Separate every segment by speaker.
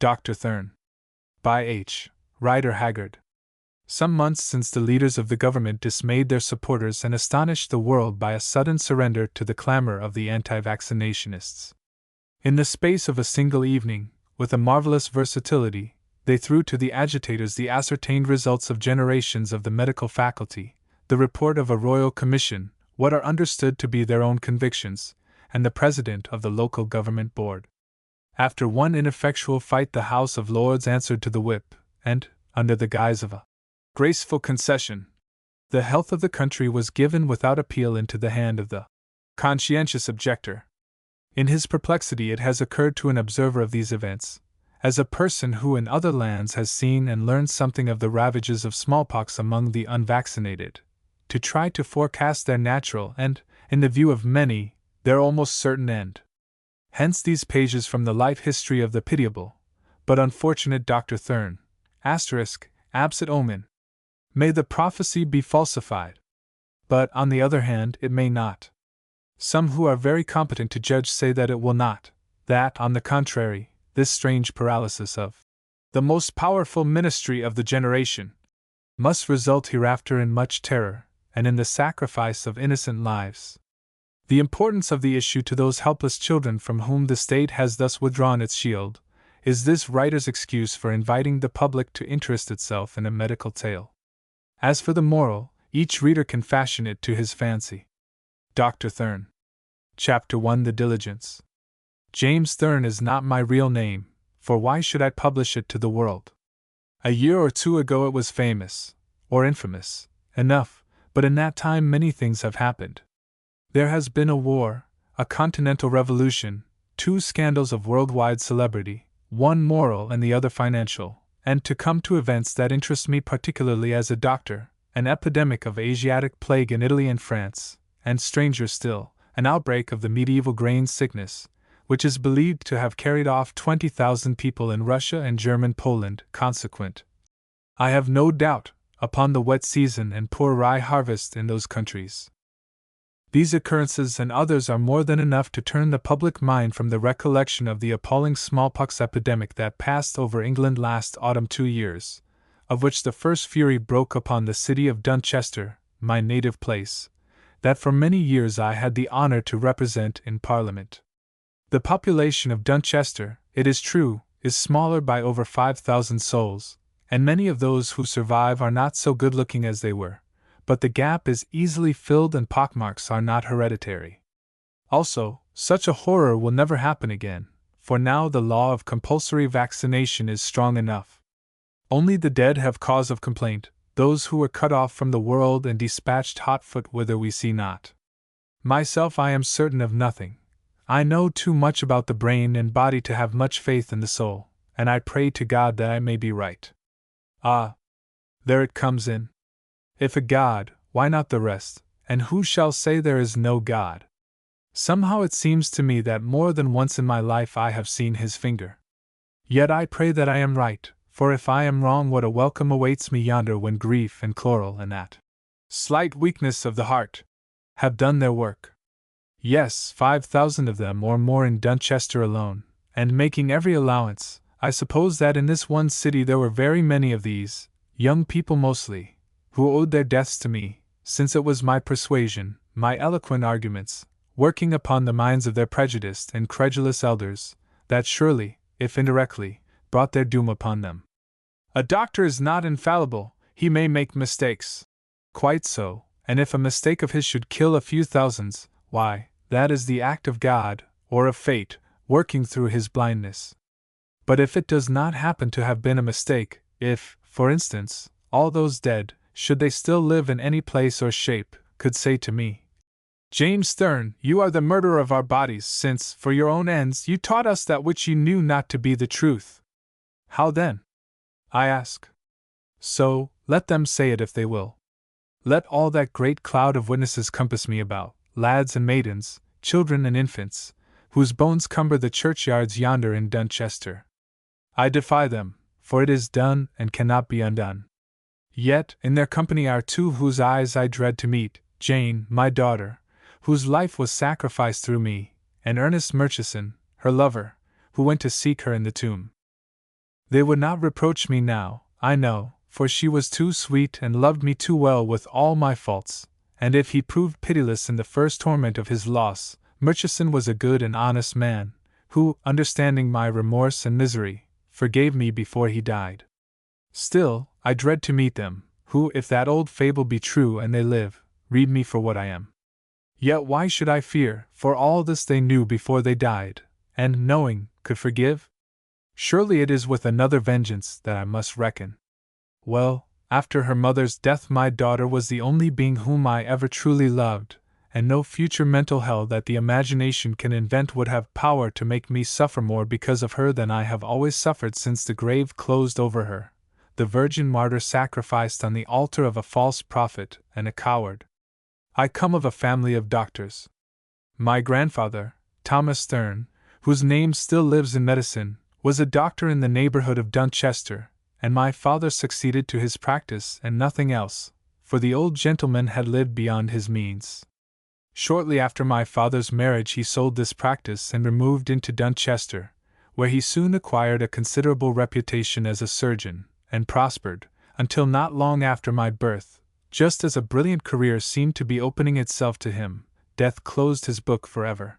Speaker 1: Dr. Therne. By H. Rider Haggard. Some months since the leaders of the government dismayed their supporters and astonished the world by a sudden surrender to the clamor of the anti-vaccinationists. In the space of a single evening, with a marvelous versatility, they threw to the agitators the ascertained results of generations of the medical faculty, the report of a royal commission, what are understood to be their own convictions, and the president of the local government board. After one ineffectual fight, the House of Lords answered to the whip, and, under the guise of a graceful concession, the health of the country was given without appeal into the hand of the conscientious objector. In his perplexity, it has occurred to an observer of these events, as a person who in other lands has seen and learned something of the ravages of smallpox among the unvaccinated, to try to forecast their natural and, in the view of many, their almost certain end. Hence these pages from the life history of the pitiable, but unfortunate Dr. Therne, absit omen. May the prophecy be falsified. But, on the other hand, it may not. Some who are very competent to judge say that it will not, that, on the contrary, this strange paralysis of the most powerful ministry of the generation must result hereafter in much terror, and in the sacrifice of innocent lives. The importance of the issue to those helpless children from whom the state has thus withdrawn its shield is this writer's excuse for inviting the public to interest itself in a medical tale. As for the moral, each reader can fashion it to his fancy. Dr. Therne. Chapter 1. The Diligence. James Therne is not my real name, for why should I publish it to the world? A year or two ago it was famous, or infamous, enough, but in that time many things have happened. There has been a war, a continental revolution, 2 scandals of worldwide celebrity, one moral and the other financial, and to come to events that interest me particularly as a doctor, an epidemic of Asiatic plague in Italy and France, and stranger still, an outbreak of the medieval grain sickness, which is believed to have carried off 20,000 people in Russia and German Poland, consequent, I have no doubt, upon the wet season and poor rye harvest in those countries. These occurrences and others are more than enough to turn the public mind from the recollection of the appalling smallpox epidemic that passed over England last autumn 2 years, of which the first fury broke upon the city of Dunchester, my native place, that for many years I had the honor to represent in Parliament. The population of Dunchester, it is true, is smaller by over 5,000 souls, and many of those who survive are not so good-looking as they were, but the gap is easily filled and pockmarks are not hereditary. Also, such a horror will never happen again, for now the law of compulsory vaccination is strong enough. Only the dead have cause of complaint, those who were cut off from the world and dispatched hot-foot whither we see not. Myself, I am certain of nothing. I know too much about the brain and body to have much faith in the soul, and I pray to God that I may be right. Ah! There it comes in. If a God, why not the rest, and who shall say there is no God? Somehow it seems to me that more than once in my life I have seen his finger. Yet I pray that I am right, for if I am wrong, what a welcome awaits me yonder when grief and chloral and that slight weakness of the heart have done their work. Yes, 5,000 of them or more in Dunchester alone, and making every allowance, I suppose that in this one city there were very many of these, young people mostly, who owed their deaths to me, since it was my persuasion, my eloquent arguments, working upon the minds of their prejudiced and credulous elders, that surely, if indirectly, brought their doom upon them. A doctor is not infallible, he may make mistakes. Quite so, and if a mistake of his should kill a few thousands, why, that is the act of God, or of fate, working through his blindness. But if it does not happen to have been a mistake, if, for instance, all those dead, should they still live in any place or shape, could say to me, James Therne, you are the murderer of our bodies, since, for your own ends, you taught us that which you knew not to be the truth. How then? I ask. So, let them say it if they will. Let all that great cloud of witnesses compass me about, lads and maidens, children and infants, whose bones cumber the churchyards yonder in Dunchester. I defy them, for it is done and cannot be undone. Yet, in their company are 2 whose eyes I dread to meet, Jane, my daughter, whose life was sacrificed through me, and Ernest Murchison, her lover, who went to seek her in the tomb. They would not reproach me now, I know, for she was too sweet and loved me too well with all my faults, and if he proved pitiless in the first torment of his loss, Murchison was a good and honest man, who, understanding my remorse and misery, forgave me before he died. Still, I dread to meet them, who, if that old fable be true and they live, read me for what I am. Yet why should I fear, for all this they knew before they died, and, knowing, could forgive? Surely it is with another vengeance that I must reckon. Well, after her mother's death my daughter was the only being whom I ever truly loved, and no future mental hell that the imagination can invent would have power to make me suffer more because of her than I have always suffered since the grave closed over her, the virgin martyr sacrificed on the altar of a false prophet and a coward. I come of a family of doctors. My grandfather, Thomas Therne, whose name still lives in medicine, was a doctor in the neighborhood of Dunchester, and my father succeeded to his practice and nothing else, for the old gentleman had lived beyond his means. Shortly after my father's marriage he sold this practice and removed into Dunchester, where he soon acquired a considerable reputation as a surgeon, and prospered, until not long after my birth, just as a brilliant career seemed to be opening itself to him, death closed his book forever.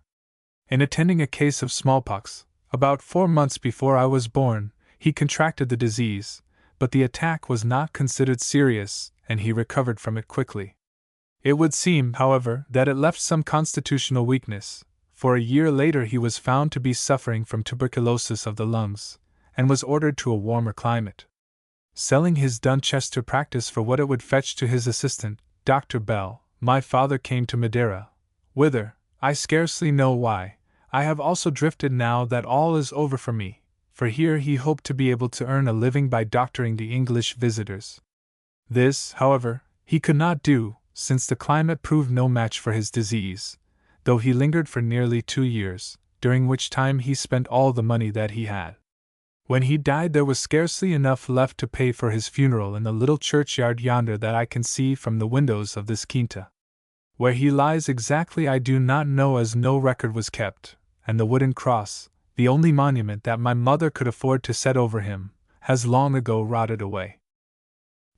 Speaker 1: In attending a case of smallpox, about 4 months before I was born, he contracted the disease, but the attack was not considered serious, and he recovered from it quickly. It would seem, however, that it left some constitutional weakness, for a year later he was found to be suffering from tuberculosis of the lungs, and was ordered to a warmer climate. Selling his Dunchester practice for what it would fetch to his assistant, Dr. Bell, my father came to Madeira, whither, I scarcely know why, I have also drifted now that all is over for me, for here he hoped to be able to earn a living by doctoring the English visitors. This, however, he could not do, since the climate proved no match for his disease, though he lingered for nearly 2 years, during which time he spent all the money that he had. When he died there was scarcely enough left to pay for his funeral in the little churchyard yonder that I can see from the windows of this quinta. Where he lies exactly I do not know, as no record was kept, and the wooden cross, the only monument that my mother could afford to set over him, has long ago rotted away.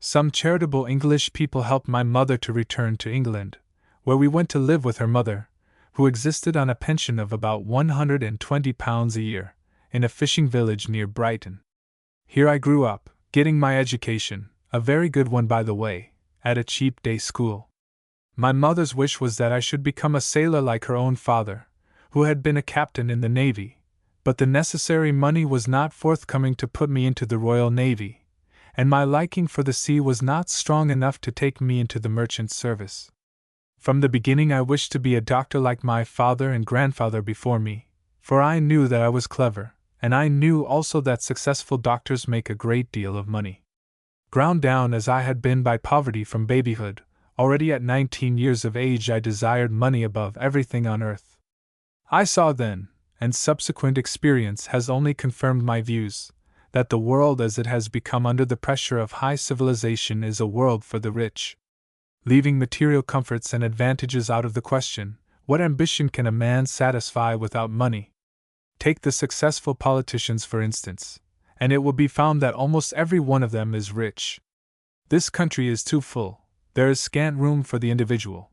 Speaker 1: Some charitable English people helped my mother to return to England, where we went to live with her mother, who existed on a pension of about £120 a year, in a fishing village near Brighton. Here I grew up, getting my education, a very good one by the way, at a cheap day school. My mother's wish was that I should become a sailor like her own father, who had been a captain in the Navy, but the necessary money was not forthcoming to put me into the Royal Navy, and my liking for the sea was not strong enough to take me into the merchant service. From the beginning I wished to be a doctor like my father and grandfather before me, for I knew that I was clever, and I knew also that successful doctors make a great deal of money. Ground down as I had been by poverty from babyhood, already at 19 years of age I desired money above everything on earth. I saw then, and subsequent experience has only confirmed my views, that the world as it has become under the pressure of high civilization is a world for the rich. Leaving material comforts and advantages out of the question, what ambition can a man satisfy without money? Take the successful politicians for instance, and it will be found that almost every one of them is rich. This country is too full, there is scant room for the individual.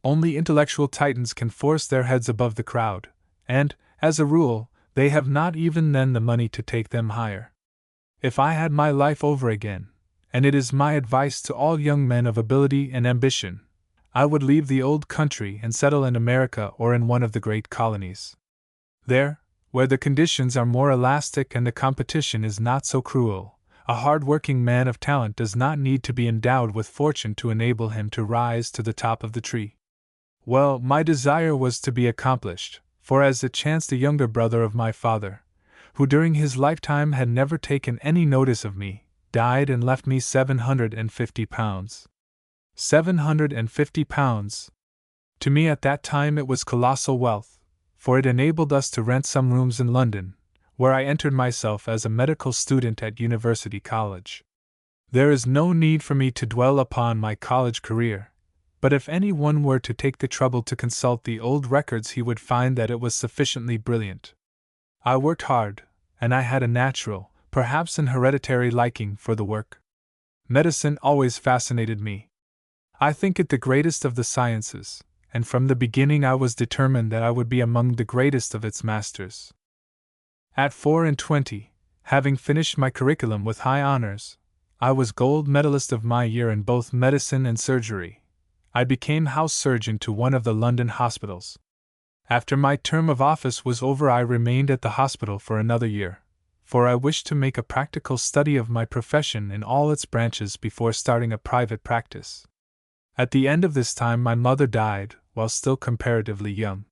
Speaker 1: Only intellectual titans can force their heads above the crowd, and, as a rule, they have not even then the money to take them higher. If I had my life over again, and it is my advice to all young men of ability and ambition, I would leave the old country and settle in America or in one of the great colonies. There, where the conditions are more elastic and the competition is not so cruel, a hard-working man of talent does not need to be endowed with fortune to enable him to rise to the top of the tree. Well, my desire was to be accomplished, for as it chanced a younger brother of my father, who during his lifetime had never taken any notice of me, died and left me £750. £750! To me at that time it was colossal wealth, for it enabled us to rent some rooms in London, where I entered myself as a medical student at University College. There is no need for me to dwell upon my college career, but if any one were to take the trouble to consult the old records he would find that it was sufficiently brilliant. I worked hard, and I had a natural, perhaps an hereditary liking for the work. Medicine always fascinated me. I think it the greatest of the sciences, and from the beginning I was determined that I would be among the greatest of its masters. At 24, having finished my curriculum with high honors, I was gold medalist of my year in both medicine and surgery. I became house surgeon to one of the London hospitals. After my term of office was over, I remained at the hospital for another year, for I wished to make a practical study of my profession in all its branches before starting a private practice. At the end of this time, my mother died, while still comparatively young.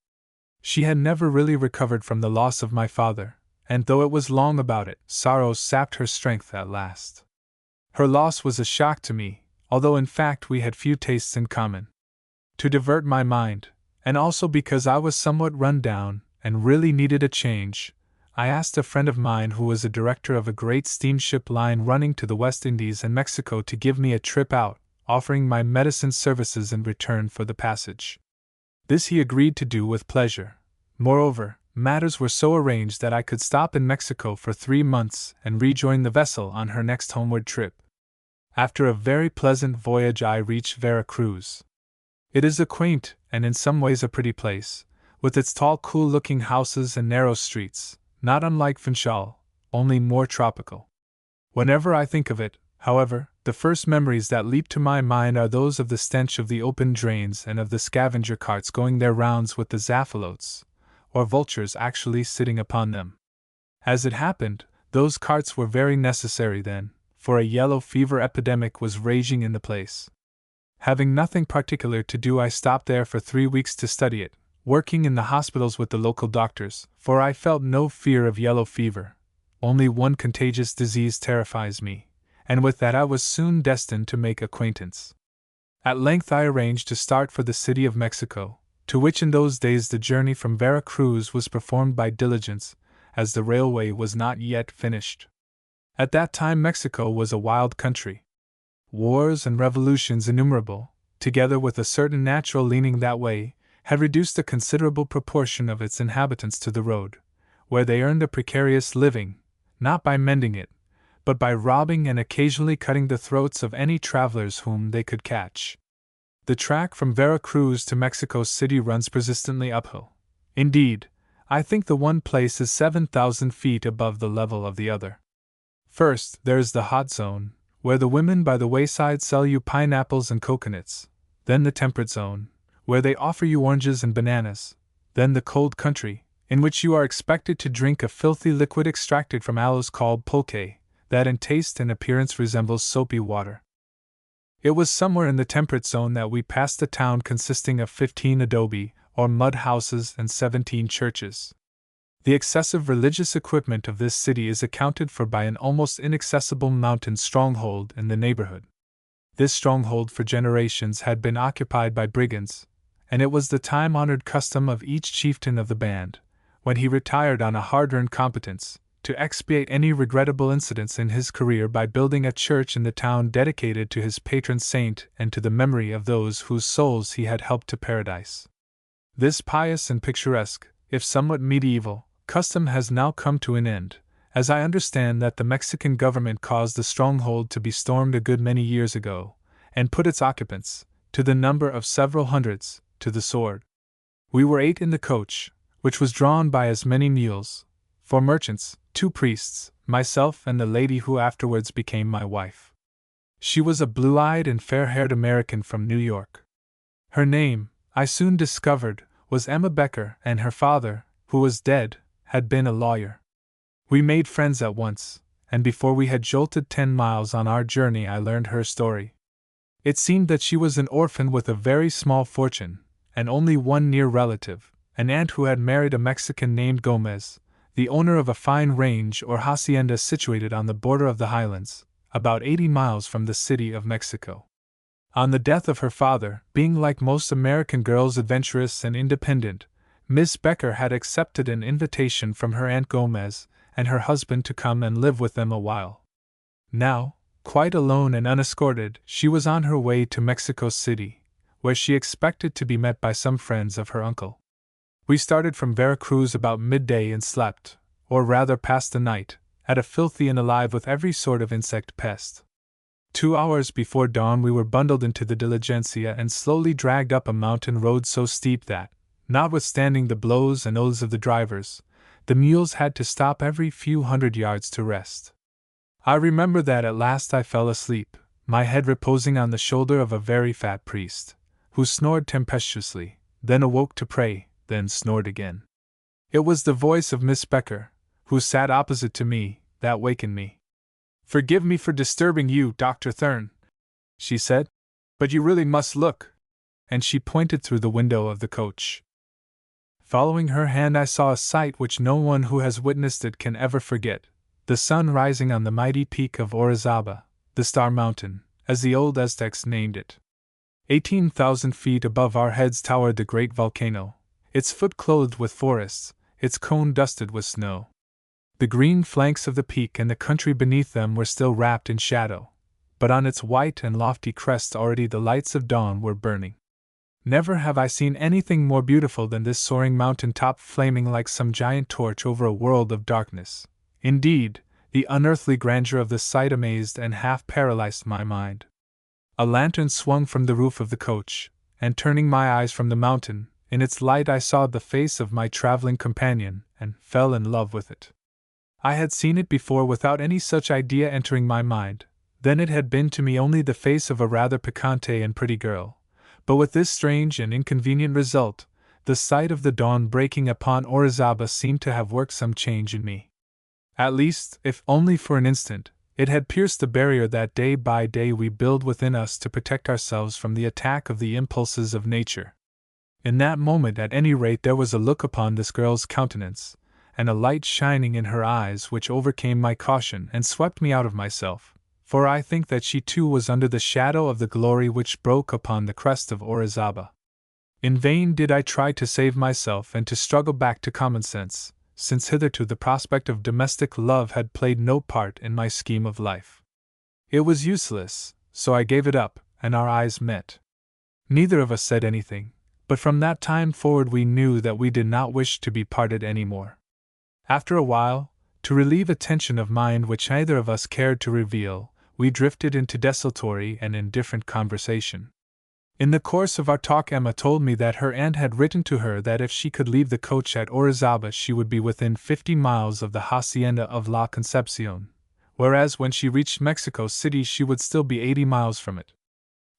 Speaker 1: She had never really recovered from the loss of my father, and though it was long about it, sorrow sapped her strength at last. Her loss was a shock to me, although in fact we had few tastes in common. To divert my mind, and also because I was somewhat run down and really needed a change, I asked a friend of mine who was a director of a great steamship line running to the West Indies and Mexico to give me a trip out, offering my medicine services in return for the passage. This he agreed to do with pleasure. Moreover, matters were so arranged that I could stop in Mexico for 3 months and rejoin the vessel on her next homeward trip. After a very pleasant voyage, I reached Vera Cruz. It is a quaint, and in some ways a pretty place, with its tall, cool-looking houses and narrow streets, not unlike Funchal, only more tropical. Whenever I think of it, however, the first memories that leap to my mind are those of the stench of the open drains and of the scavenger carts going their rounds with the zaphalotes, or vultures actually sitting upon them. As it happened, those carts were very necessary then, for a yellow fever epidemic was raging in the place. Having nothing particular to do, I stopped there for 3 weeks to study it, working in the hospitals with the local doctors, for I felt no fear of yellow fever. Only one contagious disease terrifies me, and with that I was soon destined to make acquaintance. At length I arranged to start for the city of Mexico, to which in those days the journey from Vera Cruz was performed by diligence, as the railway was not yet finished. At that time Mexico was a wild country. Wars and revolutions innumerable, together with a certain natural leaning that way, had reduced a considerable proportion of its inhabitants to the road, where they earned a precarious living, not by mending it, but by robbing and occasionally cutting the throats of any travelers whom they could catch. The track from Vera Cruz to Mexico City runs persistently uphill. Indeed, I think the one place is 7,000 feet above the level of the other. First, there is the hot zone, where the women by the wayside sell you pineapples and coconuts, then the temperate zone, where they offer you oranges and bananas, then the cold country, in which you are expected to drink a filthy liquid extracted from aloes called pulque, that in taste and appearance resembles soapy water. It was somewhere in the temperate zone that we passed a town consisting of 15 adobe, or mud houses, and 17 churches. The excessive religious equipment of this city is accounted for by an almost inaccessible mountain stronghold in the neighborhood. This stronghold for generations had been occupied by brigands, and it was the time-honored custom of each chieftain of the band, when he retired on a hard-earned competence, to expiate any regrettable incidents in his career by building a church in the town dedicated to his patron saint and to the memory of those whose souls he had helped to paradise. This pious and picturesque, if somewhat medieval, custom has now come to an end, as I understand that the Mexican government caused the stronghold to be stormed a good many years ago, and put its occupants, to the number of several hundreds, to the sword. We were 8 in the coach, which was drawn by as many mules, 4 merchants, 2 priests, myself, and the lady who afterwards became my wife. She was a blue-eyed and fair-haired American from New York. Her name, I soon discovered, was Emma Becker, and her father, who was dead, had been a lawyer. We made friends at once, and before we had jolted 10 miles on our journey I learned her story. It seemed that she was an orphan with a very small fortune, and only one near relative, an aunt who had married a Mexican named Gomez, the owner of a fine range or hacienda situated on the border of the highlands, about 80 miles from the city of Mexico. On the death of her father, being like most American girls adventurous and independent, Miss Becker had accepted an invitation from her Aunt Gomez and her husband to come and live with them a while. Now, quite alone and unescorted, she was on her way to Mexico City, where she expected to be met by some friends of her uncle. We started from Vera Cruz about midday and slept, or rather passed the night, at a filthy and alive with every sort of insect pest. 2 hours before dawn we were bundled into the diligencia and slowly dragged up a mountain road so steep that, notwithstanding the blows and oaths of the drivers, the mules had to stop every few hundred yards to rest. I remember that at last I fell asleep, my head reposing on the shoulder of a very fat priest, who snored tempestuously, then awoke to pray, then snored again. It was the voice of Miss Becker, who sat opposite to me, that wakened me. "Forgive me for disturbing you, Dr. Therne," she said, "but you really must look," and she pointed through the window of the coach. Following her hand I saw a sight which no one who has witnessed it can ever forget, the sun rising on the mighty peak of Orizaba, the Star Mountain, as the old Aztecs named it. 18,000 feet above our heads towered the great volcano, its foot clothed with forests, its cone dusted with snow. The green flanks of the peak and the country beneath them were still wrapped in shadow, but on its white and lofty crest already the lights of dawn were burning. Never have I seen anything more beautiful than this soaring mountain top flaming like some giant torch over a world of darkness. Indeed, the unearthly grandeur of the sight amazed and half paralyzed my mind. A lantern swung from the roof of the coach, and turning my eyes from the mountain, in its light I saw the face of my traveling companion, and fell in love with it. I had seen it before without any such idea entering my mind, then it had been to me only the face of a rather piquante and pretty girl, but with this strange and inconvenient result, the sight of the dawn breaking upon Orizaba seemed to have worked some change in me. At least, if only for an instant, it had pierced the barrier that day by day we build within us to protect ourselves from the attack of the impulses of nature. In that moment, at any rate, there was a look upon this girl's countenance, and a light shining in her eyes which overcame my caution and swept me out of myself, for I think that she too was under the shadow of the glory which broke upon the crest of Orizaba. In vain did I try to save myself and to struggle back to common sense, since hitherto the prospect of domestic love had played no part in my scheme of life. It was useless, so I gave it up, and our eyes met. Neither of us said anything, but from that time forward we knew that we did not wish to be parted any more. After a while, to relieve a tension of mind which neither of us cared to reveal, we drifted into desultory and indifferent conversation. In the course of our talk Emma told me that her aunt had written to her that if she could leave the coach at Orizaba she would be within 50 miles of the hacienda of La Concepcion, whereas when she reached Mexico City she would still be 80 miles from it.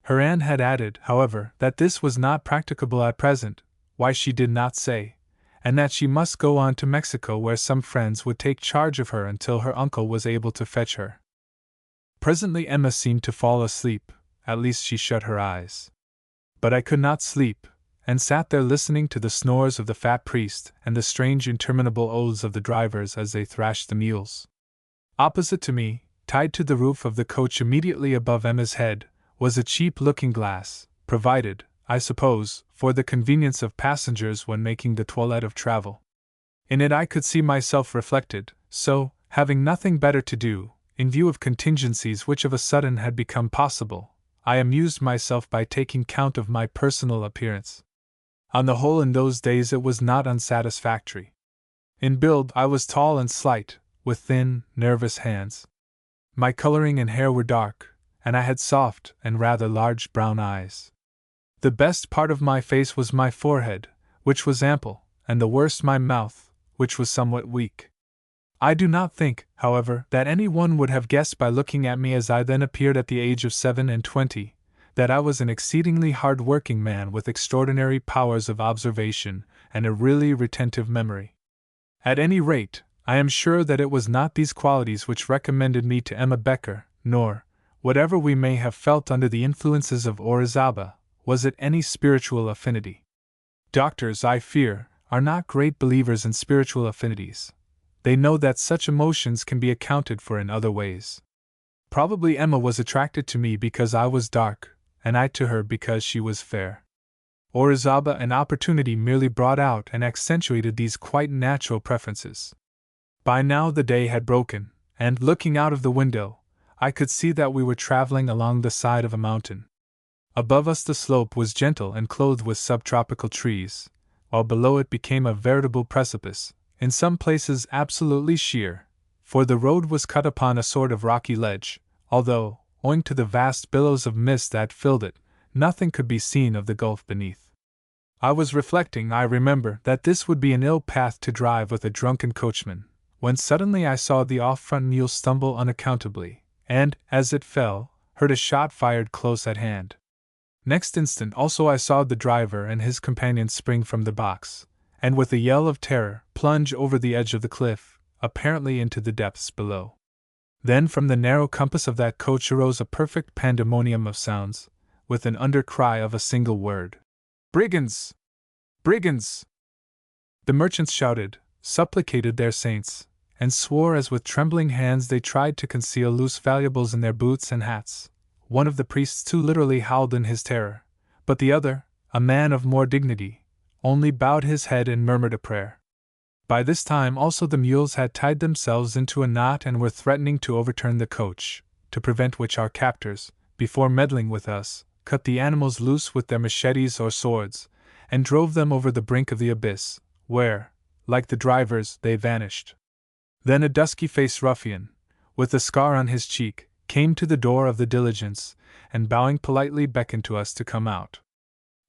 Speaker 1: Her aunt had added, however, that this was not practicable at present, why she did not say, and that she must go on to Mexico where some friends would take charge of her until her uncle was able to fetch her. Presently Emma seemed to fall asleep, at least she shut her eyes. But I could not sleep, and sat there listening to the snores of the fat priest and the strange interminable oaths of the drivers as they thrashed the mules. Opposite to me, tied to the roof of the coach immediately above Emma's head, was a cheap looking-glass, provided, I suppose, for the convenience of passengers when making the toilette of travel. In it I could see myself reflected, so, having nothing better to do, in view of contingencies which of a sudden had become possible, I amused myself by taking count of my personal appearance. On the whole, in those days it was not unsatisfactory. In build I was tall and slight, with thin, nervous hands. My coloring and hair were dark, and I had soft and rather large brown eyes. The best part of my face was my forehead, which was ample, and the worst my mouth, which was somewhat weak. I do not think, however, that any one would have guessed by looking at me as I then appeared at the age of 27, that I was an exceedingly hard-working man with extraordinary powers of observation and a really retentive memory. At any rate, I am sure that it was not these qualities which recommended me to Emma Becker, nor, whatever we may have felt under the influences of Orizaba, was it any spiritual affinity. Doctors, I fear, are not great believers in spiritual affinities. They know that such emotions can be accounted for in other ways. Probably Emma was attracted to me because I was dark, and I to her because she was fair. Orizaba and opportunity merely brought out and accentuated these quite natural preferences. By now the day had broken, and, looking out of the window, I could see that we were traveling along the side of a mountain. Above us the slope was gentle and clothed with subtropical trees, while below it became a veritable precipice, in some places absolutely sheer, for the road was cut upon a sort of rocky ledge, although, owing to the vast billows of mist that filled it, nothing could be seen of the gulf beneath. I was reflecting, I remember, that this would be an ill path to drive with a drunken coachman, when suddenly I saw the off-front mule stumble unaccountably, and, as it fell, heard a shot fired close at hand. Next instant also I saw the driver and his companion spring from the box, and with a yell of terror, plunge over the edge of the cliff, apparently into the depths below. Then from the narrow compass of that coach arose a perfect pandemonium of sounds, with an undercry of a single word. "Brigands! Brigands!" The merchants shouted, supplicated their saints, and swore as with trembling hands they tried to conceal loose valuables in their boots and hats. One of the priests too literally howled in his terror, but the other, a man of more dignity, only bowed his head and murmured a prayer. By this time also the mules had tied themselves into a knot and were threatening to overturn the coach, to prevent which our captors, before meddling with us, cut the animals loose with their machetes or swords, and drove them over the brink of the abyss, where, like the drivers, they vanished. Then a dusky-faced ruffian, with a scar on his cheek, came to the door of the diligence, and bowing politely beckoned to us to come out.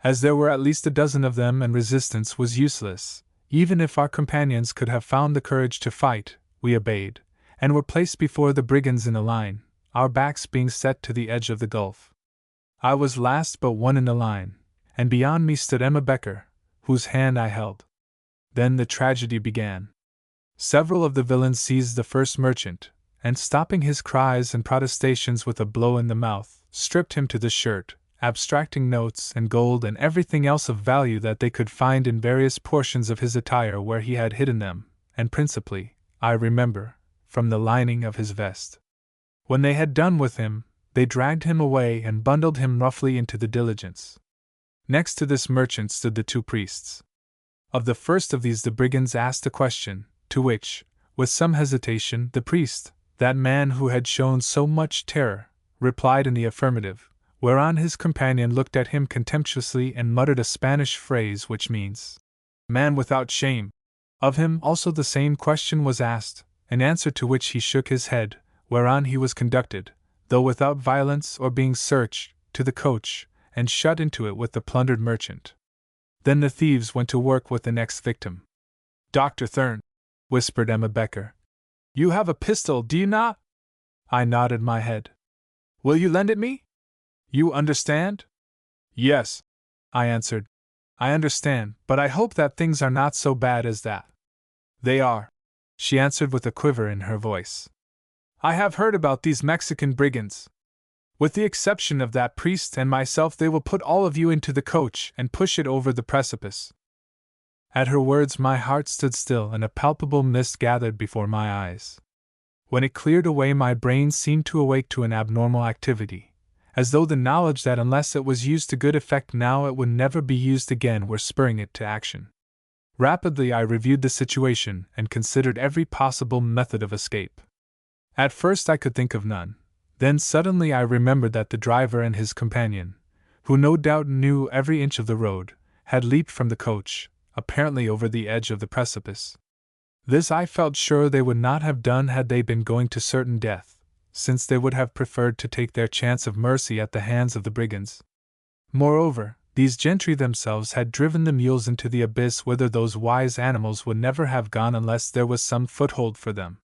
Speaker 1: As there were at least a dozen of them and resistance was useless, even if our companions could have found the courage to fight, we obeyed, and were placed before the brigands in a line, our backs being set to the edge of the gulf. I was last but one in the line, and beyond me stood Emma Becker, whose hand I held. Then the tragedy began. Several of the villains seized the first merchant, and stopping his cries and protestations with a blow in the mouth, stripped him to the shirt, abstracting notes and gold and everything else of value that they could find in various portions of his attire where he had hidden them, and principally, I remember, from the lining of his vest. When they had done with him, they dragged him away and bundled him roughly into the diligence. Next to this merchant stood the two priests. Of the first of these the brigands asked a question, to which, with some hesitation, the priest, that man who had shown so much terror, replied in the affirmative, whereon his companion looked at him contemptuously and muttered a Spanish phrase which means, "Man without shame." Of him also the same question was asked, in answer to which he shook his head, whereon he was conducted, though without violence or being searched, to the coach, and shut into it with the plundered merchant. Then the thieves went to work with the next victim. "Dr. Therne," whispered Emma Becker, "you have a pistol, do you not?" I nodded my head. "Will you lend it me? You understand?" "Yes," I answered. "I understand, but I hope that things are not so bad as that." "They are," she answered with a quiver in her voice. "I have heard about these Mexican brigands. With the exception of that priest and myself, they will put all of you into the coach and push it over the precipice." At her words my heart stood still and a palpable mist gathered before my eyes. When it cleared away my brain seemed to awake to an abnormal activity, as though the knowledge that unless it was used to good effect now it would never be used again were spurring it to action. Rapidly I reviewed the situation and considered every possible method of escape. At first I could think of none. Then suddenly I remembered that the driver and his companion, who no doubt knew every inch of the road, had leaped from the coach, apparently over the edge of the precipice. This I felt sure they would not have done had they been going to certain death, since they would have preferred to take their chance of mercy at the hands of the brigands. Moreover, these gentry themselves had driven the mules into the abyss whither those wise animals would never have gone unless there was some foothold for them.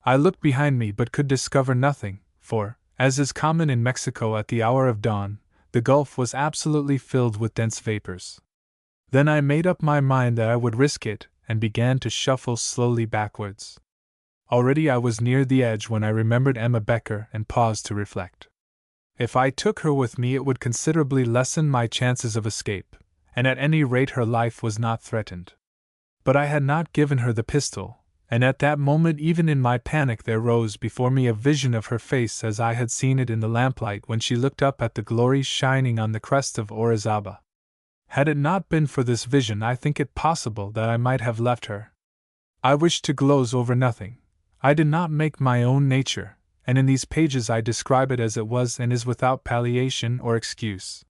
Speaker 1: I looked behind me but could discover nothing, for, as is common in Mexico at the hour of dawn, the gulf was absolutely filled with dense vapors. Then I made up my mind that I would risk it, and began to shuffle slowly backwards. Already I was near the edge when I remembered Emma Becker and paused to reflect. If I took her with me it would considerably lessen my chances of escape, and at any rate her life was not threatened. But I had not given her the pistol, and at that moment even in my panic there rose before me a vision of her face as I had seen it in the lamplight when she looked up at the glory shining on the crest of Orizaba. Had it not been for this vision I think it possible that I might have left her. I wished to gloze over nothing. I did not make my own nature, and in these pages I describe it as it was and is without palliation or excuse.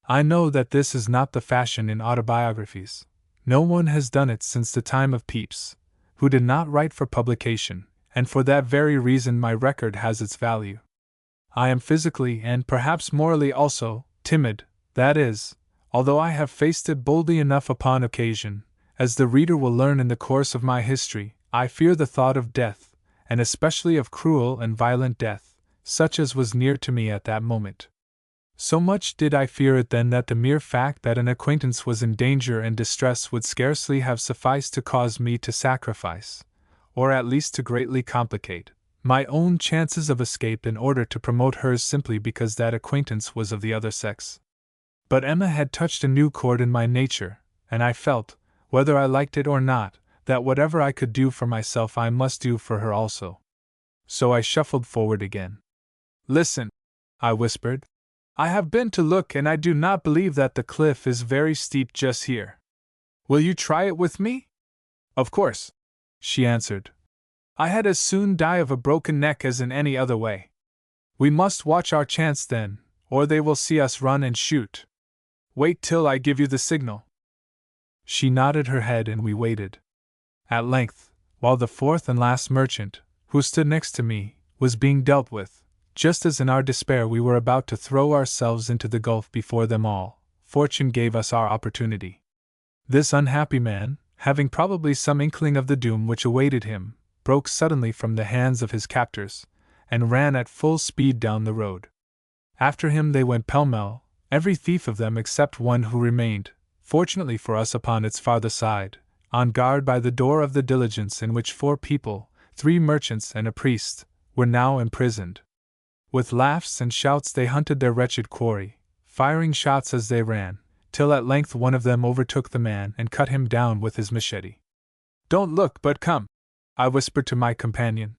Speaker 1: I know that this is not the fashion in autobiographies. No one has done it since the time of Pepys, who did not write for publication, and for that very reason my record has its value. I am physically, and perhaps morally also, timid, that is, although I have faced it boldly enough upon occasion, as the reader will learn in the course of my history, I fear the thought of death, and especially of cruel and violent death, such as was near to me at that moment. So much did I fear it then that the mere fact that an acquaintance was in danger and distress would scarcely have sufficed to cause me to sacrifice, or at least to greatly complicate, my own chances of escape in order to promote hers simply because that acquaintance was of the other sex. But Emma had touched a new chord in my nature, and I felt, whether I liked it or not, that whatever I could do for myself I must do for her also. So I shuffled forward again. "Listen," I whispered. "I have been to look, and I do not believe that the cliff is very steep just here. Will you try it with me?" "Of course," she answered. "I had as soon die of a broken neck as in any other way." "We must watch our chance then, or they will see us run and shoot. Wait till I give you the signal." She nodded her head and we waited. At length, while the fourth and last merchant, who stood next to me, was being dealt with, just as in our despair we were about to throw ourselves into the gulf before them all, fortune gave us our opportunity. This unhappy man, having probably some inkling of the doom which awaited him, broke suddenly from the hands of his captors, and ran at full speed down the road. After him they went pell-mell, every thief of them except one who remained, fortunately for us upon its farther side, on guard by the door of the diligence in which 4 people, 3 merchants and a priest, were now imprisoned. With laughs and shouts they hunted their wretched quarry, firing shots as they ran, till at length one of them overtook the man and cut him down with his machete. "Don't look, but come," I whispered to my companion.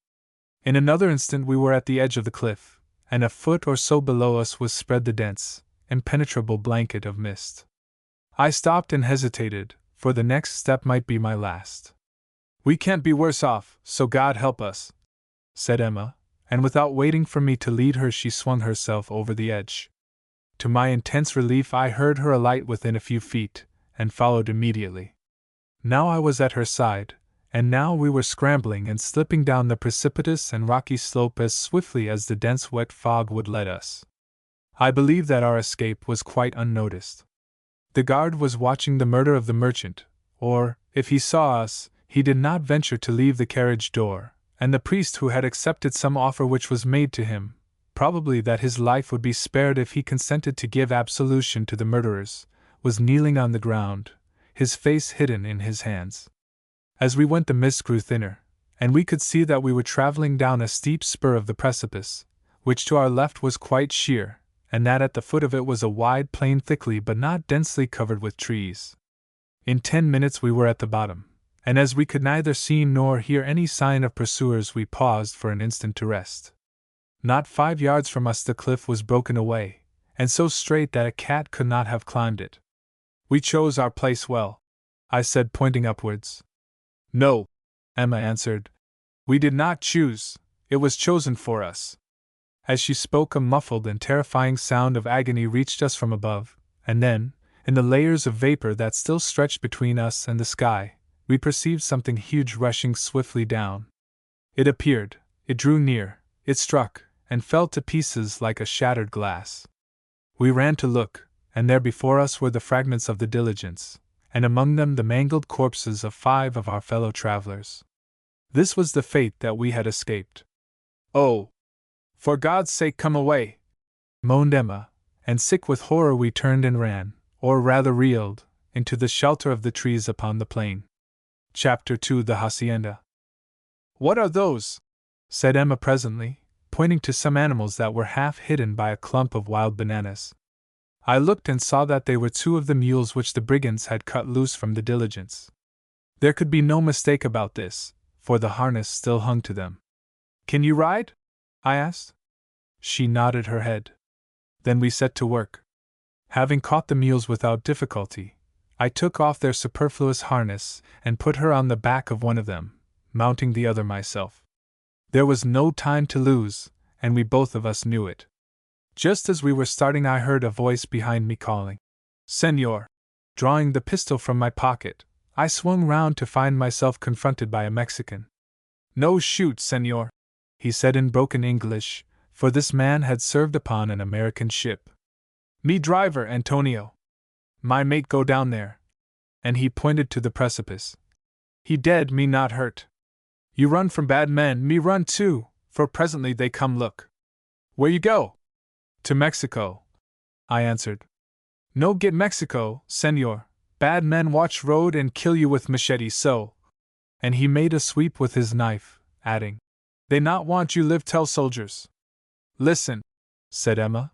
Speaker 1: In another instant we were at the edge of the cliff, and a foot or so below us was spread the dense, impenetrable blanket of mist. I stopped and hesitated, for the next step might be my last. "We can't be worse off, so God help us," said Emma, and without waiting for me to lead her she swung herself over the edge. To my intense relief I heard her alight within a few feet, and followed immediately. Now I was at her side, and now we were scrambling and slipping down the precipitous and rocky slope as swiftly as the dense wet fog would let us. I believe that our escape was quite unnoticed. The guard was watching the murder of the merchant, or, if he saw us, he did not venture to leave the carriage door, and the priest who had accepted some offer which was made to him, probably that his life would be spared if he consented to give absolution to the murderers, was kneeling on the ground, his face hidden in his hands. As we went the mist grew thinner, and we could see that we were traveling down a steep spur of the precipice, which to our left was quite sheer, and that at the foot of it was a wide plain thickly but not densely covered with trees. In 10 minutes we were at the bottom, and as we could neither see nor hear any sign of pursuers we paused for an instant to rest. Not 5 yards from us the cliff was broken away, and so straight that a cat could not have climbed it. "We chose our place well," I said, pointing upwards. "No," Emma answered. "We did not choose, it was chosen for us." As she spoke a muffled and terrifying sound of agony reached us from above, and then, in the layers of vapor that still stretched between us and the sky, we perceived something huge rushing swiftly down. It appeared, it drew near, it struck, and fell to pieces like a shattered glass. We ran to look, and there before us were the fragments of the diligence, and among them the mangled corpses of 5 of our fellow travelers. This was the fate that we had escaped. "Oh, for God's sake come away!" moaned Emma, and sick with horror we turned and ran, or rather reeled, into the shelter of the trees upon the plain. Chapter 2: The Hacienda. "What are those?" said Emma presently, pointing to some animals that were half hidden by a clump of wild bananas. I looked and saw that they were 2 of the mules which the brigands had cut loose from the diligence. There could be no mistake about this, for the harness still hung to them. "Can you ride?" I asked. She nodded her head. Then we set to work. Having caught the mules without difficulty, I took off their superfluous harness and put her on the back of one of them, mounting the other myself. There was no time to lose, and we both of us knew it. Just as we were starting I heard a voice behind me calling, "Señor!" Drawing the pistol from my pocket, I swung round to find myself confronted by a Mexican. No shoot, senor, he said in broken English, for this man had served upon an American ship. Me driver, Antonio. My mate go down there. And he pointed to the precipice. He dead, me not hurt. You run from bad men, me run too, for presently they come look. Where you go? To Mexico, I answered. No get Mexico, senor. Bad men watch road and kill you with machete so. And he made a sweep with his knife, adding, They not want you live tell soldiers. Listen, said Emma.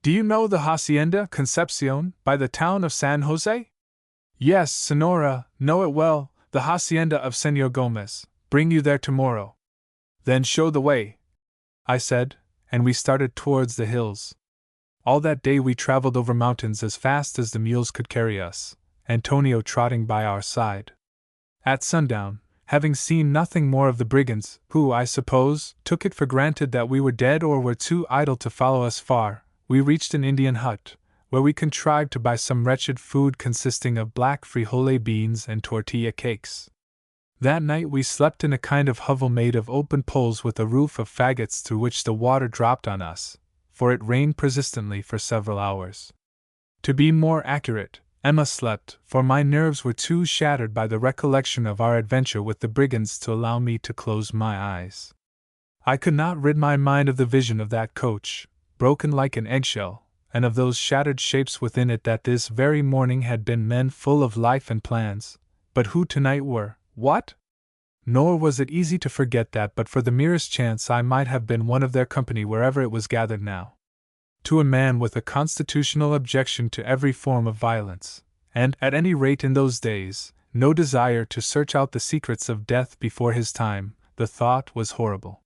Speaker 1: Do you know the Hacienda Concepcion by the town of San Jose? Yes, Senora, know it well, the Hacienda of Senor Gomez. Bring you there tomorrow. Then show the way, I said, and we started towards the hills. All that day we traveled over mountains as fast as the mules could carry us, Antonio trotting by our side. At sundown, having seen nothing more of the brigands, who, I suppose, took it for granted that we were dead or were too idle to follow us far, we reached an Indian hut, where we contrived to buy some wretched food consisting of black frijole beans and tortilla cakes. That night we slept in a kind of hovel made of open poles with a roof of faggots through which the water dropped on us, for it rained persistently for several hours. To be more accurate, Emma slept, for my nerves were too shattered by the recollection of our adventure with the brigands to allow me to close my eyes. I could not rid my mind of the vision of that coach, broken like an eggshell, and of those shattered shapes within it that this very morning had been men full of life and plans, but who tonight were, what? Nor was it easy to forget that but for the merest chance I might have been one of their company wherever it was gathered now. To a man with a constitutional objection to every form of violence, and, at any rate in those days, no desire to search out the secrets of death before his time, the thought was horrible.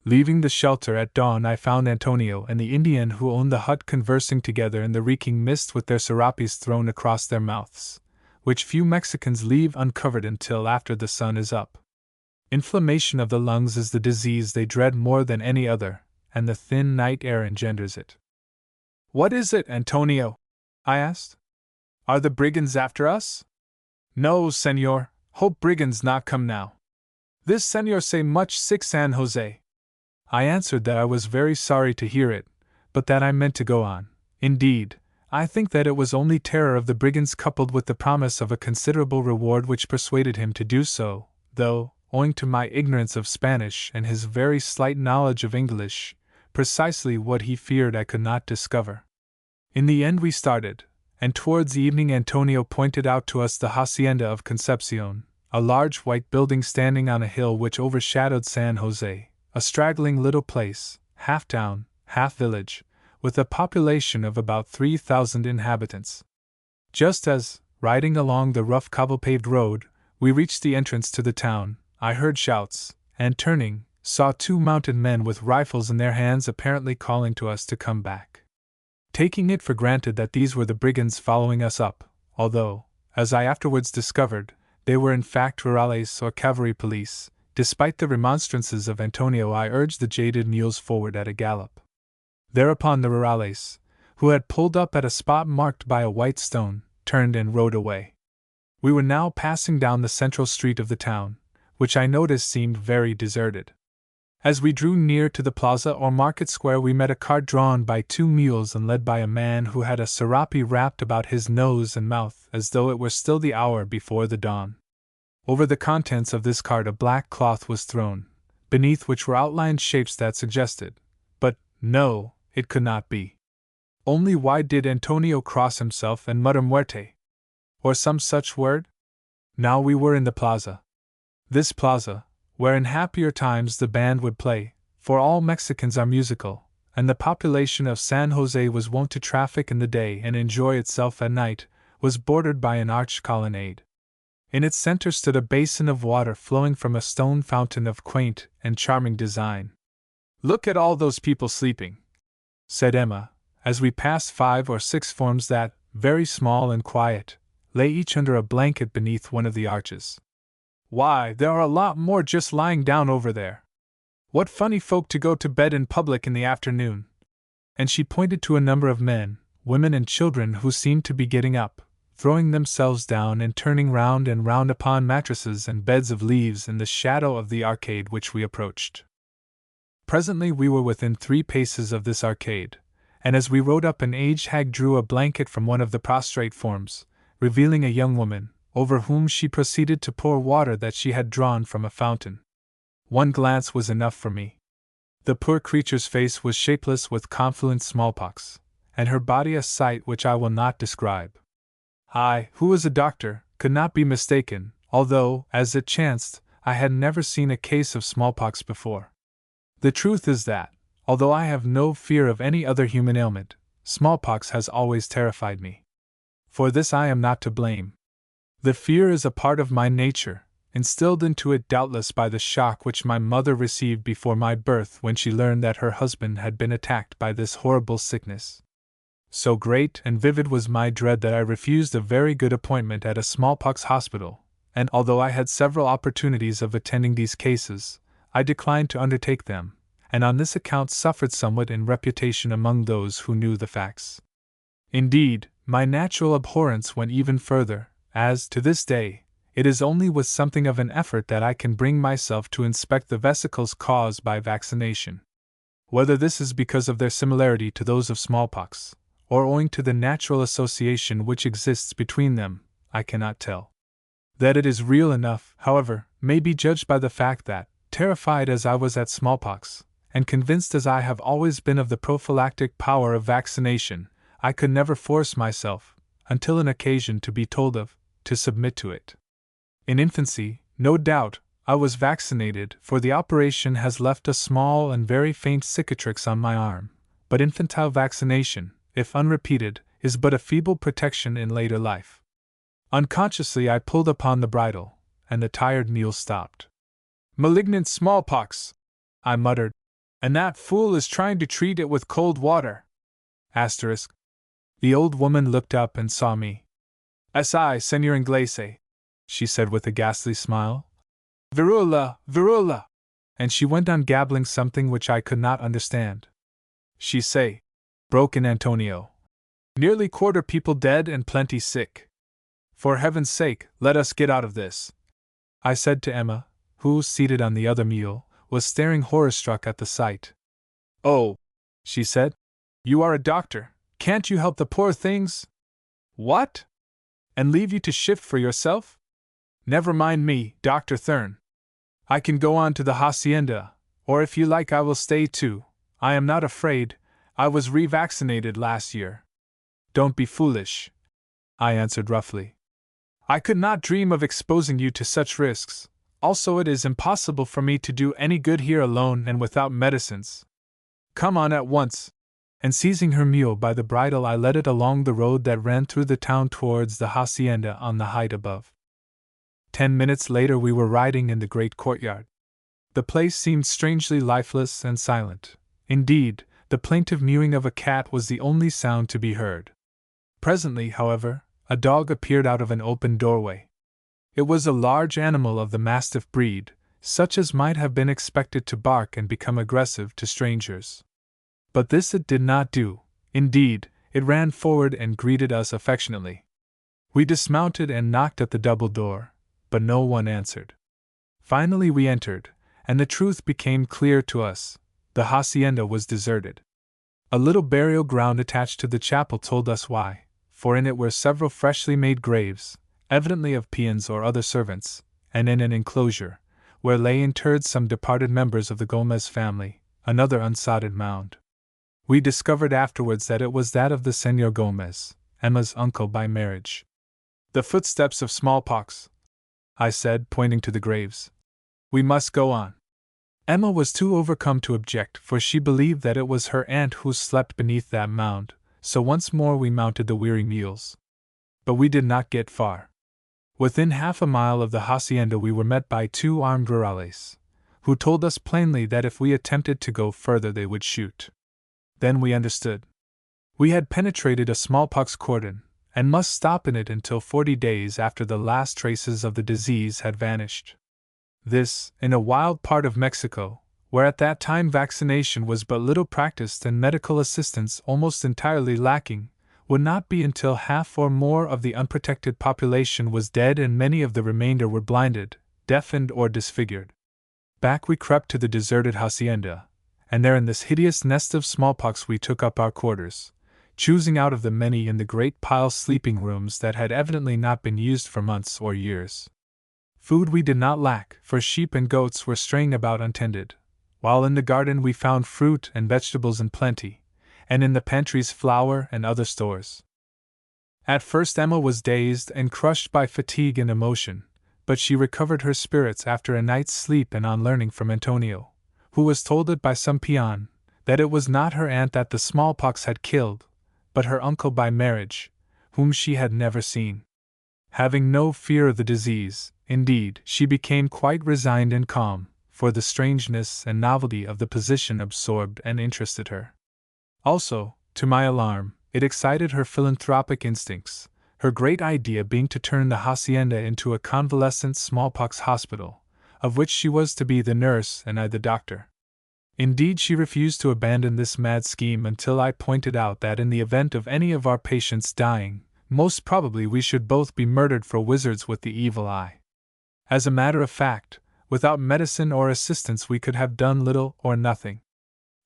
Speaker 1: Leaving the shelter at dawn, I found Antonio and the Indian who owned the hut conversing together in the reeking mist with their serapes thrown across their mouths, which few Mexicans leave uncovered until after the sun is up. Inflammation of the lungs is the disease they dread more than any other, and the thin night air engenders it. What is it, Antonio? I asked. Are the brigands after us? No, senor, hope brigands not come now. This senor say much sick San Jose. I answered that I was very sorry to hear it, but that I meant to go on. Indeed, I think that it was only terror of the brigands coupled with the promise of a considerable reward which persuaded him to do so, though, owing to my ignorance of Spanish and his very slight knowledge of English, precisely what he feared I could not discover. In the end we started, and towards evening Antonio pointed out to us the Hacienda of Concepcion, a large white building standing on a hill which overshadowed San Jose, a straggling little place, half town, half village, with a population of about 3,000 inhabitants. Just as, riding along the rough cobble-paved road, we reached the entrance to the town, I heard shouts, and turning, saw two mounted men with rifles in their hands apparently calling to us to come back. Taking it for granted that these were the brigands following us up, although, as I afterwards discovered, they were in fact rurales or cavalry police, despite the remonstrances of Antonio I urged the jaded mules forward at a gallop. Thereupon the rurales, who had pulled up at a spot marked by a white stone, turned and rode away. We were now passing down the central street of the town, which I noticed seemed very deserted. As we drew near to the plaza or market square we met a cart drawn by two mules and led by a man who had a serape wrapped about his nose and mouth as though it were still the hour before the dawn. Over the contents of this cart a black cloth was thrown, beneath which were outlined shapes that suggested, but, no, it could not be. Only why did Antonio cross himself and mutter muerte? Or some such word? Now we were in the plaza. This plaza, where in happier times the band would play, for all Mexicans are musical, and the population of San Jose was wont to traffic in the day and enjoy itself at night, was bordered by an arched colonnade. In its center stood a basin of water flowing from a stone fountain of quaint and charming design. "Look at all those people sleeping," said Emma, as we passed 5 or 6 forms that, very small and quiet, lay each under a blanket beneath one of the arches. "Why, there are a lot more just lying down over there. What funny folk to go to bed in public in the afternoon!" And she pointed to a number of men, women and children who seemed to be getting up, throwing themselves down and turning round and round upon mattresses and beds of leaves in the shadow of the arcade which we approached. Presently we were within 3 paces of this arcade, and as we rode up an aged hag drew a blanket from one of the prostrate forms, revealing a young woman, over whom she proceeded to pour water that she had drawn from a fountain. One glance was enough for me. The poor creature's face was shapeless with confluent smallpox, and her body a sight which I will not describe. I, who was a doctor, could not be mistaken, although, as it chanced, I had never seen a case of smallpox before. The truth is that, although I have no fear of any other human ailment, smallpox has always terrified me. For this I am not to blame. The fear is a part of my nature, instilled into it doubtless by the shock which my mother received before my birth when she learned that her husband had been attacked by this horrible sickness. So great and vivid was my dread that I refused a very good appointment at a smallpox hospital, and although I had several opportunities of attending these cases, I declined to undertake them, and on this account suffered somewhat in reputation among those who knew the facts. Indeed, my natural abhorrence went even further, as, to this day, it is only with something of an effort that I can bring myself to inspect the vesicles caused by vaccination. Whether this is because of their similarity to those of smallpox, or owing to the natural association which exists between them, I cannot tell. That it is real enough, however, may be judged by the fact that, terrified as I was at smallpox, and convinced as I have always been of the prophylactic power of vaccination, I could never force myself, until an occasion to be told of, to submit to it. In infancy, no doubt, I was vaccinated, for the operation has left a small and very faint cicatrix on my arm, but infantile vaccination, if unrepeated, is but a feeble protection in later life. Unconsciously I pulled upon the bridle, and the tired mule stopped. "Malignant smallpox," I muttered, "and that fool is trying to treat it with cold water." Asterisk. The old woman looked up and saw me. "Si, Senor Inglese," she said with a ghastly smile. "Virula, virula!" And she went on gabbling something which I could not understand. "She say," broke in Antonio, "nearly quarter people dead and plenty sick. For heaven's sake, let us get out of this," I said to Emma, who, seated on the other mule, was staring horror-struck at the sight. "Oh," she said, "you are a doctor, can't you help the poor things?" "What? And leave you to shift for yourself? Never mind me, Dr. Therne. I can go on to the hacienda, or if you like I will stay too. I am not afraid, I was revaccinated last year." "Don't be foolish," I answered roughly. "I could not dream of exposing you to such risks. Also, it is impossible for me to do any good here alone and without medicines. Come on at once." And seizing her mule by the bridle, I led it along the road that ran through the town towards the hacienda on the height above. 10 minutes later we were riding in the great courtyard. The place seemed strangely lifeless and silent. Indeed, the plaintive mewing of a cat was the only sound to be heard. Presently, however, a dog appeared out of an open doorway. It was a large animal of the mastiff breed, such as might have been expected to bark and become aggressive to strangers. But this it did not do. Indeed, it ran forward and greeted us affectionately. We dismounted and knocked at the double door, but no one answered. Finally we entered, and the truth became clear to us. The hacienda was deserted. A little burial ground attached to the chapel told us why, for in it were several freshly made graves, evidently of peons or other servants, and in an enclosure, where lay interred some departed members of the Gomez family, another unsodded mound. We discovered afterwards that it was that of the Señor Gomez, Emma's uncle by marriage. "The footsteps of smallpox," I said, pointing to the graves. "We must go on." Emma was too overcome to object, for she believed that it was her aunt who slept beneath that mound, so once more we mounted the weary mules. But we did not get far. Within half a mile of the hacienda we were met by 2 armed rurales, who told us plainly that if we attempted to go further they would shoot. Then we understood. We had penetrated a smallpox cordon, and must stop in it until 40 days after the last traces of the disease had vanished. This, in a wild part of Mexico, where at that time vaccination was but little practiced and medical assistance almost entirely lacking, would not be until half or more of the unprotected population was dead and many of the remainder were blinded, deafened, or disfigured. Back we crept to the deserted hacienda, and there in this hideous nest of smallpox we took up our quarters, choosing out of the many in the great pile sleeping rooms that had evidently not been used for months or years. Food we did not lack, for sheep and goats were straying about untended, while in the garden we found fruit and vegetables in plenty, and in the pantries flour and other stores. At first Emma was dazed and crushed by fatigue and emotion, but she recovered her spirits after a night's sleep and on learning from Antonio, who was told it by some peon, that it was not her aunt that the smallpox had killed, but her uncle by marriage, whom she had never seen. Having no fear of the disease, indeed, she became quite resigned and calm, for the strangeness and novelty of the position absorbed and interested her. Also, to my alarm, it excited her philanthropic instincts, her great idea being to turn the hacienda into a convalescent smallpox hospital, of which she was to be the nurse and I the doctor. Indeed, she refused to abandon this mad scheme until I pointed out that in the event of any of our patients dying, most probably we should both be murdered for wizards with the evil eye. As a matter of fact, without medicine or assistance we could have done little or nothing.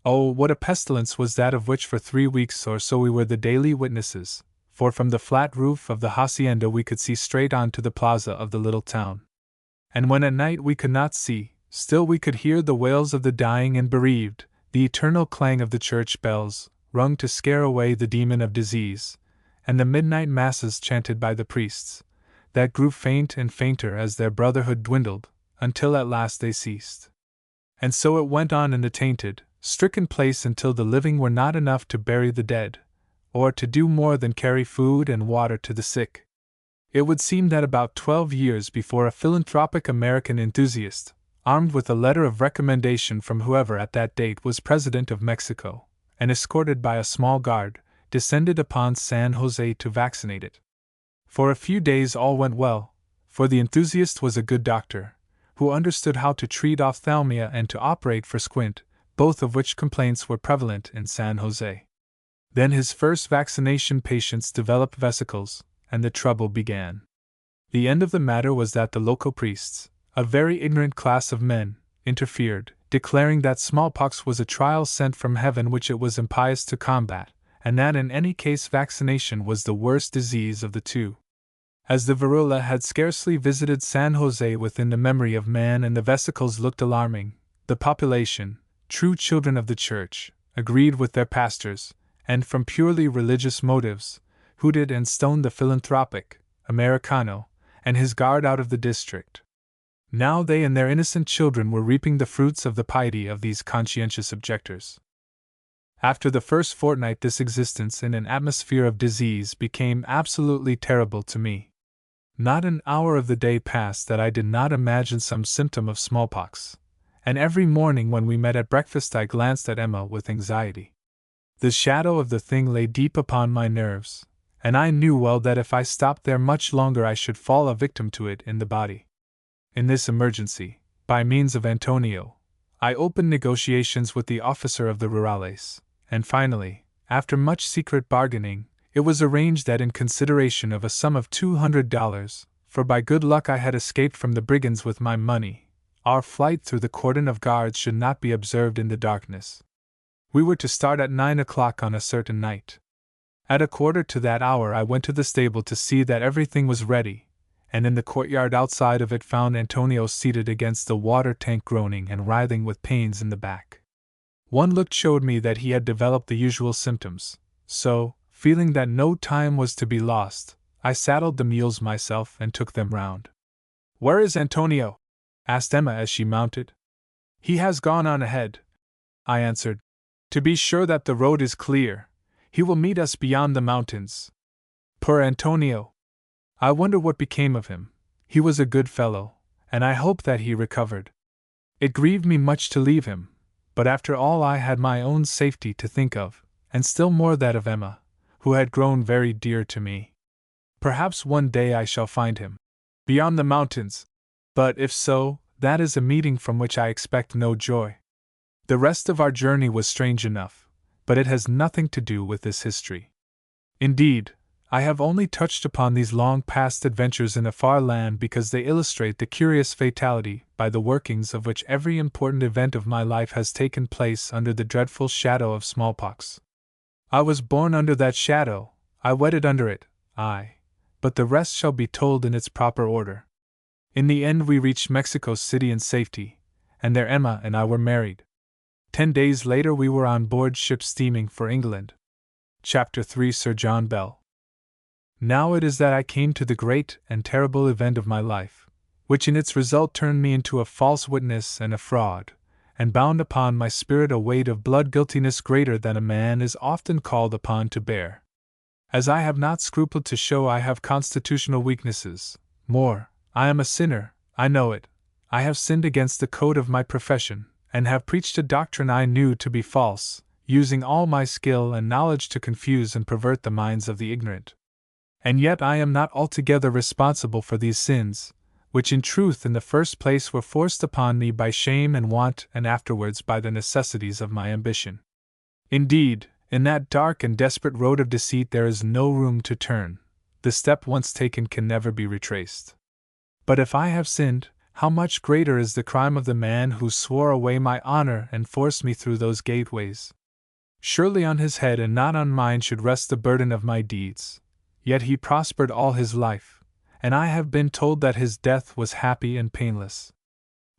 Speaker 1: Oh, what a pestilence was that of which for 3 weeks or so we were the daily witnesses, for from the flat roof of the hacienda we could see straight on to the plaza of the little town. And when at night we could not see, still we could hear the wails of the dying and bereaved, the eternal clang of the church bells, rung to scare away the demon of disease, and the midnight masses chanted by the priests, that grew faint and fainter as their brotherhood dwindled, until at last they ceased. And so it went on in the tainted, stricken place until the living were not enough to bury the dead, or to do more than carry food and water to the sick. It would seem that about 12 years before a philanthropic American enthusiast, armed with a letter of recommendation from whoever at that date was President of Mexico, and escorted by a small guard, descended upon San Jose to vaccinate it. For a few days all went well, for the enthusiast was a good doctor, who understood how to treat ophthalmia and to operate for squint, both of which complaints were prevalent in San Jose. Then his first vaccination patients developed vesicles, and the trouble began. The end of the matter was that the local priests, a very ignorant class of men, interfered, declaring that smallpox was a trial sent from heaven which it was impious to combat, and that in any case vaccination was the worst disease of the two. As the variola had scarcely visited San Jose within the memory of man and the vesicles looked alarming, the population, true children of the church, agreed with their pastors, and from purely religious motives, hooted and stoned the philanthropic Americano and his guard out of the district. Now they and their innocent children were reaping the fruits of the piety of these conscientious objectors. After the first fortnight this existence in an atmosphere of disease became absolutely terrible to me. Not an hour of the day passed that I did not imagine some symptom of smallpox, and every morning when we met at breakfast I glanced at Emma with anxiety. The shadow of the thing lay deep upon my nerves, and I knew well that if I stopped there much longer I should fall a victim to it in the body. In this emergency, by means of Antonio, I opened negotiations with the officer of the rurales, and finally, after much secret bargaining, it was arranged that in consideration of a sum of $200, for by good luck I had escaped from the brigands with my money, our flight through the cordon of guards should not be observed in the darkness. We were to start at 9 o'clock on a certain night. At 1/4 to that hour I went to the stable to see that everything was ready, and in the courtyard outside of it found Antonio seated against the water tank groaning and writhing with pains in the back. One look showed me that he had developed the usual symptoms, so, feeling that no time was to be lost, I saddled the mules myself and took them round. "Where is Antonio?" asked Emma as she mounted. "He has gone on ahead," I answered, "to be sure that the road is clear. He will meet us beyond the mountains." Poor Antonio! I wonder what became of him. He was a good fellow, and I hope that he recovered. It grieved me much to leave him, but after all I had my own safety to think of, and still more that of Emma, who had grown very dear to me. Perhaps one day I shall find him beyond the mountains, but if so, that is a meeting from which I expect no joy. The rest of our journey was strange enough, but it has nothing to do with this history. Indeed, I have only touched upon these long past adventures in a far land because they illustrate the curious fatality by the workings of which every important event of my life has taken place under the dreadful shadow of smallpox. I was born under that shadow, I wedded under it, but the rest shall be told in its proper order. In the end we reached Mexico City in safety, and there Emma and I were married. 10 days later we were on board ship steaming for England. Chapter 3 Sir John Bell. Now it is that I came to the great and terrible event of my life, which in its result turned me into a false witness and a fraud, and bound upon my spirit a weight of blood guiltiness greater than a man is often called upon to bear. As I have not scrupled to show, I have constitutional weaknesses. More, I am a sinner, I know it. I have sinned against the code of my profession, and have preached a doctrine I knew to be false, using all my skill and knowledge to confuse and pervert the minds of the ignorant. And yet I am not altogether responsible for these sins, which in truth in the first place were forced upon me by shame and want, and afterwards by the necessities of my ambition. Indeed, in that dark and desperate road of deceit there is no room to turn. The step once taken can never be retraced. But if I have sinned, how much greater is the crime of the man who swore away my honor and forced me through those gateways. Surely on his head and not on mine should rest the burden of my deeds. Yet he prospered all his life, and I have been told that his death was happy and painless.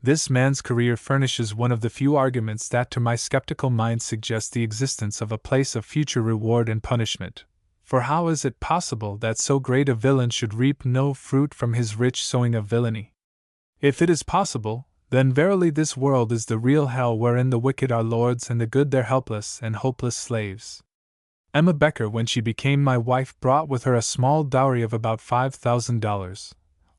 Speaker 1: This man's career furnishes one of the few arguments that to my skeptical mind suggest the existence of a place of future reward and punishment. For how is it possible that so great a villain should reap no fruit from his rich sowing of villainy? If it is possible, then verily this world is the real hell wherein the wicked are lords and the good their helpless and hopeless slaves. Emma Becker, when she became my wife, brought with her a small dowry of about $5,000,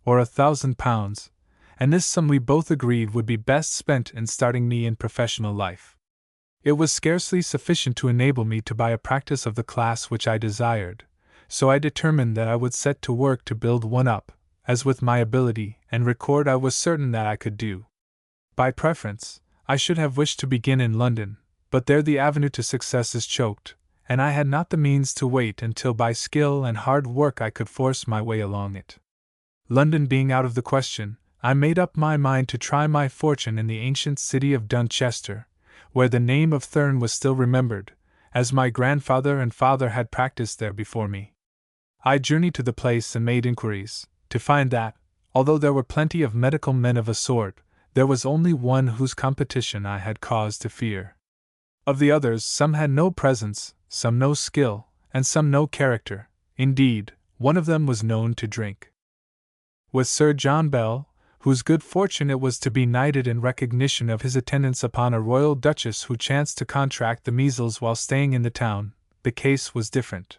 Speaker 1: or £1,000, and this sum we both agreed would be best spent in starting me in professional life. It was scarcely sufficient to enable me to buy a practice of the class which I desired, so I determined that I would set to work to build one up, as with my ability and record I was certain that I could do. By preference, I should have wished to begin in London, but there the avenue to success is choked, and I had not the means to wait until by skill and hard work I could force my way along it. London being out of the question, I made up my mind to try my fortune in the ancient city of Dunchester, where the name of Therne was still remembered, as my grandfather and father had practiced there before me. I journeyed to the place and made inquiries, to find that, although there were plenty of medical men of a sort, there was only one whose competition I had cause to fear. Of the others, some had no presence, some no skill, and some no character. Indeed, one of them was known to drink. With Sir John Bell, whose good fortune it was to be knighted in recognition of his attendance upon a royal duchess who chanced to contract the measles while staying in the town, the case was different.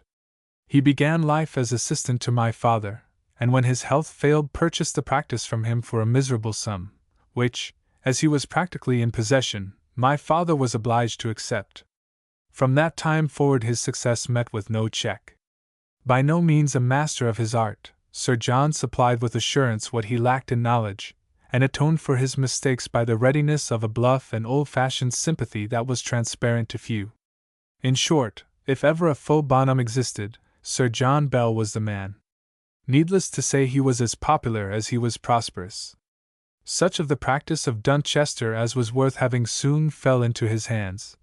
Speaker 1: He began life as assistant to my father, and when his health failed purchased the practice from him for a miserable sum, which, as he was practically in possession, my father was obliged to accept. From that time forward his success met with no check. By no means a master of his art, Sir John supplied with assurance what he lacked in knowledge, and atoned for his mistakes by the readiness of a bluff and old-fashioned sympathy that was transparent to few. In short, if ever a faux bonhomme existed, Sir John Bell was the man. Needless to say, he was as popular as he was prosperous. Such of the practice of Dunchester as was worth having soon fell into his hands,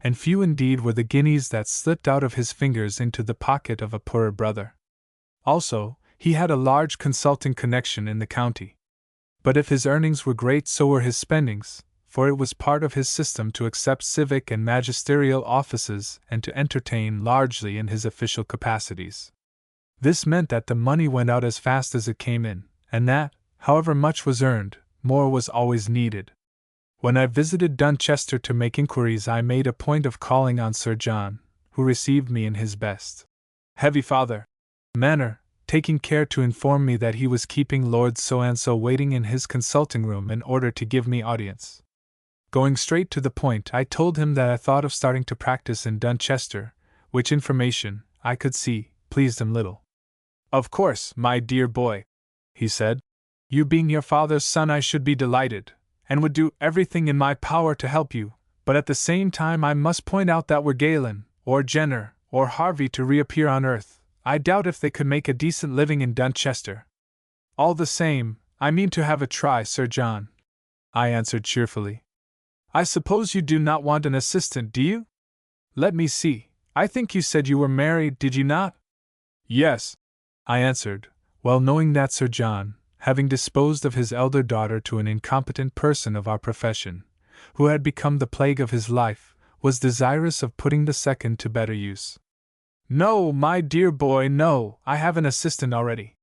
Speaker 1: and few indeed were the guineas that slipped out of his fingers into the pocket of a poorer brother. Also, he had a large consulting connection in the county. But if his earnings were great, so were his spendings, for it was part of his system to accept civic and magisterial offices and to entertain largely in his official capacities. This meant that the money went out as fast as it came in, and that, however much was earned, more was always needed. When I visited Dunchester to make inquiries, I made a point of calling on Sir John, who received me in his best heavy father manner, taking care to inform me that he was keeping Lord So-and-so waiting in his consulting room in order to give me audience. Going straight to the point, I told him that I thought of starting to practice in Dunchester, which information, I could see, pleased him little. "Of course, my dear boy," he said, "you being your father's son, I should be delighted, and would do everything in my power to help you, but at the same time I must point out that were Galen, or Jenner, or Harvey to reappear on Earth, I doubt if they could make a decent living in Dunchester. All the same, I mean to have a try, Sir John, I answered cheerfully. I suppose you do not want an assistant, do you? Let me see, I think you said you were married, did you not? Yes, I answered, well knowing that Sir John, having disposed of his elder daughter to an incompetent person of our profession, who had become the plague of his life, was desirous of putting the second to better use. No, my dear boy, no, I have an assistant already.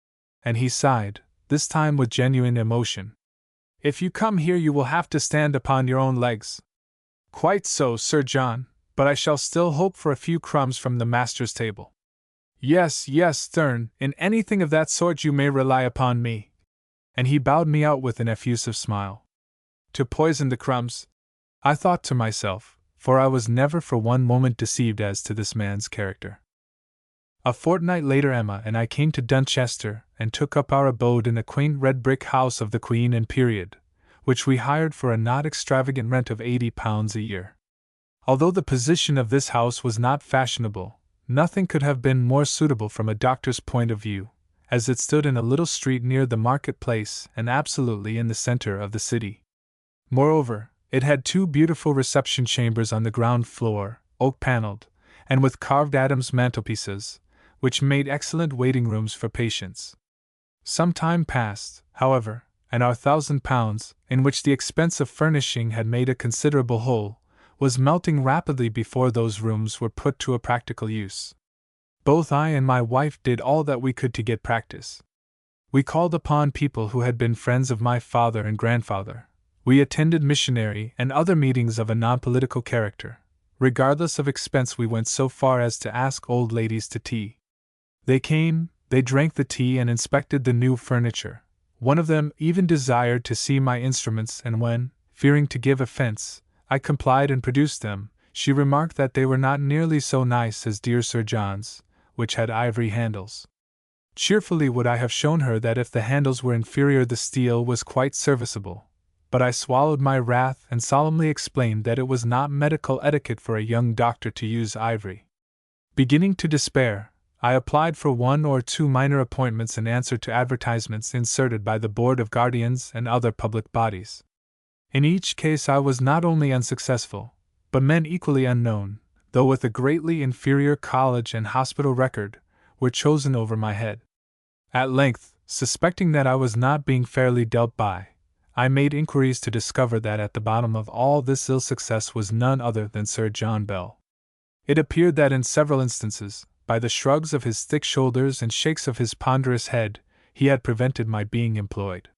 Speaker 1: And he sighed, this time with genuine emotion. If you come here you will have to stand upon your own legs. Quite so, Sir John, but I shall still hope for a few crumbs from the master's table. Yes, yes, Therne, in anything of that sort you may rely upon me. And he bowed me out with an effusive smile. To poison the crumbs, I thought to myself, for I was never for one moment deceived as to this man's character. A fortnight later Emma and I came to Dunchester and took up our abode in the quaint red brick house of the Queen and period, which we hired for a not extravagant rent of £80 a year. Although the position of this house was not fashionable, nothing could have been more suitable from a doctor's point of view, as it stood in a little street near the market-place and absolutely in the center of the city. Moreover, it had 2 beautiful reception chambers on the ground floor, oak-paneled, and with carved Adam's mantelpieces, which made excellent waiting rooms for patients. Some time passed, however, and our £1,000, in which the expense of furnishing had made a considerable hole, was melting rapidly before those rooms were put to a practical use. Both I and my wife did all that we could to get practice. We called upon people who had been friends of my father and grandfather. We attended missionary and other meetings of a non-political character. Regardless of expense, we went so far as to ask old ladies to tea. They came, they drank the tea and inspected the new furniture. One of them even desired to see my instruments, and when, fearing to give offense, I complied and produced them, she remarked that they were not nearly so nice as dear Sir John's, which had ivory handles. Cheerfully would I have shown her that if the handles were inferior the steel was quite serviceable, but I swallowed my wrath and solemnly explained that it was not medical etiquette for a young doctor to use ivory. Beginning to despair, I applied for 1 or 2 minor appointments in answer to advertisements inserted by the Board of Guardians and other public bodies. In each case I was not only unsuccessful, but men equally unknown, though with a greatly inferior college and hospital record, were chosen over my head. At length, suspecting that I was not being fairly dealt by, I made inquiries to discover that at the bottom of all this ill success was none other than Sir John Bell. It appeared that in several instances, by the shrugs of his thick shoulders and shakes of his ponderous head, he had prevented my being employed.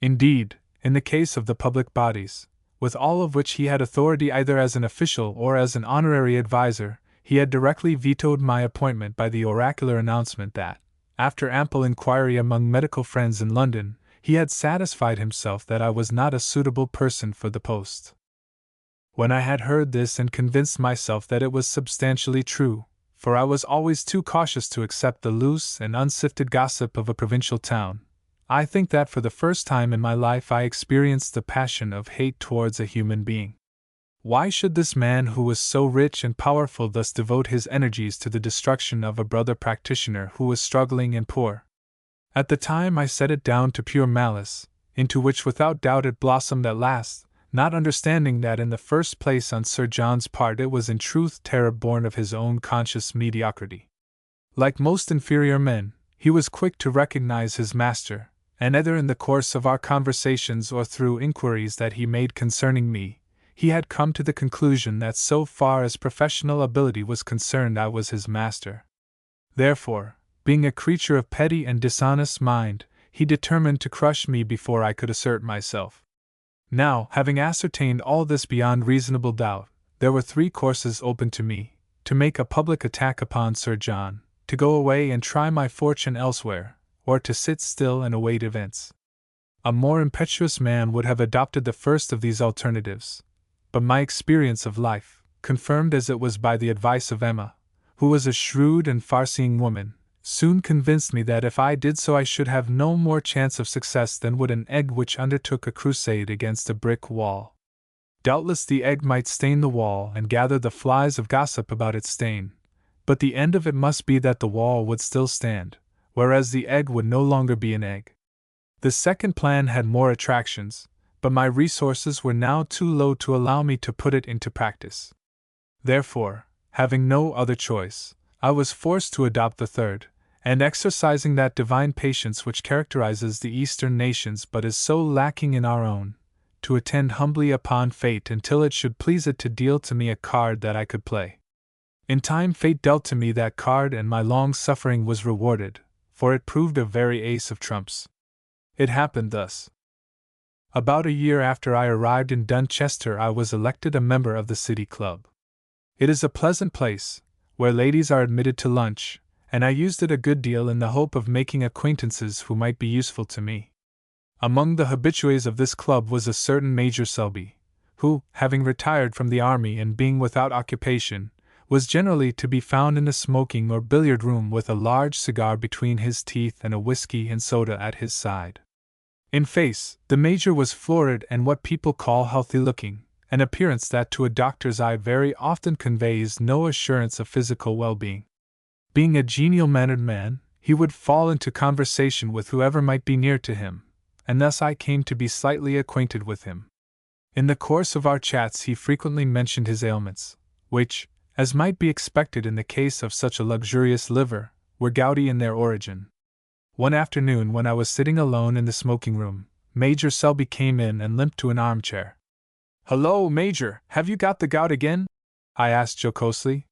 Speaker 1: Indeed, in the case of the public bodies, with all of which he had authority either as an official or as an honorary adviser, he had directly vetoed my appointment by the oracular announcement that, after ample inquiry among medical friends in London, he had satisfied himself that I was not a suitable person for the post. When I had heard this and convinced myself that it was substantially true, for I was always too cautious to accept the loose and unsifted gossip of a provincial town, I think that for the first time in my life I experienced the passion of hate towards a human being. Why should this man who was so rich and powerful thus devote his energies to the destruction of a brother practitioner who was struggling and poor? At the time I set it down to pure malice, into which without doubt it blossomed at last, not understanding that in the first place on Sir John's part it was in truth terror born of his own conscious mediocrity. Like most inferior men, he was quick to recognize his master, and either in the course of our conversations or through inquiries that he made concerning me, he had come to the conclusion that so far as professional ability was concerned I was his master. Therefore, being a creature of petty and dishonest mind, he determined to crush me before I could assert myself. Now, having ascertained all this beyond reasonable doubt, there were 3 courses open to me: to make a public attack upon Sir John, to go away and try my fortune elsewhere, or to sit still and await events. A more impetuous man would have adopted the first of these alternatives, but my experience of life, confirmed as it was by the advice of Emma, who was a shrewd and far-seeing woman, soon convinced me that if I did so I should have no more chance of success than would an egg which undertook a crusade against a brick wall. Doubtless the egg might stain the wall and gather the flies of gossip about its stain, but the end of it must be that the wall would still stand, whereas the egg would no longer be an egg. The second plan had more attractions, but my resources were now too low to allow me to put it into practice. Therefore, having no other choice, I was forced to adopt the third, and exercising that divine patience which characterizes the Eastern nations but is so lacking in our own, to attend humbly upon fate until it should please it to deal to me a card that I could play. In time fate dealt to me that card, and my long suffering was rewarded, for it proved a very ace of trumps. It happened thus. About a year after I arrived in Dunchester, I was elected a member of the City Club. It is a pleasant place, where ladies are admitted to lunch, and I used it a good deal in the hope of making acquaintances who might be useful to me. Among the habitués of this club was a certain Major Selby, who, having retired from the army and being without occupation, was generally to be found in the smoking or billiard room with a large cigar between his teeth and a whiskey and soda at his side. In face, the Major was florid and what people call healthy-looking, an appearance that to a doctor's eye very often conveys no assurance of physical well-being. Being a genial-mannered man, he would fall into conversation with whoever might be near to him, and thus I came to be slightly acquainted with him. In the course of our chats he frequently mentioned his ailments, which, as might be expected in the case of such a luxurious liver, were gouty in their origin. One afternoon when I was sitting alone in the smoking room, Major Selby came in and limped to an armchair. "Hello, Major, have you got the gout again?" I asked jocosely.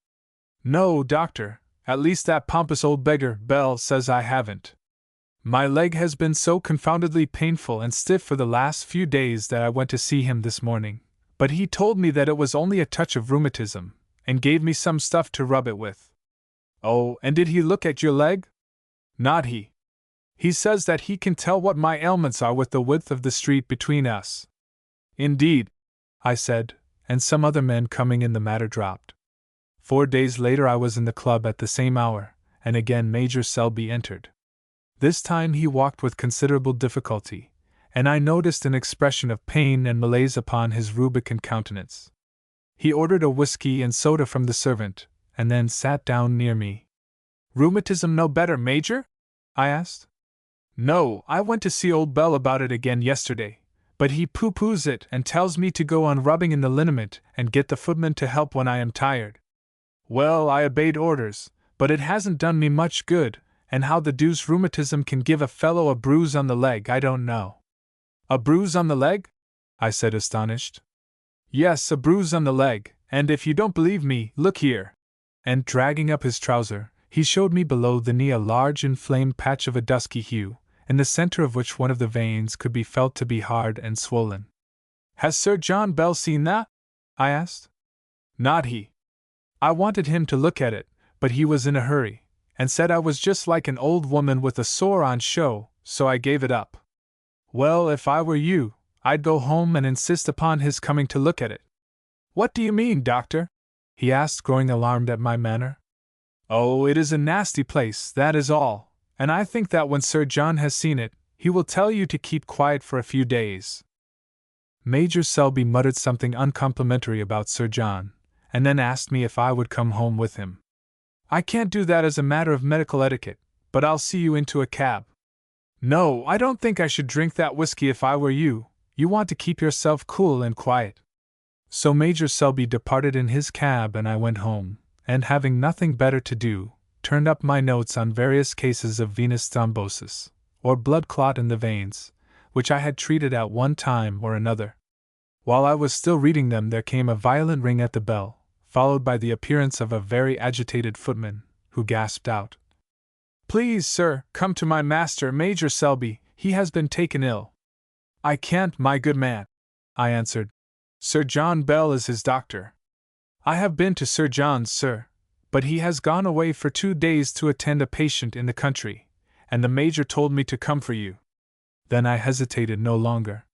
Speaker 1: "No, doctor, at least that pompous old beggar, Bell, says I haven't. My leg has been so confoundedly painful and stiff for the last few days that I went to see him this morning, but he told me that it was only a touch of rheumatism, and gave me some stuff to rub it with." "Oh, and did he look at your leg?" "Not he. He says that he can tell what my ailments are with the width of the street between us." "Indeed," I said, and some other men coming in the matter dropped. 4 days later I was in the club at the same hour, and again Major Selby entered. This time he walked with considerable difficulty, and I noticed an expression of pain and malaise upon his rubicund countenance. He ordered a whiskey and soda from the servant, and then sat down near me. "Rheumatism no better, Major?" I asked. "No, I went to see old Bell about it again yesterday, but he pooh-poohs it and tells me to go on rubbing in the liniment and get the footman to help when I am tired. Well, I obeyed orders, but it hasn't done me much good, and how the deuce rheumatism can give a fellow a bruise on the leg I don't know." "A bruise on the leg?" I said, astonished. "Yes, a bruise on the leg, and if you don't believe me, look here." And dragging up his trouser, he showed me below the knee a large inflamed patch of a dusky hue, in the center of which one of the veins could be felt to be hard and swollen. "Has Sir John Bell seen that?" I asked. "Not he. I wanted him to look at it, but he was in a hurry, and said I was just like an old woman with a sore on show, so I gave it up. Well, if I were you, I'd go home and insist upon his coming to look at it." "What do you mean, doctor?" he asked, growing alarmed at my manner. "Oh, it is a nasty place, that is all, and I think that when Sir John has seen it, he will tell you to keep quiet for a few days." Major Selby muttered something uncomplimentary about Sir John, and then asked me if I would come home with him. "I can't do that as a matter of medical etiquette, but I'll see you into a cab." "No, I don't think I should drink that whiskey if I were you. You want to keep yourself cool and quiet." So Major Selby departed in his cab and I went home, and having nothing better to do, turned up my notes on various cases of venous thrombosis, or blood clot in the veins, which I had treated at one time or another. While I was still reading them there came a violent ring at the bell, followed by the appearance of a very agitated footman, who gasped out, "Please, sir, come to my master, Major Selby, he has been taken ill." "I can't, my good man," I answered. "Sir John Bell is his doctor." "I have been to Sir John's, sir, but he has gone away for 2 days to attend a patient in the country, and the Major told me to come for you." Then I hesitated no longer.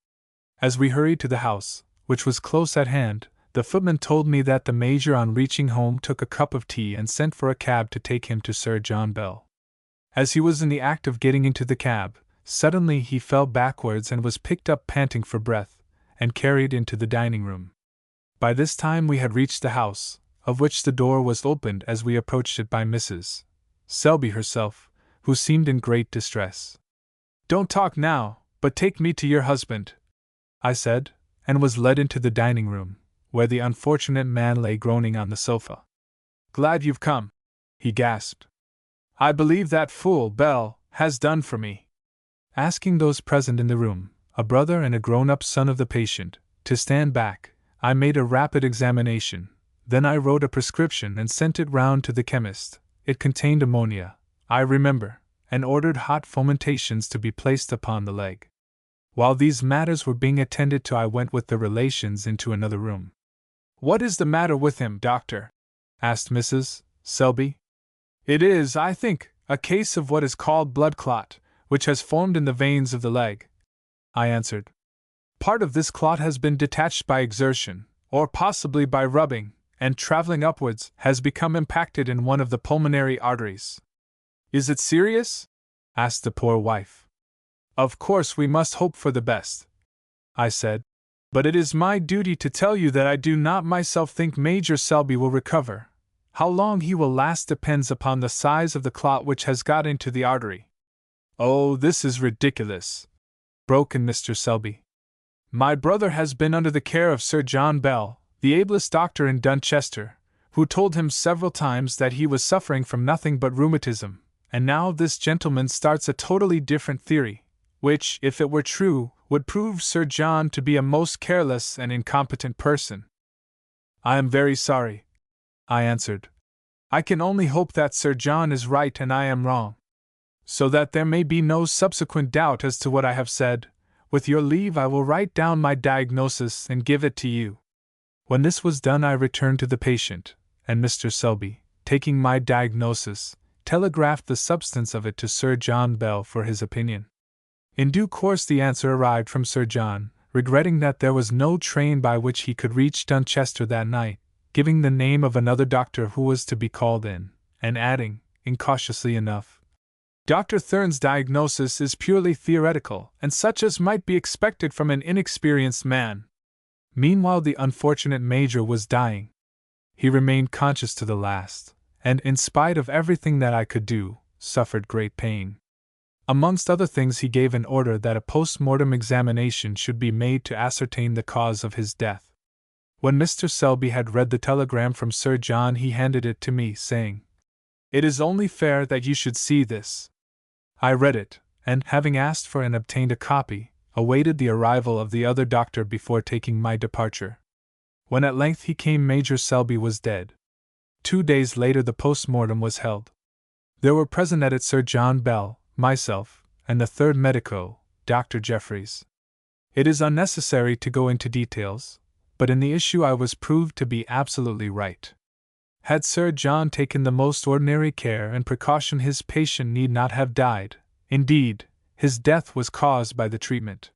Speaker 1: As we hurried to the house, which was close at hand, the footman told me that the Major on reaching home took a cup of tea and sent for a cab to take him to Sir John Bell. As he was in the act of getting into the cab, suddenly he fell backwards and was picked up panting for breath, and carried into the dining room. By this time we had reached the house, of which the door was opened as we approached it by Mrs. Selby herself, who seemed in great distress. "Don't talk now, but take me to your husband," I said, and was led into the dining room, where the unfortunate man lay groaning on the sofa. "Glad you've come," he gasped. "I believe that fool, Bell, has done for me." Asking those present in the room, a brother and a grown-up son of the patient, to stand back, I made a rapid examination. Then I wrote a prescription and sent it round to the chemist. It contained ammonia, I remember, and ordered hot fomentations to be placed upon the leg. While these matters were being attended to, I went with the relations into another room. "What is the matter with him, doctor?" asked Mrs. Selby. "It is, I think, a case of what is called blood clot, which has formed in the veins of the leg," I answered. "Part of this clot has been detached by exertion, or possibly by rubbing, and traveling upwards has become impacted in one of the pulmonary arteries." "Is it serious?" asked the poor wife. "Of course we must hope for the best," I said, "but it is my duty to tell you that I do not myself think Major Selby will recover. How long he will last depends upon the size of the clot which has got into the artery." "Oh, this is ridiculous," broke in Mr. Selby. "My brother has been under the care of Sir John Bell, the ablest doctor in Dunchester, who told him several times that he was suffering from nothing but rheumatism, and now this gentleman starts a totally different theory, which, if it were true, would prove Sir John to be a most careless and incompetent person." "I am very sorry," I answered. "I can only hope that Sir John is right and I am wrong. So that there may be no subsequent doubt as to what I have said, with your leave I will write down my diagnosis and give it to you." When this was done, I returned to the patient, and Mr. Selby, taking my diagnosis, telegraphed the substance of it to Sir John Bell for his opinion. In due course the answer arrived from Sir John, regretting that there was no train by which he could reach Dunchester that night, giving the name of another doctor who was to be called in, and adding, incautiously enough, "Dr. Thurne's diagnosis is purely theoretical, and such as might be expected from an inexperienced man." Meanwhile the unfortunate Major was dying. He remained conscious to the last, and, in spite of everything that I could do, suffered great pain. Amongst other things he gave an order that a post-mortem examination should be made to ascertain the cause of his death. When Mr. Selby had read the telegram from Sir John, he handed it to me, saying, "It is only fair that you should see this." I read it, and, having asked for and obtained a copy, awaited the arrival of the other doctor before taking my departure. When at length he came, Major Selby was dead. 2 days later the post-mortem was held. There were present at it Sir John Bell, myself, and the third medico, Dr. Jeffreys. It is unnecessary to go into details, but in the issue I was proved to be absolutely right. Had Sir John taken the most ordinary care and precaution, his patient need not have died. Indeed, his death was caused by the treatment.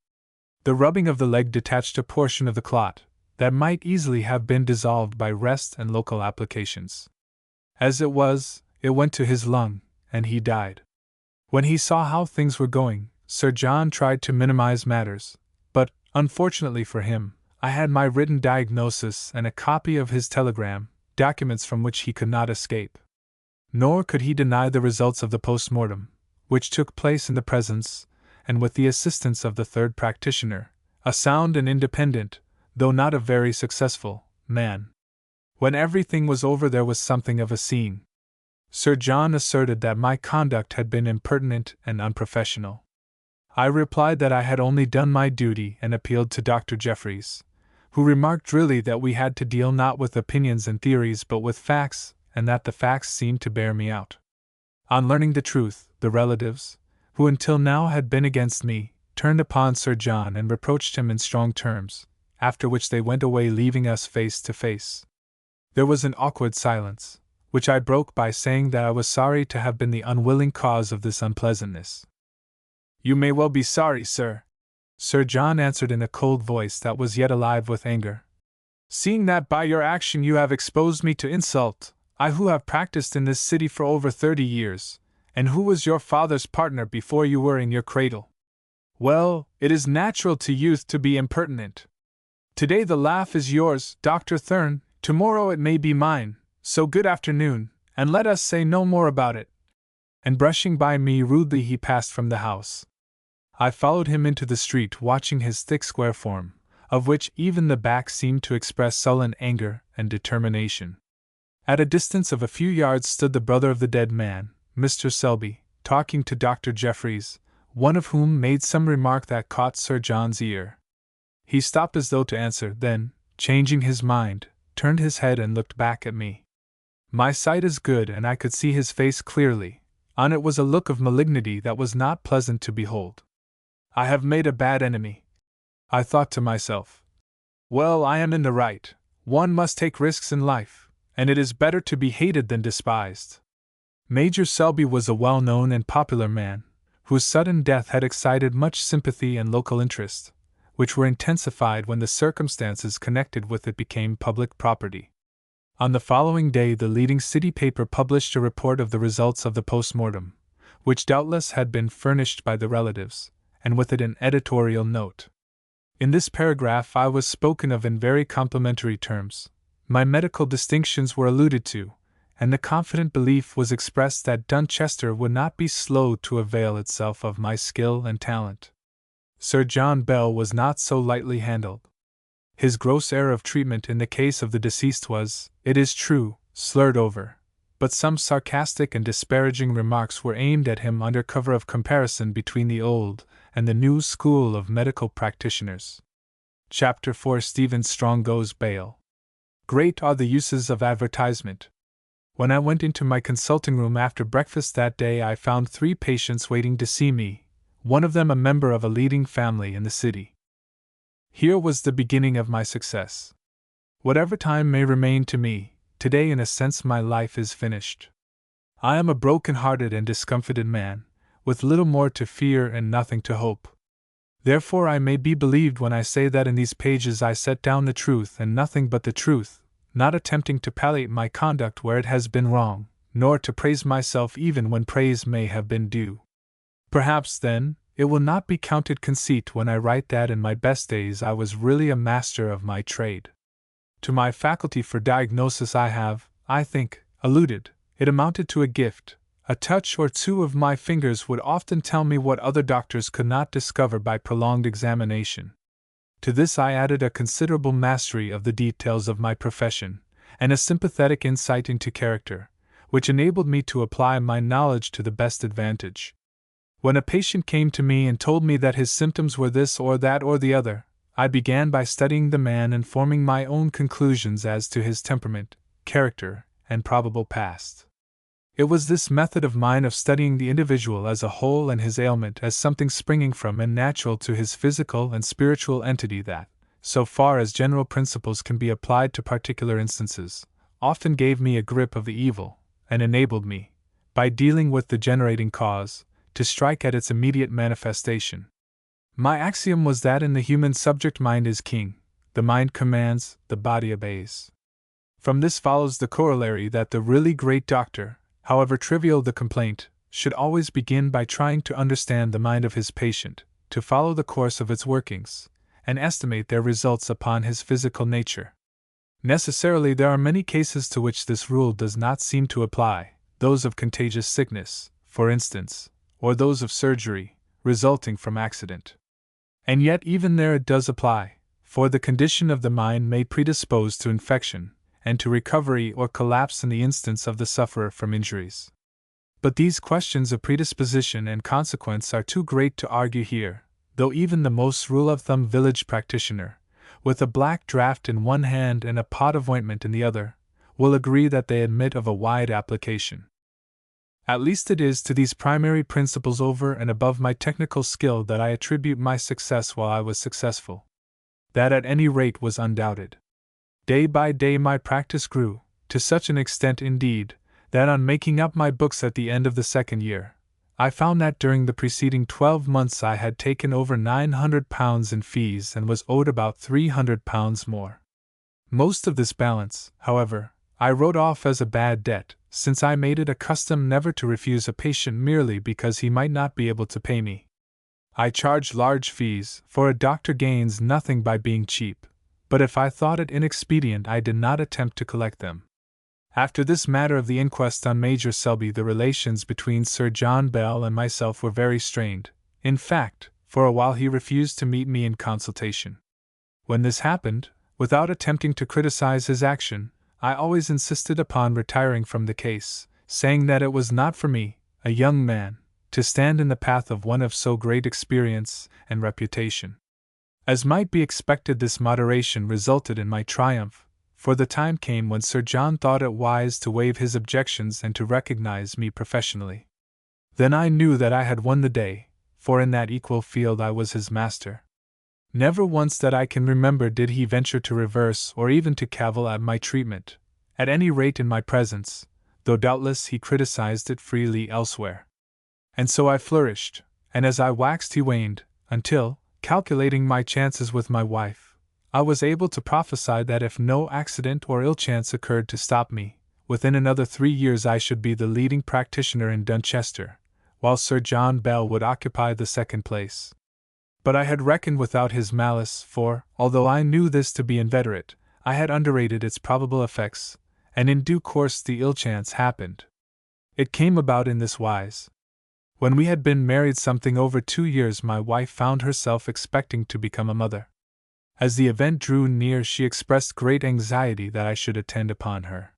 Speaker 1: The rubbing of the leg detached a portion of the clot that might easily have been dissolved by rest and local applications. As it was, it went to his lung, and he died. When he saw how things were going, Sir John tried to minimize matters, but, unfortunately for him, I had my written diagnosis and a copy of his telegram, documents from which he could not escape. Nor could he deny the results of the post-mortem, which took place in the presence, and with the assistance of the third practitioner, a sound and independent, though not a very successful, man. When everything was over there was something of a scene. Sir John asserted that my conduct had been impertinent and unprofessional. I replied that I had only done my duty and appealed to Dr. Jeffreys, who remarked really that we had to deal not with opinions and theories but with facts, and that the facts seemed to bear me out. On learning the truth, the relatives, who until now had been against me, turned upon Sir John and reproached him in strong terms, after which they went away leaving us face to face. There was an awkward silence, which I broke by saying that I was sorry to have been the unwilling cause of this unpleasantness. "You may well be sorry, sir," Sir John answered in a cold voice that was yet alive with anger. "Seeing that by your action you have exposed me to insult, I who have practiced in this city for over 30 years, and who was your father's partner before you were in your cradle. Well, it is natural to youth to be impertinent. Today the laugh is yours, Dr. Therne, Tomorrow it may be mine, so good afternoon, and let us say no more about it. And brushing by me rudely, he passed from the house. I followed him into the street, watching his thick square form, of which even the back seemed to express sullen anger and determination. At a distance of a few yards stood the brother of the dead man, Mr. Selby, talking to Dr. Jeffreys, one of whom made some remark that caught Sir John's ear. He stopped as though to answer, then, changing his mind, turned his head and looked back at me. My sight is good, and I could see his face clearly. On it was a look of malignity that was not pleasant to behold. I have made a bad enemy, I thought to myself. Well, I am in the right. One must take risks in life, and it is better to be hated than despised. Major Selby was a well-known and popular man, whose sudden death had excited much sympathy and local interest, which were intensified when the circumstances connected with it became public property. On the following day, the leading city paper published a report of the results of the post-mortem, which doubtless had been furnished by the relatives, and with it an editorial note. In this paragraph I was spoken of in very complimentary terms. My medical distinctions were alluded to, and the confident belief was expressed that Dunchester would not be slow to avail itself of my skill and talent. Sir John Bell was not so lightly handled. His gross error of treatment in the case of the deceased was, it is true, slurred over, but some sarcastic and disparaging remarks were aimed at him under cover of comparison between the old and the new school of medical practitioners. Chapter 4: Stephen Strong Goes Bail. Great are the uses of advertisement. When I went into my consulting room after breakfast that day, I found 3 patients waiting to see me, one of them a member of a leading family in the city. Here was the beginning of my success. Whatever time may remain to me, today in a sense my life is finished. I am a broken-hearted and discomfited man, with little more to fear and nothing to hope. Therefore I may be believed when I say that in these pages I set down the truth and nothing but the truth, not attempting to palliate my conduct where it has been wrong, nor to praise myself even when praise may have been due. Perhaps, then, it will not be counted conceit when I write that in my best days I was really a master of my trade. To my faculty for diagnosis I have, I think, alluded. It amounted to a gift. A touch or two of my fingers would often tell me what other doctors could not discover by prolonged examination. To this I added a considerable mastery of the details of my profession, and a sympathetic insight into character, which enabled me to apply my knowledge to the best advantage. When a patient came to me and told me that his symptoms were this or that or the other, I began by studying the man and forming my own conclusions as to his temperament, character, and probable past. It was this method of mine of studying the individual as a whole and his ailment as something springing from and natural to his physical and spiritual entity that, so far as general principles can be applied to particular instances, often gave me a grip of the evil, and enabled me, by dealing with the generating cause, to strike at its immediate manifestation. My axiom was that in the human subject mind is king, the mind commands, the body obeys. From this follows the corollary that the really great doctor, however trivial the complaint, should always begin by trying to understand the mind of his patient, to follow the course of its workings, and estimate their results upon his physical nature. Necessarily there are many cases to which this rule does not seem to apply, those of contagious sickness, for instance, or those of surgery, resulting from accident. And yet even there it does apply, for the condition of the mind may predispose to infection, and to recovery or collapse in the instance of the sufferer from injuries. But these questions of predisposition and consequence are too great to argue here, though even the most rule-of-thumb village practitioner, with a black draught in one hand and a pot of ointment in the other, will agree that they admit of a wide application. At least it is to these primary principles over and above my technical skill that I attribute my success while I was successful. That at any rate was undoubted. Day by day my practice grew, to such an extent indeed, that on making up my books at the end of the 2nd year, I found that during the preceding 12 months I had taken over £900 in fees and was owed about £300 more. Most of this balance, however, I wrote off as a bad debt, since I made it a custom never to refuse a patient merely because he might not be able to pay me. I charged large fees, for a doctor gains nothing by being cheap, but if I thought it inexpedient I did not attempt to collect them. After this matter of the inquest on Major Selby, the relations between Sir John Bell and myself were very strained. In fact, for a while he refused to meet me in consultation. When this happened, without attempting to criticize his action, I always insisted upon retiring from the case, saying that it was not for me, a young man, to stand in the path of one of so great experience and reputation. As might be expected, this moderation resulted in my triumph, for the time came when Sir John thought it wise to waive his objections and to recognize me professionally. Then I knew that I had won the day, for in that equal field I was his master. Never once that I can remember did he venture to reverse or even to cavil at my treatment, at any rate in my presence, though doubtless he criticized it freely elsewhere. And so I flourished, and as I waxed he waned, until, calculating my chances with my wife, I was able to prophesy that if no accident or ill chance occurred to stop me, within another 3 years I should be the leading practitioner in Dunchester, while Sir John Bell would occupy the second place. But I had reckoned without his malice, for, although I knew this to be inveterate, I had underrated its probable effects, and in due course the ill chance happened. It came about in this wise. When we had been married something over 2 years, my wife found herself expecting to become a mother. As the event drew near, she expressed great anxiety that I should attend upon her.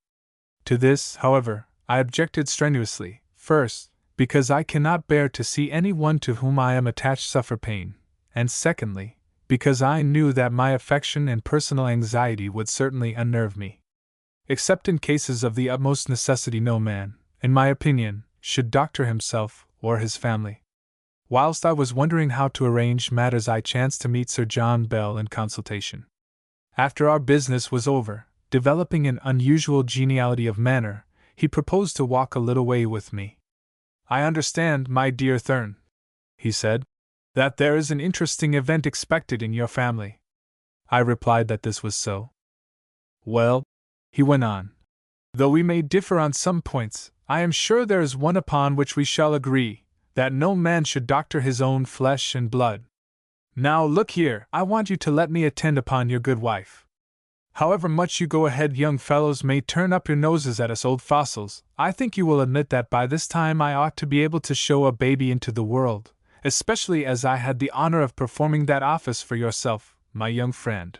Speaker 1: To this, however, I objected strenuously, first, because I cannot bear to see any one to whom I am attached suffer pain, and secondly, because I knew that my affection and personal anxiety would certainly unnerve me. Except in cases of the utmost necessity, no man, in my opinion, should doctor himself or his family. Whilst I was wondering how to arrange matters, I chanced to meet Sir John Bell in consultation. After our business was over, developing an unusual geniality of manner, he proposed to walk a little way with me. "I understand, my dear Therne," he said, "that there is an interesting event expected in your family." I replied that this was so. "Well," he went on, "though we may differ on some points, I am sure there is one upon which we shall agree, that no man should doctor his own flesh and blood. Now look here, I want you to let me attend upon your good wife. However much you go ahead, young fellows may turn up your noses at us old fossils, I think you will admit that by this time I ought to be able to show a baby into the world, especially as I had the honor of performing that office for yourself, my young friend."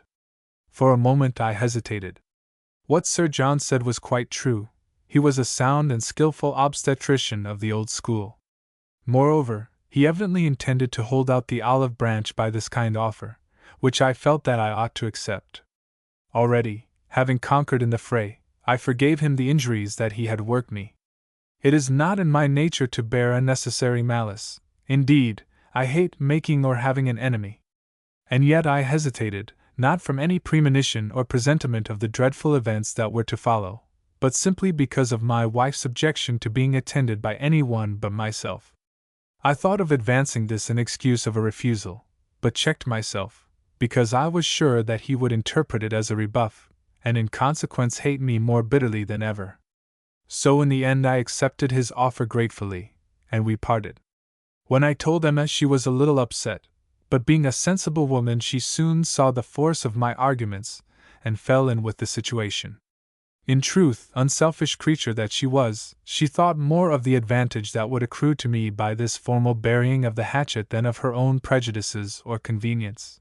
Speaker 1: For a moment I hesitated. What Sir John said was quite true. He was a sound and skillful obstetrician of the old school. Moreover, he evidently intended to hold out the olive branch by this kind offer, which I felt that I ought to accept. Already, having conquered in the fray, I forgave him the injuries that he had worked me. It is not in my nature to bear unnecessary malice. Indeed, I hate making or having an enemy. And yet I hesitated, not from any premonition or presentiment of the dreadful events that were to follow, but simply because of my wife's objection to being attended by any one but myself. I thought of advancing this in excuse of a refusal, but checked myself, because I was sure that he would interpret it as a rebuff, and in consequence hate me more bitterly than ever. So in the end I accepted his offer gratefully, and we parted. When I told Emma, she was a little upset, but being a sensible woman she soon saw the force of my arguments, and fell in with the situation. In truth, unselfish creature that she was, she thought more of the advantage that would accrue to me by this formal burying of the hatchet than of her own prejudices or convenience.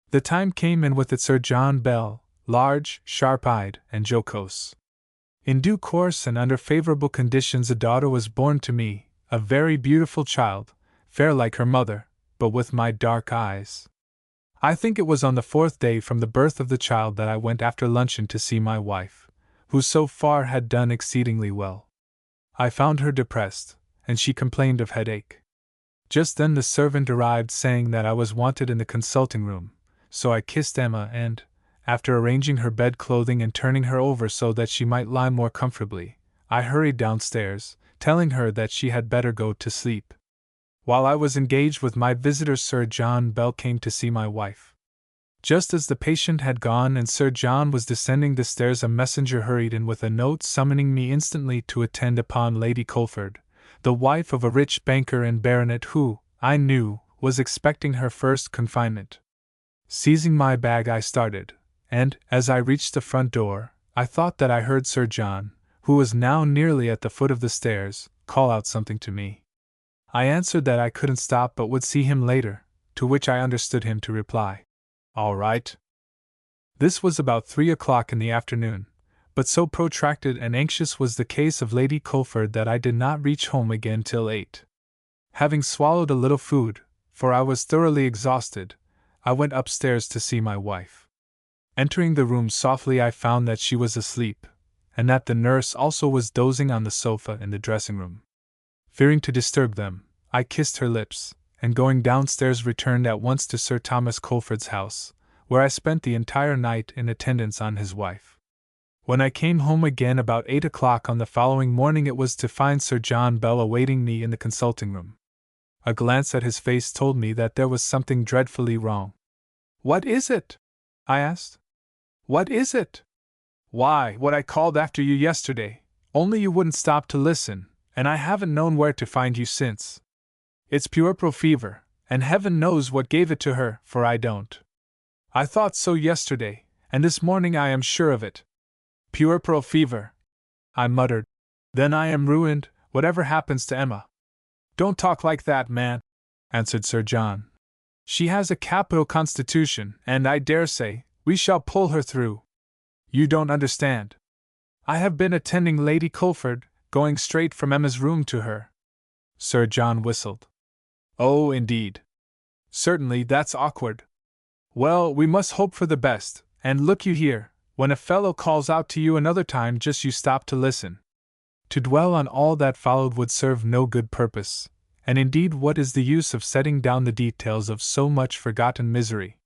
Speaker 1: The time came, and with it Sir John Bell, large, sharp-eyed, and jocose. In due course and under favorable conditions a daughter was born to me, a very beautiful child, fair like her mother, but with my dark eyes. I think it was on the 4th day from the birth of the child that I went after luncheon to see my wife, who so far had done exceedingly well. I found her depressed, and she complained of headache. Just then the servant arrived saying that I was wanted in the consulting room, so I kissed Emma and, after arranging her bed clothing and turning her over so that she might lie more comfortably, I hurried downstairs, telling her that she had better go to sleep. While I was engaged with my visitor, Sir John Bell came to see my wife. Just as the patient had gone and Sir John was descending the stairs, a messenger hurried in with a note summoning me instantly to attend upon Lady Colford, the wife of a rich banker and baronet who, I knew, was expecting her first confinement. Seizing my bag I started, and, as I reached the front door, I thought that I heard Sir John, who was now nearly at the foot of the stairs, call out something to me. I answered that I couldn't stop but would see him later, to which I understood him to reply, "All right." This was about 3 o'clock in the afternoon, but so protracted and anxious was the case of Lady Culford that I did not reach home again till 8. Having swallowed a little food, for I was thoroughly exhausted, I went upstairs to see my wife. Entering the room softly, I found that she was asleep, and that the nurse also was dozing on the sofa in the dressing-room. Fearing to disturb them, I kissed her lips, and going downstairs returned at once to Sir Thomas Culford's house, where I spent the entire night in attendance on his wife. When I came home again about 8 o'clock on the following morning, it was to find Sir John Bell awaiting me in the consulting-room. A glance at his face told me that there was something dreadfully wrong. "What is it?" I asked. "What is it?" "Why, what I called after you yesterday, only you wouldn't stop to listen, and I haven't known where to find you since. It's puerperal fever, and heaven knows what gave it to her, for I don't. I thought so yesterday, and this morning I am sure of it. Puerperal fever," I muttered. "Then I am ruined, whatever happens to Emma." "Don't talk like that, man," answered Sir John. "She has a capital constitution, and I dare say we shall pull her through. You don't understand. I have been attending Lady Culford, going straight from Emma's room to her." Sir John whistled. "Oh, indeed. Certainly that's awkward. Well, we must hope for the best, and look you here, when a fellow calls out to you another time, just you stop to listen." To dwell on all that followed would serve no good purpose, and indeed what is the use of setting down the details of so much forgotten misery?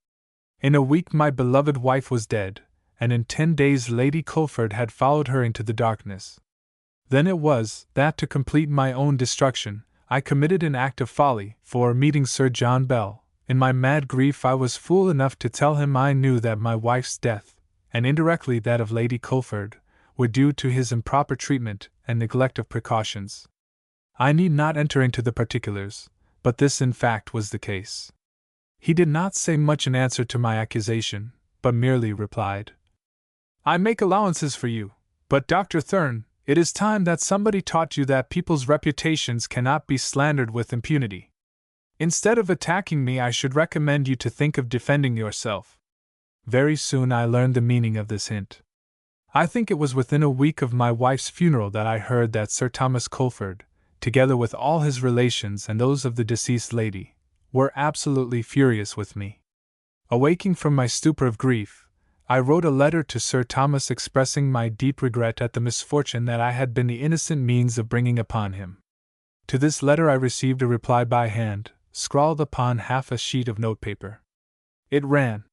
Speaker 1: In a week my beloved wife was dead, and in 10 days Lady Culford had followed her into the darkness. Then it was that, to complete my own destruction, I committed an act of folly, for, meeting Sir John Bell, in my mad grief I was fool enough to tell him I knew that my wife's death, and indirectly that of Lady Culford, were due to his improper treatment and neglect of precautions. I need not enter into the particulars, but this in fact was the case. He did not say much in answer to my accusation, but merely replied, "I make allowances for you, but Dr. Therne, it is time that somebody taught you that people's reputations cannot be slandered with impunity. Instead of attacking me, I should recommend you to think of defending yourself." Very soon I learned the meaning of this hint. I think it was within a week of my wife's funeral that I heard that Sir Thomas Culford, together with all his relations and those of the deceased lady, were absolutely furious with me. Awaking from my stupor of grief, I wrote a letter to Sir Thomas expressing my deep regret at the misfortune that I had been the innocent means of bringing upon him. To this letter I received a reply by hand, scrawled upon half a sheet of notepaper. It ran: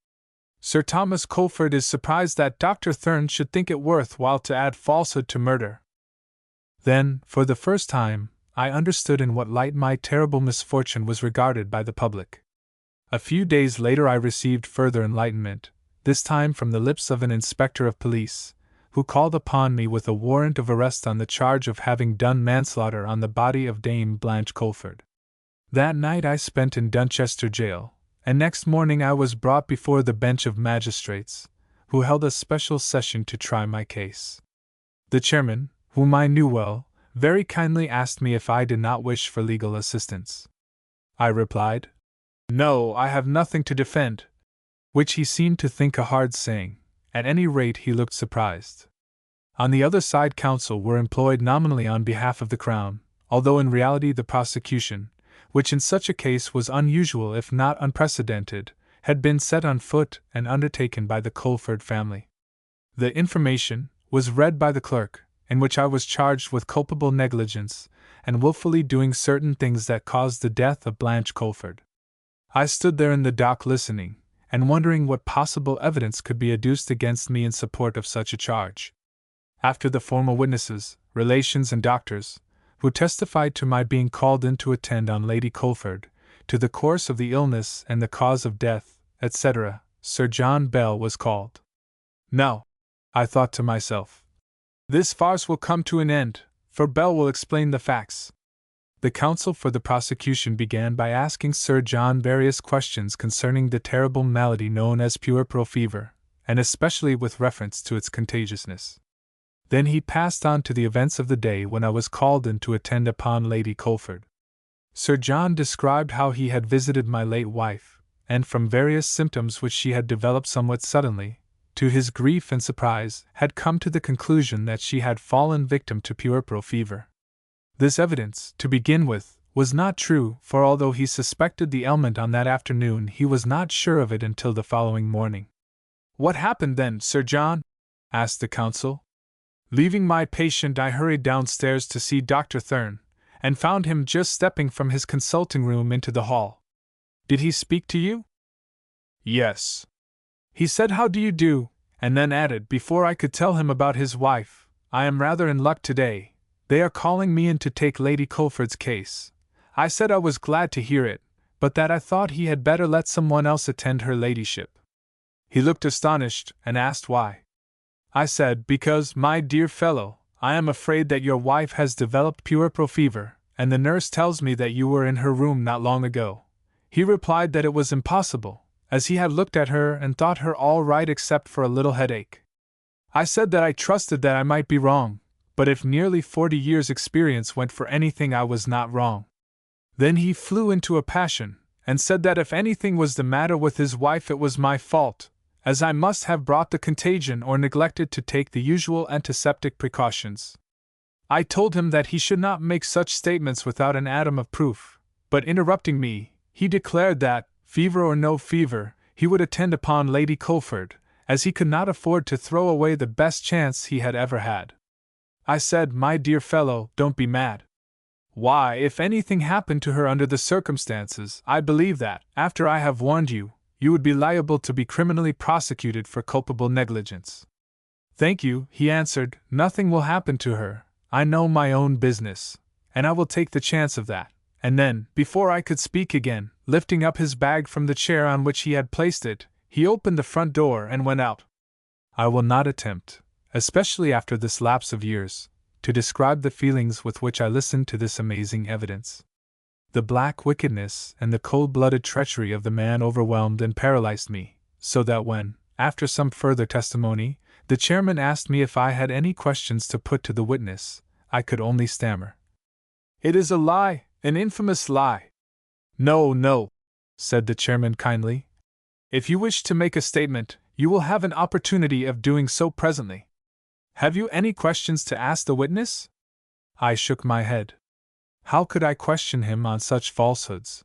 Speaker 1: "Sir Thomas Culford is surprised that Dr. Therne should think it worth while to add falsehood to murder." Then, for the first time, I understood in what light my terrible misfortune was regarded by the public. A few days later I received further enlightenment, this time from the lips of an inspector of police, who called upon me with a warrant of arrest on the charge of having done manslaughter on the body of Dame Blanche Culford. That night I spent in Dunchester jail, and next morning I was brought before the bench of magistrates, who held a special session to try my case. The chairman, whom I knew well, very kindly asked me if I did not wish for legal assistance. I replied, "No, I have nothing to defend," which he seemed to think a hard saying. At any rate, he looked surprised. On the other side, counsel were employed nominally on behalf of the Crown, although in reality the prosecution, which in such a case was unusual if not unprecedented, had been set on foot and undertaken by the Culford family. The information was read by the clerk, in which I was charged with culpable negligence and wilfully doing certain things that caused the death of Blanche Culford. I stood there in the dock listening, and wondering what possible evidence could be adduced against me in support of such a charge. After the formal witnesses, relations, and doctors, who testified to my being called in to attend on Lady Culford, to the course of the illness and the cause of death, etc., Sir John Bell was called. Now, I thought to myself, this farce will come to an end, for Bell will explain the facts. The counsel for the prosecution began by asking Sir John various questions concerning the terrible malady known as puerperal fever, and especially with reference to its contagiousness. Then he passed on to the events of the day when I was called in to attend upon Lady Culford. Sir John described how he had visited my late wife, and from various symptoms which she had developed somewhat suddenly, to his grief and surprise, had come to the conclusion that she had fallen victim to puerperal fever. This evidence, to begin with, was not true, for although he suspected the ailment on that afternoon, he was not sure of it until the following morning. "What happened then, Sir John?" asked the counsel. "Leaving my patient, I hurried downstairs to see Dr. Therne, and found him just stepping from his consulting room into the hall." "Did he speak to you?" "Yes. He said, 'How do you do?' and then added, before I could tell him about his wife, 'I am rather in luck today. They are calling me in to take Lady Culford's case.' I said I was glad to hear it, but that I thought he had better let someone else attend her ladyship. He looked astonished, and asked why. I said, 'Because, my dear fellow, I am afraid that your wife has developed puerperal fever, and the nurse tells me that you were in her room not long ago.' He replied that it was impossible, as he had looked at her and thought her all right except for a little headache. I said that I trusted that I might be wrong, but if nearly 40 years' experience went for anything, I was not wrong. Then he flew into a passion, and said that if anything was the matter with his wife it was my fault, as I must have brought the contagion or neglected to take the usual antiseptic precautions. I told him that he should not make such statements without an atom of proof, but interrupting me, he declared that, fever or no fever, he would attend upon Lady Culford, as he could not afford to throw away the best chance he had ever had. I said, 'My dear fellow, don't be mad. Why, if anything happened to her under the circumstances, I believe that, after I have warned you, you would be liable to be criminally prosecuted for culpable negligence.' 'Thank you,' he answered, 'nothing will happen to her. I know my own business, and I will take the chance of that.' And then, before I could speak again, lifting up his bag from the chair on which he had placed it, he opened the front door and went out. I will not attempt, especially after this lapse of years, to describe the feelings with which I listened to this amazing evidence. The black wickedness and the cold-blooded treachery of the man overwhelmed and paralyzed me, so that when, after some further testimony, the chairman asked me if I had any questions to put to the witness, I could only stammer, "It is a lie, an infamous lie." "No, no," said the chairman kindly. "If you wish to make a statement, you will have an opportunity of doing so presently. Have you any questions to ask the witness?" I shook my head. How could I question him on such falsehoods?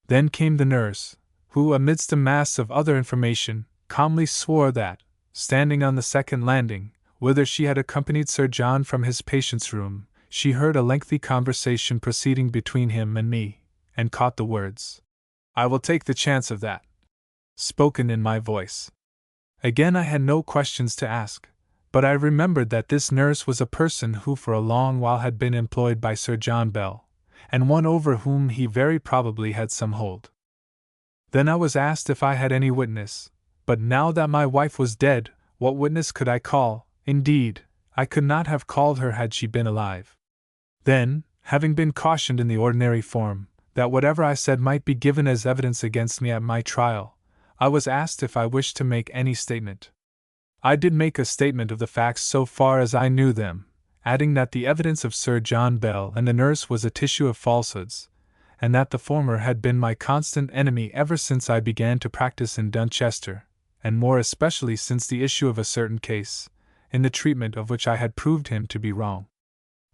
Speaker 1: Then came the nurse, who, amidst a mass of other information, calmly swore that, standing on the second landing, whither she had accompanied Sir John from his patient's room, she heard a lengthy conversation proceeding between him and me, and caught the words, "I will take the chance of that," spoken in my voice. Again I had no questions to ask, but I remembered that this nurse was a person who for a long while had been employed by Sir John Bell, and one over whom he very probably had some hold. Then I was asked if I had any witness, but now that my wife was dead, what witness could I call? Indeed, I could not have called her had she been alive. Then, having been cautioned in the ordinary form, that whatever I said might be given as evidence against me at my trial, I was asked if I wished to make any statement. I did make a statement of the facts so far as I knew them, adding that the evidence of Sir John Bell and the nurse was a tissue of falsehoods, and that the former had been my constant enemy ever since I began to practice in Dunchester, and more especially since the issue of a certain case, in the treatment of which I had proved him to be wrong.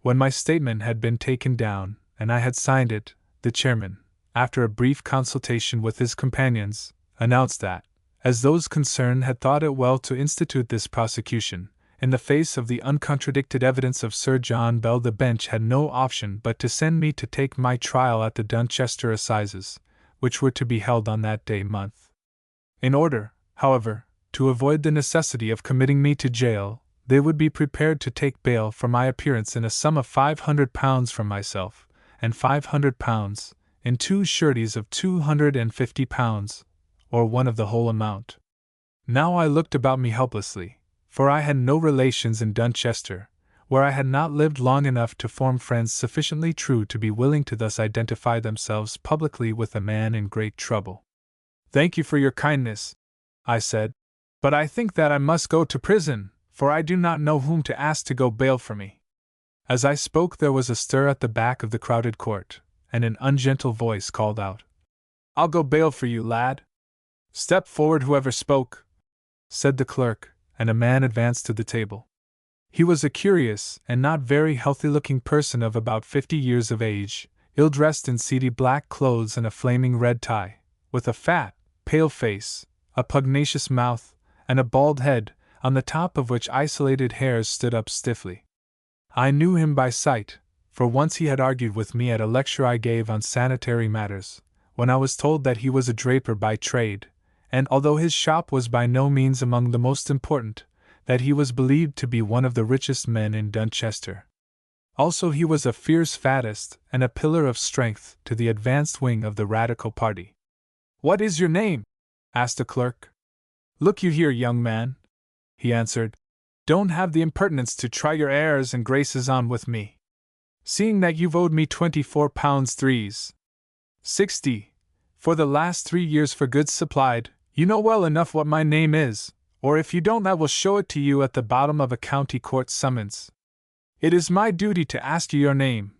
Speaker 1: When my statement had been taken down, and I had signed it, the chairman, after a brief consultation with his companions, announced that, as those concerned had thought it well to institute this prosecution, in the face of the uncontradicted evidence of Sir John Bell, the bench had no option but to send me to take my trial at the Dunchester Assizes, which were to be held on that day month. In order, however, to avoid the necessity of committing me to jail, they would be prepared to take bail for my appearance in a sum of £500 from myself, and £500 in two sureties of £250, or one of the whole amount. Now I looked about me helplessly, for I had no relations in Dunchester, where I had not lived long enough to form friends sufficiently true to be willing to thus identify themselves publicly with a man in great trouble. "Thank you for your kindness," I said. But I think that I must go to prison, for I do not know whom to ask to go bail for me." As I spoke, there was a stir at the back of the crowded court, and an ungentle voice called out, "I'll go bail for you, lad." "Step forward, whoever spoke," said the clerk, and a man advanced to the table. He was a curious and not very healthy-looking person of about 50 years of age, ill-dressed in seedy black clothes and a flaming red tie, with a fat, pale face, a pugnacious mouth, and a bald head, on the top of which isolated hairs stood up stiffly. I knew him by sight, for once he had argued with me at a lecture I gave on sanitary matters, when I was told that he was a draper by trade, and although his shop was by no means among the most important, that he was believed to be one of the richest men in Dunchester. Also, he was a fierce faddist and a pillar of strength to the advanced wing of the Radical party. "What is your name?" asked the clerk. "Look you here, young man," he answered, "don't have the impertinence to try your airs and graces on with me. Seeing that you've owed me £24 3s. for the last 3 years for goods supplied, you know well enough what my name is, or if you don't, I will show it to you at the bottom of a county court summons." "It is my duty to ask you your name,"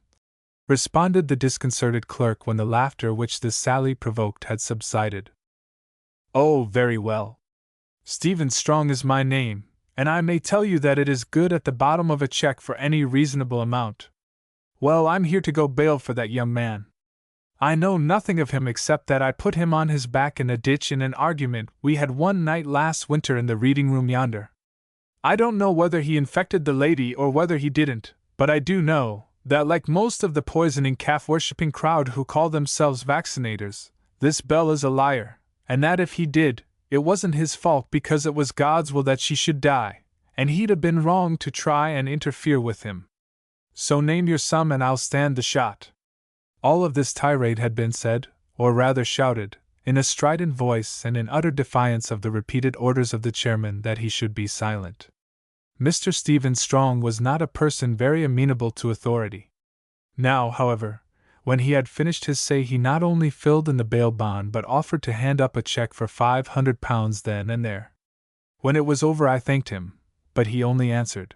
Speaker 1: responded the disconcerted clerk when the laughter which this sally provoked had subsided. "Oh, very well. Stephen Strong is my name, and I may tell you that it is good at the bottom of a check for any reasonable amount. Well, I'm here to go bail for that young man. I know nothing of him except that I put him on his back in a ditch in an argument we had one night last winter in the reading room yonder. I don't know whether he infected the lady or whether he didn't, but I do know that, like most of the poisoning calf-worshipping crowd who call themselves vaccinators, this Belle is a liar, and that if he did, it wasn't his fault because it was God's will that she should die, and he'd have been wrong to try and interfere with him. So name your sum and I'll stand the shot." All of this tirade had been said, or rather shouted, in a strident voice and in utter defiance of the repeated orders of the chairman that he should be silent. Mr. Stephen Strong was not a person very amenable to authority. Now, however, when he had finished his say, he not only filled in the bail bond but offered to hand up a check for £500 then and there. When it was over I thanked him, but he only answered,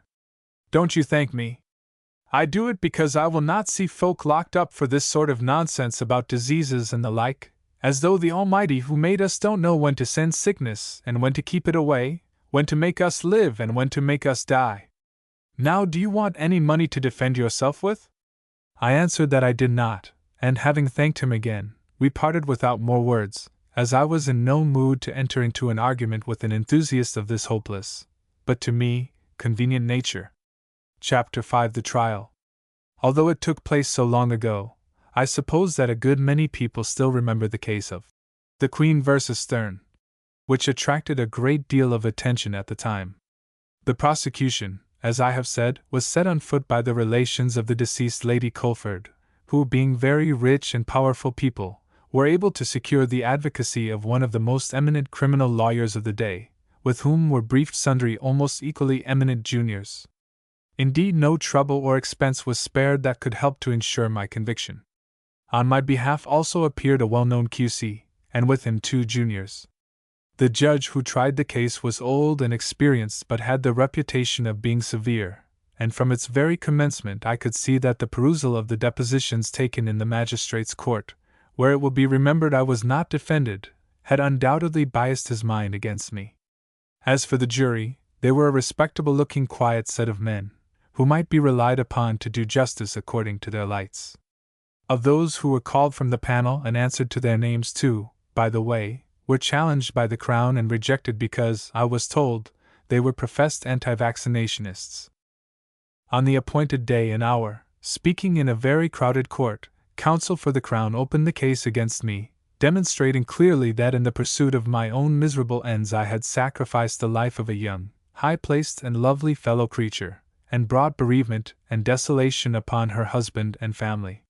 Speaker 1: "Don't you thank me. I do it because I will not see folk locked up for this sort of nonsense about diseases and the like, as though the Almighty who made us don't know when to send sickness and when to keep it away, when to make us live and when to make us die. Now, do you want any money to defend yourself with?" I answered that I did not, and having thanked him again, we parted without more words, as I was in no mood to enter into an argument with an enthusiast of this hopeless, but to me, convenient nature. Chapter 5: The Trial. Although it took place so long ago, I suppose that a good many people still remember the case of the Queen versus Therne, which attracted a great deal of attention at the time. The prosecution, as I have said, was set on foot by the relations of the deceased Lady Culford, who, being very rich and powerful people, were able to secure the advocacy of one of the most eminent criminal lawyers of the day, with whom were briefed sundry almost equally eminent juniors. Indeed, no trouble or expense was spared that could help to ensure my conviction. On my behalf also appeared a well-known Q.C., and with him 2 juniors. The judge who tried the case was old and experienced but had the reputation of being severe, and from its very commencement I could see that the perusal of the depositions taken in the magistrate's court, where it will be remembered I was not defended, had undoubtedly biased his mind against me. As for the jury, they were a respectable-looking, quiet set of men, who might be relied upon to do justice according to their lights. Of those who were called from the panel and answered to their names too, by the way, were challenged by the Crown and rejected because, I was told, they were professed anti-vaccinationists. On the appointed day and hour, speaking in a very crowded court, counsel for the Crown opened the case against me, demonstrating clearly that in the pursuit of my own miserable ends I had sacrificed the life of a young, high-placed and lovely fellow creature, and brought bereavement and desolation upon her husband and family.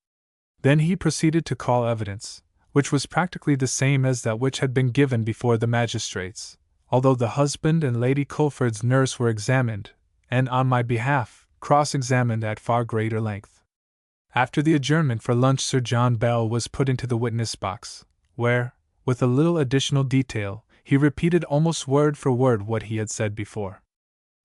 Speaker 1: Then he proceeded to call evidence, which was practically the same as that which had been given before the magistrates, although the husband and Lady Culford's nurse were examined, and on my behalf, cross-examined at far greater length. After the adjournment for lunch, Sir John Bell was put into the witness box, where, with a little additional detail, He repeated almost word for word what he had said before.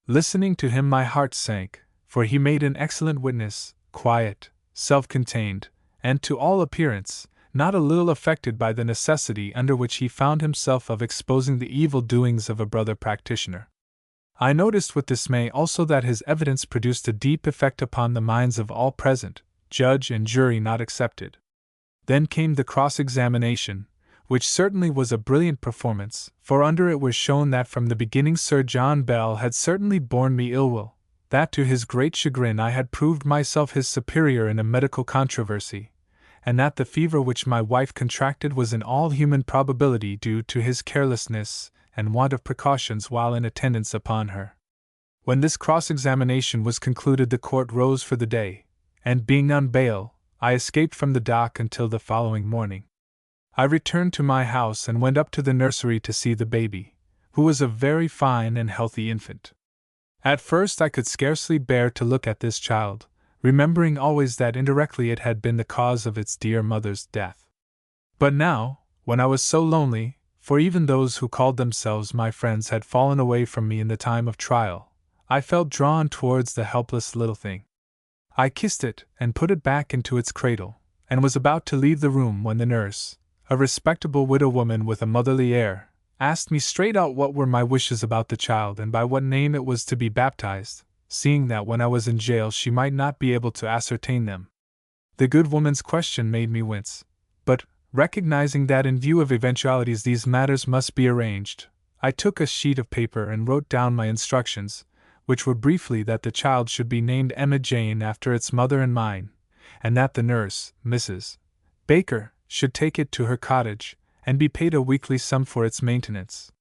Speaker 1: Listening to him, my heart sank, for he made an excellent witness, quiet, self-contained, and to all appearance, not a little affected by the necessity under which he found himself of exposing the evil doings of a brother practitioner. I noticed with dismay also that his evidence produced a deep effect upon the minds of all present, judge and jury not excepted. Then came the cross-examination, which certainly was a brilliant performance, for under it was shown that from the beginning Sir John Bell had certainly borne me ill will, that to his great chagrin I had proved myself his superior in a medical controversy, and that the fever which my wife contracted was in all human probability due to his carelessness and want of precautions while in attendance upon her. When this cross-examination was concluded, the court rose for the day, and being on bail, I escaped from the dock until the following morning. I returned to my house and went up to the nursery to see the baby, who was a very fine and healthy infant. At first I could scarcely bear to look at this child, remembering always that indirectly it had been the cause of its dear mother's death. But now, when I was so lonely, for even those who called themselves my friends had fallen away from me in the time of trial, I felt drawn towards the helpless little thing. I kissed it and put it back into its cradle, and was about to leave the room when the nurse, a respectable widow woman with a motherly air, asked me straight out what were my wishes about the child and by what name it was to be baptized, seeing that when I was in jail she might not be able to ascertain them. The good woman's question made me wince, but, recognizing that in view of eventualities these matters must be arranged, I took a sheet of paper and wrote down my instructions, which were briefly that the child should be named Emma Jane after its mother and mine, and that the nurse, Mrs. Baker, should take it to her cottage, and be paid a weekly sum for its maintenance.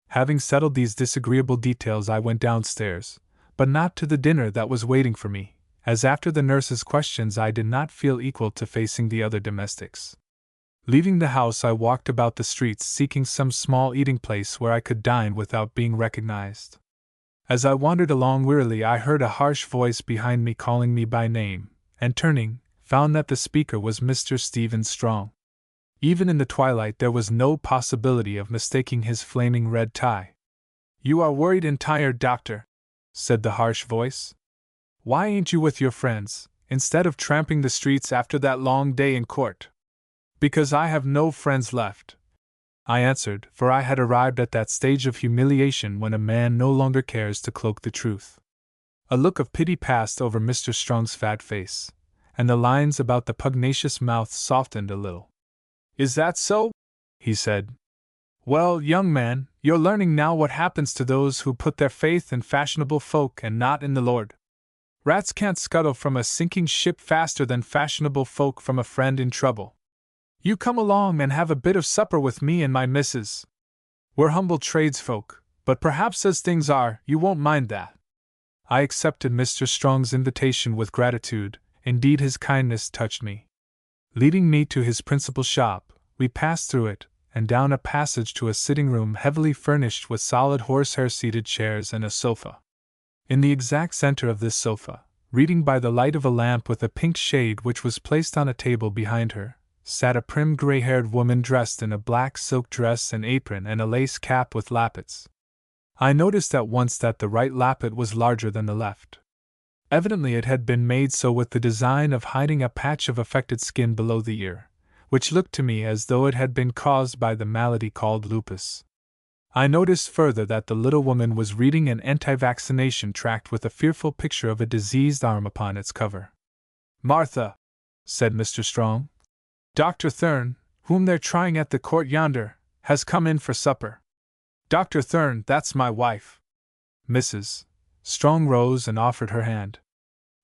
Speaker 1: Having settled these disagreeable details, I went downstairs, but not to the dinner that was waiting for me, as after the nurse's questions I did not feel equal to facing the other domestics. Leaving the house, I walked about the streets seeking some small eating place where I could dine without being recognized. As I wandered along wearily, I heard a harsh voice behind me calling me by name, and turning, found that the speaker was Mr. Stephen Strong. Even in the twilight there was no possibility of mistaking his flaming red tie. "You are worried and tired, doctor," said the harsh voice. "Why ain't you with your friends, instead of tramping the streets after that long day in court?" "Because I have no friends left," I answered, for I had arrived at that stage of humiliation when a man no longer cares to cloak the truth. A look of pity passed over Mr. Strong's fat face, and the lines about the pugnacious mouth softened a little. "Is that so?" he said. "Well, young man, you're learning now what happens to those who put their faith in fashionable folk and not in the Lord. Rats can't scuttle from a sinking ship faster than fashionable folk from a friend in trouble. You come along and have a bit of supper with me and my missus. We're humble tradesfolk, but perhaps as things are, you won't mind that." I accepted Mr. Strong's invitation with gratitude. Indeed, his kindness touched me. Leading me to his principal shop, we passed through it, and down a passage to a sitting room heavily furnished with solid horsehair-seated chairs and a sofa. In the exact center of this sofa, reading by the light of a lamp with a pink shade which was placed on a table behind her, sat a prim gray-haired woman dressed in a black silk dress and apron and a lace cap with lappets. I noticed at once that the right lappet was larger than the left. Evidently it had been made so with the design of hiding a patch of affected skin below the ear, which looked to me as though it had been caused by the malady called lupus. I noticed further that the little woman was reading an anti-vaccination tract with a fearful picture of a diseased arm upon its cover. "Martha," said Mr. Strong, "Dr. Therne, whom they're trying at the court yonder, has come in for supper." "Dr. Therne, that's my wife." Mrs. Strong rose and offered her hand.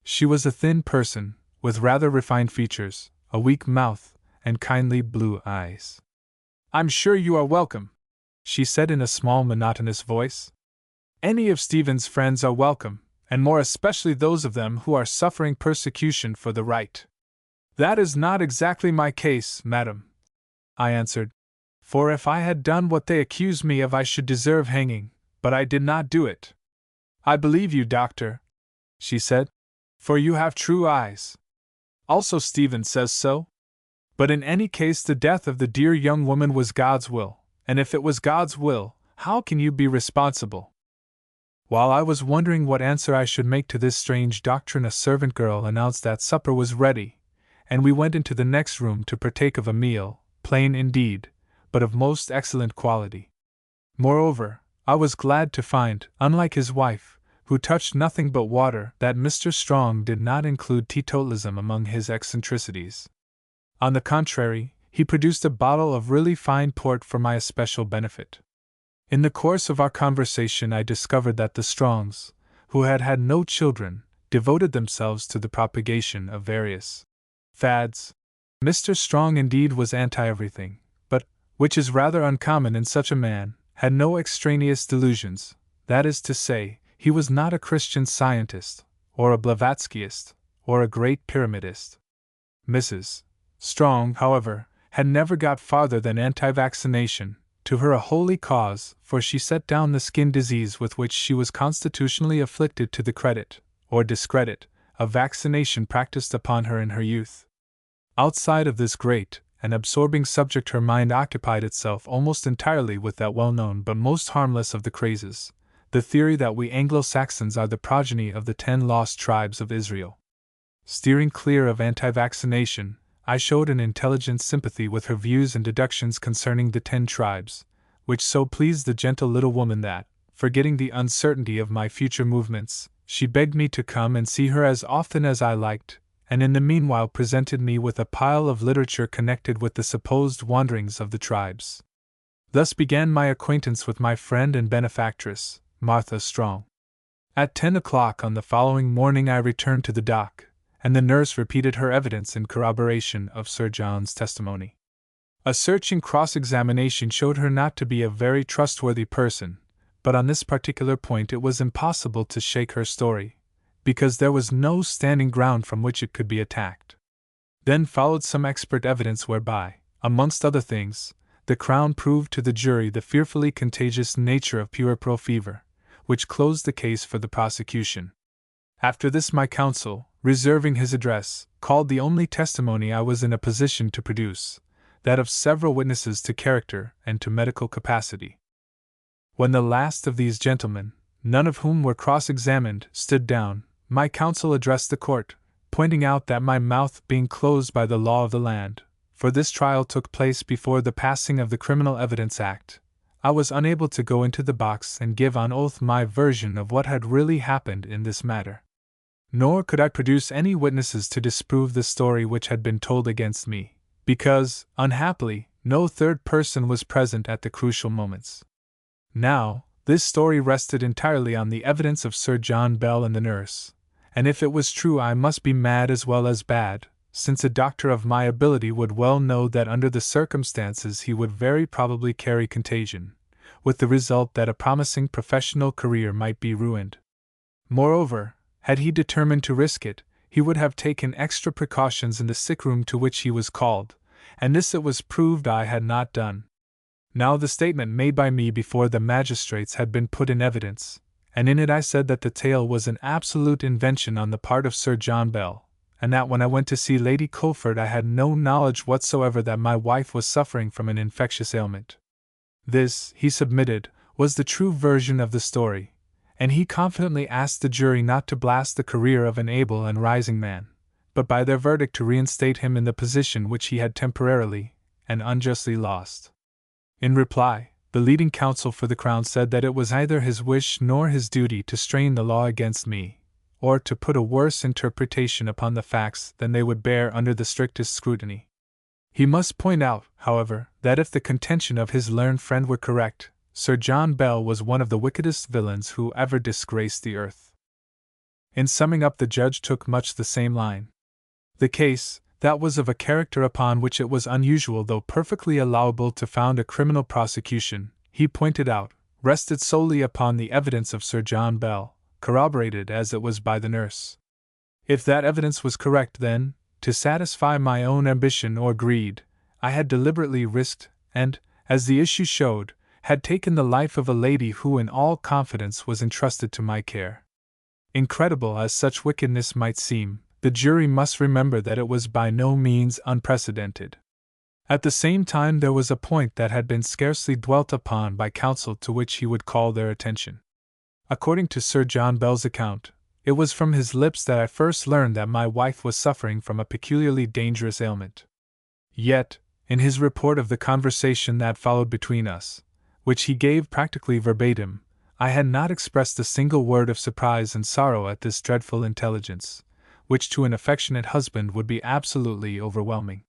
Speaker 1: She was a thin person, with rather refined features, a weak mouth, and kindly blue eyes. "I'm sure you are welcome," she said in a small monotonous voice. "Any of Stephen's friends are welcome, and more especially those of them who are suffering persecution for the right." "That is not exactly my case, madam," I answered, "for if I had done what they accuse me of I should deserve hanging, but I did not do it." "I believe you, doctor," she said, "for you have true eyes. Also Stephen says so. But in any case the death of the dear young woman was God's will, And if it was God's will, how can you be responsible? While I was wondering what answer I should make to this strange doctrine, a servant girl announced that supper was ready, and we went into the next room to partake of a meal, plain indeed, but of most excellent quality. Moreover, I was glad to find, unlike his wife, who touched nothing but water, that Mr. Strong did not include teetotalism among his eccentricities. On the contrary, he produced a bottle of really fine port for my especial benefit. In the course of our conversation I discovered that the Strongs, who had had no children, devoted themselves to the propagation of various fads. Mr. Strong indeed was anti-everything, but, which is rather uncommon in such a man, had no extraneous delusions, that is to say, he was not a Christian Scientist, or a Blavatskyist, or a great Pyramidist. Mrs. Strong, however, had never got farther than anti-vaccination, to her a holy cause, for she set down the skin disease with which she was constitutionally afflicted to the credit, or discredit, of vaccination practiced upon her in her youth. Outside of this great and absorbing subject her mind occupied itself almost entirely with that well-known but most harmless of the crazes, the theory that we Anglo-Saxons are the progeny of the 10 lost tribes of Israel. Steering clear of anti-vaccination, I showed an intelligent sympathy with her views and deductions concerning the 10 tribes, which so pleased the gentle little woman that, forgetting the uncertainty of my future movements, she begged me to come and see her as often as I liked, and in the meanwhile presented me with a pile of literature connected with the supposed wanderings of the tribes. Thus began my acquaintance with my friend and benefactress, Martha Strong. At 10 o'clock on the following morning I returned to the dock, and the nurse repeated her evidence in corroboration of Sir John's testimony. A searching cross-examination showed her not to be a very trustworthy person, but on this particular point it was impossible to shake her story, because there was no standing ground from which it could be attacked. Then followed some expert evidence whereby, amongst other things, the Crown proved to the jury the fearfully contagious nature of puerperal fever, which closed the case for the prosecution. After this my counsel, reserving his address, called the only testimony I was in a position to produce, that of several witnesses to character and to medical capacity. When the last of these gentlemen, none of whom were cross-examined, stood down, my counsel addressed the court, pointing out that my mouth being closed by the law of the land, for this trial took place before the passing of the Criminal Evidence Act, I was unable to go into the box and give on oath my version of what had really happened in this matter. Nor could I produce any witnesses to disprove the story which had been told against me, because, unhappily, no third person was present at the crucial moments. Now, this story rested entirely on the evidence of Sir John Bell and the nurse, and if it was true I must be mad as well as bad, since a doctor of my ability would well know that under the circumstances he would very probably carry contagion, with the result that a promising professional career might be ruined. Moreover, had he determined to risk it, he would have taken extra precautions in the sick room to which he was called, and this it was proved I had not done. Now the statement made by me before the magistrates had been put in evidence, and in it I said that the tale was an absolute invention on the part of Sir John Bell, and that when I went to see Lady Culford I had no knowledge whatsoever that my wife was suffering from an infectious ailment. This, he submitted, was the true version of the story, and he confidently asked the jury not to blast the career of an able and rising man, but by their verdict to reinstate him in the position which he had temporarily and unjustly lost. In reply, the leading counsel for the Crown said that it was neither his wish nor his duty to strain the law against me, or to put a worse interpretation upon the facts than they would bear under the strictest scrutiny. He must point out, however, that if the contention of his learned friend were correct, Sir John Bell was one of the wickedest villains who ever disgraced the earth. In summing up, the judge took much the same line. The case, that was of a character upon which it was unusual though perfectly allowable to found a criminal prosecution, he pointed out, rested solely upon the evidence of Sir John Bell, corroborated as it was by the nurse. If that evidence was correct, then, to satisfy my own ambition or greed, I had deliberately risked, and, as the issue showed, had taken the life of a lady who in all confidence was entrusted to my care. Incredible as such wickedness might seem, the jury must remember that it was by no means unprecedented. At the same time, there was a point that had been scarcely dwelt upon by counsel to which he would call their attention. According to Sir John Bell's account, it was from his lips that I first learned that my wife was suffering from a peculiarly dangerous ailment. Yet, in his report of the conversation that followed between us, which he gave practically verbatim, I had not expressed a single word of surprise and sorrow at this dreadful intelligence, which to an affectionate husband would be absolutely overwhelming.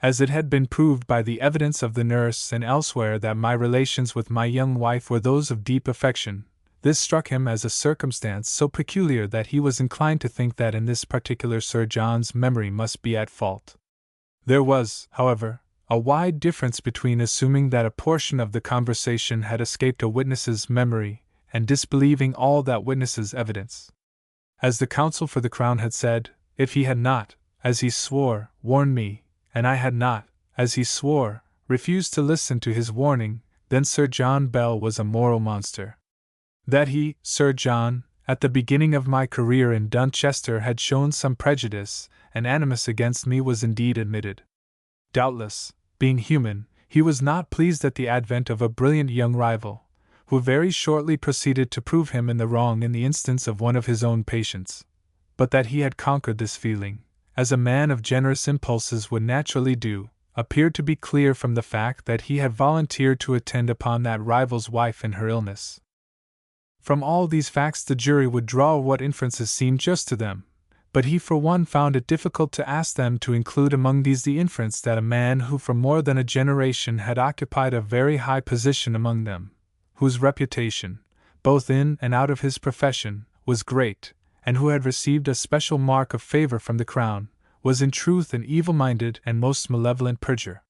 Speaker 1: As it had been proved by the evidence of the nurse and elsewhere that my relations with my young wife were those of deep affection, this struck him as a circumstance so peculiar that he was inclined to think that in this particular Sir John's memory must be at fault. There was, however, a wide difference between assuming that a portion of the conversation had escaped a witness's memory and disbelieving all that witness's evidence. As the counsel for the Crown had said, if he had not, as he swore, warned me, and I had not, as he swore, refused to listen to his warning, then Sir John Bell was a moral monster. That he, Sir John, at the beginning of my career in Dunchester had shown some prejudice and animus against me was indeed admitted. Doubtless, being human, he was not pleased at the advent of a brilliant young rival, who very shortly proceeded to prove him in the wrong in the instance of one of his own patients, but that he had conquered this feeling, as a man of generous impulses would naturally do, appeared to be clear from the fact that he had volunteered to attend upon that rival's wife in her illness. From all these facts the jury would draw what inferences seemed just to them, but he for one found it difficult to ask them to include among these the inference that a man who for more than a generation had occupied a very high position among them, whose reputation, both in and out of his profession, was great, and who had received a special mark of favor from the Crown, was in truth an evil-minded and most malevolent perjurer.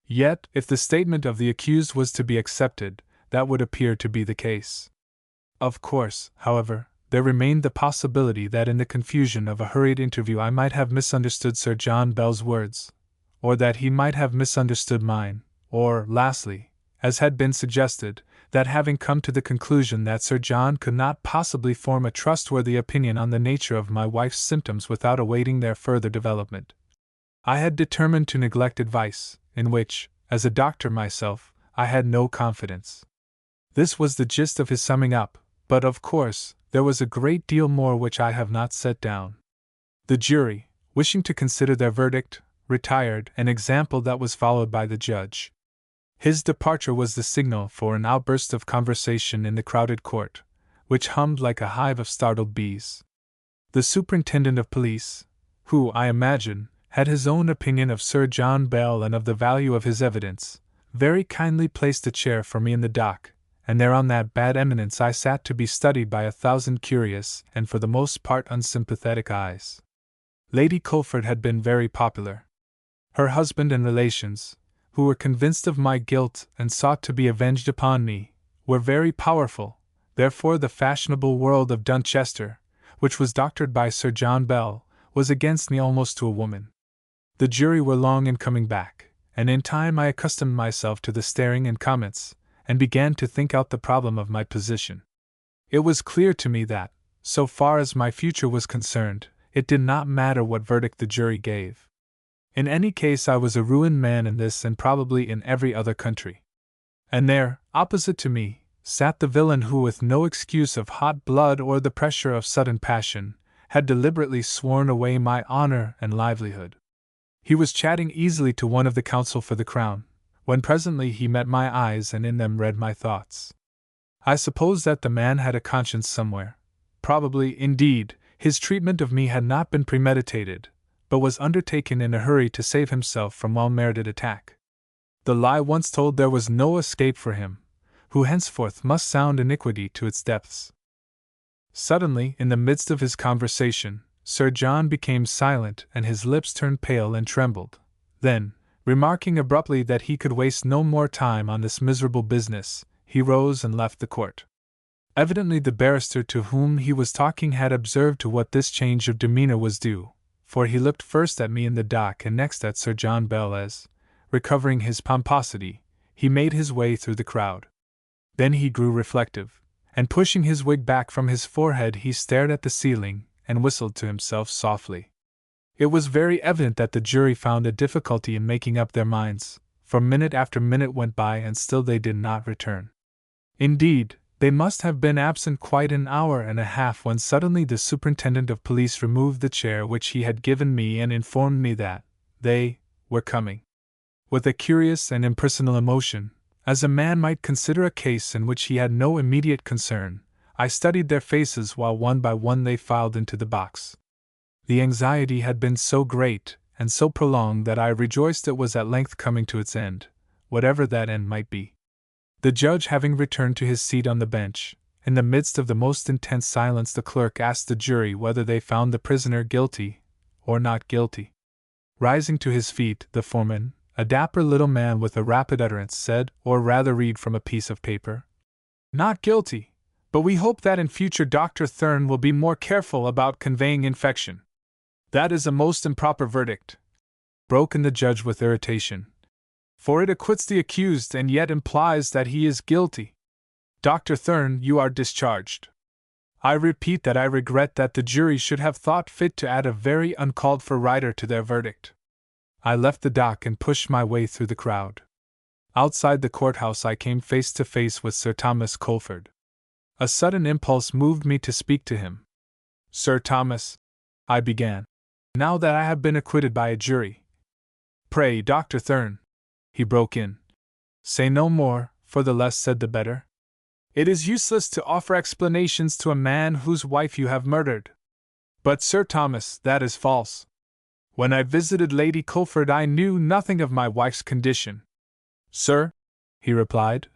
Speaker 1: Yet, if the statement of the accused was to be accepted, that would appear to be the case. Of course, however, there remained the possibility that in the confusion of a hurried interview I might have misunderstood Sir John Bell's words, or that he might have misunderstood mine, or, lastly, as had been suggested, that having come to the conclusion that Sir John could not possibly form a trustworthy opinion on the nature of my wife's symptoms without awaiting their further development, I had determined to neglect advice, in which, as a doctor myself, I had no confidence. This was the gist of his summing up, but of course, there was a great deal more which I have not set down. The jury, wishing to consider their verdict, retired, an example that was followed by the judge. His departure was the signal for an outburst of conversation in the crowded court, which hummed like a hive of startled bees. The superintendent of police, who, I imagine, had his own opinion of Sir John Bell and of the value of his evidence, very kindly placed a chair for me in the dock, and there on that bad eminence I sat to be studied by 1,000 curious and for the most part unsympathetic eyes. Lady Culford had been very popular. Her husband and relations, who were convinced of my guilt and sought to be avenged upon me, were very powerful. Therefore the fashionable world of Dunchester, which was doctored by Sir John Bell, was against me almost to a woman. The jury were long in coming back, and in time I accustomed myself to the staring and comments, and began to think out the problem of my position. It was clear to me that, so far as my future was concerned, it did not matter what verdict the jury gave. In any case I was a ruined man in this and probably in every other country. And there, opposite to me, sat the villain who with no excuse of hot blood or the pressure of sudden passion, had deliberately sworn away my honor and livelihood. He was chatting easily to one of the counsel for the Crown, when presently he met my eyes and in them read my thoughts. I suppose that the man had a conscience somewhere. Probably, indeed, his treatment of me had not been premeditated, but was undertaken in a hurry to save himself from well-merited attack. The lie once told, there was no escape for him, who henceforth must sound iniquity to its depths. Suddenly, in the midst of his conversation, Sir John became silent and his lips turned pale and trembled. Then, remarking abruptly that he could waste no more time on this miserable business, he rose and left the court. Evidently the barrister to whom he was talking had observed to what this change of demeanor was due, for he looked first at me in the dock and next at Sir John Bell as, recovering his pomposity, he made his way through the crowd. Then he grew reflective, and pushing his wig back from his forehead he stared at the ceiling and whistled to himself softly. It was very evident that the jury found a difficulty in making up their minds, for minute after minute went by and still they did not return. Indeed, they must have been absent quite an hour and a half when suddenly the superintendent of police removed the chair which he had given me and informed me that they were coming. With a curious and impersonal emotion, as a man might consider a case in which he had no immediate concern, I studied their faces while one by one they filed into the box. The anxiety had been so great and so prolonged that I rejoiced it was at length coming to its end, whatever that end might be. The judge having returned to his seat on the bench, in the midst of the most intense silence the clerk asked the jury whether they found the prisoner guilty or not guilty. Rising to his feet, the foreman, a dapper little man with a rapid utterance, said, or rather read from a piece of paper, "Not guilty, but we hope that in future Dr. Therne will be more careful about conveying infection." "That is a most improper verdict," broke in the judge with irritation, "for it acquits the accused and yet implies that he is guilty. Dr. Therne, you are discharged. I repeat that I regret that the jury should have thought fit to add a very uncalled-for writer to their verdict." I left the dock and pushed my way through the crowd. Outside the courthouse I came face to face with Sir Thomas Colford. A sudden impulse moved me to speak to him. "Sir Thomas," I began, "now that I have been acquitted by a jury—" "Pray, Dr. Therne," he broke in, "say no more, for the less said the better. It is useless to offer explanations to a man whose wife you have murdered." "But, Sir Thomas, that is false. When I visited Lady Colford I knew nothing of my wife's condition." "Sir," he replied,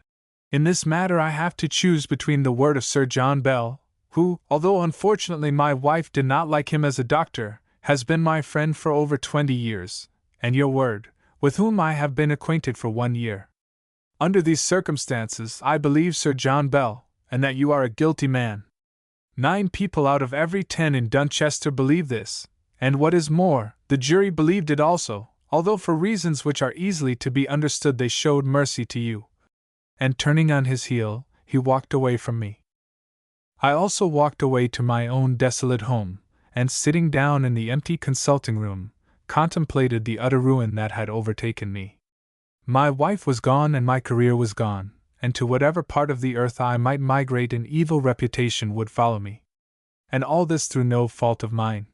Speaker 1: "in this matter I have to choose between the word of Sir John Bell, who, although unfortunately my wife did not like him as a doctor, has been my friend for over 20 years, and your word, with whom I have been acquainted for 1 year. Under these circumstances I believe Sir John Bell, and that you are a guilty man. 9 people out of every 10 in Dunchester believe this, and what is more, the jury believed it also, although for reasons which are easily to be understood they showed mercy to you." And turning on his heel, he walked away from me. I also walked away to my own desolate home, and sitting down in the empty consulting room, contemplated the utter ruin that had overtaken me. My wife was gone and my career was gone, and to whatever part of the earth I might migrate an evil reputation would follow me. And all this through no fault of mine.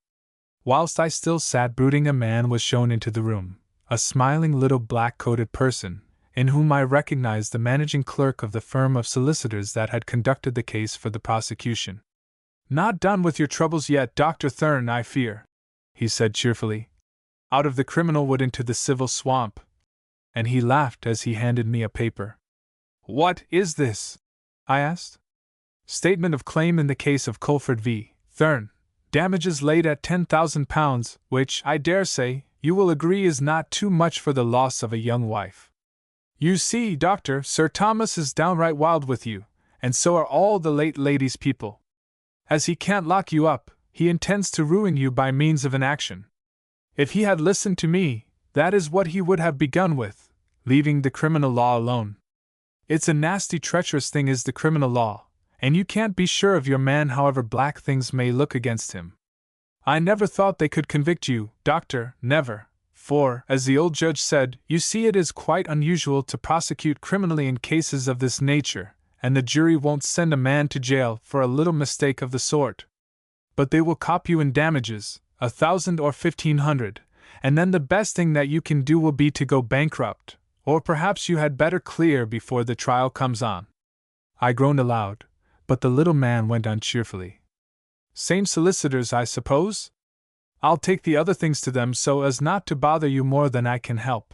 Speaker 1: Whilst I still sat brooding, a man was shown into the room, a smiling little black-coated person, in whom I recognized the managing clerk of the firm of solicitors that had conducted the case for the prosecution. "Not done with your troubles yet, Dr. Therne, I fear," he said cheerfully. "Out of the criminal wood into the civil swamp." And he laughed as he handed me a paper. "What is this?" I asked. "Statement of claim in the case of Colford v. Therne. Damages laid at £10,000, which, I dare say, you will agree is not too much for the loss of a young wife. You see, Doctor, Sir Thomas is downright wild with you, and so are all the late lady's people. As he can't lock you up, he intends to ruin you by means of an action. If he had listened to me, that is what he would have begun with, leaving the criminal law alone. It's a nasty, treacherous thing is the criminal law, and you can't be sure of your man however black things may look against him. I never thought they could convict you, Doctor, never, for, as the old judge said, you see it is quite unusual to prosecute criminally in cases of this nature, and the jury won't send a man to jail for a little mistake of the sort. But they will cop you in damages, 1,000 or 1,500, and then the best thing that you can do will be to go bankrupt, or perhaps you had better clear before the trial comes on." I groaned aloud, but the little man went on cheerfully. "Same solicitors, I suppose? I'll take the other things to them so as not to bother you more than I can help.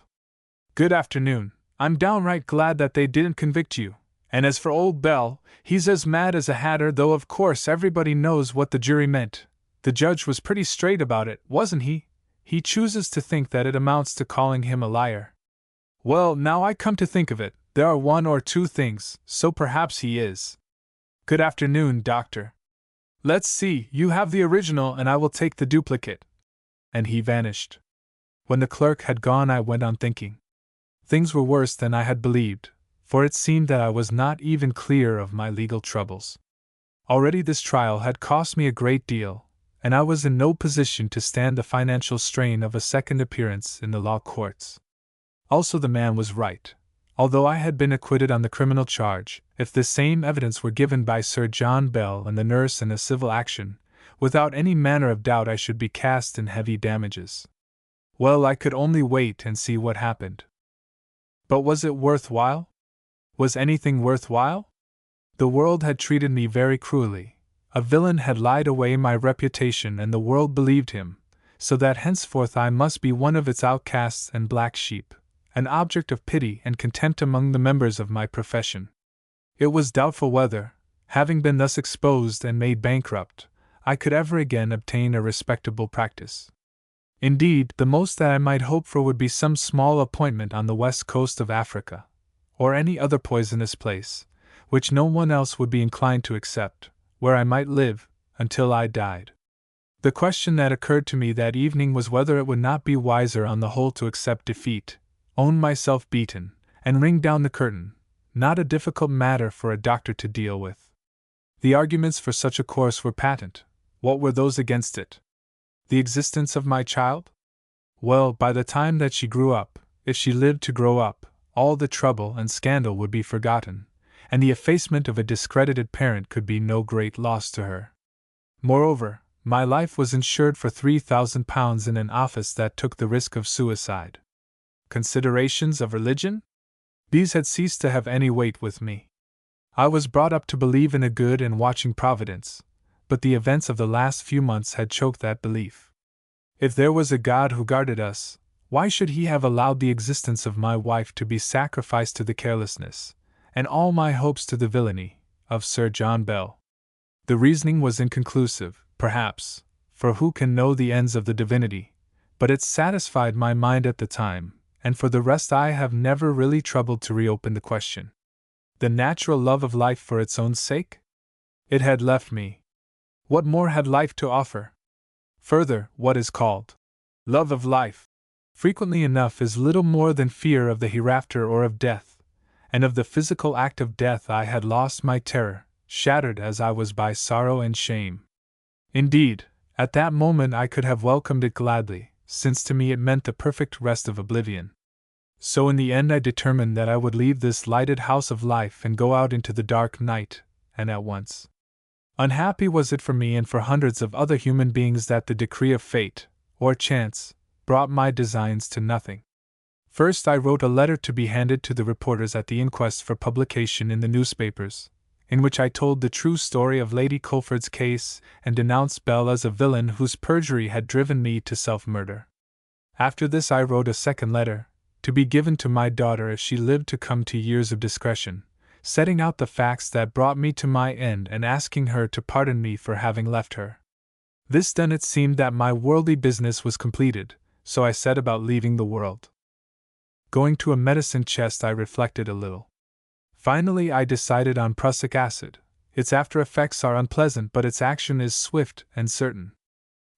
Speaker 1: Good afternoon. I'm downright glad that they didn't convict you, and as for old Bell, he's as mad as a hatter, though of course everybody knows what the jury meant. The judge was pretty straight about it, wasn't he? He chooses to think that it amounts to calling him a liar. Well, now I come to think of it, there are 1 or 2 things, so perhaps he is. Good afternoon, Doctor. Let's see, you have the original and I will take the duplicate." And he vanished. When the clerk had gone I went on thinking. Things were worse than I had believed, for it seemed that I was not even clear of my legal troubles. Already this trial had cost me a great deal, and I was in no position to stand the financial strain of a second appearance in the law courts. Also, the man was right. Although I had been acquitted on the criminal charge, if the same evidence were given by Sir John Bell and the nurse in a civil action, without any manner of doubt I should be cast in heavy damages. Well, I could only wait and see what happened. But was it worth while? Was anything worth while? The world had treated me very cruelly. A villain had lied away my reputation, and the world believed him, so that henceforth I must be one of its outcasts and black sheep, an object of pity and contempt among the members of my profession. It was doubtful whether, having been thus exposed and made bankrupt, I could ever again obtain a respectable practice. Indeed, the most that I might hope for would be some small appointment on the west coast of Africa, or any other poisonous place, which no one else would be inclined to accept, where I might live until I died. The question that occurred to me that evening was whether it would not be wiser on the whole to accept defeat, own myself beaten, and ring down the curtain. Not a difficult matter for a doctor to deal with. The arguments for such a course were patent. What were those against it? The existence of my child? Well, by the time that she grew up, if she lived to grow up, all the trouble and scandal would be forgotten, and the effacement of a discredited parent could be no great loss to her. Moreover, my life was insured for £3,000 in an office that took the risk of suicide. Considerations of religion? These had ceased to have any weight with me. I was brought up to believe in a good and watching Providence, but the events of the last few months had choked that belief. If there was a God who guarded us, why should he have allowed the existence of my wife to be sacrificed to the carelessness, and all my hopes to the villainy, of Sir John Bell? The reasoning was inconclusive, perhaps, for who can know the ends of the divinity, but it satisfied my mind at the time, and for the rest I have never really troubled to reopen the question. The natural love of life for its own sake? It had left me. What more had life to offer? Further, what is called love of life, frequently enough is little more than fear of the hereafter or of death, and of the physical act of death I had lost my terror, shattered as I was by sorrow and shame. Indeed, at that moment I could have welcomed it gladly, since to me it meant the perfect rest of oblivion. So in the end I determined that I would leave this lighted house of life and go out into the dark night, and at once. Unhappy was it for me and for hundreds of other human beings that the decree of fate, or chance, brought my designs to nothing. First I wrote a letter to be handed to the reporters at the inquest for publication in the newspapers, in which I told the true story of Lady Culford's case and denounced Bell as a villain whose perjury had driven me to self-murder. After this I wrote a second letter, to be given to my daughter if she lived to come to years of discretion, setting out the facts that brought me to my end and asking her to pardon me for having left her. This done, it seemed that my worldly business was completed, so I set about leaving the world. Going to a medicine chest I reflected a little. Finally I decided on prussic acid. Its after effects are unpleasant, but its action is swift and certain.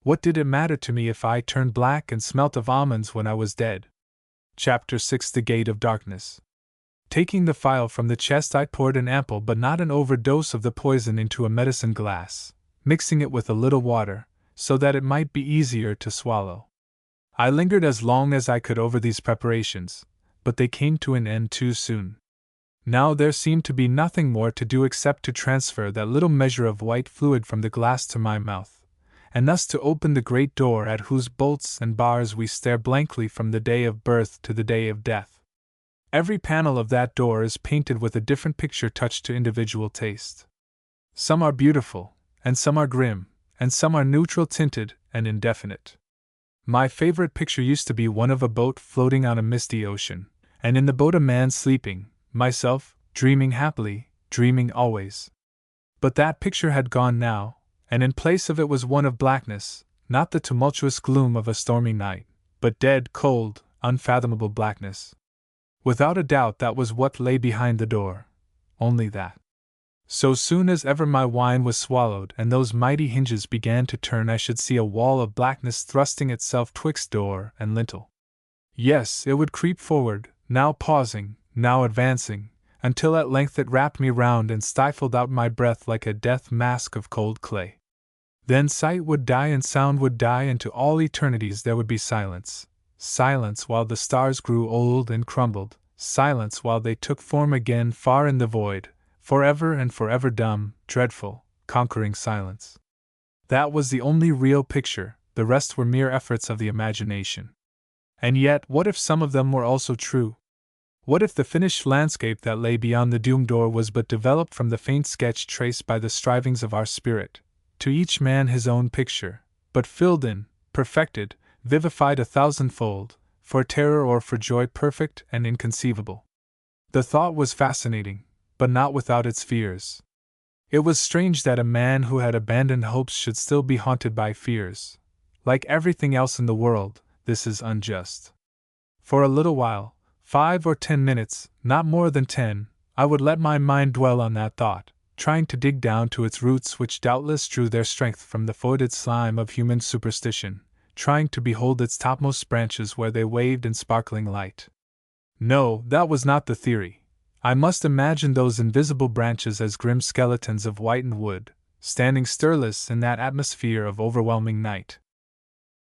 Speaker 1: What did it matter to me if I turned black and smelt of almonds when I was dead? Chapter 6: The Gate of Darkness. Taking the phial from the chest, I poured an ample but not an overdose of the poison into a medicine glass, mixing it with a little water, so that it might be easier to swallow. I lingered as long as I could over these preparations, but they came to an end too soon. Now there seemed to be nothing more to do except to transfer that little measure of white fluid from the glass to my mouth, and thus to open the great door at whose bolts and bars we stare blankly from the day of birth to the day of death. Every panel of that door is painted with a different picture touched to individual taste. Some are beautiful, and some are grim, and some are neutral tinted and indefinite. My favorite picture used to be one of a boat floating on a misty ocean, and in the boat a man sleeping, myself, dreaming happily, dreaming always. But that picture had gone now, and in place of it was one of blackness, not the tumultuous gloom of a stormy night, but dead, cold, unfathomable blackness. Without a doubt that was what lay behind the door, only that. So soon as ever my wine was swallowed and those mighty hinges began to turn, I should see a wall of blackness thrusting itself twixt door and lintel. Yes, it would creep forward, now pausing, now advancing, until at length it wrapped me round and stifled out my breath like a death mask of cold clay. Then sight would die and sound would die, and to all eternities there would be silence. Silence while the stars grew old and crumbled, silence while they took form again far in the void, forever and forever dumb, dreadful, conquering silence. That was the only real picture, the rest were mere efforts of the imagination. And yet, what if some of them were also true? What if the finished landscape that lay beyond the doomed door was but developed from the faint sketch traced by the strivings of our spirit, to each man his own picture, but filled in, perfected, vivified 1,000-fold, for terror or for joy perfect and inconceivable? The thought was fascinating, but not without its fears. It was strange that a man who had abandoned hopes should still be haunted by fears. Like everything else in the world, this is unjust. For a little while, 5 or 10 minutes, not more than 10, I would let my mind dwell on that thought, trying to dig down to its roots, which doubtless drew their strength from the foetid slime of human superstition, trying to behold its topmost branches where they waved in sparkling light. No, that was not the theory. I must imagine those invisible branches as grim skeletons of whitened wood, standing stirless in that atmosphere of overwhelming night.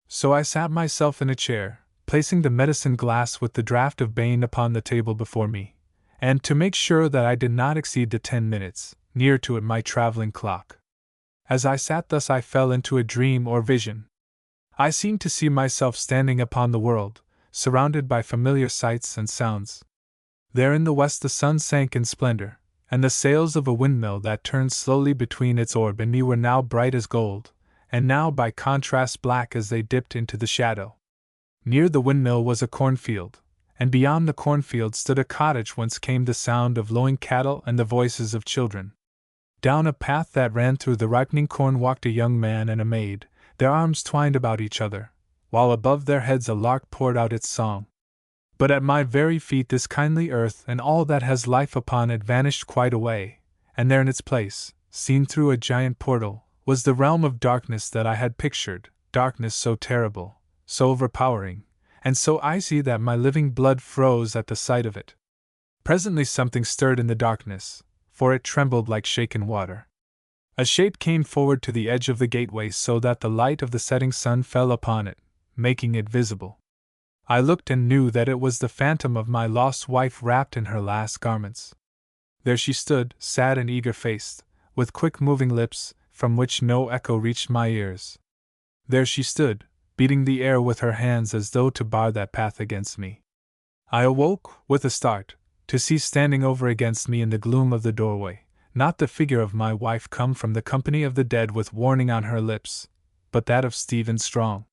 Speaker 1: So I sat myself in a chair, placing the medicine glass with the draught of Bane upon the table before me, and to make sure that I did not exceed the 10 minutes, near to it my traveling clock. As I sat thus I fell into a dream or vision. I seemed to see myself standing upon the world, surrounded by familiar sights and sounds. There in the west the sun sank in splendor, and the sails of a windmill that turned slowly between its orb and me were now bright as gold, and now by contrast black as they dipped into the shadow. Near the windmill was a cornfield, and beyond the cornfield stood a cottage whence came the sound of lowing cattle and the voices of children. Down a path that ran through the ripening corn walked a young man and a maid, their arms twined about each other, while above their heads a lark poured out its song. But at my very feet this kindly earth and all that has life upon it vanished quite away, and there in its place, seen through a giant portal, was the realm of darkness that I had pictured, darkness so terrible, so overpowering, and so icy that my living blood froze at the sight of it. Presently something stirred in the darkness, for it trembled like shaken water. A shape came forward to the edge of the gateway so that the light of the setting sun fell upon it, making it visible. I looked and knew that it was the phantom of my lost wife wrapped in her last garments. There she stood, sad and eager-faced, with quick-moving lips, from which no echo reached my ears. There she stood, beating the air with her hands as though to bar that path against me. I awoke, with a start, to see standing over against me in the gloom of the doorway, not the figure of my wife come from the company of the dead with warning on her lips, but that of Stephen Strong.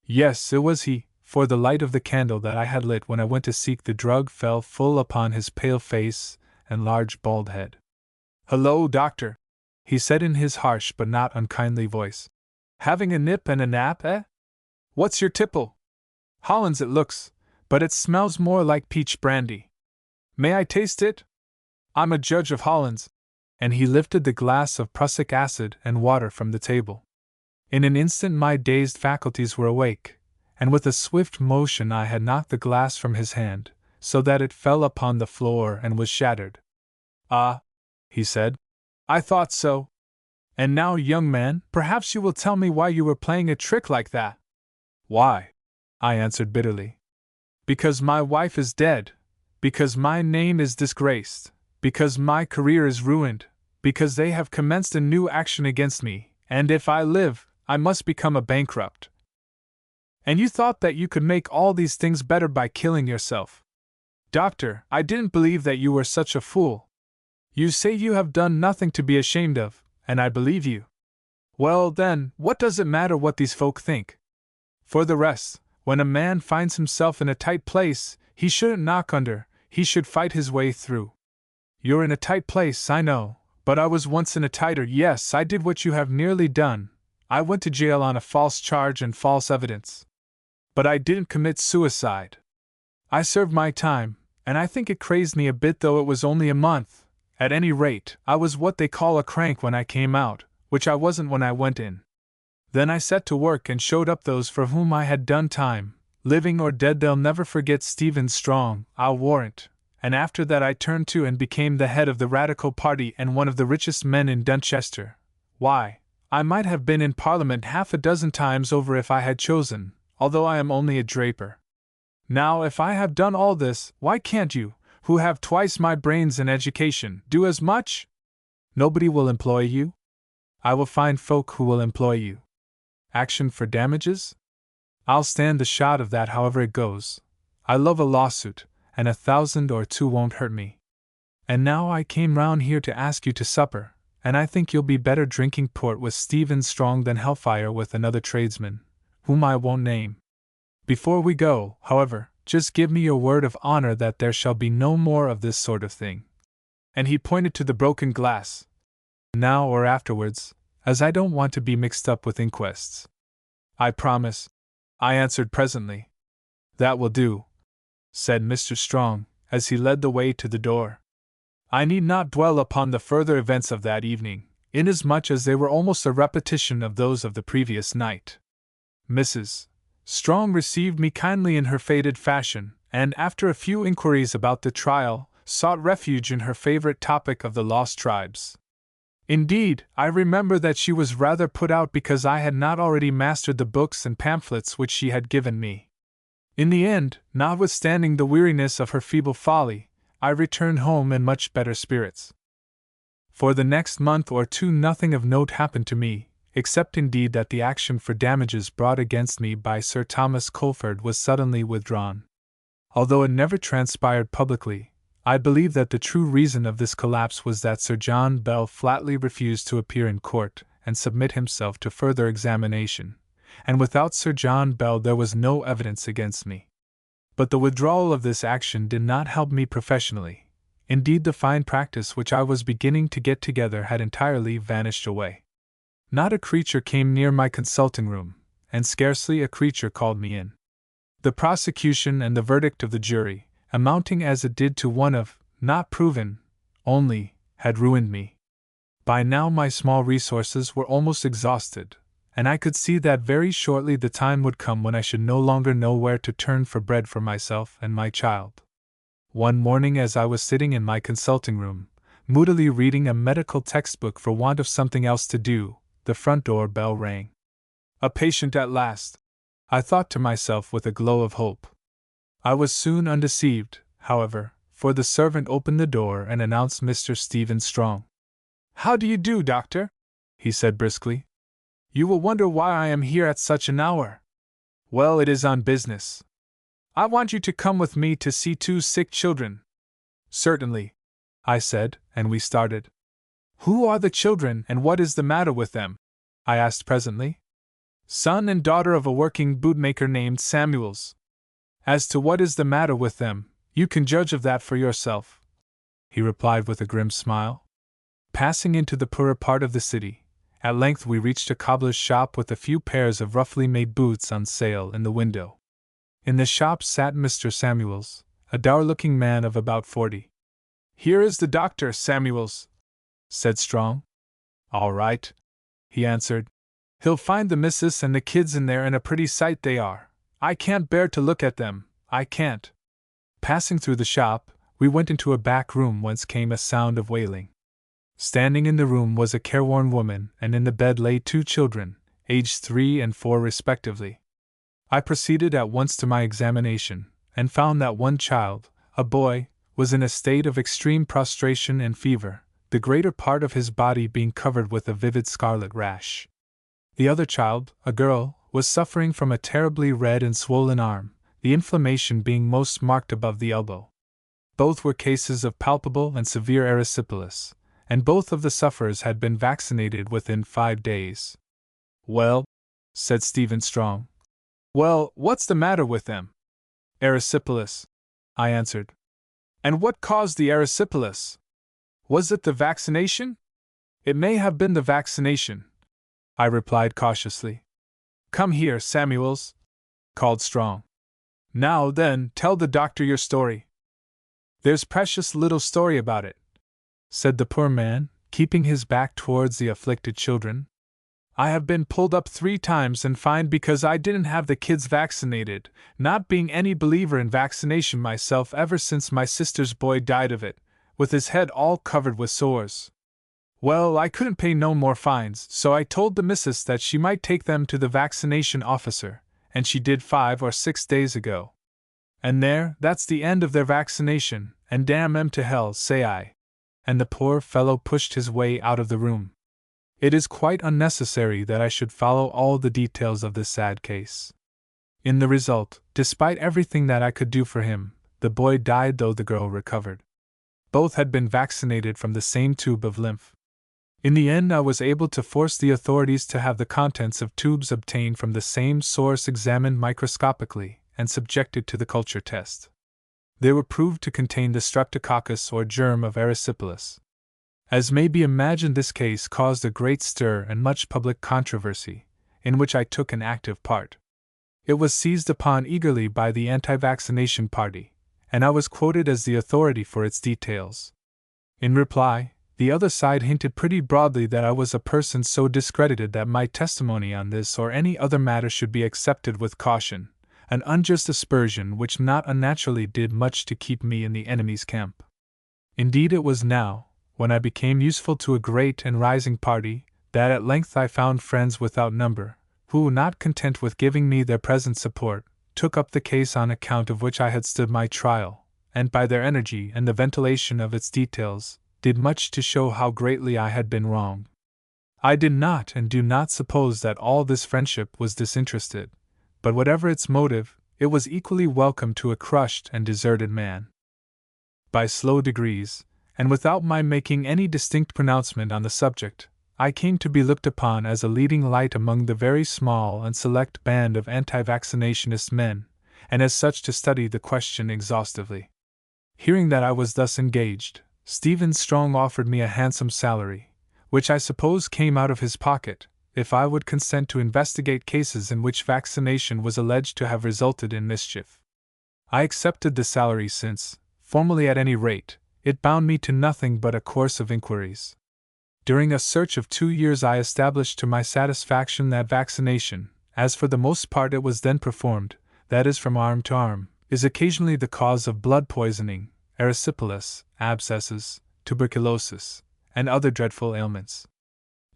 Speaker 1: Yes, it was he, for the light of the candle that I had lit when I went to seek the drug fell full upon his pale face and large bald head. "Hello, doctor," he said in his harsh but not unkindly voice. "Having a nip and a nap, eh? What's your tipple? Hollands it looks, but it smells more like peach brandy. May I taste it? I'm a judge of Hollands," and he lifted the glass of prussic acid and water from the table. In an instant my dazed faculties were awake, and with a swift motion I had knocked the glass from his hand, so that it fell upon the floor and was shattered. "Ah," he said, "I thought so. And now, young man, perhaps you will tell me why you were playing a trick like that." "Why?" I answered bitterly. "Because my wife is dead, because my name is disgraced, because my career is ruined, because they have commenced a new action against me, and if I live, I must become a bankrupt. And you thought that you could make all these things better by killing yourself. Doctor, I didn't believe that you were such a fool. You say you have done nothing to be ashamed of, and I believe you. Well, then, what does it matter what these folk think? For the rest, when a man finds himself in a tight place, he shouldn't knock under, he should fight his way through. You're in a tight place, I know, but I was once in a tighter. Yes, I did what you have nearly done. I went to jail on a false charge and false evidence. But I didn't commit suicide. I served my time, and I think it crazed me a bit, though it was only a month. At any rate, I was what they call a crank when I came out, which I wasn't when I went in. Then I set to work and showed up those for whom I had done time. Living or dead, they'll never forget Stephen Strong, I'll warrant. And after that I turned to and became the head of the Radical Party and one of the richest men in Dunchester. Why, I might have been in Parliament half a dozen times over if I had chosen, although I am only a draper. Now, if I have done all this, why can't you, who have twice my brains and education, do as much? Nobody will employ you? I will find folk who will employ you. Action for damages? I'll stand the shot of that however it goes. I love a lawsuit, and 1,000 or 2 won't hurt me. And now I came round here to ask you to supper, and I think you'll be better drinking port with Stephen Strong than hellfire with another tradesman, whom I won't name. Before we go, however, just give me your word of honor that there shall be no more of this sort of thing. And he pointed to the broken glass. Now or afterwards, as I don't want to be mixed up with inquests. I promise, I answered presently. That will do, said Mr. Strong, as he led the way to the door. I need not dwell upon the further events of that evening, inasmuch as they were almost a repetition of those of the previous night. Mrs. Strong received me kindly in her faded fashion, and after a few inquiries about the trial, sought refuge in her favorite topic of the lost tribes. Indeed, I remember that she was rather put out because I had not already mastered the books and pamphlets which she had given me. In the end, notwithstanding the weariness of her feeble folly, I returned home in much better spirits. For the next month or two nothing of note happened to me, except indeed that the action for damages brought against me by Sir Thomas Colford was suddenly withdrawn. Although it never transpired publicly, I believe that the true reason of this collapse was that Sir John Bell flatly refused to appear in court and submit himself to further examination, and without Sir John Bell there was no evidence against me. But the withdrawal of this action did not help me professionally. Indeed, the fine practice which I was beginning to get together had entirely vanished away. Not a creature came near my consulting room, and scarcely a creature called me in. The prosecution and the verdict of the jury, amounting as it did to one of not proven, only, had ruined me. By now my small resources were almost exhausted, and I could see that very shortly the time would come when I should no longer know where to turn for bread for myself and my child. One morning, as I was sitting in my consulting room, moodily reading a medical textbook for want of something else to do, the front door bell rang. A patient at last, I thought to myself with a glow of hope. I was soon undeceived, however, for the servant opened the door and announced Mr. Stephen Strong. "How do you do, doctor?" he said briskly. "You will wonder why I am here at such an hour. Well, it is on business. I want you to come with me to see 2 sick children." "Certainly," I said, and we started. "Who are the children, and what is the matter with them?" I asked presently. "Son and daughter of a working bootmaker named Samuels. As to what is the matter with them, you can judge of that for yourself," he replied with a grim smile. Passing into the poorer part of the city, at length we reached a cobbler's shop with a few pairs of roughly made boots on sale in the window. In the shop sat Mr. Samuels, a dour-looking man of about 40. "Here is the doctor, Samuels," said Strong. "All right," he answered. "He'll find the missus and the kids in there, and a pretty sight they are. I can't bear to look at them, I can't." Passing through the shop, we went into a back room whence came a sound of wailing. Standing in the room was a careworn woman, and in the bed lay 2 children, aged 3 and 4 respectively. I proceeded at once to my examination, and found that one child, a boy, was in a state of extreme prostration and fever, the greater part of his body being covered with a vivid scarlet rash. The other child, a girl, was suffering from a terribly red and swollen arm, the inflammation being most marked above the elbow. Both were cases of palpable and severe erysipelas, and both of the sufferers had been vaccinated within 5 days. "Well," said Stephen Strong. "Well, what's the matter with them?" "Erysipelas," I answered. "And what caused the erysipelas? Was it the vaccination?" "It may have been the vaccination," I replied cautiously. "Come here, Samuels," called Strong. "Now then, tell the doctor your story." "There's precious little story about it," said the poor man, keeping his back towards the afflicted children. "I have been pulled up 3 times and fined because I didn't have the kids vaccinated, not being any believer in vaccination myself ever since my sister's boy died of it, with his head all covered with sores." Well, I couldn't pay no more fines, so I told the missus that she might take them to the vaccination officer, and she did 5 or 6 days ago. And that's the end of their vaccination, and damn 'em to hell, say I. And the poor fellow pushed his way out of the room. It is quite unnecessary that I should follow all the details of this sad case. In the result, despite everything that I could do for him, the boy died though the girl recovered. Both had been vaccinated from the same tube of lymph. In the end, I was able to force the authorities to have the contents of tubes obtained from the same source examined microscopically and subjected to the culture test. They were proved to contain the streptococcus or germ of erysipelas. As may be imagined, this case caused a great stir and much public controversy, in which I took an active part. It was seized upon eagerly by the anti-vaccination party, and I was quoted as the authority for its details. In reply, the other side hinted pretty broadly that I was a person so discredited that my testimony on this or any other matter should be accepted with caution, an unjust aspersion which not unnaturally did much to keep me in the enemy's camp. Indeed, it was now, when I became useful to a great and rising party, that at length I found friends without number, who, not content with giving me their present support, took up the case on account of which I had stood my trial, and by their energy and the ventilation of its details, did much to show how greatly I had been wrong. I did not and do not suppose that all this friendship was disinterested, but whatever its motive, it was equally welcome to a crushed and deserted man. By slow degrees, and without my making any distinct pronouncement on the subject, I came to be looked upon as a leading light among the very small and select band of anti-vaccinationist men, and as such to study the question exhaustively. Hearing that I was thus engaged, Stephen Strong offered me a handsome salary, which I suppose came out of his pocket, if I would consent to investigate cases in which vaccination was alleged to have resulted in mischief. I accepted the salary since, formally at any rate, it bound me to nothing but a course of inquiries. During a search of 2 years I established to my satisfaction that vaccination, as for the most part it was then performed, that is from arm to arm, is occasionally the cause of blood poisoning, erysipelas, abscesses, tuberculosis, and other dreadful ailments.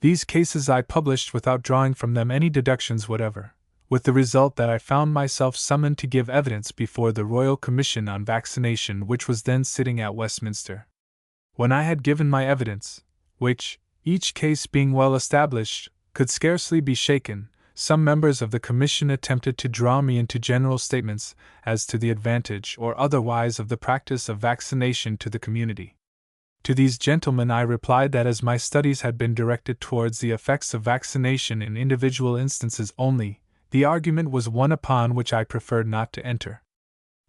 Speaker 1: These cases I published without drawing from them any deductions whatever, with the result that I found myself summoned to give evidence before the Royal Commission on Vaccination, which was then sitting at Westminster. When I had given my evidence, which, each case being well established, could scarcely be shaken, some members of the Commission attempted to draw me into general statements as to the advantage or otherwise of the practice of vaccination to the community. To these gentlemen I replied that as my studies had been directed towards the effects of vaccination in individual instances only, the argument was one upon which I preferred not to enter.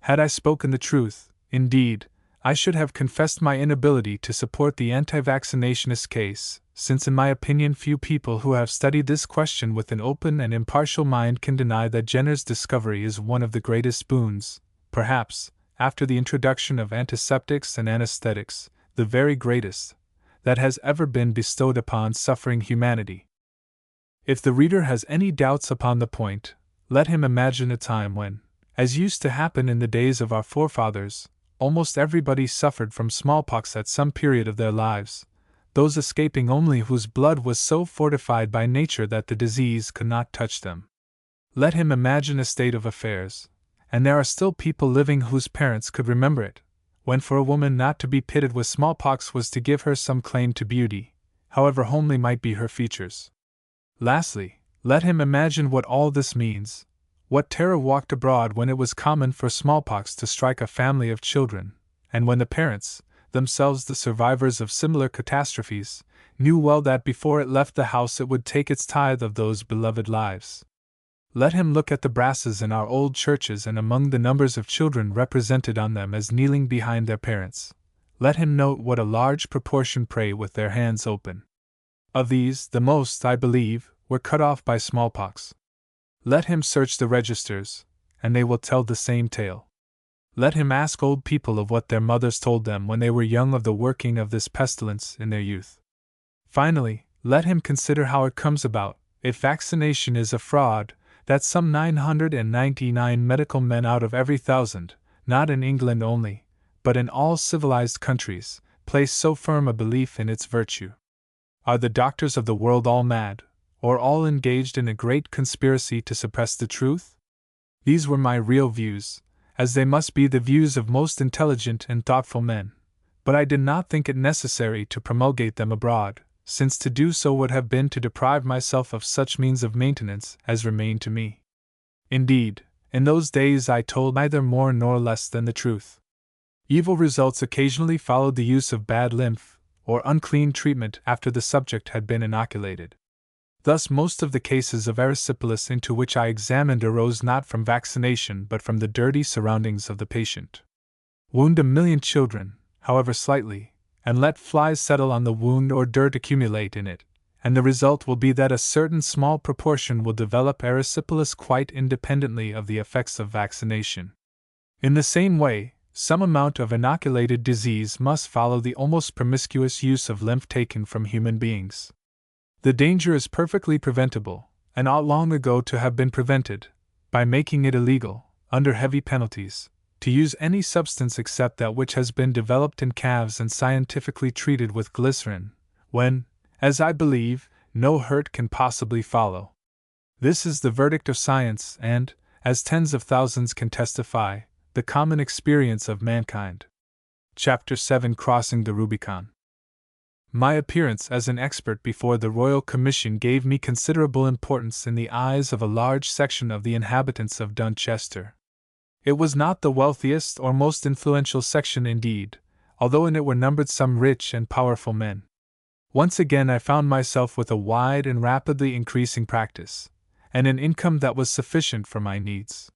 Speaker 1: Had I spoken the truth, indeed, I should have confessed my inability to support the anti-vaccinationist case, since in my opinion few people who have studied this question with an open and impartial mind can deny that Jenner's discovery is one of the greatest boons, perhaps, after the introduction of antiseptics and anesthetics, the very greatest, that has ever been bestowed upon suffering humanity. If the reader has any doubts upon the point, let him imagine a time when, as used to happen in the days of our forefathers, almost everybody suffered from smallpox at some period of their lives, those escaping only whose blood was so fortified by nature that the disease could not touch them. Let him imagine a state of affairs, and there are still people living whose parents could remember it, when for a woman not to be pitted with smallpox was to give her some claim to beauty, however homely might be her features. Lastly, let him imagine what all this means, what terror walked abroad when it was common for smallpox to strike a family of children, and when the parents, themselves the survivors of similar catastrophes, knew well that before it left the house it would take its tithe of those beloved lives. Let him look at the brasses in our old churches and among the numbers of children represented on them as kneeling behind their parents. Let him note what a large proportion pray with their hands open. Of these, the most, I believe, were cut off by smallpox. Let him search the registers, and they will tell the same tale. Let him ask old people of what their mothers told them when they were young of the working of this pestilence in their youth. Finally, let him consider how it comes about, if vaccination is a fraud, that some 999 medical men out of every 1,000, not in England only, but in all civilized countries, place so firm a belief in its virtue. Are the doctors of the world all mad, or all engaged in a great conspiracy to suppress the truth? These were my real views, as they must be the views of most intelligent and thoughtful men, but I did not think it necessary to promulgate them abroad, since to do so would have been to deprive myself of such means of maintenance as remained to me. Indeed, in those days I told neither more nor less than the truth. Evil results occasionally followed the use of bad lymph, or unclean treatment after the subject had been inoculated. Thus most of the cases of erysipelas into which I examined arose not from vaccination but from the dirty surroundings of the patient. Wound 1,000,000 children, however slightly, and let flies settle on the wound or dirt accumulate in it, and the result will be that a certain small proportion will develop erysipelas quite independently of the effects of vaccination. In the same way, some amount of inoculated disease must follow the almost promiscuous use of lymph taken from human beings. The danger is perfectly preventable, and ought long ago to have been prevented, by making it illegal, under heavy penalties, to use any substance except that which has been developed in calves and scientifically treated with glycerin, when, as I believe, no hurt can possibly follow. This is the verdict of science and, as tens of thousands can testify, the common experience of mankind. Chapter 7: Crossing the Rubicon. My appearance as an expert before the Royal Commission gave me considerable importance in the eyes of a large section of the inhabitants of Dunchester. It was not the wealthiest or most influential section indeed, although in it were numbered some rich and powerful men. Once again I found myself with a wide and rapidly increasing practice, and an income that was sufficient for my needs.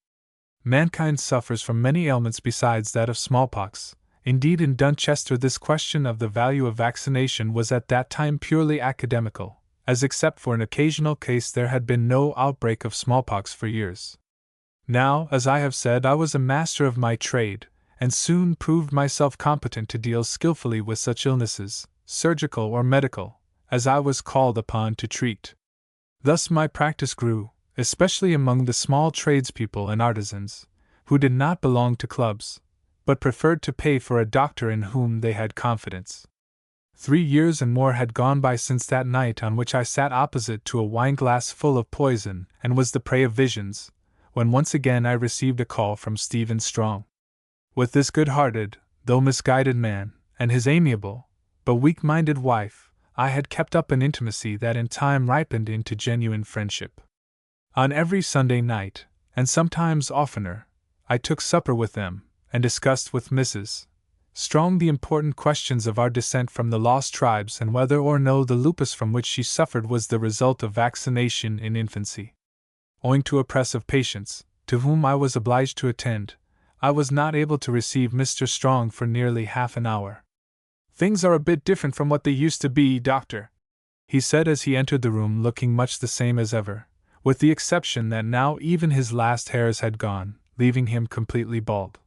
Speaker 1: Mankind suffers from many ailments besides that of smallpox. Indeed, in Dunchester this question of the value of vaccination was at that time purely academical, as except for an occasional case there had been no outbreak of smallpox for years. Now, as I have said, I was a master of my trade, and soon proved myself competent to deal skillfully with such illnesses, surgical or medical, as I was called upon to treat. Thus my practice grew, especially among the small tradespeople and artisans, who did not belong to clubs, but preferred to pay for a doctor in whom they had confidence. 3 years and more had gone by since that night on which I sat opposite to a wineglass full of poison and was the prey of visions, when once again I received a call from Stephen Strong. With this good-hearted, though misguided man, and his amiable, but weak-minded wife, I had kept up an intimacy that in time ripened into genuine friendship. On every Sunday night, and sometimes oftener, I took supper with them, and discussed with Mrs. Strong the important questions of our descent from the lost tribes and whether or no the lupus from which she suffered was the result of vaccination in infancy. Owing to a press of patients, to whom I was obliged to attend, I was not able to receive Mr. Strong for nearly half an hour. "Things are a bit different from what they used to be, Doctor," he said as he entered the room, looking much the same as ever, with the exception that now even his last hairs had gone, leaving him completely bald.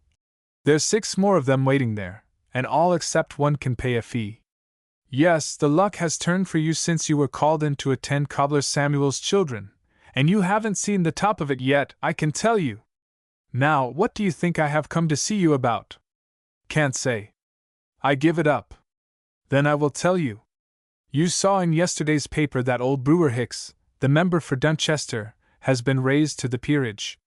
Speaker 1: "There's 6 more of them waiting there, and all except one can pay a fee. Yes, the luck has turned for you since you were called in to attend Cobbler Samuel's children, and you haven't seen the top of it yet, I can tell you. Now, what do you think I have come to see you about?" "Can't say. I give it up." "Then I will tell you. You saw in yesterday's paper that old Brewer Hicks, the member for Dunchester, has been raised to the peerage.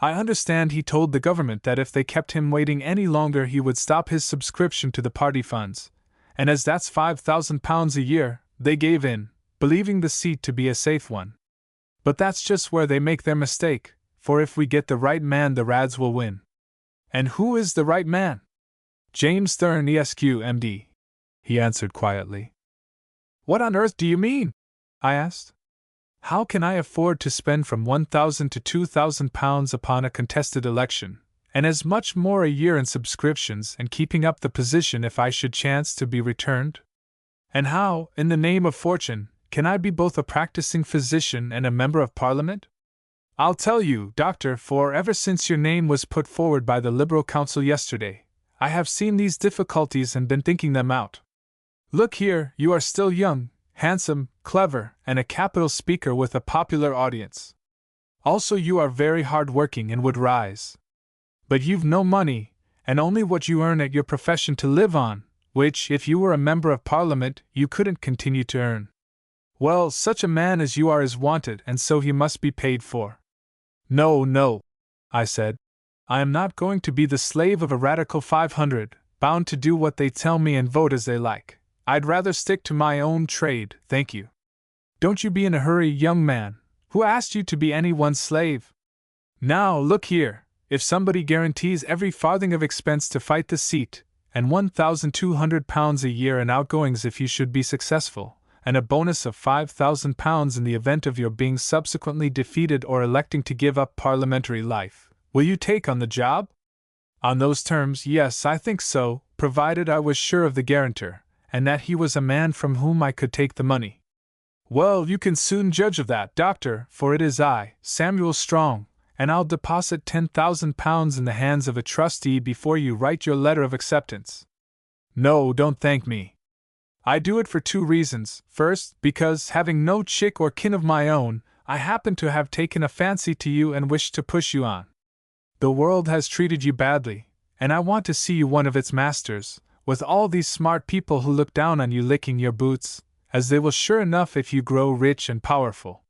Speaker 1: I understand he told the government that if they kept him waiting any longer he would stop his subscription to the party funds, and as that's £5,000 a year, they gave in, believing the seat to be a safe one. But that's just where they make their mistake, for if we get the right man the Rads will win." "And who is the right man?" "James Therne, Esq, M.D., he answered quietly. "What on earth do you mean?" I asked. "How can I afford to spend from £1,000 to £2,000 upon a contested election, and as much more a year in subscriptions and keeping up the position if I should chance to be returned? And how, in the name of fortune, can I be both a practicing physician and a member of Parliament? I'll tell you, Doctor, for ever since your name was put forward by the Liberal Council yesterday, I have seen these difficulties and been thinking them out. Look here, you are still young, handsome, clever, and a capital speaker with a popular audience. Also you are very hard-working and would rise. But you've no money, and only what you earn at your profession to live on, which, if you were a member of Parliament, you couldn't continue to earn. Well, such a man as you are is wanted, and so he must be paid for. No, no, I said. I am not going to be the slave of a radical 500, bound to do what they tell me and vote as they like. I'd rather stick to my own trade, thank you. Don't you be in a hurry, young man. Who asked you to be anyone's slave? Now, look here, if somebody guarantees every farthing of expense to fight the seat, and £1,200 a year in outgoings if you should be successful, and a bonus of £5,000 in the event of your being subsequently defeated or electing to give up parliamentary life, will you take on the job? On those terms, yes, I think so, provided I was sure of the guarantor, and that he was a man from whom I could take the money. Well, you can soon judge of that, Doctor, for it is I, Samuel Strong, and I'll deposit £10,000 in the hands of a trustee before you write your letter of acceptance. No, don't thank me. I do it for 2 reasons. First, because, having no chick or kin of my own, I happen to have taken a fancy to you and wish to push you on. The world has treated you badly, and I want to see you one of its masters, with all these smart people who look down on you licking your boots, as they will sure enough if you grow rich and powerful.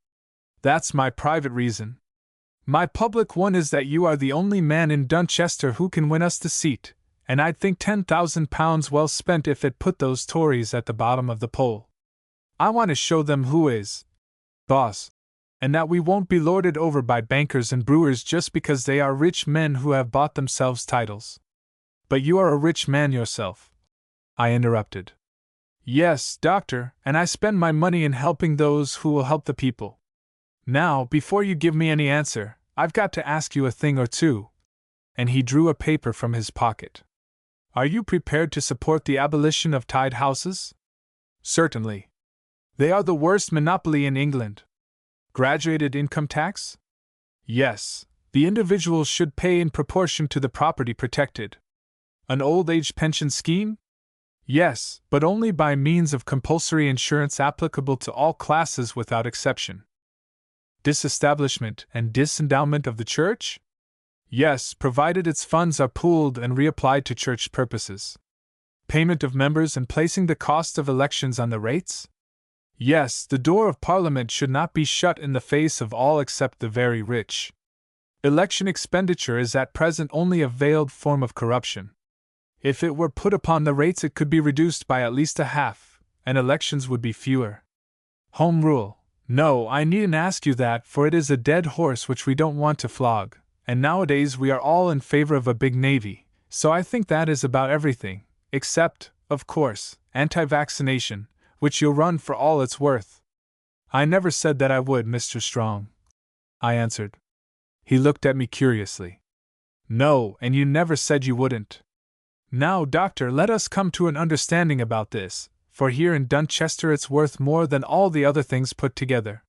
Speaker 1: That's my private reason. My public one is that you are the only man in Dunchester who can win us the seat, and I'd think £10,000 well spent if it put those Tories at the bottom of the poll. I want to show them who is boss, and that we won't be lorded over by bankers and brewers just because they are rich men who have bought themselves titles. But you are a rich man yourself, I interrupted. Yes, Doctor, and I spend my money in helping those who will help the people. Now, before you give me any answer, I've got to ask you a thing or two. And he drew a paper from his pocket. Are you prepared to support the abolition of tied houses? Certainly. They are the worst monopoly in England. Graduated income tax? Yes, the individual should pay in proportion to the property protected. An old age pension scheme? Yes, but only by means of compulsory insurance applicable to all classes without exception. Disestablishment and disendowment of the church? Yes, provided its funds are pooled and reapplied to church purposes. Payment of members and placing the cost of elections on the rates? Yes, the door of Parliament should not be shut in the face of all except the very rich. Election expenditure is at present only a veiled form of corruption. If it were put upon the rates, it could be reduced by at least a half, and elections would be fewer. Home rule. No, I needn't ask you that, for it is a dead horse which we don't want to flog. And nowadays we are all in favor of a big navy, so I think that is about everything, except, of course, anti-vaccination, which you'll run for all it's worth. I never said that I would, Mr. Strong, I answered. He looked at me curiously. No, and you never said you wouldn't. Now, Doctor, let us come to an understanding about this, for here in Dunchester it's worth more than all the other things put together.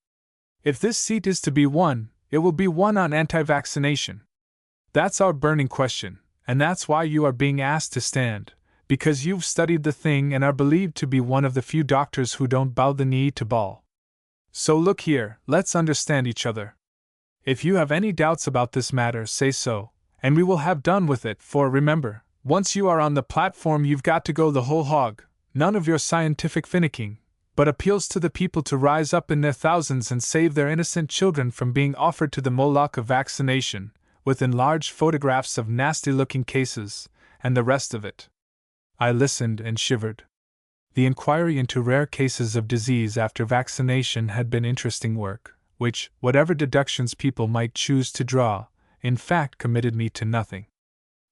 Speaker 1: If this seat is to be won, it will be won on anti-vaccination. That's our burning question, and that's why you are being asked to stand, because you've studied the thing and are believed to be one of the few doctors who don't bow the knee to ball. So look here, let's understand each other. If you have any doubts about this matter, say so, and we will have done with it, for remember, once you are on the platform you've got to go the whole hog, none of your scientific finicking, but appeals to the people to rise up in their thousands and save their innocent children from being offered to the Moloch of vaccination, with enlarged photographs of nasty-looking cases, and the rest of it. I listened and shivered. The inquiry into rare cases of disease after vaccination had been interesting work, which, whatever deductions people might choose to draw, in fact committed me to nothing.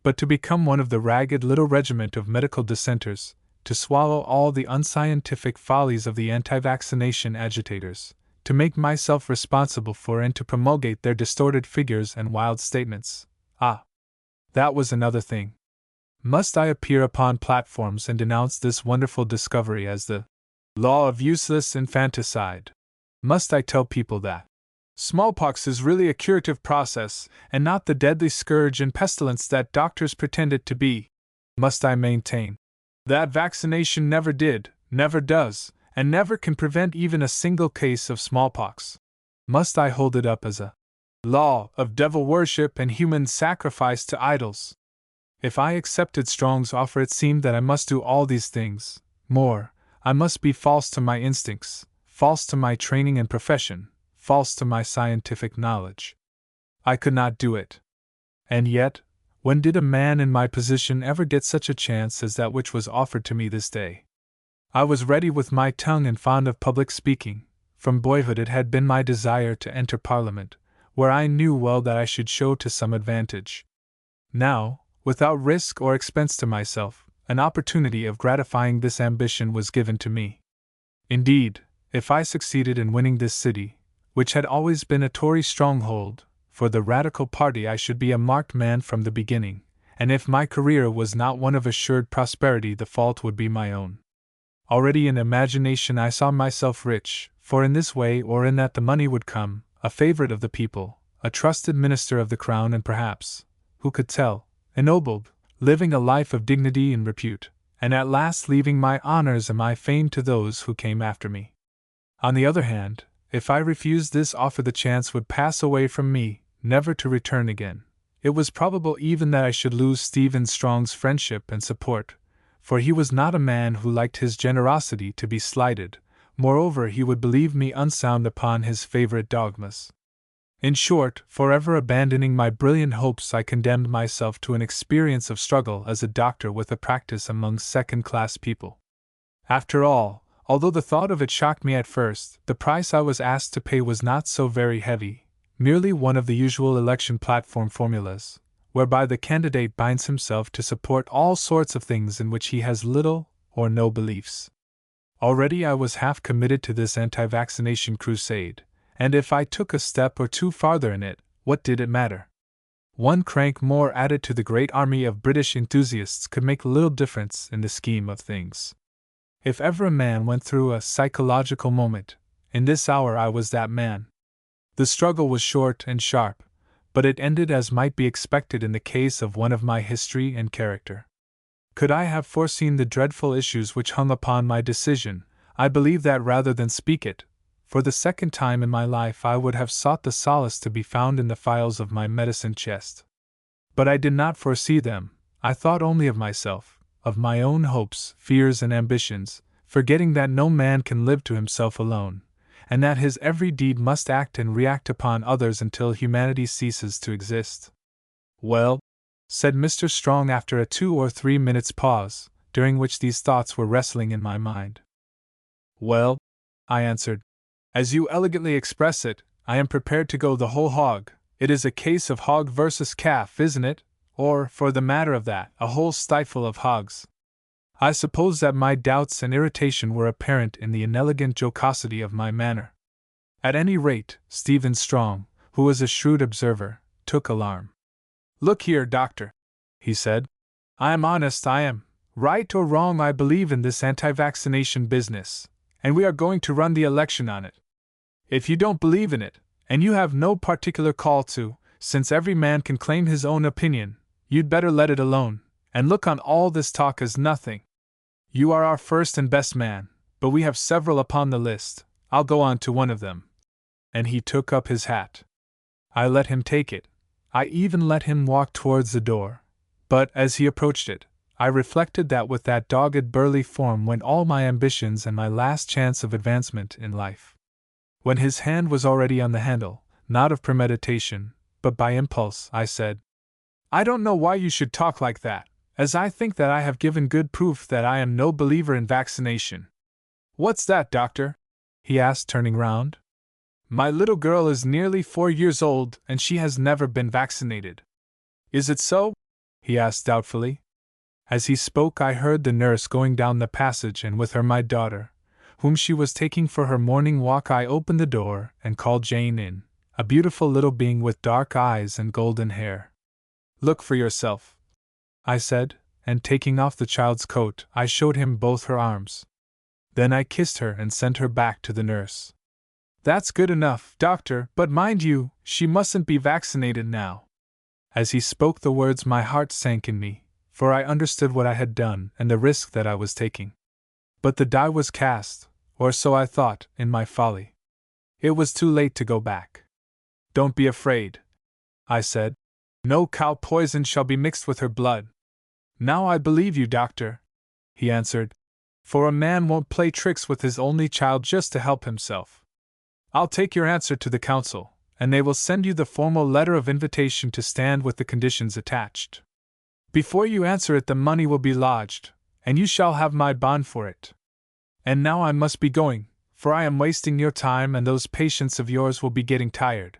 Speaker 1: But to become one of the ragged little regiment of medical dissenters, to swallow all the unscientific follies of the anti-vaccination agitators, to make myself responsible for and to promulgate their distorted figures and wild statements. That was another thing. Must I appear upon platforms and denounce this wonderful discovery as the law of useless infanticide? Must I tell people that smallpox is really a curative process, and not the deadly scourge and pestilence that doctors pretend it to be? Must I maintain that vaccination never did, never does, and never can prevent even a single case of smallpox? Must I hold it up as a law of devil worship and human sacrifice to idols? If I accepted Strong's offer, it seemed that I must do all these things. More, I must be false to my instincts, false to my training and profession, false to my scientific knowledge. I could not do it. And yet, when did a man in my position ever get such a chance as that which was offered to me this day? I was ready with my tongue and fond of public speaking. From boyhood it had been my desire to enter Parliament, where I knew well that I should show to some advantage. Now, without risk or expense to myself, an opportunity of gratifying this ambition was given to me. Indeed, if I succeeded in winning this city, which had always been a Tory stronghold, for the Radical party, I should be a marked man from the beginning, and if my career was not one of assured prosperity, the fault would be my own. Already in imagination I saw myself rich, for in this way or in that the money would come, a favorite of the people, a trusted minister of the crown, and perhaps, who could tell, ennobled, living a life of dignity and repute, and at last leaving my honors and my fame to those who came after me. On the other hand, if I refused this offer, the chance would pass away from me, never to return again. It was probable even that I should lose Stephen Strong's friendship and support, for he was not a man who liked his generosity to be slighted. Moreover, he would believe me unsound upon his favorite dogmas. In short, forever abandoning my brilliant hopes, I condemned myself to an experience of struggle as a doctor with a practice among second-class people. After all, although the thought of it shocked me at first, the price I was asked to pay was not so very heavy, merely one of the usual election platform formulas, whereby the candidate binds himself to support all sorts of things in which he has little or no beliefs. Already I was half committed to this anti-vaccination crusade, and if I took a step or two farther in it, what did it matter? One crank more added to the great army of British enthusiasts could make little difference in the scheme of things. If ever a man went through a psychological moment, in this hour I was that man. The struggle was short and sharp, but it ended as might be expected in the case of one of my history and character. Could I have foreseen the dreadful issues which hung upon my decision, I believe that rather than speak it, for the second time in my life I would have sought the solace to be found in the files of my medicine chest. But I did not foresee them. I thought only of myself, of my own hopes, fears, and ambitions, forgetting that no man can live to himself alone, and that his every deed must act and react upon others until humanity ceases to exist. "Well," said Mr. Strong after a 2 or 3 minutes' pause, during which these thoughts were wrestling in my mind. "Well," I answered, "as you elegantly express it, I am prepared to go the whole hog. It is a case of hog versus calf, isn't it? Or, for the matter of that, a whole stifle of hogs." I suppose that my doubts and irritation were apparent in the inelegant jocosity of my manner. At any rate, Stephen Strong, who was a shrewd observer, took alarm. "Look here, doctor," he said. "I am honest, I am. Right or wrong, I believe in this anti-vaccination business, and we are going to run the election on it. If you don't believe in it, and you have no particular call to, since every man can claim his own opinion, you'd better let it alone, and look on all this talk as nothing. You are our first and best man, but we have several upon the list. I'll go on to one of them." And he took up his hat. I let him take it. I even let him walk towards the door. But, as he approached it, I reflected that with that dogged burly form went all my ambitions and my last chance of advancement in life. When his hand was already on the handle, not of premeditation, but by impulse, I said, "I don't know why you should talk like that, as I think that I have given good proof that I am no believer in vaccination." "What's that, doctor?" he asked, turning round. "My little girl is nearly 4 years old, and she has never been vaccinated." "Is it so?" he asked doubtfully. As he spoke, I heard the nurse going down the passage, and with her my daughter, whom she was taking for her morning walk. I opened the door and called Jane in, a beautiful little being with dark eyes and golden hair. "Look for yourself," I said, and taking off the child's coat, I showed him both her arms. Then I kissed her and sent her back to the nurse. "That's good enough, doctor, but mind you, she mustn't be vaccinated now." As he spoke the words, my heart sank in me, for I understood what I had done and the risk that I was taking. But the die was cast, or so I thought, in my folly. It was too late to go back. "Don't be afraid," I said. "No cow poison shall be mixed with her blood. "Now I believe you, doctor," he answered, "for a man won't play tricks with his only child just to help himself. I'll take your answer to the council, and they will send you the formal letter of invitation to stand with the conditions attached. Before you answer it, the money will be lodged, and you shall have my bond for it. And now I must be going, for I am wasting your time and those patients of yours will be getting tired.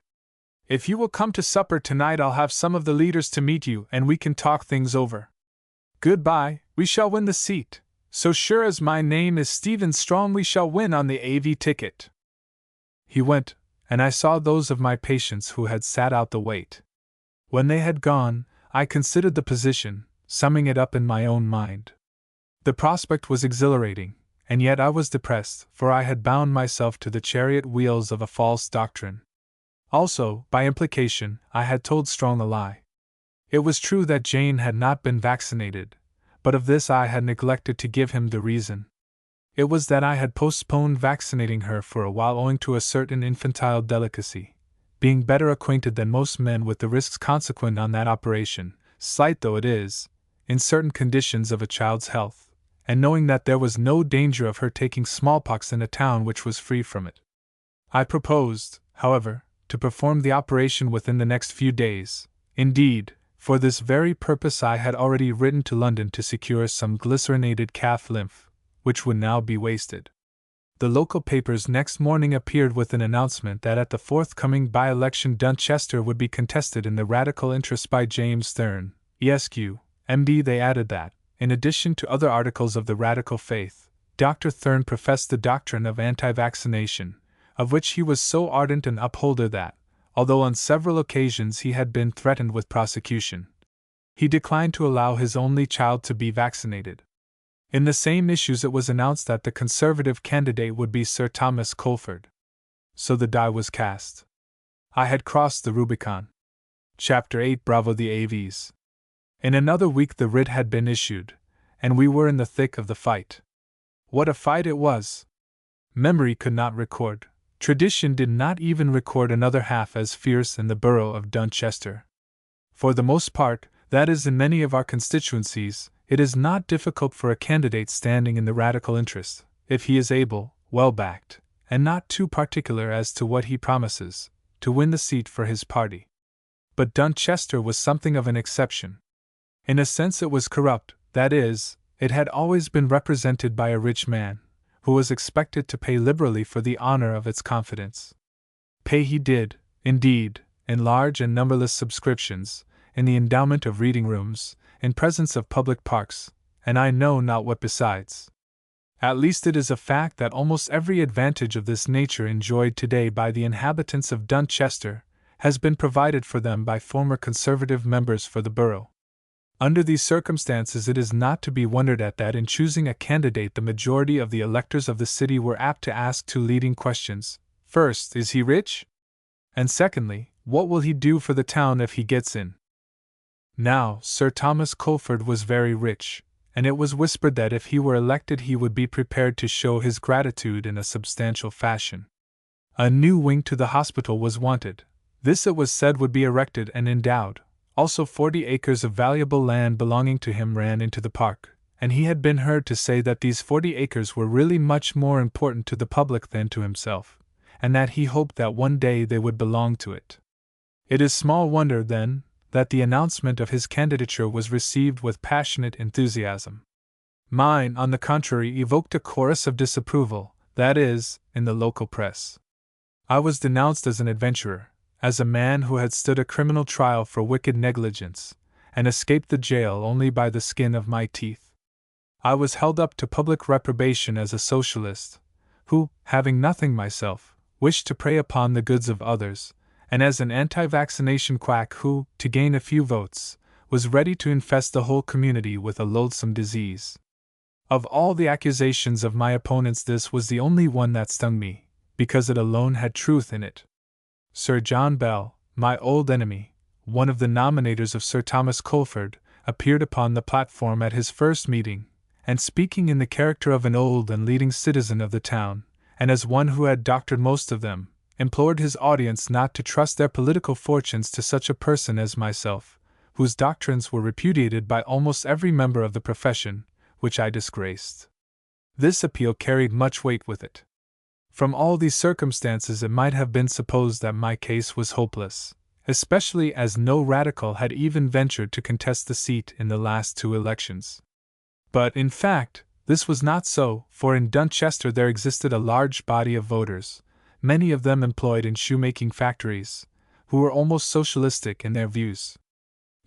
Speaker 1: If you will come to supper tonight, I'll have some of the leaders to meet you and we can talk things over. Goodbye, we shall win the seat. So sure as my name is Stephen Strong, we shall win on the AV ticket." He went, and I saw those of my patients who had sat out the wait. When they had gone, I considered the position, summing it up in my own mind. The prospect was exhilarating, and yet I was depressed, for I had bound myself to the chariot wheels of a false doctrine. Also, by implication, I had told Strong a lie. It was true that Jane had not been vaccinated, but of this I had neglected to give him the reason. It was that I had postponed vaccinating her for a while owing to a certain infantile delicacy, being better acquainted than most men with the risks consequent on that operation, slight though it is, in certain conditions of a child's health, and knowing that there was no danger of her taking smallpox in a town which was free from it. I proposed, however, to perform the operation within the next few days. Indeed, for this very purpose I had already written to London to secure some glycerinated calf lymph, which would now be wasted. The local papers next morning appeared with an announcement that at the forthcoming by-election Dunchester would be contested in the radical interest by James Therne, Esq., M.D. They added that, in addition to other articles of the radical faith, Dr. Therne professed the doctrine of anti-vaccination, of which he was so ardent an upholder that, although on several occasions he had been threatened with prosecution, he declined to allow his only child to be vaccinated. In the same issues it was announced that the Conservative candidate would be Sir Thomas Colford. So the die was cast. I had crossed the Rubicon. Chapter 8. Bravo the AVs. In another week the writ had been issued, and we were in the thick of the fight. What a fight it was! Memory could not record, tradition did not even record another half as fierce in the borough of Dunchester. For the most part, that is in many of our constituencies, it is not difficult for a candidate standing in the radical interest, if he is able, well backed, and not too particular as to what he promises, to win the seat for his party. But Dunchester was something of an exception. In a sense it was corrupt, that is, it had always been represented by a rich man, who was expected to pay liberally for the honor of its confidence. Pay he did, indeed, in large and numberless subscriptions, in the endowment of reading rooms, in presence of public parks, and I know not what besides. At least it is a fact that almost every advantage of this nature enjoyed today by the inhabitants of Dunchester has been provided for them by former Conservative members for the borough. Under these circumstances it is not to be wondered at that in choosing a candidate the majority of the electors of the city were apt to ask two leading questions. First, is he rich? And secondly, what will he do for the town if he gets in? Now, Sir Thomas Colford was very rich, and it was whispered that if he were elected he would be prepared to show his gratitude in a substantial fashion. A new wing to the hospital was wanted. This it was said would be erected and endowed. Also 40 acres of valuable land belonging to him ran into the park, and he had been heard to say that these 40 acres were really much more important to the public than to himself, and that he hoped that one day they would belong to it. It is small wonder, then, that the announcement of his candidature was received with passionate enthusiasm. Mine, on the contrary, evoked a chorus of disapproval, that is, in the local press. I was denounced as an adventurer, as a man who had stood a criminal trial for wicked negligence, and escaped the jail only by the skin of my teeth. I was held up to public reprobation as a socialist, who, having nothing myself, wished to prey upon the goods of others, and as an anti-vaccination quack who, to gain a few votes, was ready to infest the whole community with a loathsome disease. Of all the accusations of my opponents this was the only one that stung me, because it alone had truth in it. Sir John Bell, my old enemy, one of the nominators of Sir Thomas Colford, appeared upon the platform at his first meeting, and speaking in the character of an old and leading citizen of the town, and as one who had doctored most of them, implored his audience not to trust their political fortunes to such a person as myself, whose doctrines were repudiated by almost every member of the profession, which I disgraced. This appeal carried much weight with it. From all these circumstances it might have been supposed that my case was hopeless, especially as no radical had even ventured to contest the seat in the last 2 elections. But, in fact, this was not so, for in Dunchester there existed a large body of voters, many of them employed in shoemaking factories, who were almost socialistic in their views.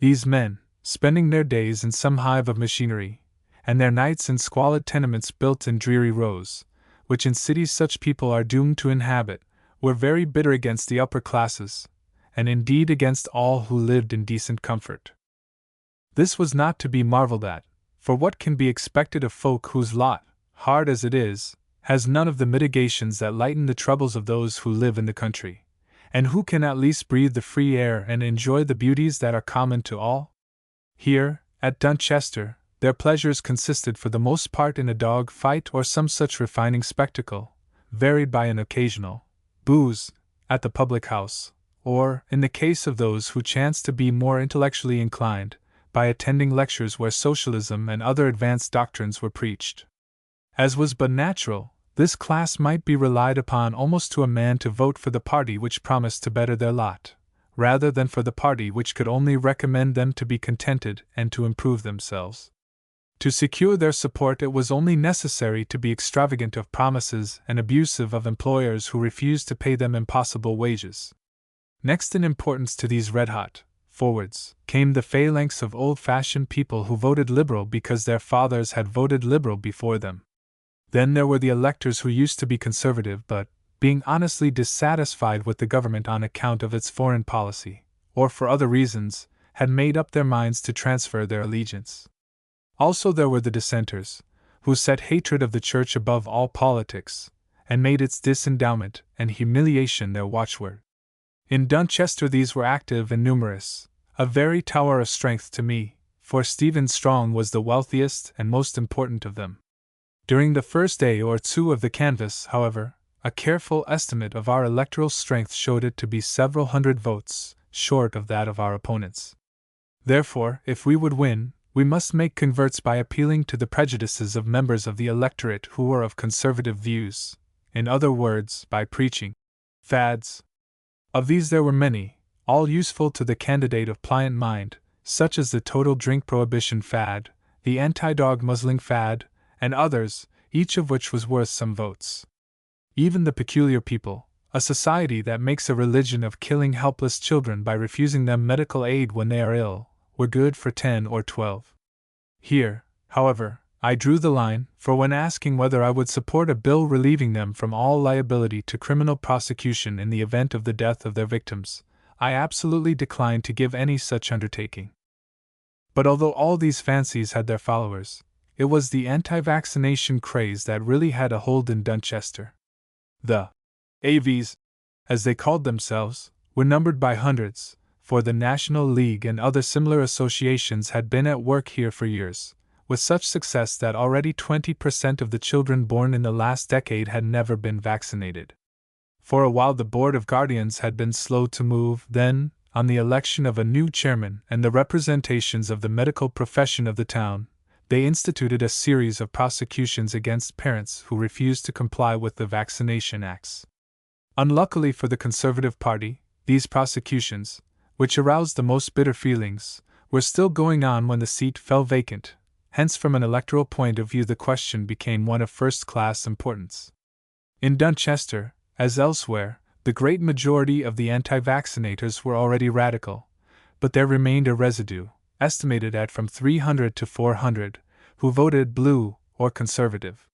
Speaker 1: These men, spending their days in some hive of machinery, and their nights in squalid tenements built in dreary rows, which in cities such people are doomed to inhabit, were very bitter against the upper classes, and indeed against all who lived in decent comfort. This was not to be marveled at, for what can be expected of folk whose lot, hard as it is, has none of the mitigations that lighten the troubles of those who live in the country, and who can at least breathe the free air and enjoy the beauties that are common to all? Here, at Dunchester, their pleasures consisted for the most part in a dog fight or some such refining spectacle, varied by an occasional booze at the public house, or, in the case of those who chanced to be more intellectually inclined, by attending lectures where socialism and other advanced doctrines were preached. As was but natural, this class might be relied upon almost to a man to vote for the party which promised to better their lot, rather than for the party which could only recommend them to be contented and to improve themselves. To secure their support it was only necessary to be extravagant of promises and abusive of employers who refused to pay them impossible wages. Next in importance to these red-hot forwards came the phalanx of old-fashioned people who voted Liberal because their fathers had voted Liberal before them. Then there were the electors who used to be Conservative but, being honestly dissatisfied with the government on account of its foreign policy, or for other reasons, had made up their minds to transfer their allegiance. Also there were the dissenters, who set hatred of the Church above all politics, and made its disendowment and humiliation their watchword. In Dunchester these were active and numerous, a very tower of strength to me, for Stephen Strong was the wealthiest and most important of them. During the first day or 2 of the canvass, however, a careful estimate of our electoral strength showed it to be several hundred votes, short of that of our opponents. Therefore, if we would win, we must make converts by appealing to the prejudices of members of the electorate who were of conservative views, in other words, by preaching fads. Of these there were many, all useful to the candidate of pliant mind, such as the total drink prohibition fad, the anti-dog muzzling fad, and others, each of which was worth some votes. Even the Peculiar People, a society that makes a religion of killing helpless children by refusing them medical aid when they are ill, were good for 10 or 12. Here, however, I drew the line, for when asking whether I would support a bill relieving them from all liability to criminal prosecution in the event of the death of their victims, I absolutely declined to give any such undertaking. But although all these fancies had their followers, it was the anti-vaccination craze that really had a hold in Dunchester. The AVs, as they called themselves, were numbered by hundreds, for the National League and other similar associations had been at work here for years, with such success that already 20% of the children born in the last decade had never been vaccinated. For a while the Board of Guardians had been slow to move, then, on the election of a new chairman and the representations of the medical profession of the town, they instituted a series of prosecutions against parents who refused to comply with the vaccination acts. Unluckily for the Conservative Party, these prosecutions, which aroused the most bitter feelings, were still going on when the seat fell vacant. Hence, from an electoral point of view, the question became one of first-class importance. In Dunchester, as elsewhere, the great majority of the anti-vaccinators were already radical, but there remained a residue, estimated at from 300 to 400, who voted blue or conservative.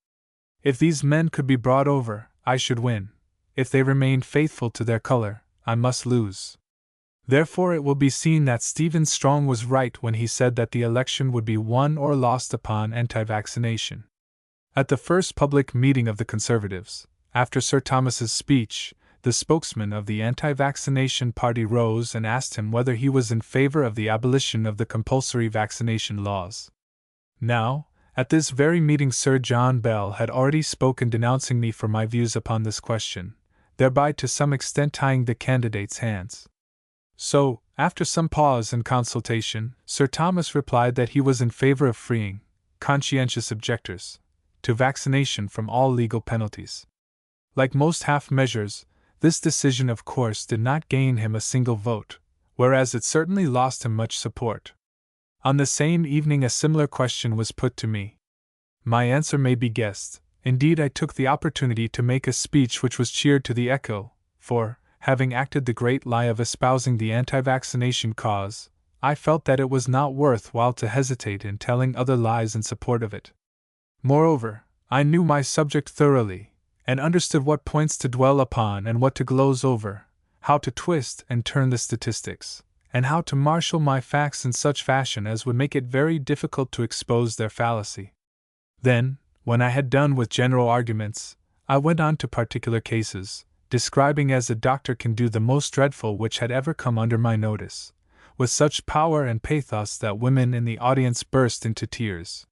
Speaker 1: If these men could be brought over, I should win. If they remained faithful to their color, I must lose. Therefore it will be seen that Stephen Strong was right when he said that the election would be won or lost upon anti-vaccination. At the first public meeting of the Conservatives, after Sir Thomas's speech, the spokesman of the anti-vaccination party rose and asked him whether he was in favor of the abolition of the compulsory vaccination laws. Now, at this very meeting Sir John Bell had already spoken denouncing me for my views upon this question, thereby to some extent tying the candidate's hands. So, After some pause and consultation, Sir Thomas replied that he was in favor of freeing conscientious objectors to vaccination from all legal penalties. Like most half measures, this decision of course did not gain him a single vote, whereas it certainly lost him much support. On the same evening a similar question was put to me. My answer may be guessed. Indeed, I took the opportunity to make a speech which was cheered to the echo, for, having acted the great lie of espousing the anti-vaccination cause, I felt that it was not worth while to hesitate in telling other lies in support of it. Moreover, I knew my subject thoroughly, and understood what points to dwell upon and what to gloze over, how to twist and turn the statistics, and how to marshal my facts in such fashion as would make it very difficult to expose their fallacy. Then, when I had done with general arguments, I went on to particular cases, describing as a doctor can do the most dreadful which had ever come under my notice, with such power and pathos that women in the audience burst into tears.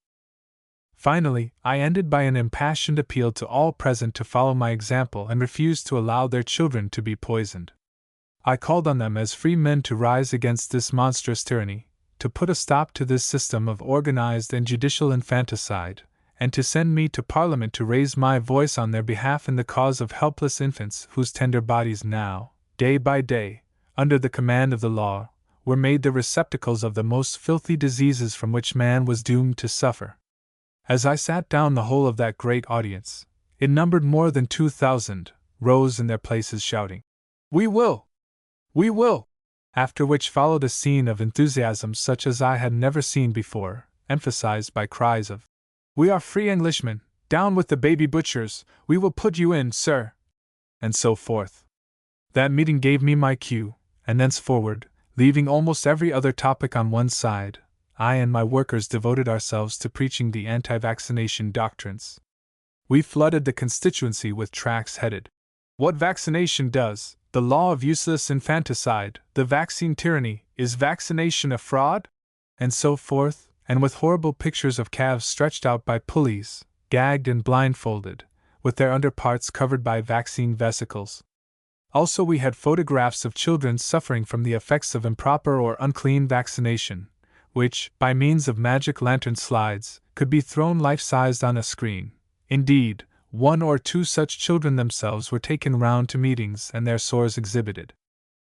Speaker 1: Finally, I ended by an impassioned appeal to all present to follow my example and refuse to allow their children to be poisoned. I called on them as free men to rise against this monstrous tyranny, to put a stop to this system of organized and judicial infanticide, and to send me to Parliament to raise my voice on their behalf in the cause of helpless infants whose tender bodies now, day by day, under the command of the law, were made the receptacles of the most filthy diseases from which man was doomed to suffer. As I sat down, the whole of that great audience, it numbered more than 2,000, rose in their places shouting, "We will! We will!" After which followed a scene of enthusiasm such as I had never seen before, emphasized by cries of, "We are free Englishmen! Down with the baby butchers! We will put you in, sir!" and so forth. That meeting gave me my cue, and thenceforward, leaving almost every other topic on one side, I and my workers devoted ourselves to preaching the anti-vaccination doctrines. We flooded the constituency with tracts headed, "What vaccination does, the law of useless infanticide, the vaccine tyranny, is vaccination a fraud?" and so forth, and with horrible pictures of calves stretched out by pulleys, gagged and blindfolded, with their underparts covered by vaccine vesicles. Also we had photographs of children suffering from the effects of improper or unclean vaccination, which, by means of magic lantern slides, could be thrown life-sized on a screen. Indeed, 1 or 2 such children themselves were taken round to meetings and their sores exhibited.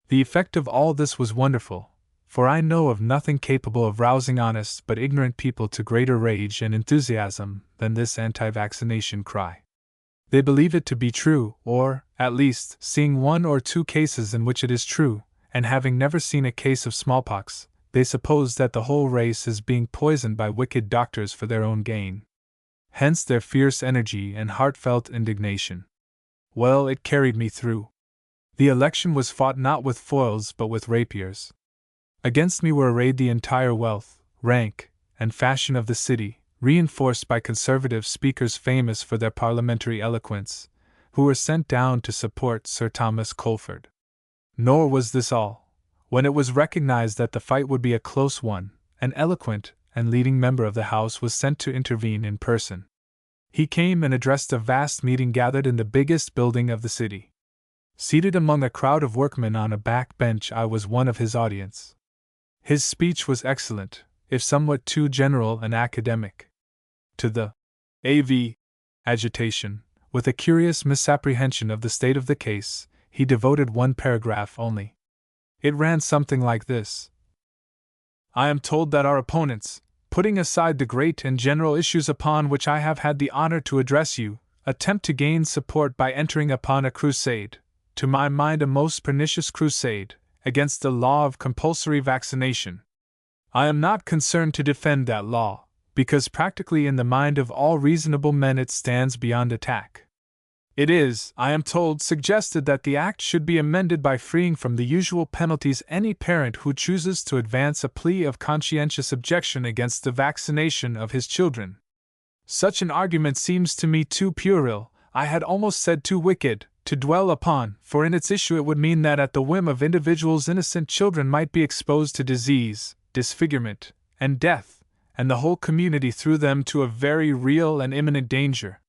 Speaker 1: The effect of all this was wonderful, for I know of nothing capable of rousing honest but ignorant people to greater rage and enthusiasm than this anti-vaccination cry. They believe it to be true, or, at least, seeing 1 or 2 cases in which it is true, and having never seen a case of smallpox, they suppose that the whole race is being poisoned by wicked doctors for their own gain. Hence their fierce energy and heartfelt indignation. Well, it carried me through. The election was fought not with foils but with rapiers. Against me were arrayed the entire wealth, rank, and fashion of the city, reinforced by conservative speakers famous for their parliamentary eloquence, who were sent down to support Sir Thomas Colford. Nor was this all. When it was recognized that the fight would be a close one, an eloquent and leading member of the House was sent to intervene in person. He came and addressed a vast meeting gathered in the biggest building of the city. Seated among a crowd of workmen on a back bench, I was one of his audience. His speech was excellent, if somewhat too general and academic. To the AV agitation, with a curious misapprehension of the state of the case, he devoted 1 paragraph only. It ran something like this: "I am told that our opponents, putting aside the great and general issues upon which I have had the honor to address you, attempt to gain support by entering upon a crusade, to my mind a most pernicious crusade, against the law of compulsory vaccination. I am not concerned to defend that law, because practically in the mind of all reasonable men it stands beyond attack. It is, I am told, suggested that the Act should be amended by freeing from the usual penalties any parent who chooses to advance a plea of conscientious objection against the vaccination of his children. Such an argument seems to me too puerile, I had almost said too wicked, to dwell upon, for in its issue it would mean that at the whim of individuals innocent children might be exposed to disease, disfigurement, and death, and the whole community through them to a very real and imminent danger.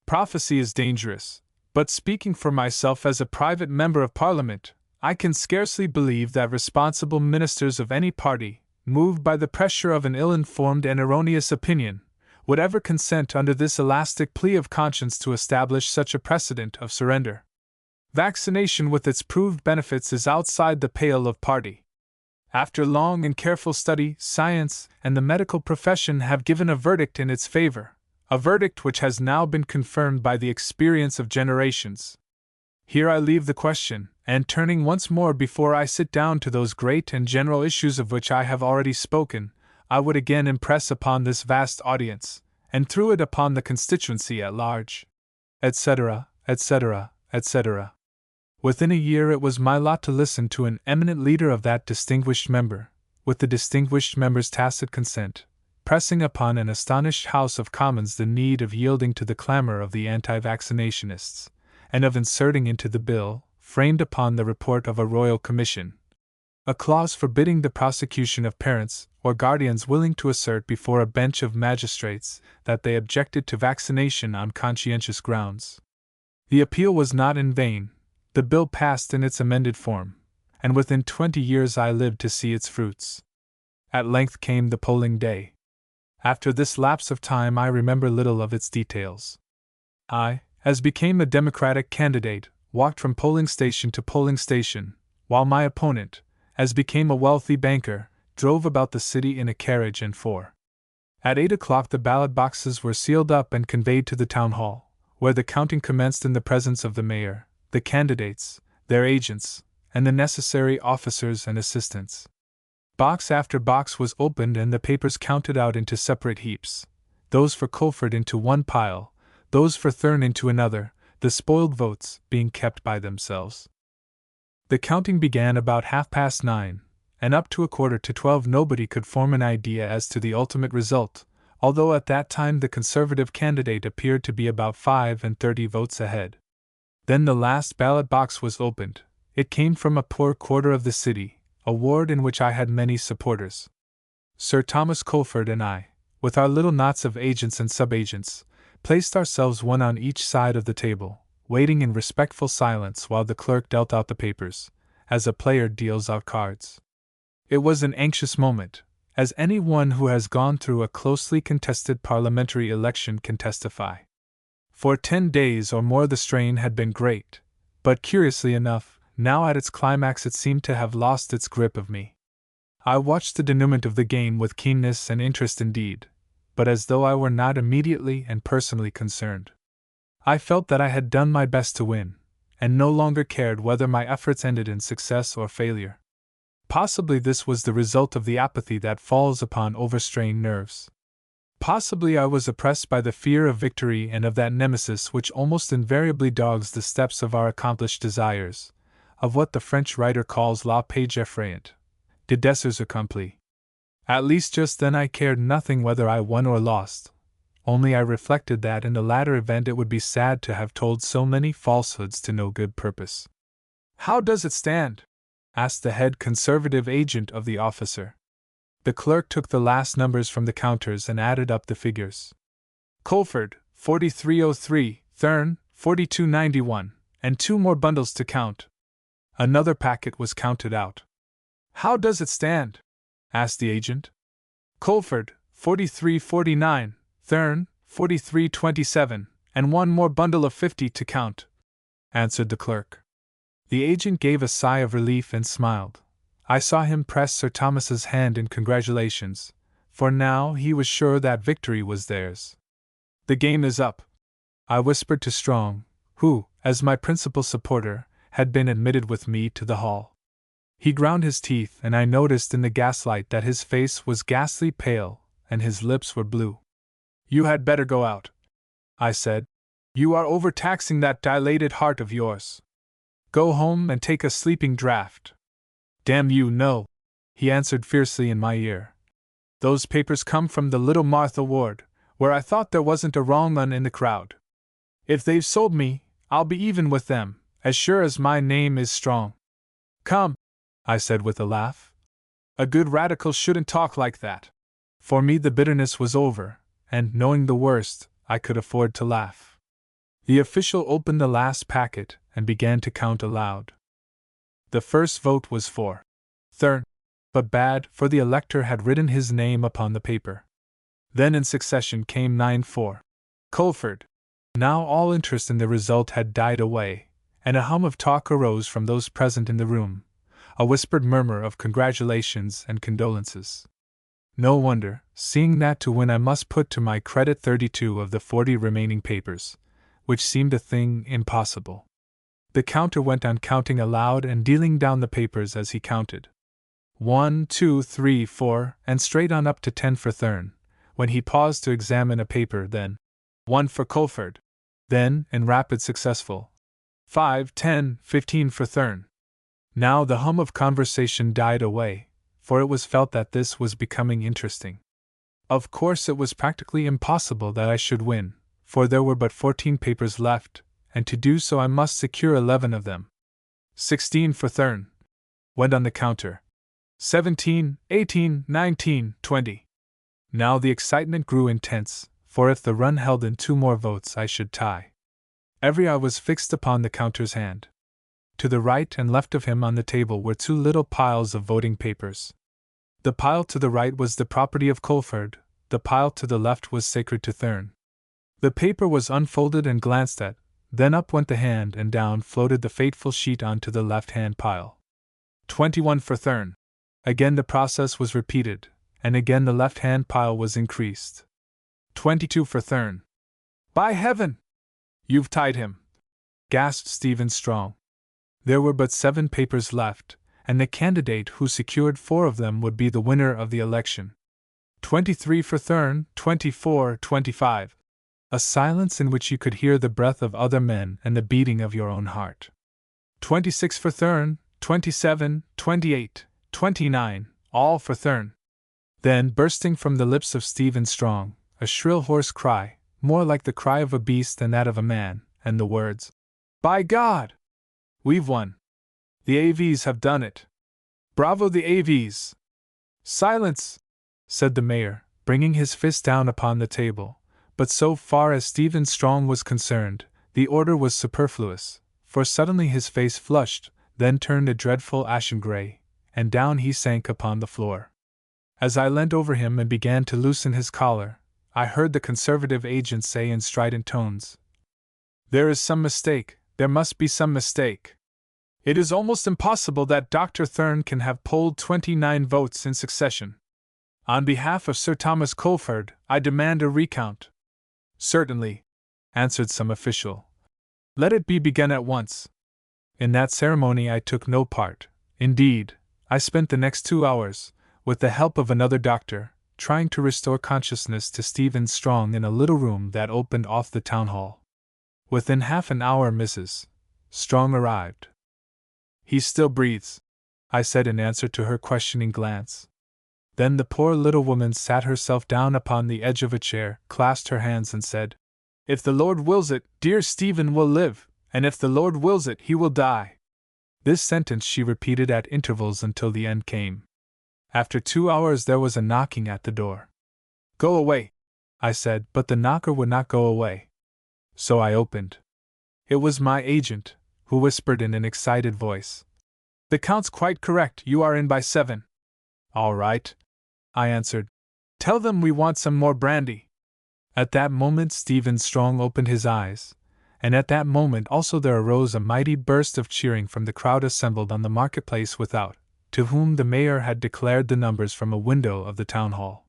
Speaker 1: Prophecy is dangerous, but speaking for myself as a private member of Parliament, I can scarcely believe that responsible ministers of any party, moved by the pressure of an ill-informed and erroneous opinion, would ever consent under this elastic plea of conscience to establish such a precedent of surrender. Vaccination with its proved benefits is outside the pale of party. After long and careful study, science and the medical profession have given a verdict in its favor, a verdict which has now been confirmed by the experience of generations. Here I leave the question, and turning once more before I sit down to those great and general issues of which I have already spoken, I would again impress upon this vast audience, and through it upon the constituency at large, etc., etc., etc. Within a year it was my lot to listen to an eminent leader of that distinguished member, with the distinguished member's tacit consent, pressing upon an astonished House of Commons the need of yielding to the clamor of the anti-vaccinationists, and of inserting into the bill, framed upon the report of a royal commission, a clause forbidding the prosecution of parents or guardians willing to assert before a bench of magistrates that they objected to vaccination on conscientious grounds. The appeal was not in vain. The bill passed in its amended form, and within 20 years I lived to see its fruits. At length came the polling day. After this lapse of time I remember little of its details. I, as became a Democratic candidate, walked from polling station to polling station, while my opponent, as became a wealthy banker, drove about the city in a carriage and four. At 8 o'clock the ballot boxes were sealed up and conveyed to the town hall, where the counting commenced in the presence of the mayor, the candidates, their agents, and the necessary officers and assistants. Box after box was opened and the papers counted out into separate heaps, those for Culford into one pile, those for Therne into another, the spoiled votes being kept by themselves. The counting began about 9:30, and up to 11:45 nobody could form an idea as to the ultimate result, although at that time the Conservative candidate appeared to be about 35 votes ahead. Then the last ballot box was opened. It came from a poor quarter of the city, a ward in which I had many supporters. Sir Thomas Culford and I, with our little knots of agents and sub-agents, placed ourselves one on each side of the table, waiting in respectful silence while the clerk dealt out the papers, as a player deals out cards. It was an anxious moment, as any one who has gone through a closely contested parliamentary election can testify. For 10 days or more the strain had been great, but curiously enough, now at its climax it seemed to have lost its grip of me. I watched the denouement of the game with keenness and interest indeed, but as though I were not immediately and personally concerned. I felt that I had done my best to win, and no longer cared whether my efforts ended in success or failure. Possibly this was the result of the apathy that falls upon overstrained nerves. Possibly I was oppressed by the fear of victory and of that nemesis which almost invariably dogs the steps of our accomplished desires, of what the French writer calls la page effrayante, de désirs accomplis. At least just then I cared nothing whether I won or lost, only I reflected that in the latter event it would be sad to have told so many falsehoods to no good purpose. "How does it stand?" asked the head Conservative agent of the officer. The clerk took the last numbers from the counters and added up the figures. Culford, 4303, Therne, 4291, and 2 more bundles to count. Another packet was counted out. "How does it stand?" asked the agent. Culford, 4349, Therne, 4327, and 1 more bundle of 50 to count, answered the clerk. The agent gave a sigh of relief and smiled. I saw him press Sir Thomas's hand in congratulations, for now he was sure that victory was theirs. "The game is up," I whispered to Strong, who, as my principal supporter, had been admitted with me to the hall. He ground his teeth, and I noticed in the gaslight that his face was ghastly pale and his lips were blue. "You had better go out," I said. "You are overtaxing that dilated heart of yours. Go home and take a sleeping draught." "Damn you, no," he answered fiercely in my ear. "Those papers come from the Little Martha ward, where I thought there wasn't a wrong un in the crowd. If they've sold me, I'll be even with them, as sure as my name is Strong." "Come," I said with a laugh. "A good radical shouldn't talk like that." For me the bitterness was over, and, knowing the worst, I could afford to laugh. The official opened the last packet and began to count aloud. The first vote was for Therne, but bad, for the elector had written his name upon the paper. Then in succession came 9 for Culford. Now all interest in the result had died away, and a hum of talk arose from those present in the room, a whispered murmur of congratulations and condolences. No wonder, seeing that to win I must put to my credit 32 of the 40 remaining papers, which seemed a thing impossible. The counter went on counting aloud and dealing down the papers as he counted. 1, 2, 3, 4, and straight on up to 10 for Therne, when he paused to examine a paper, then 1 for Culford. Then, in rapid successful, 5, 10, 15 for Therne. Now the hum of conversation died away, for it was felt that this was becoming interesting. Of course it was practically impossible that I should win, for there were but 14 papers left, and to do so I must secure 11 of them. 16 for Therne went on the counter. 17, 18, 19, 20. Now the excitement grew intense, for if the run held in 2 more votes I should tie. Every eye was fixed upon the counter's hand. To the right and left of him on the table were 2 little piles of voting papers. The pile to the right was the property of Culford, the pile to the left was sacred to Therne. The paper was unfolded and glanced at, then up went the hand and down floated the fateful sheet onto the left-hand pile. 21 for Therne. Again the process was repeated, and again the left-hand pile was increased. 22 for Therne. By heaven! You've tied him! Gasped Stephen Strong. There were but 7 papers left, and the candidate who secured 4 of them would be the winner of the election. 23 for Therne, 24, 25. A silence in which you could hear the breath of other men and the beating of your own heart. 26 for Therne, 27, 28, 29, all for Therne. Then, bursting from the lips of Stephen Strong, a shrill hoarse cry, more like the cry of a beast than that of a man, and the words, "By God! We've won! The AVs have done it! Bravo the AVs!" "Silence!" said the mayor, bringing his fist down upon the table, but so far as Stephen Strong was concerned, the order was superfluous, for suddenly his face flushed, then turned a dreadful ashen gray, and down he sank upon the floor. As I leant over him and began to loosen his collar, I heard the Conservative agent say in strident tones, "There is some mistake, there must be some mistake. It is almost impossible that Dr. Therne can have polled 29 votes in succession. On behalf of Sir Thomas Culford, I demand a recount." "Certainly," answered some official. "Let it be begun at once." In that ceremony I took no part. Indeed, I spent the next 2 hours, with the help of another doctor, trying to restore consciousness to Stephen Strong in a little room that opened off the town hall. Within half an hour Mrs. Strong arrived. "He still breathes," I said in answer to her questioning glance. Then the poor little woman sat herself down upon the edge of a chair, clasped her hands and said, "If the Lord wills it, dear Stephen will live, and if the Lord wills it, he will die." This sentence she repeated at intervals until the end came. After 2 hours there was a knocking at the door. "Go away," I said, but the knocker would not go away. So I opened. It was my agent, who whispered in an excited voice, "The Count's quite correct, you are in by 7. "All right," I answered. "Tell them we want some more brandy." At that moment Stephen Strong opened his eyes, and at that moment also there arose a mighty burst of cheering from the crowd assembled on the marketplace without, to whom the mayor had declared the numbers from a window of the town hall.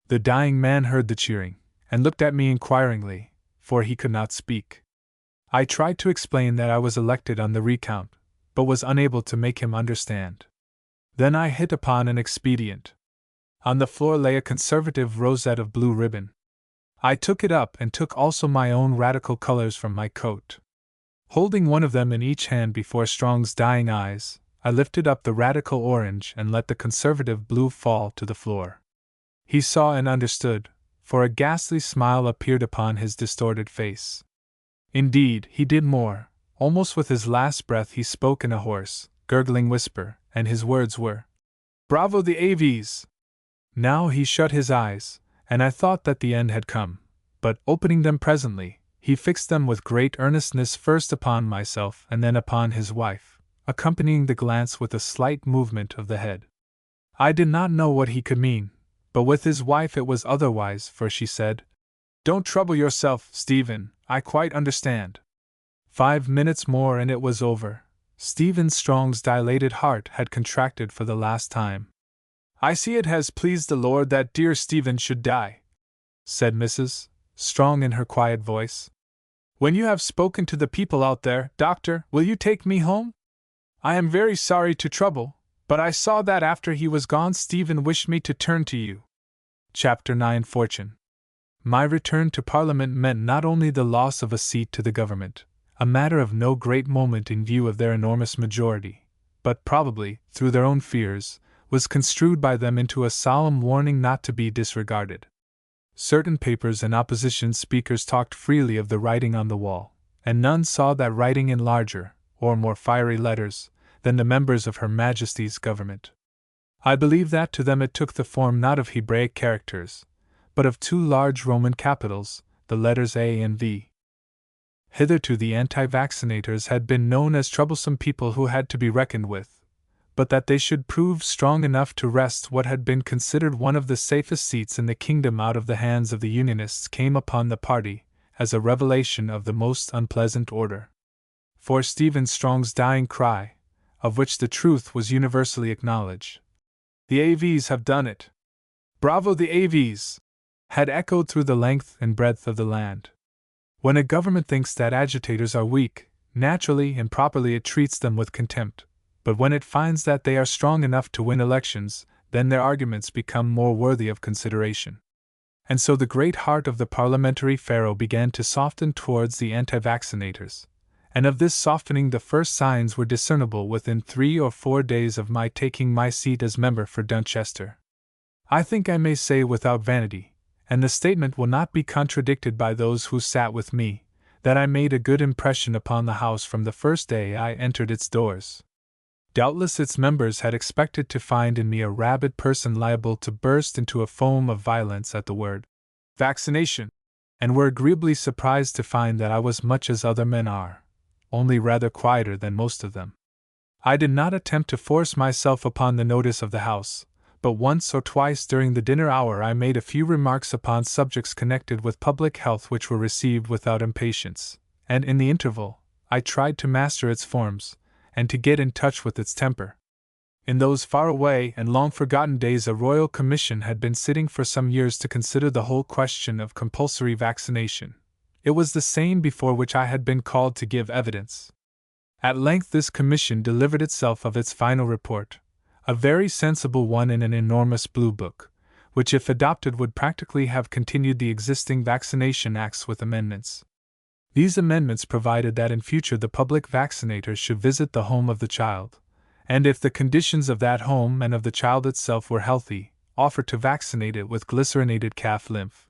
Speaker 1: The dying man heard the cheering, and looked at me inquiringly, for he could not speak. I tried to explain that I was elected on the recount, but was unable to make him understand. Then I hit upon an expedient. On the floor lay a Conservative rosette of blue ribbon. I took it up and took also my own radical colors from my coat. Holding one of them in each hand before Strong's dying eyes, I lifted up the radical orange and let the Conservative blue fall to the floor. He saw and understood, for a ghastly smile appeared upon his distorted face. Indeed, he did more. Almost with his last breath he spoke in a hoarse, gurgling whisper, and his words were, "Bravo the AVs!" Now he shut his eyes, and I thought that the end had come, but, opening them presently, he fixed them with great earnestness first upon myself and then upon his wife, accompanying the glance with a slight movement of the head. I did not know what he could mean, but with his wife it was otherwise, for she said, "Don't trouble yourself, Stephen, I quite understand." 5 minutes more and it was over. Stephen Strong's dilated heart had contracted for the last time. "I see it has pleased the Lord that dear Stephen should die," said Mrs. Strong in her quiet voice. "When you have spoken to the people out there, Doctor, will you take me home? I am very sorry to trouble, but I saw that after he was gone Stephen wished me to turn to you." Chapter 9 Fortune. My return to Parliament meant not only the loss of a seat to the government, a matter of no great moment in view of their enormous majority, but probably, through their own fears, was construed by them into a solemn warning not to be disregarded. Certain papers and opposition speakers talked freely of the writing on the wall, and none saw that writing in larger, or more fiery letters, than the members of Her Majesty's government. I believe that to them it took the form not of Hebraic characters, but of 2 large Roman capitals, the letters A and V. Hitherto the anti-vaccinators had been known as troublesome people who had to be reckoned with, but that they should prove strong enough to wrest what had been considered one of the safest seats in the kingdom out of the hands of the Unionists came upon the party as a revelation of the most unpleasant order. For Stephen Strong's dying cry, of which the truth was universally acknowledged, "The AVs have done it! Bravo the AVs!" had echoed through the length and breadth of the land. When a government thinks that agitators are weak, naturally and properly it treats them with contempt, but when it finds that they are strong enough to win elections, then their arguments become more worthy of consideration. And so the great heart of the parliamentary Pharaoh began to soften towards the anti-vaccinators, and of this softening the first signs were discernible within 3 or 4 days of my taking my seat as member for Dunchester. I think I may say without vanity, and the statement will not be contradicted by those who sat with me, that I made a good impression upon the House from the first day I entered its doors. Doubtless its members had expected to find in me a rabid person liable to burst into a foam of violence at the word vaccination, and were agreeably surprised to find that I was much as other men are, only rather quieter than most of them. I did not attempt to force myself upon the notice of the House, but once or twice during the dinner hour I made a few remarks upon subjects connected with public health which were received without impatience, and in the interval, I tried to master its forms, and to get in touch with its temper. In those far-away and long-forgotten days a royal commission had been sitting for some years to consider the whole question of compulsory vaccination. It was the same before which I had been called to give evidence. At length this commission delivered itself of its final report, a very sensible one in an enormous blue book, which if adopted would practically have continued the existing vaccination acts with amendments. These amendments provided that in future the public vaccinators should visit the home of the child, and if the conditions of that home and of the child itself were healthy, offer to vaccinate it with glycerinated calf lymph.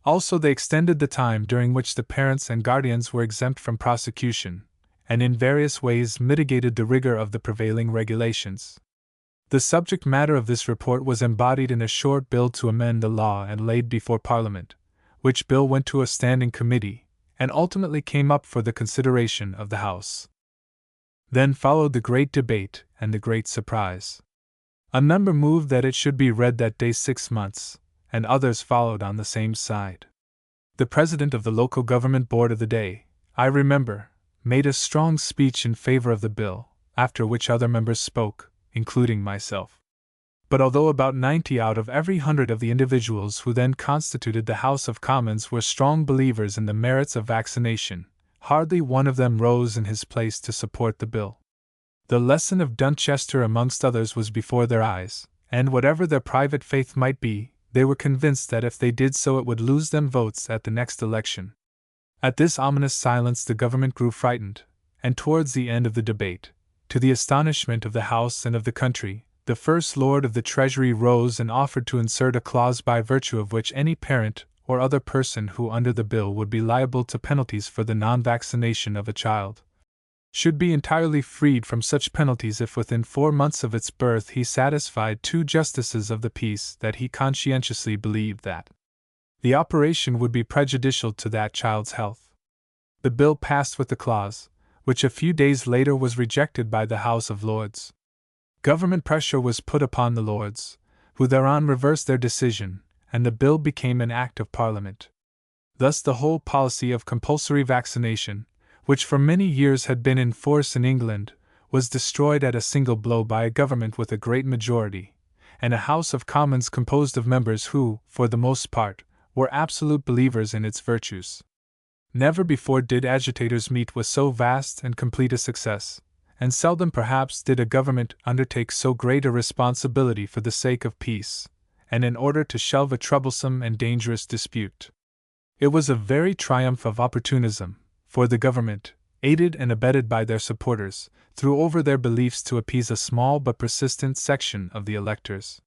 Speaker 1: Also they extended the time during which the parents and guardians were exempt from prosecution, and in various ways mitigated the rigor of the prevailing regulations. The subject matter of this report was embodied in a short bill to amend the law and laid before Parliament, which bill went to a standing committee, and ultimately came up for the consideration of the House. Then followed the great debate and the great surprise. A member moved that it should be read that day 6 months, and others followed on the same side. The president of the local government board of the day, I remember, made a strong speech in favor of the bill, after which other members spoke, including myself. But although about 90 out of every 100 of the individuals who then constituted the House of Commons were strong believers in the merits of vaccination, hardly one of them rose in his place to support the bill. The lesson of Dunchester amongst others was before their eyes, and whatever their private faith might be, they were convinced that if they did so it would lose them votes at the next election. At this ominous silence the government grew frightened, and towards the end of the debate, to the astonishment of the House and of the country, the First Lord of the Treasury rose and offered to insert a clause by virtue of which any parent or other person who under the bill would be liable to penalties for the non-vaccination of a child should be entirely freed from such penalties if within 4 months of its birth he satisfied 2 justices of the peace that he conscientiously believed that the operation would be prejudicial to that child's health. The bill passed with the clause, which a few days later was rejected by the House of Lords. Government pressure was put upon the Lords, who thereon reversed their decision, and the bill became an Act of Parliament. Thus the whole policy of compulsory vaccination, which for many years had been in force in England, was destroyed at a single blow by a government with a great majority, and a House of Commons composed of members who, for the most part, were absolute believers in its virtues. Never before did agitators meet with so vast and complete a success, and seldom perhaps did a government undertake so great a responsibility for the sake of peace, and in order to shelve a troublesome and dangerous dispute. It was a very triumph of opportunism, for the government, aided and abetted by their supporters, threw over their beliefs to appease a small but persistent section of the electors.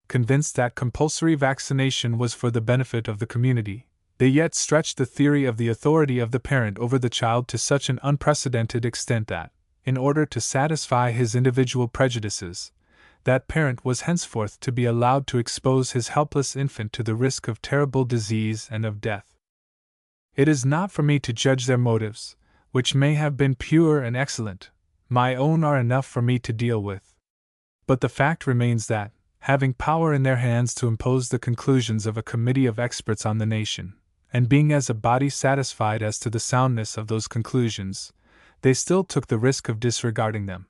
Speaker 1: Convinced that compulsory vaccination was for the benefit of the community, they yet stretched the theory of the authority of the parent over the child to such an unprecedented extent that, in order to satisfy his individual prejudices, that parent was henceforth to be allowed to expose his helpless infant to the risk of terrible disease and of death. It is not for me to judge their motives, which may have been pure and excellent. My own are enough for me to deal with. But the fact remains that, having power in their hands to impose the conclusions of a committee of experts on the nation, and being as a body satisfied as to the soundness of those conclusions, they still took the risk of disregarding them.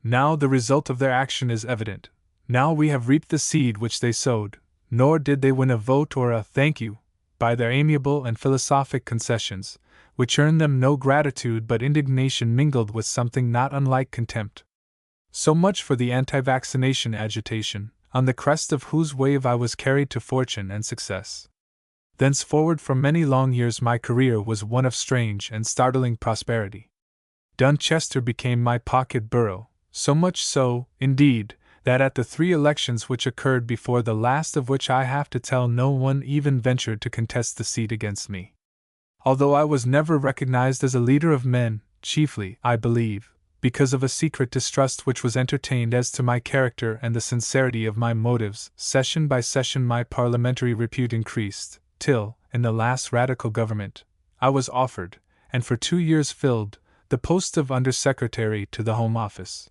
Speaker 1: Now the result of their action is evident. Now we have reaped the seed which they sowed, nor did they win a vote or a "thank you" by their amiable and philosophic concessions, which earned them no gratitude but indignation mingled with something not unlike contempt. So much for the anti-vaccination agitation, on the crest of whose wave I was carried to fortune and success. Thenceforward for many long years my career was one of strange and startling prosperity. Dunchester became my pocket borough, so much so, indeed, that at the 3 elections which occurred before the last of which I have to tell, no one even ventured to contest the seat against me. Although I was never recognized as a leader of men, chiefly, I believe, because of a secret distrust which was entertained as to my character and the sincerity of my motives, session by session my parliamentary repute increased, till, in the last radical government, I was offered, and for 2 years filled, the post of Under-Secretary to the Home Office.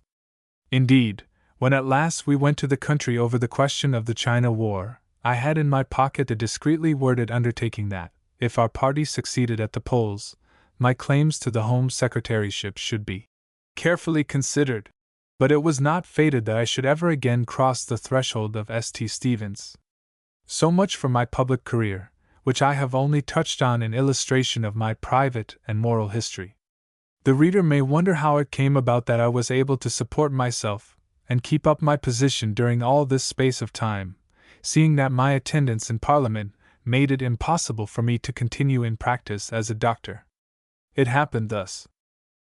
Speaker 1: Indeed, when at last we went to the country over the question of the China War, I had in my pocket a discreetly worded undertaking that, if our party succeeded at the polls, my claims to the Home Secretaryship should be carefully considered. But it was not fated that I should ever again cross the threshold of St. Stephen's. So much for my public career, which I have only touched on in illustration of my private and moral history. The reader may wonder how it came about that I was able to support myself and keep up my position during all this space of time, seeing that my attendance in Parliament made it impossible for me to continue in practice as a doctor. It happened thus.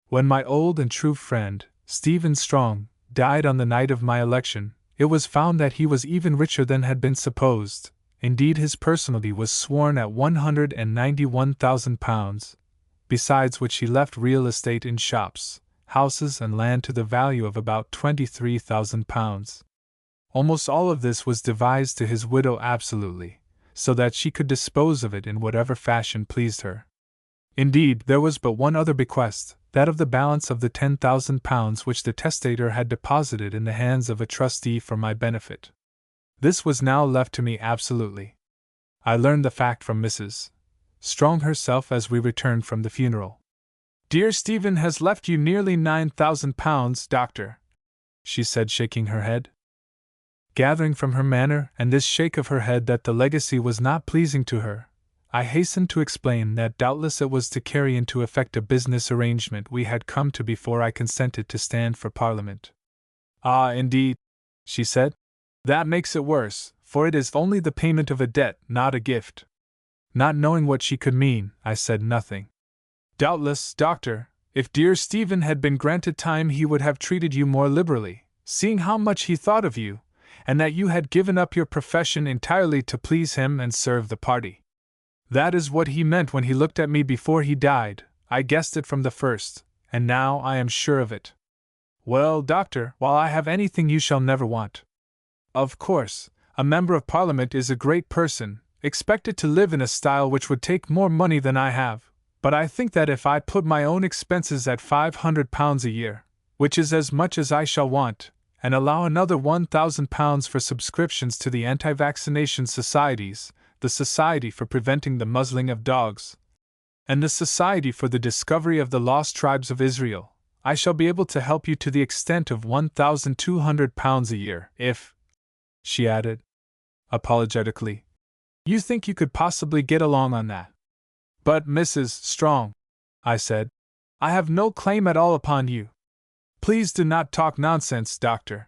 Speaker 1: When my old and true friend, Stephen Strong, died on the night of my election, it was found that he was even richer than had been supposed. Indeed, his personalty was sworn at £191,000, besides which he left real estate in shops, houses and land to the value of about £23,000. Almost all of this was devised to his widow absolutely, so that she could dispose of it in whatever fashion pleased her. Indeed, there was but one other bequest, that of the balance of the £10,000 which the testator had deposited in the hands of a trustee for my benefit. This was now left to me absolutely. I learned the fact from Mrs. Strong herself as we returned from the funeral. "Dear Stephen has left you nearly £9,000, doctor," she said, shaking her head. Gathering from her manner and this shake of her head that the legacy was not pleasing to her, I hastened to explain that doubtless it was to carry into effect a business arrangement we had come to before I consented to stand for Parliament. "Ah, indeed," she said. "That makes it worse, for it is only the payment of a debt, not a gift." Not knowing what she could mean, I said nothing. "Doubtless, doctor, if dear Stephen had been granted time he would have treated you more liberally, seeing how much he thought of you, and that you had given up your profession entirely to please him and serve the party. That is what he meant when he looked at me before he died. I guessed it from the first, and now I am sure of it. Well, doctor, while I have anything you shall never want. Of course, a member of Parliament is a great person, expected to live in a style which would take more money than I have, But I think that if I put my own expenses at £500 a year, which is as much as I shall want, and allow another £1,000 for subscriptions to the anti-vaccination societies, the Society for Preventing the Muzzling of Dogs, and the Society for the Discovery of the Lost Tribes of Israel, I shall be able to help you to the extent of £1,200 a year if," she added, apologetically, "you think you could possibly get along on that." "But, Mrs. Strong," I said, "I have no claim at all upon you. Please do not talk nonsense, Doctor.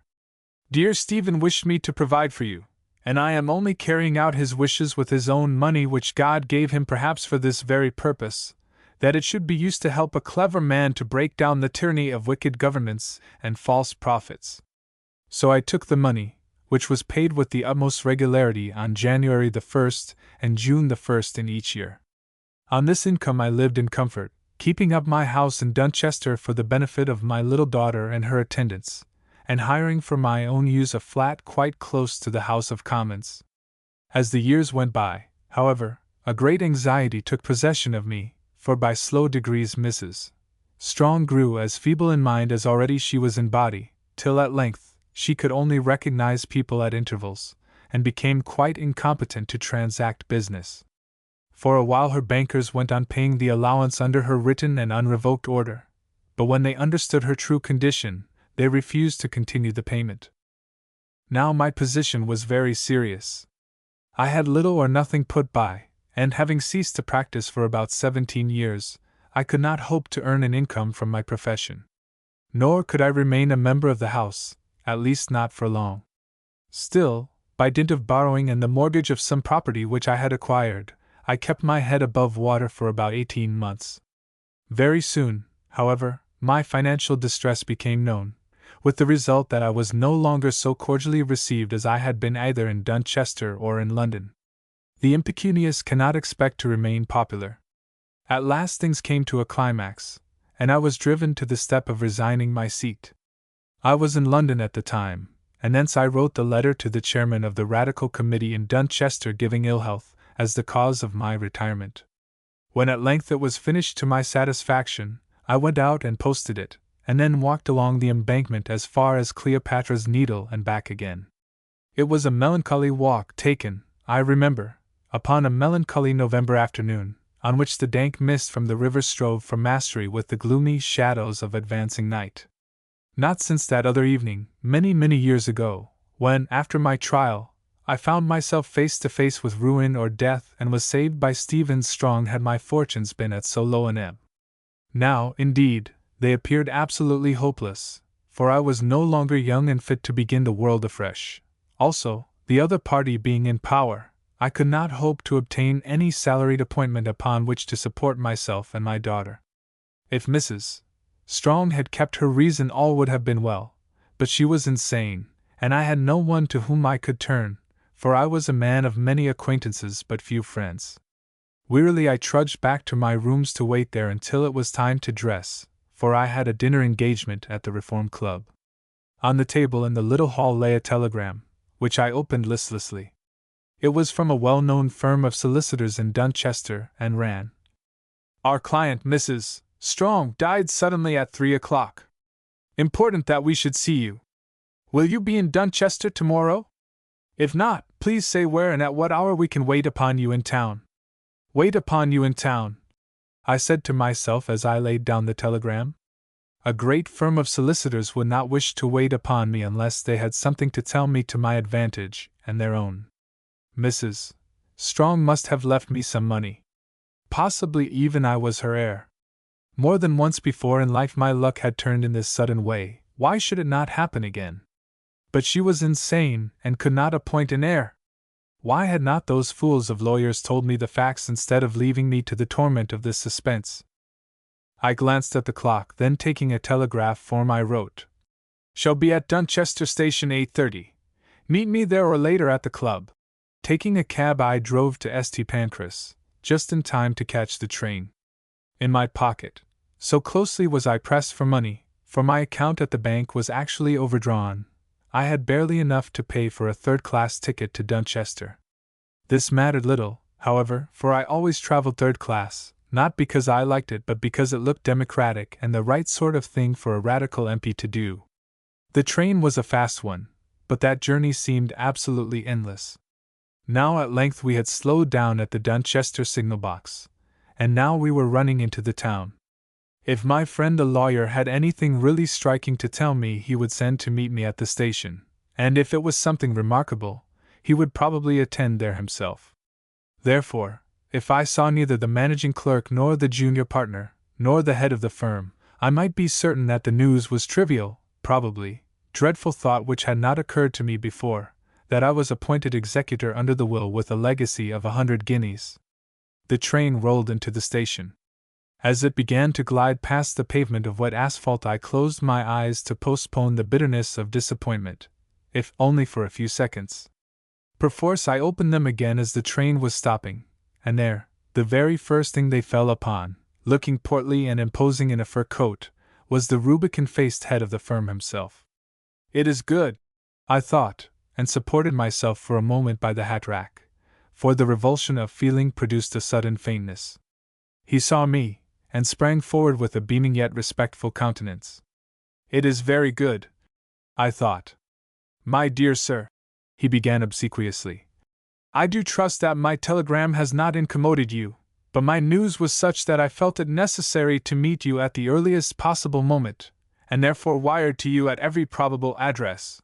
Speaker 1: Dear Stephen wished me to provide for you, and I am only carrying out his wishes with his own money, which God gave him perhaps for this very purpose, that it should be used to help a clever man to break down the tyranny of wicked governments and false prophets." So I took the money, which was paid with the utmost regularity on January the 1st and June the 1st in each year. On this income I lived in comfort, keeping up my house in Dunchester for the benefit of my little daughter and her attendants, and hiring for my own use a flat quite close to the House of Commons. As the years went by, however, a great anxiety took possession of me, for by slow degrees Mrs. Strong grew as feeble in mind as already she was in body, till at length she could only recognize people at intervals, and became quite incompetent to transact business. For a while her bankers went on paying the allowance under her written and unrevoked order, but when they understood her true condition, they refused to continue the payment. Now my position was very serious. I had little or nothing put by, and having ceased to practice for about 17 years, I could not hope to earn an income from my profession. Nor could I remain a member of the House, at least not for long. Still, by dint of borrowing and the mortgage of some property which I had acquired, I kept my head above water for about 18 months. Very soon, however, my financial distress became known, with the result that I was no longer so cordially received as I had been either in Dunchester or in London. The impecunious cannot expect to remain popular. At last things came to a climax, and I was driven to the step of resigning my seat. I was in London at the time, and thence I wrote the letter to the chairman of the Radical Committee in Dunchester giving ill health as the cause of my retirement. When at length it was finished to my satisfaction, I went out and posted it, and then walked along the embankment as far as Cleopatra's Needle and back again. It was a melancholy walk taken, I remember, upon a melancholy November afternoon, on which the dank mist from the river strove for mastery with the gloomy shadows of advancing night. Not since that other evening, many, many years ago, when, after my trial, I found myself face to face with ruin or death and was saved by Stephen Strong, had my fortunes been at so low an ebb. Now, indeed, they appeared absolutely hopeless, for I was no longer young and fit to begin the world afresh. Also, the other party being in power, I could not hope to obtain any salaried appointment upon which to support myself and my daughter. If Mrs. Strong had kept her reason, all would have been well, but she was insane, and I had no one to whom I could turn, for I was a man of many acquaintances but few friends. Wearily I trudged back to my rooms to wait there until it was time to dress, for I had a dinner engagement at the Reform Club. On the table in the little hall lay a telegram, which I opened listlessly. It was from a well-known firm of solicitors in Dunchester, and ran: "Our client, Mrs. Strong, died suddenly at 3 o'clock. Important that we should see you. Will you be in Dunchester tomorrow? If not, please say where and at what hour we can wait upon you in town." Wait upon you in town, I said to myself as I laid down the telegram. A great firm of solicitors would not wish to wait upon me unless they had something to tell me to my advantage and their own. Mrs. Strong must have left me some money. Possibly even I was her heir. More than once before in life my luck had turned in this sudden way. Why should it not happen again? But she was insane and could not appoint an heir. Why had not those fools of lawyers told me the facts instead of leaving me to the torment of this suspense? I glanced at the clock, then taking a telegraph form I wrote: "Shall be at Dunchester Station 8:30. Meet me there or later at the club." Taking a cab I drove to St. Pancras, just in time to catch the train. In my pocket, so closely was I pressed for money, for my account at the bank was actually overdrawn, I had barely enough to pay for a third-class ticket to Dunchester. This mattered little, however, for I always traveled third class, not because I liked it but because it looked democratic and the right sort of thing for a radical MP to do. The train was a fast one, but that journey seemed absolutely endless. Now at length we had slowed down at the Dunchester signal box, and now we were running into the town. If my friend the lawyer had anything really striking to tell me, he would send to meet me at the station, and if it was something remarkable, he would probably attend there himself. Therefore, if I saw neither the managing clerk nor the junior partner, nor the head of the firm, I might be certain that the news was trivial, probably, dreadful thought which had not occurred to me before, that I was appointed executor under the will with a legacy of 100 guineas. The train rolled into the station. As it began to glide past the pavement of wet asphalt, I closed my eyes to postpone the bitterness of disappointment, if only for a few seconds. Perforce I opened them again as the train was stopping, and there, the very first thing they fell upon, looking portly and imposing in a fur coat, was the rubicund-faced head of the firm himself. It is good, I thought, and supported myself for a moment by the hat-rack, for the revulsion of feeling produced a sudden faintness. He saw me, and sprang forward with a beaming yet respectful countenance. It is very good, I thought. My dear sir, he began obsequiously, I do trust that my telegram has not incommoded you, but my news was such that I felt it necessary to meet you at the earliest possible moment, and therefore wired to you at every probable address.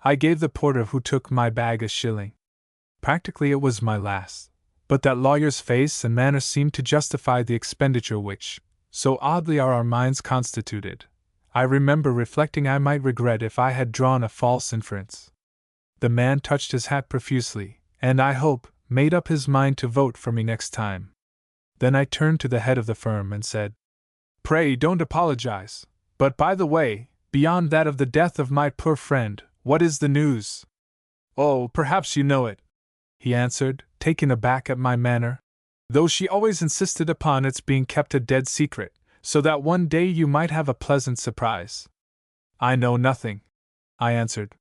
Speaker 1: I gave the porter who took my bag a shilling. Practically it was my last, but that lawyer's face and manner seemed to justify the expenditure which, so oddly are our minds constituted. I remember reflecting I might regret if I had drawn a false inference. The man touched his hat profusely, and I hope, made up his mind to vote for me next time. Then I turned to the head of the firm and said, Pray don't apologize, but by the way, beyond that of the death of my poor friend, what is the news? Oh, perhaps you know it, he answered, taken aback at my manner, though she always insisted upon its being kept a dead secret, so that one day you might have a pleasant surprise. I know nothing, I answered.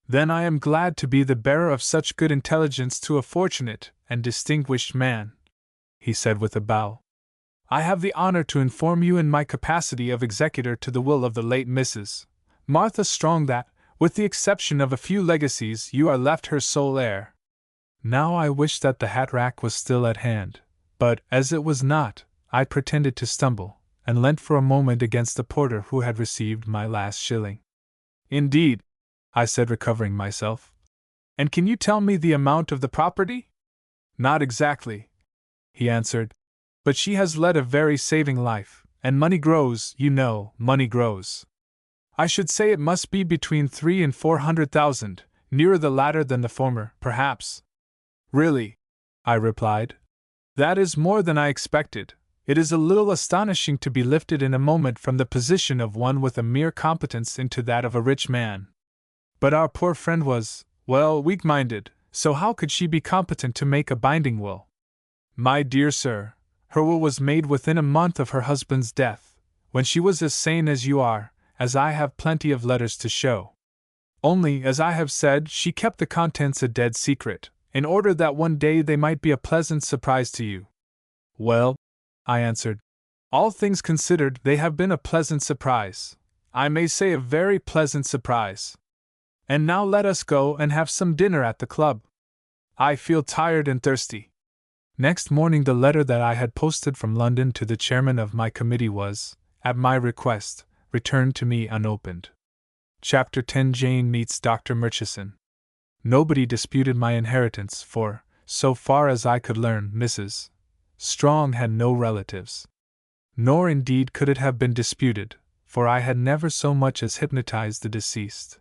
Speaker 1: Then I am glad to be the bearer of such good intelligence to a fortunate and distinguished man, he said with a bow. I have the honor to inform you in my capacity of executor to the will of the late Mrs. Martha Strong that, with the exception of a few legacies, you are left her sole heir. Now I wished that the hat-rack was still at hand, but, as it was not, I pretended to stumble, and leant for a moment against the porter who had received my last shilling. Indeed, I said, recovering myself. And can you tell me the amount of the property? Not exactly, he answered, but she has led a very saving life, and money grows, you know, money grows. I should say it must be between 300,000 and 400,000, nearer the latter than the former, perhaps. Really, I replied, that is more than I expected. It is a little astonishing to be lifted in a moment from the position of one with a mere competence into that of a rich man. But our poor friend was, well, weak-minded, so how could she be competent to make a binding will? My dear sir, her will was made within a month of her husband's death, when she was as sane as you are, as I have plenty of letters to show. Only, as I have said, she kept the contents a dead secret, in order that one day they might be a pleasant surprise to you. Well, I answered, all things considered, they have been a pleasant surprise. I may say a very pleasant surprise. And now let us go and have some dinner at the club. I feel tired and thirsty. Next morning the letter that I had posted from London to the chairman of my committee was, at my request, returned to me unopened. Chapter 10 Jane meets Dr. Murchison. Nobody disputed my inheritance, for, so far as I could learn, Mrs. Strong had no relatives. Nor indeed could it have been disputed, for I had never so much as hypnotized the deceased.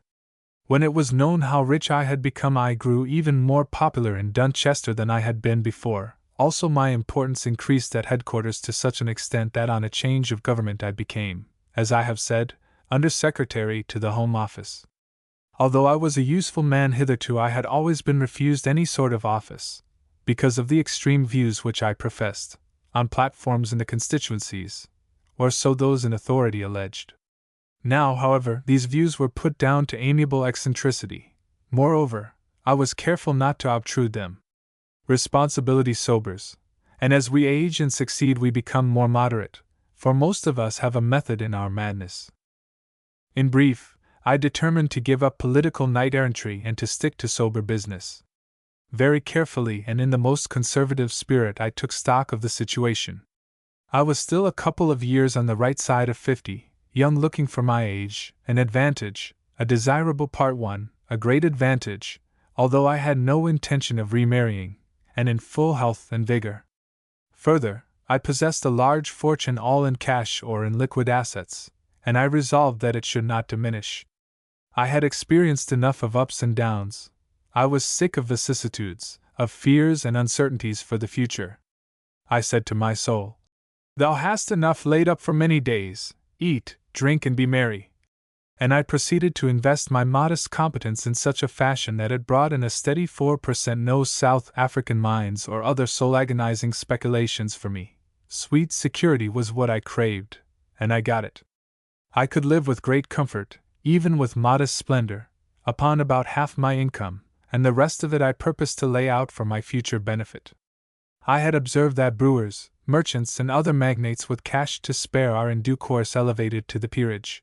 Speaker 1: When it was known how rich I had become, I grew even more popular in Dunchester than I had been before. Also my importance increased at headquarters to such an extent that on a change of government I became, as I have said, Under-Secretary to the Home Office. Although I was a useful man hitherto, I had always been refused any sort of office, because of the extreme views which I professed, on platforms in the constituencies, or so those in authority alleged. Now, however, these views were put down to amiable eccentricity. Moreover, I was careful not to obtrude them. Responsibility sobers, And as we age and succeed, we become more moderate, for most of us have a method in our madness. In brief, I determined to give up political knight-errantry and to stick to sober business. Very carefully and in the most conservative spirit I took stock of the situation. I was still a couple of years on the right side of 50, young looking for my age, an advantage, a desirable part one, a great advantage, although I had no intention of remarrying, and in full health and vigor. Further, I possessed a large fortune all in cash or in liquid assets, and I resolved that it should not diminish. I had experienced enough of ups and downs. I was sick of vicissitudes, of fears and uncertainties for the future. I said to my soul, "Thou hast enough laid up for many days, eat, drink, and be merry." And I proceeded to invest my modest competence in such a fashion that it brought in a steady 4%. No South African mines or other soul-agonizing speculations for me. Sweet security was what I craved, and I got it. I could live with great comfort, even with modest splendor, upon about half my income, and the rest of it I purposed to lay out for my future benefit. I had observed that brewers, merchants, and other magnates with cash to spare are in due course elevated to the peerage.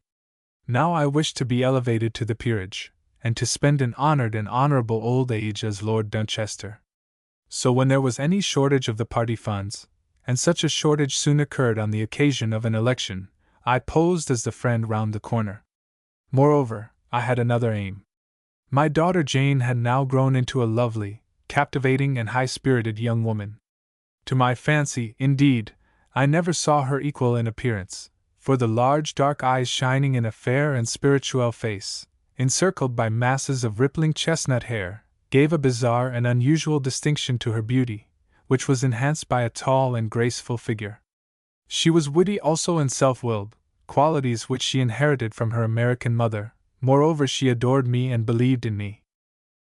Speaker 1: Now I wished to be elevated to the peerage, and to spend an honored and honorable old age as Lord Dunchester. So when there was any shortage of the party funds, and such a shortage soon occurred on the occasion of an election, I posed as the friend round the corner. Moreover, I had another aim. My daughter Jane had now grown into a lovely, captivating, and high-spirited young woman. To my fancy, indeed, I never saw her equal in appearance, for the large dark eyes shining in a fair and spirituelle face, encircled by masses of rippling chestnut hair, gave a bizarre and unusual distinction to her beauty, which was enhanced by a tall and graceful figure. She was witty also and self-willed, qualities which she inherited from her American mother. Moreover, she adored me and believed in me.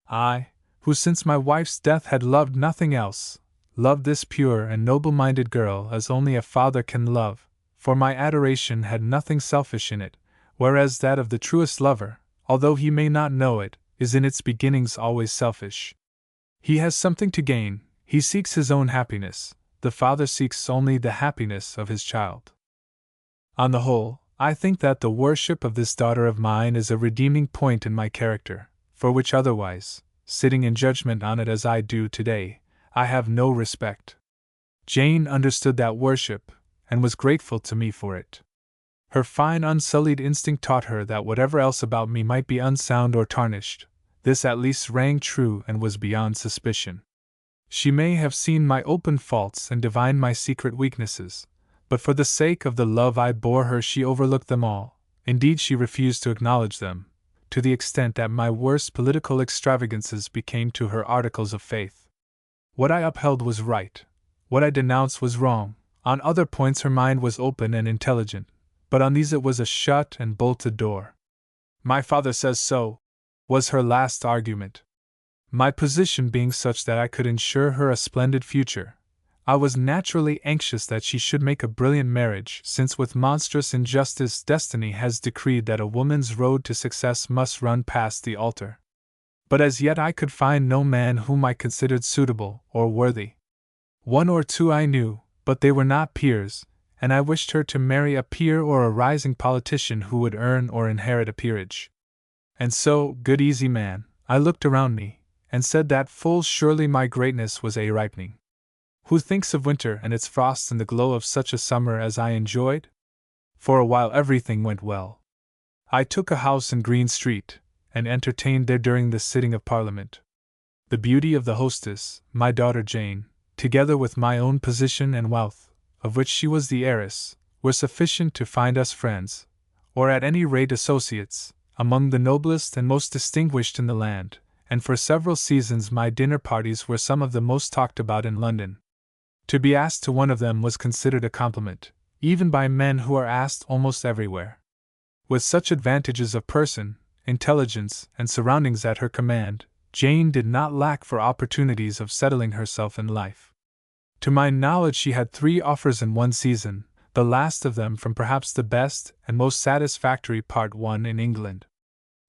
Speaker 1: I, who since my wife's death had loved nothing else, loved this pure and noble-minded girl as only a father can love, for my adoration had nothing selfish in it, whereas that of the truest lover, although he may not know it, is in its beginnings always selfish. He has something to gain, he seeks his own happiness, the father seeks only the happiness of his child. On the whole, I think that the worship of this daughter of mine is a redeeming point in my character, for which otherwise, sitting in judgment on it as I do today, I have no respect. Jane understood that worship, and was grateful to me for it. Her fine unsullied instinct taught her that whatever else about me might be unsound or tarnished, this at least rang true and was beyond suspicion. She may have seen my open faults and divined my secret weaknesses, but for the sake of the love I bore her she overlooked them all. Indeed, she refused to acknowledge them, to the extent that my worst political extravagances became to her articles of faith. What I upheld was right, what I denounced was wrong. On other points her mind was open and intelligent, but on these it was a shut and bolted door. "My father says so," was her last argument. My position being such that I could ensure her a splendid future, I was naturally anxious that she should make a brilliant marriage, since with monstrous injustice destiny has decreed that a woman's road to success must run past the altar. But as yet I could find no man whom I considered suitable or worthy. One or two I knew, but they were not peers, and I wished her to marry a peer or a rising politician who would earn or inherit a peerage. And so, good easy man, I looked around me, and said that full surely my greatness was a-ripening. Who thinks of winter and its frosts in the glow of such a summer as I enjoyed? For a while everything went well. I took a house in Green Street, and entertained there during the sitting of Parliament. The beauty of the hostess, my daughter Jane, together with my own position and wealth, of which she was the heiress, were sufficient to find us friends, or at any rate associates, among the noblest and most distinguished in the land, and for several seasons my dinner parties were some of the most talked about in London. To be asked to one of them was considered a compliment, even by men who are asked almost everywhere. With such advantages of person, intelligence, and surroundings at her command, Jane did not lack for opportunities of settling herself in life. To my knowledge she had 3 offers in one season, the last of them from perhaps the best and most satisfactory part one in England.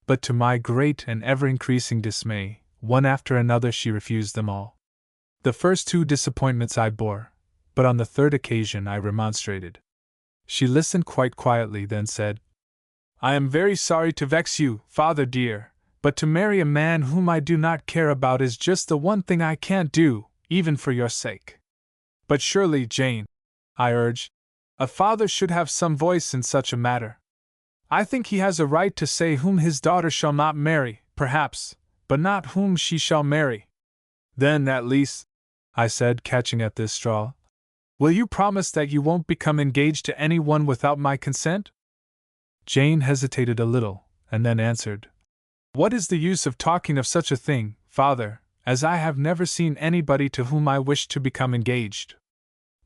Speaker 1: But to my great and ever-increasing dismay, one after another she refused them all. The first 2 disappointments I bore, but on the third occasion I remonstrated. She listened quite quietly, then said, "I am very sorry to vex you, father dear, but to marry a man whom I do not care about is just the one thing I can't do, even for your sake." "But surely, Jane," I urged, "a father should have some voice in such a matter. I think he has a right to say whom his daughter shall not marry, perhaps, but not whom she shall marry." "Then, at least," I said, catching at this straw, "will you promise that you won't become engaged to anyone without my consent?" Jane hesitated a little, and then answered, "What is the use of talking of such a thing, father, as I have never seen anybody to whom I wish to become engaged?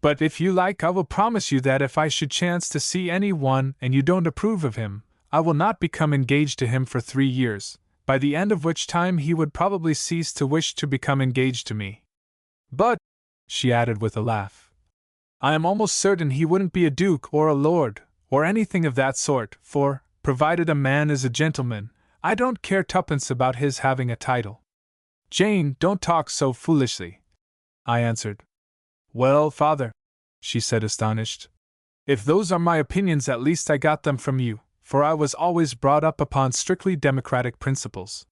Speaker 1: But if you like, I will promise you that if I should chance to see any one and you don't approve of him, I will not become engaged to him for 3 years, by the end of which time he would probably cease to wish to become engaged to me. But," she added with a laugh, "I am almost certain he wouldn't be a duke or a lord, or anything of that sort, for, provided a man is a gentleman, I don't care tuppence about his having a title." "Jane, don't talk so foolishly," I answered. "Well, father," she said, astonished, "if those are my opinions, at least I got them from you, for I was always brought up upon strictly democratic principles.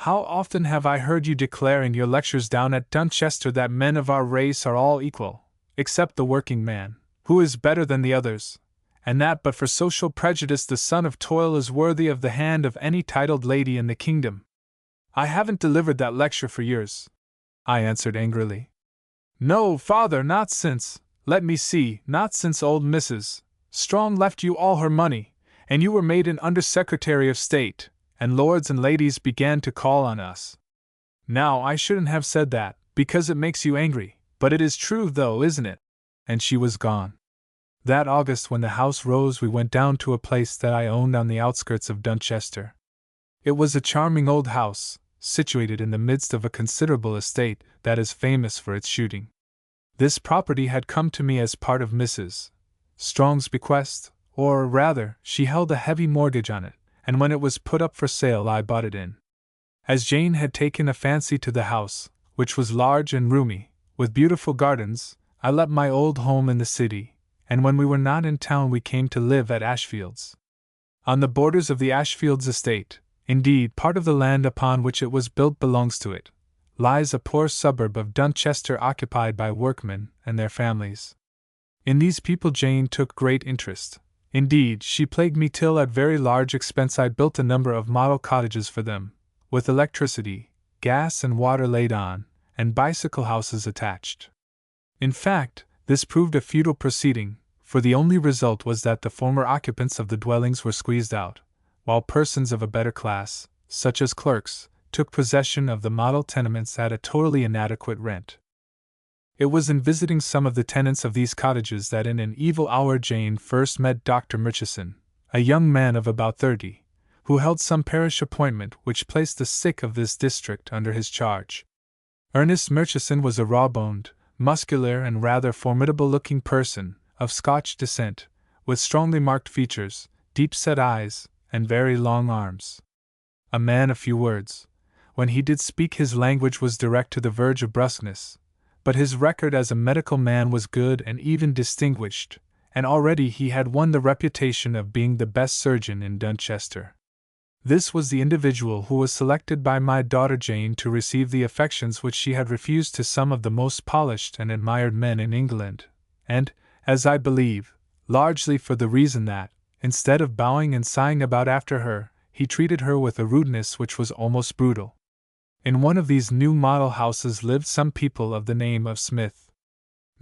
Speaker 1: How often have I heard you declare in your lectures down at Dunchester that men of our race are all equal, except the working man, who is better than the others, and that but for social prejudice the son of toil is worthy of the hand of any titled lady in the kingdom." "I haven't delivered that lecture for years," I answered angrily. "No, father, not since, let me see, not since old Mrs. Strong left you all her money, and you were made an Under-Secretary of State, and lords and ladies began to call on us. Now, I shouldn't have said that, because it makes you angry, but it is true though, isn't it?" And she was gone. That August, when the house rose, we went down to a place that I owned on the outskirts of Dunchester. It was a charming old house, situated in the midst of a considerable estate that is famous for its shooting. This property had come to me as part of Mrs. Strong's bequest, or rather, she held a heavy mortgage on it, and when it was put up for sale I bought it in. As Jane had taken a fancy to the house, which was large and roomy, with beautiful gardens, I let my old home in the city, and when we were not in town we came to live at Ashfields. On the borders of the Ashfields estate, indeed part of the land upon which it was built belongs to it, lies a poor suburb of Dunchester occupied by workmen and their families. In these people Jane took great interest. Indeed, she plagued me till at very large expense I built a number of model cottages for them, with electricity, gas and water laid on, and bicycle houses attached. In fact, this proved a futile proceeding, for the only result was that the former occupants of the dwellings were squeezed out, while persons of a better class, such as clerks, took possession of the model tenements at a totally inadequate rent. It was in visiting some of the tenants of these cottages that in an evil hour Jane first met Dr. Murchison, a young man of about 30, who held some parish appointment which placed the sick of this district under his charge. Ernest Murchison was a raw-boned, muscular and rather formidable-looking person, of Scotch descent, with strongly marked features, deep-set eyes, and very long arms. A man of few words. When he did speak his language was direct to the verge of brusqueness, but his record as a medical man was good and even distinguished, and already he had won the reputation of being the best surgeon in Dunchester. This was the individual who was selected by my daughter Jane to receive the affections which she had refused to some of the most polished and admired men in England, and, as I believe, largely for the reason that, instead of bowing and sighing about after her, he treated her with a rudeness which was almost brutal. In one of these new model houses lived some people of the name of Smith.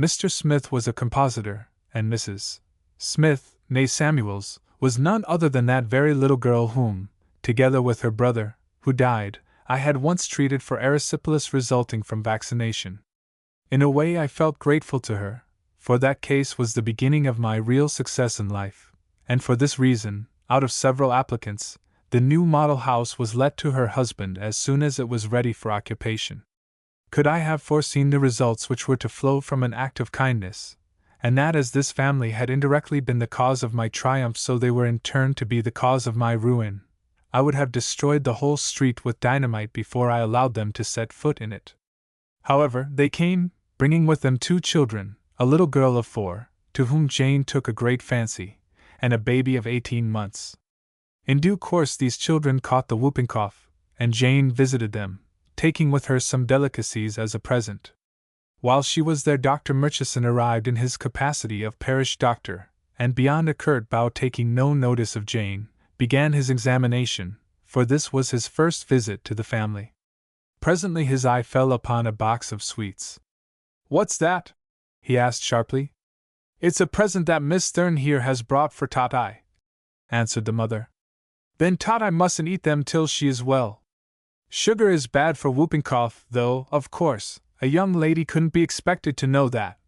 Speaker 1: Mr. Smith was a compositor, and Mrs. Smith, née Samuels, was none other than that very little girl whom, together with her brother, who died, I had once treated for erysipelas resulting from vaccination. In a way I felt grateful to her, for that case was the beginning of my real success in life, and for this reason, out of several applicants, the new model house was let to her husband as soon as it was ready for occupation. Could I have foreseen the results which were to flow from an act of kindness, and that as this family had indirectly been the cause of my triumph so they were in turn to be the cause of my ruin, I would have destroyed the whole street with dynamite before I allowed them to set foot in it. However, they came, bringing with them 2 children, a little girl of 4, to whom Jane took a great fancy, and a baby of 18 months. In due course these children caught the whooping cough, and Jane visited them, taking with her some delicacies as a present. While she was there, Dr. Murchison arrived in his capacity of parish doctor, and beyond a curt bow, taking no notice of Jane, began his examination, for this was his first visit to the family. Presently his eye fell upon a box of sweets. "What's that?" he asked sharply. "It's a present that Miss Therne here has brought for Tot-I," answered the mother. "Then Tot-I mustn't eat them till she is well. Sugar is bad for whooping cough, though, of course, a young lady couldn't be expected to know that,"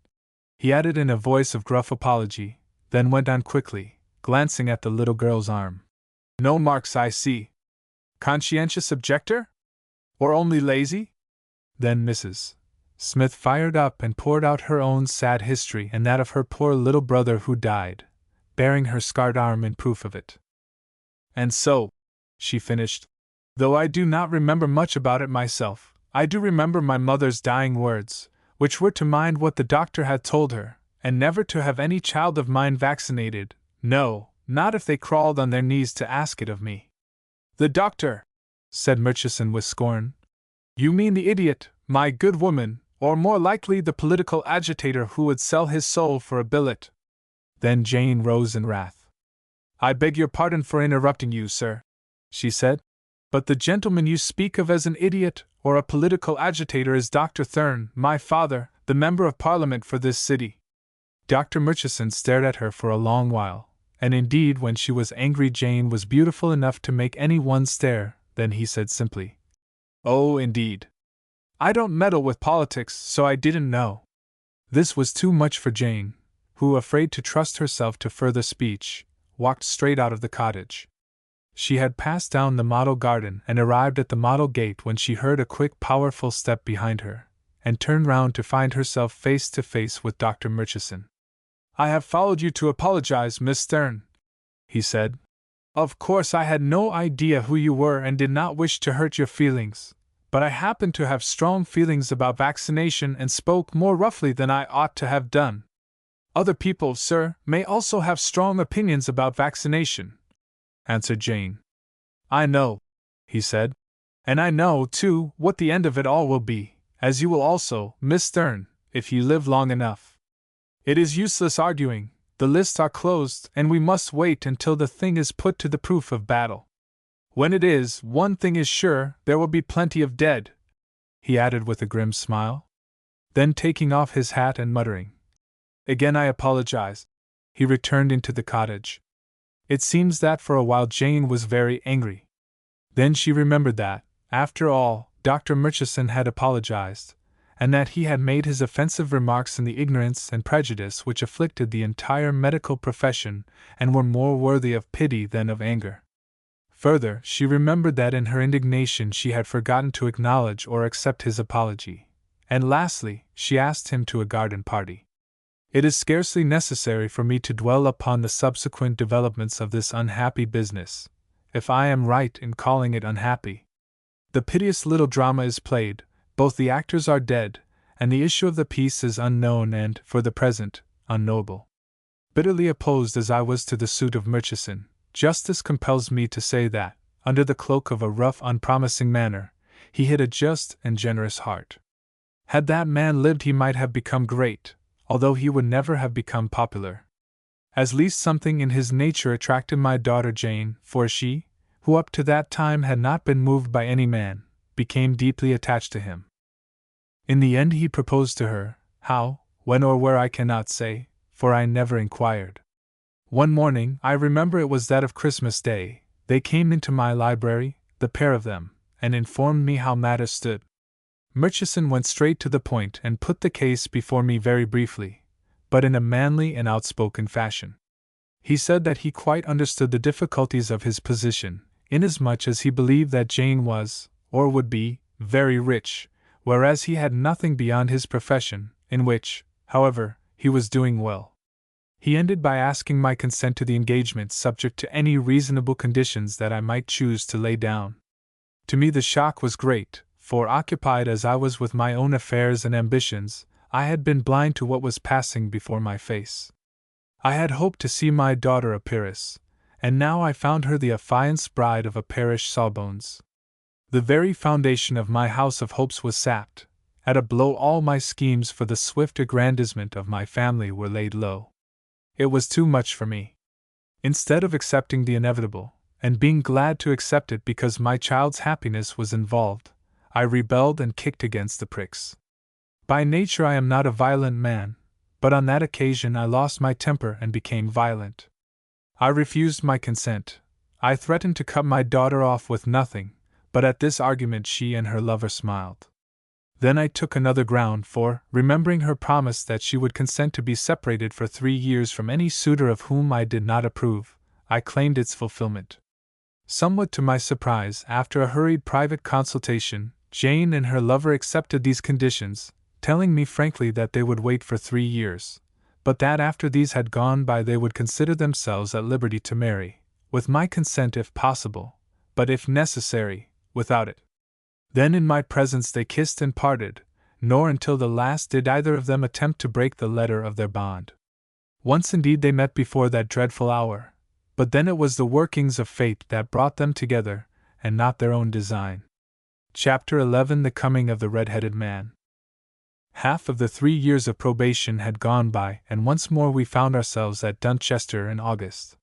Speaker 1: he added in a voice of gruff apology, then went on quickly, glancing at the little girl's arm. "No marks, I see. Conscientious objector? Or only lazy?" Then Mrs. Smith fired up and poured out her own sad history and that of her poor little brother who died, bearing her scarred arm in proof of it. "And so," she finished, "though I do not remember much about it myself, I do remember my mother's dying words, which were to mind what the doctor had told her, and never to have any child of mine vaccinated, no, not if they crawled on their knees to ask it of me." "The doctor!" said Murchison with scorn. "You mean the idiot, my good woman, or more likely the political agitator who would sell his soul for a billet." Then Jane rose in wrath. "I beg your pardon for interrupting you, sir," she said, "but the gentleman you speak of as an idiot or a political agitator is Dr. Therne, my father, the Member of Parliament for this city." Dr. Murchison stared at her for a long while, and indeed when she was angry Jane was beautiful enough to make any one stare. Then he said simply, "Oh, indeed. I don't meddle with politics, so I didn't know." This was too much for Jane, who, afraid to trust herself to further speech, walked straight out of the cottage. She had passed down the model garden and arrived at the model gate when she heard a quick, powerful step behind her, and turned round to find herself face to face with Dr. Murchison. "I have followed you to apologize, Miss Therne," he said. "Of course I had no idea who you were and did not wish to hurt your feelings, but I happen to have strong feelings about vaccination and spoke more roughly than I ought to have done. Other people, sir, may also have strong opinions about vaccination," answered Jane. "I know," he said, "and I know, too, what the end of it all will be, as you will also, Miss Therne, if you live long enough. It is useless arguing. The lists are closed, and we must wait until the thing is put to the proof of battle. When it is, one thing is sure, there will be plenty of dead," he added with a grim smile. Then taking off his hat and muttering, "Again I apologize," he returned into the cottage. It seems that for a while Jane was very angry. Then she remembered that, after all, Dr. Murchison had apologized, and that he had made his offensive remarks in the ignorance and prejudice which afflicted the entire medical profession and were more worthy of pity than of anger. Further, she remembered that in her indignation she had forgotten to acknowledge or accept his apology, and lastly, she asked him to a garden party. It is scarcely necessary for me to dwell upon the subsequent developments of this unhappy business, if I am right in calling it unhappy. The piteous little drama is played, both the actors are dead, and the issue of the piece is unknown and, for the present, unknowable. Bitterly opposed as I was to the suit of Murchison, justice compels me to say that, under the cloak of a rough, unpromising manner, he hid a just and generous heart. Had that man lived he might have become great, although he would never have become popular. At least something in his nature attracted my daughter Jane, for she, who up to that time had not been moved by any man, became deeply attached to him. In the end he proposed to her, how, when or where I cannot say, for I never inquired. One morning, I remember it was that of Christmas Day, they came into my library, the pair of them, and informed me how matters stood. Murchison went straight to the point and put the case before me very briefly, but in a manly and outspoken fashion. He said that he quite understood the difficulties of his position, inasmuch as he believed that Jane was, or would be, very rich, whereas he had nothing beyond his profession, in which, however, he was doing well. He ended by asking my consent to the engagement subject to any reasonable conditions that I might choose to lay down. To me the shock was great, for occupied as I was with my own affairs and ambitions, I had been blind to what was passing before my face. I had hoped to see my daughter a peeress, and now I found her the affianced bride of a parish sawbones. The very foundation of my house of hopes was sapped. At a blow all my schemes for the swift aggrandizement of my family were laid low. It was too much for me. Instead of accepting the inevitable, and being glad to accept it because my child's happiness was involved, I rebelled and kicked against the pricks. By nature I am not a violent man, but on that occasion I lost my temper and became violent. I refused my consent. I threatened to cut my daughter off with nothing, but at this argument she and her lover smiled. Then I took another ground, for, remembering her promise that she would consent to be separated for 3 years from any suitor of whom I did not approve, I claimed its fulfillment. Somewhat to my surprise, after a hurried private consultation, Jane and her lover accepted these conditions, telling me frankly that they would wait for 3 years, but that after these had gone by they would consider themselves at liberty to marry, with my consent if possible, but if necessary, without it. Then in my presence they kissed and parted, nor until the last did either of them attempt to break the letter of their bond. Once indeed they met before that dreadful hour, but then it was the workings of fate that brought them together, and not their own design. Chapter 11: The Coming of the Red-Headed Man. Half of the 3 years of probation had gone by, and once more we found ourselves at Dunchester in August.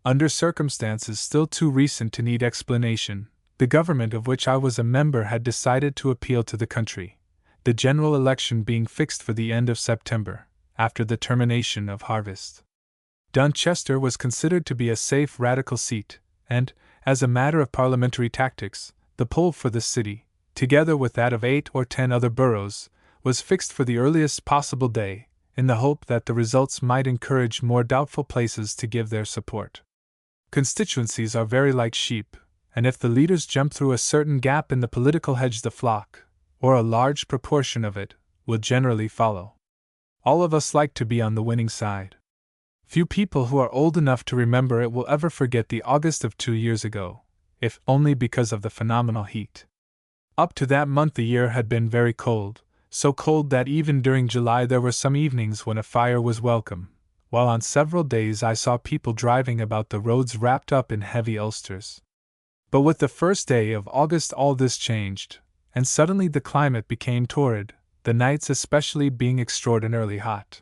Speaker 1: Under circumstances still too recent to need explanation, the government of which I was a member had decided to appeal to the country, the general election being fixed for the end of September, after the termination of harvest. Dunchester was considered to be a safe radical seat, and, as a matter of parliamentary tactics, the poll for this city, together with that of 8 or 10 other boroughs, was fixed for the earliest possible day, in the hope that the results might encourage more doubtful places to give their support. Constituencies are very like sheep, and if the leaders jump through a certain gap in the political hedge, the flock, or a large proportion of it, will generally follow. All of us like to be on the winning side. Few people who are old enough to remember it will ever forget the August of 2 years ago, if only because of the phenomenal heat. Up to that month the year had been very cold, so cold that even during July there were some evenings when a fire was welcome, while on several days I saw people driving about the roads wrapped up in heavy ulsters. But with the first day of August all this changed, and suddenly the climate became torrid, the nights especially being extraordinarily hot.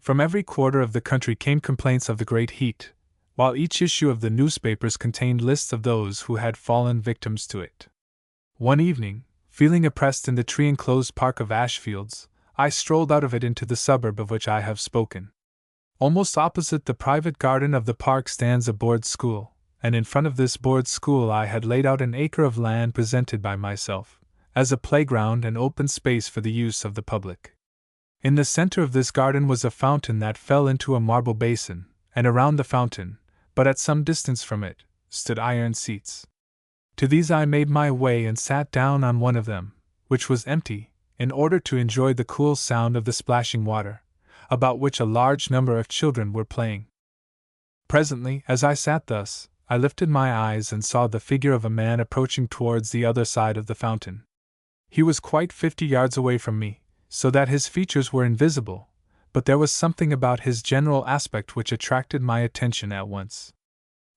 Speaker 1: From every quarter of the country came complaints of the great heat, while each issue of the newspapers contained lists of those who had fallen victims to it. One evening, feeling oppressed in the tree-enclosed park of Ashfields, I strolled out of it into the suburb of which I have spoken. Almost opposite the private garden of the park stands a board school, and in front of this board school I had laid out an acre of land presented by myself, as a playground and open space for the use of the public. In the center of this garden was a fountain that fell into a marble basin, and around the fountain, but at some distance from it, stood iron seats. To these I made my way and sat down on one of them, which was empty, in order to enjoy the cool sound of the splashing water, about which a large number of children were playing. Presently, as I sat thus, I lifted my eyes and saw the figure of a man approaching towards the other side of the fountain. He was quite 50 yards away from me, so that his features were invisible, but there was something about his general aspect which attracted my attention at once.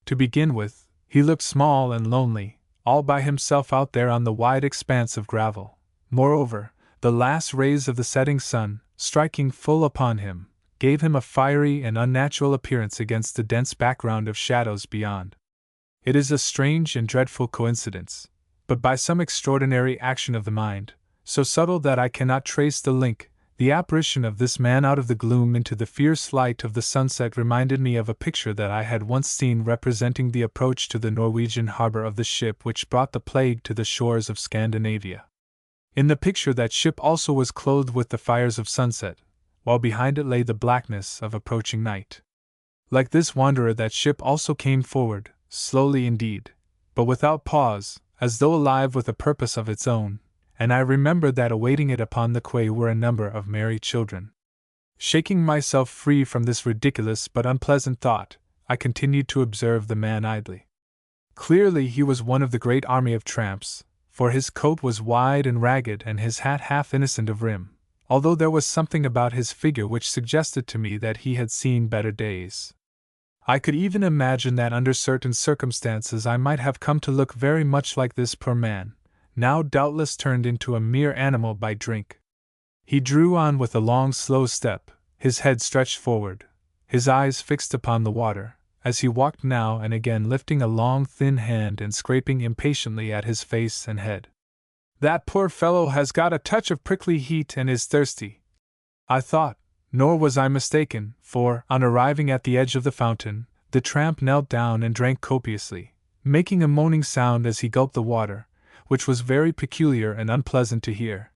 Speaker 1: To begin with, he looked small and lonely, all by himself out there on the wide expanse of gravel. Moreover, the last rays of the setting sun, striking full upon him, gave him a fiery and unnatural appearance against the dense background of shadows beyond. It is a strange and dreadful coincidence, but by some extraordinary action of the mind, so subtle that I cannot trace the link, the apparition of this man out of the gloom into the fierce light of the sunset reminded me of a picture that I had once seen representing the approach to the Norwegian harbor of the ship which brought the plague to the shores of Scandinavia. In the picture that ship also was clothed with the fires of sunset, while behind it lay the blackness of approaching night. Like this wanderer that ship also came forward, slowly indeed, but without pause, as though alive with a purpose of its own, and I remembered that awaiting it upon the quay were a number of merry children. Shaking myself free from this ridiculous but unpleasant thought, I continued to observe the man idly. Clearly he was one of the great army of tramps, for his coat was wide and ragged and his hat half innocent of rim, although there was something about his figure which suggested to me that he had seen better days. I could even imagine that under certain circumstances I might have come to look very much like this poor man, now doubtless turned into a mere animal by drink. He drew on with a long, slow step, his head stretched forward, his eyes fixed upon the water, as he walked now and again lifting a long, thin hand and scraping impatiently at his face and head. "That poor fellow has got a touch of prickly heat and is thirsty," I thought, nor was I mistaken, for, on arriving at the edge of the fountain, the tramp knelt down and drank copiously, making a moaning sound as he gulped the water, which was very peculiar and unpleasant to hear.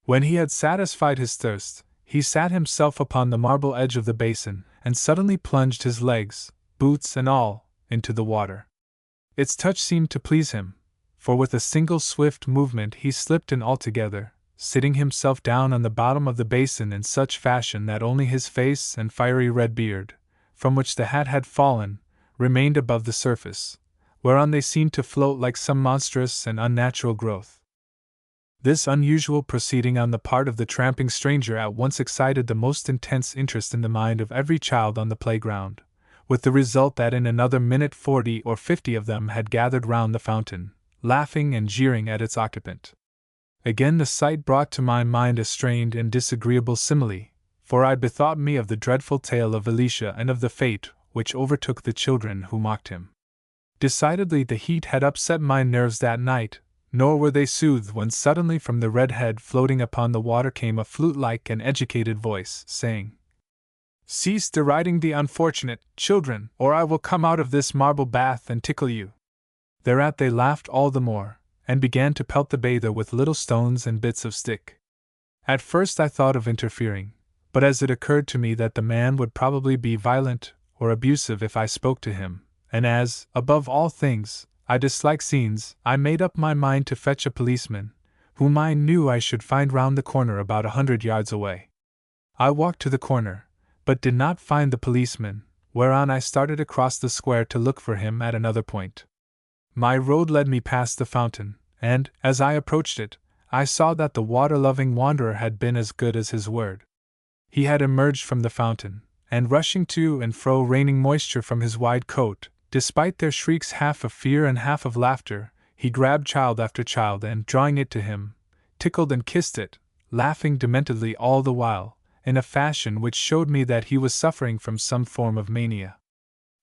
Speaker 1: When he had satisfied his thirst, he sat himself upon the marble edge of the basin, and suddenly plunged his legs, boots and all, into the water. Its touch seemed to please him, for with a single swift movement he slipped in altogether, sitting himself down on the bottom of the basin in such fashion that only his face and fiery red beard, from which the hat had fallen, remained above the surface, whereon they seemed to float like some monstrous and unnatural growth. This unusual proceeding on the part of the tramping stranger at once excited the most intense interest in the mind of every child on the playground, with the result that in another minute 40 or 50 of them had gathered round the fountain, laughing and jeering at its occupant. Again the sight brought to my mind a strained and disagreeable simile, for I bethought me of the dreadful tale of Elisha and of the fate which overtook the children who mocked him. Decidedly the heat had upset my nerves that night, nor were they soothed when suddenly from the red head floating upon the water came a flute-like and educated voice, saying, "Cease deriding the unfortunate, children, or I will come out of this marble bath and tickle you." Thereat they laughed all the more, and began to pelt the bather with little stones and bits of stick. At first I thought of interfering, but as it occurred to me that the man would probably be violent or abusive if I spoke to him, and as, above all things, I dislike scenes, I made up my mind to fetch a policeman, whom I knew I should find round the corner about 100 yards away. I walked to the corner, but did not find the policeman, whereon I started across the square to look for him at another point. My road led me past the fountain, and, as I approached it, I saw that the water-loving wanderer had been as good as his word. He had emerged from the fountain, and rushing to and fro raining moisture from his wide coat, despite their shrieks half of fear and half of laughter, he grabbed child after child and, drawing it to him, tickled and kissed it, laughing dementedly all the while, in a fashion which showed me that he was suffering from some form of mania.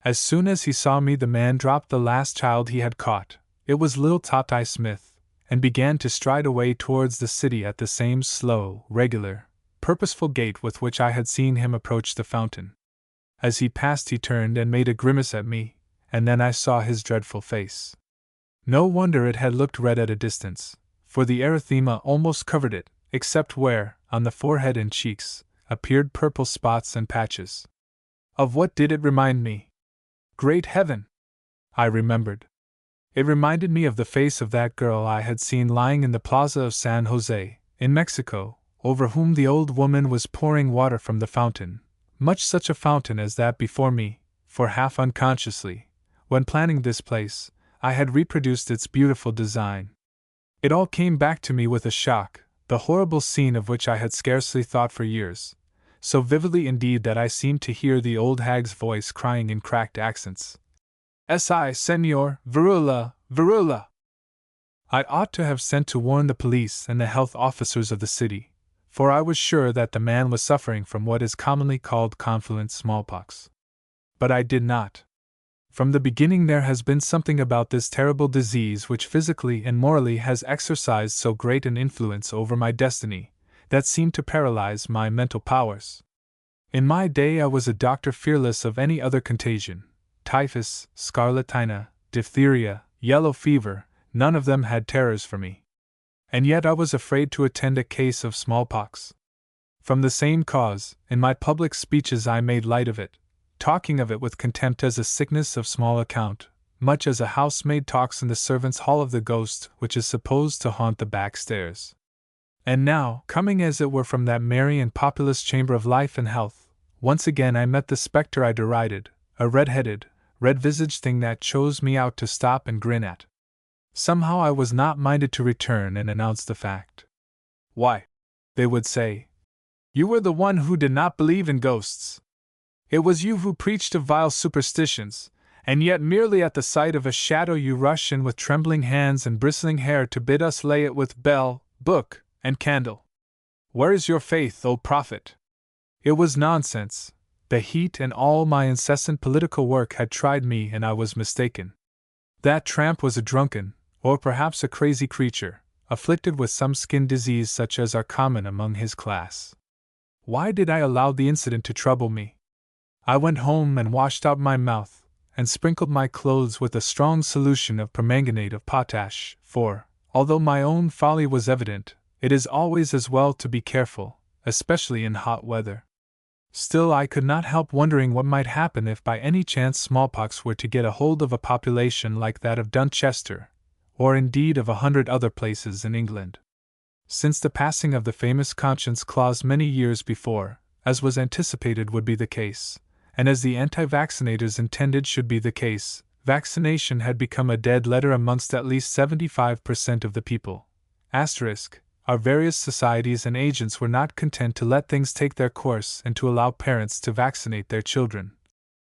Speaker 1: As soon as he saw me the man dropped the last child he had caught, it was little Tot-I Smith, and began to stride away towards the city at the same slow, regular, purposeful gait with which I had seen him approach the fountain. As he passed he turned and made a grimace at me, and then I saw his dreadful face. No wonder it had looked red at a distance, for the erythema almost covered it, except where, on the forehead and cheeks, appeared purple spots and patches. Of what did it remind me? Great heaven! I remembered. It reminded me of the face of that girl I had seen lying in the plaza of San Jose, in Mexico, over whom the old woman was pouring water from the fountain, much such a fountain as that before me, for half unconsciously, when planning this place, I had reproduced its beautiful design. It all came back to me with a shock, the horrible scene of which I had scarcely thought for years, so vividly indeed that I seemed to hear the old hag's voice crying in cracked accents, "Si, Senor, Virula, Virula!" I ought to have sent to warn the police and the health officers of the city, for I was sure that the man was suffering from what is commonly called confluent smallpox. But I did not. From the beginning there has been something about this terrible disease which physically and morally has exercised so great an influence over my destiny, that seemed to paralyze my mental powers. In my day I was a doctor fearless of any other contagion. Typhus, scarlatina, diphtheria, yellow fever, none of them had terrors for me. And yet I was afraid to attend a case of smallpox. From the same cause, in my public speeches I made light of it, talking of it with contempt as a sickness of small account, much as a housemaid talks in the servants' hall of the ghost which is supposed to haunt the back stairs. And now, coming as it were from that merry and populous chamber of life and health, once again I met the spectre I derided, a red-headed, red-visaged thing that chose me out to stop and grin at. Somehow I was not minded to return and announce the fact. "Why," they would say, You were the one who did not believe in ghosts. It was you who preached of vile superstitions, and yet merely at the sight of a shadow you rush in with trembling hands and bristling hair to bid us lay it with bell, book, and candle. Where is your faith, O prophet? It was nonsense. The heat and all my incessant political work had tried me, and I was mistaken. That tramp was a drunken, or perhaps a crazy creature, afflicted with some skin disease such as are common among his class. Why did I allow the incident to trouble me? I went home and washed out my mouth, and sprinkled my clothes with a strong solution of permanganate of potash, for, although my own folly was evident, it is always as well to be careful, especially in hot weather. Still, I could not help wondering what might happen if by any chance smallpox were to get a hold of a population like that of Dunchester, or indeed of 100 other places in England. Since the passing of the famous conscience clause many years before, as was anticipated would be the case, and as the anti-vaccinators intended should be the case, vaccination had become a dead letter amongst at least 75% of the people. Our various societies and agents were not content to let things take their course and to allow parents to vaccinate their children,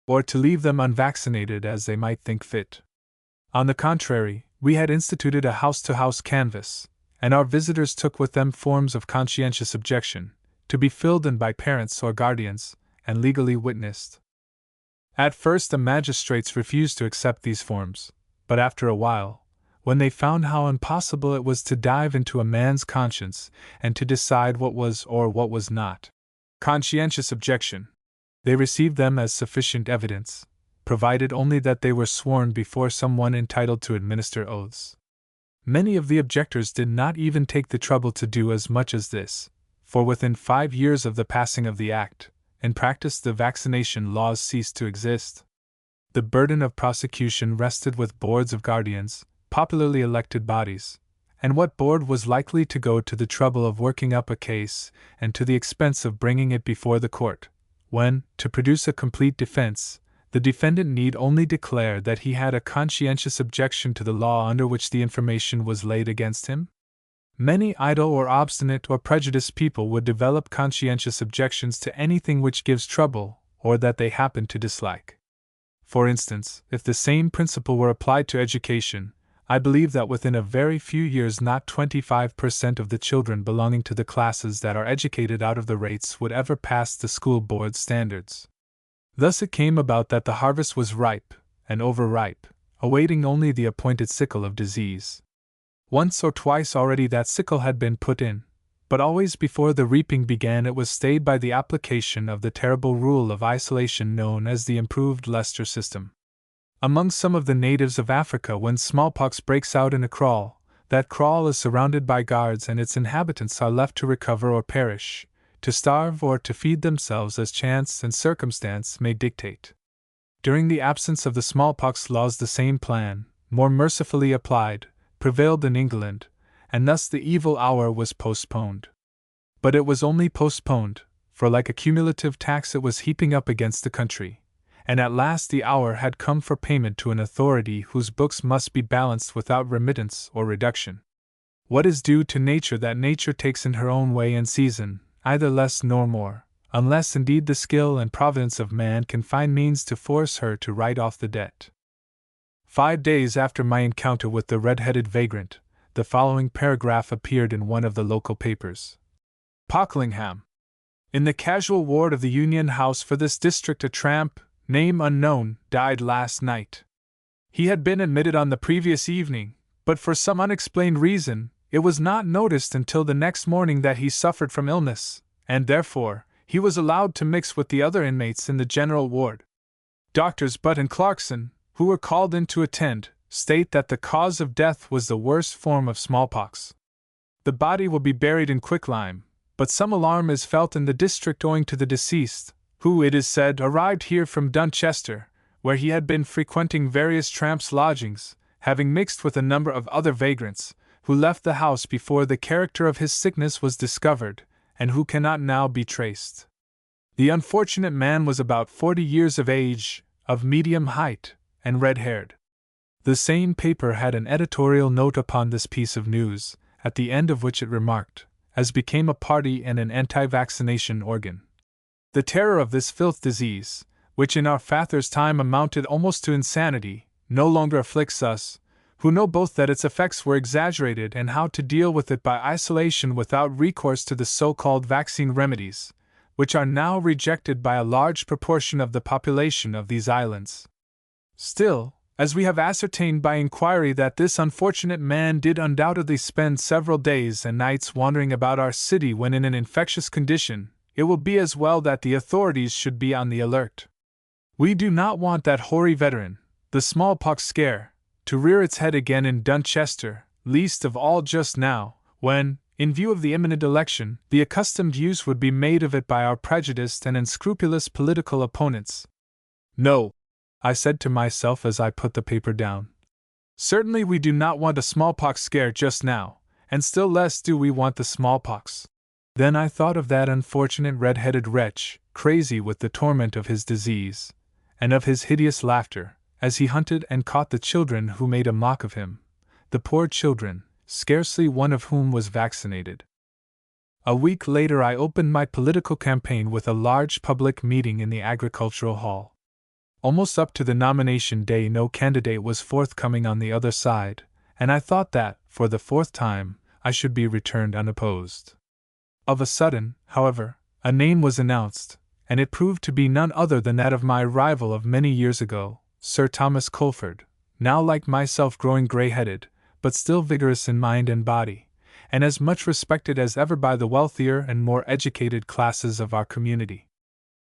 Speaker 1: or to leave them unvaccinated as they might think fit. On the contrary, we had instituted a house-to-house canvass, and our visitors took with them forms of conscientious objection, to be filled in by parents or guardians, and legally witnessed. At first the magistrates refused to accept these forms, but after a while, when they found how impossible it was to dive into a man's conscience and to decide what was or what was not conscientious objection, they received them as sufficient evidence, provided only that they were sworn before someone entitled to administer oaths. Many of the objectors did not even take the trouble to do as much as this, for within 5 years of the passing of the Act, in practice the vaccination laws ceased to exist. The burden of prosecution rested with boards of guardians, popularly elected bodies, and what board was likely to go to the trouble of working up a case and to the expense of bringing it before the court, when, to produce a complete defense, the defendant need only declare that he had a conscientious objection to the law under which the information was laid against him? Many idle or obstinate or prejudiced people would develop conscientious objections to anything which gives trouble, or that they happen to dislike. For instance, if the same principle were applied to education, I believe that within a very few years not 25% of the children belonging to the classes that are educated out of the rates would ever pass the school board standards. Thus it came about that the harvest was ripe, and overripe, awaiting only the appointed sickle of disease. Once or twice already that sickle had been put in, but always before the reaping began it was stayed by the application of the terrible rule of isolation known as the improved Leicester system. Among some of the natives of Africa, when smallpox breaks out in a kraal, that kraal is surrounded by guards and its inhabitants are left to recover or perish, to starve or to feed themselves as chance and circumstance may dictate. During the absence of the smallpox laws the same plan, more mercifully applied, prevailed in England, and thus the evil hour was postponed. But it was only postponed, for like a cumulative tax it was heaping up against the country, and at last the hour had come for payment to an authority whose books must be balanced without remittance or reduction. What is due to nature that nature takes in her own way and season, either less nor more, unless indeed the skill and providence of man can find means to force her to write off the debt. 5 days after my encounter with the red-headed vagrant, the following paragraph appeared in one of the local papers. Pocklingham. In the casual ward of the Union House for this district a tramp, name unknown, died last night. He had been admitted on the previous evening, but for some unexplained reason, it was not noticed until the next morning that he suffered from illness, and therefore, he was allowed to mix with the other inmates in the general ward. Doctors Butt and Clarkson, who were called in to attend, state that the cause of death was the worst form of smallpox. The body will be buried in quicklime, but some alarm is felt in the district owing to the deceased, who, it is said, arrived here from Dunchester, where he had been frequenting various tramps' lodgings, having mixed with a number of other vagrants, who left the house before the character of his sickness was discovered, and who cannot now be traced. The unfortunate man was about 40 years of age, of medium height, and red-haired. The same paper had an editorial note upon this piece of news, at the end of which it remarked, as became a party and an anti-vaccination organ. The terror of this filth disease, which in our father's time amounted almost to insanity, no longer afflicts us, who know both that its effects were exaggerated and how to deal with it by isolation without recourse to the so-called vaccine remedies, which are now rejected by a large proportion of the population of these islands. Still, as we have ascertained by inquiry that this unfortunate man did undoubtedly spend several days and nights wandering about our city when in an infectious condition, it will be as well that the authorities should be on the alert. We do not want that hoary veteran, the smallpox scare, to rear its head again in Dunchester, least of all just now, when, in view of the imminent election, the accustomed use would be made of it by our prejudiced and unscrupulous political opponents. No, I said to myself as I put the paper down. Certainly we do not want a smallpox scare just now, and still less do we want the smallpox. Then I thought of that unfortunate red-headed wretch, crazy with the torment of his disease, and of his hideous laughter, as he hunted and caught the children who made a mock of him, the poor children, scarcely one of whom was vaccinated. A week later I opened my political campaign with a large public meeting in the Agricultural Hall. Almost up to the nomination day no candidate was forthcoming on the other side, and I thought that, for the fourth time, I should be returned unopposed. Of a sudden, however, a name was announced, and it proved to be none other than that of my rival of many years ago, Sir Thomas Colford, now like myself growing grey-headed, but still vigorous in mind and body, and as much respected as ever by the wealthier and more educated classes of our community.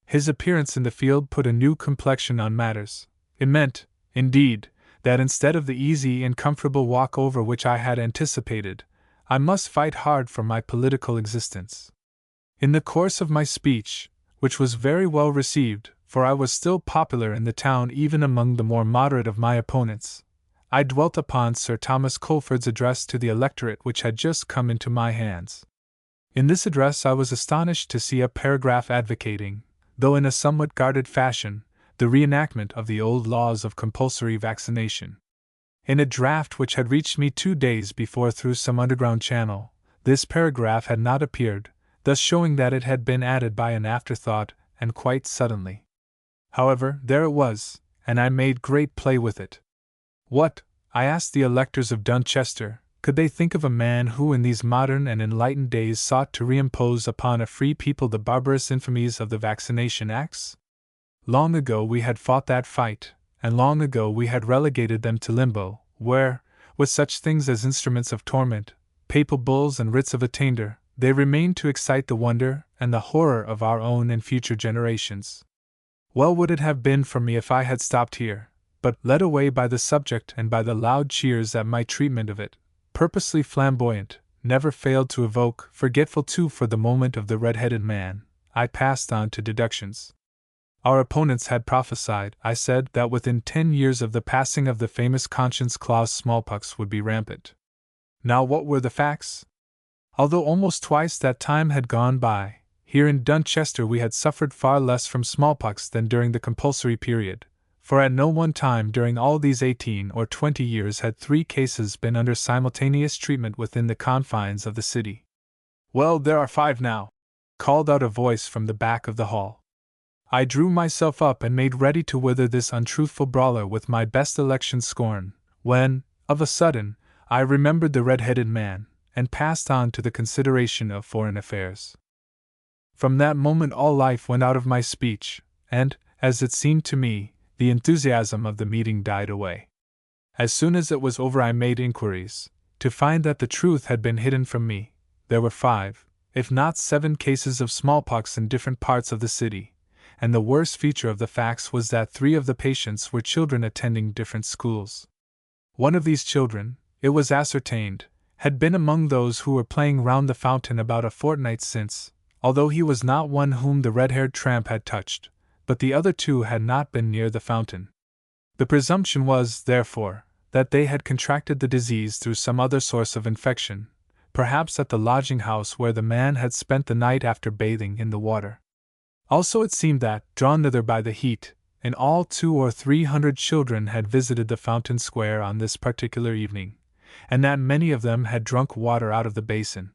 Speaker 1: His appearance in the field put a new complexion on matters. It meant, indeed, that instead of the easy and comfortable walk-over which I had anticipated, I must fight hard for my political existence. In the course of my speech, which was very well received, for I was still popular in the town even among the more moderate of my opponents, I dwelt upon Sir Thomas Colford's address to the electorate which had just come into my hands. In this address I was astonished to see a paragraph advocating, though in a somewhat guarded fashion, the reenactment of the old laws of compulsory vaccination. In a draft which had reached me 2 days before through some underground channel, this paragraph had not appeared, thus showing that it had been added by an afterthought and quite suddenly. However, there it was, and I made great play with it. What, I asked the electors of Dunchester, could they think of a man who in these modern and enlightened days sought to reimpose upon a free people the barbarous infamies of the Vaccination Acts? Long ago we had fought that fight, and long ago we had relegated them to limbo, where, with such things as instruments of torment, papal bulls and writs of attainder, they remained to excite the wonder and the horror of our own and future generations. Well would it have been for me if I had stopped here, but, led away by the subject and by the loud cheers at my treatment of it, purposely flamboyant, never failed to evoke, forgetful too for the moment of the red-headed man, I passed on to deductions. Our opponents had prophesied, I said, that within 10 years of the passing of the famous conscience clause smallpox would be rampant. Now what were the facts? Although almost twice that time had gone by, here in Dunchester we had suffered far less from smallpox than during the compulsory period, for at no one time during all these 18 or 20 years had 3 cases been under simultaneous treatment within the confines of the city. Well, there are 5 now, called out a voice from the back of the hall. I drew myself up and made ready to wither this untruthful brawler with my best election scorn, when, of a sudden, I remembered the red-headed man, and passed on to the consideration of foreign affairs. From that moment all life went out of my speech, and, as it seemed to me, the enthusiasm of the meeting died away. As soon as it was over I made inquiries, to find that the truth had been hidden from me. There were 5, if not 7 cases of smallpox in different parts of the city, and the worst feature of the facts was that 3 of the patients were children attending different schools. One of these children, it was ascertained, had been among those who were playing round the fountain about a fortnight since, although he was not one whom the red-haired tramp had touched, but the other 2 had not been near the fountain. The presumption was, therefore, that they had contracted the disease through some other source of infection, perhaps at the lodging-house where the man had spent the night after bathing in the water. Also it seemed that, drawn thither by the heat, in all 200 or 300 children had visited the fountain square on this particular evening, and that many of them had drunk water out of the basin.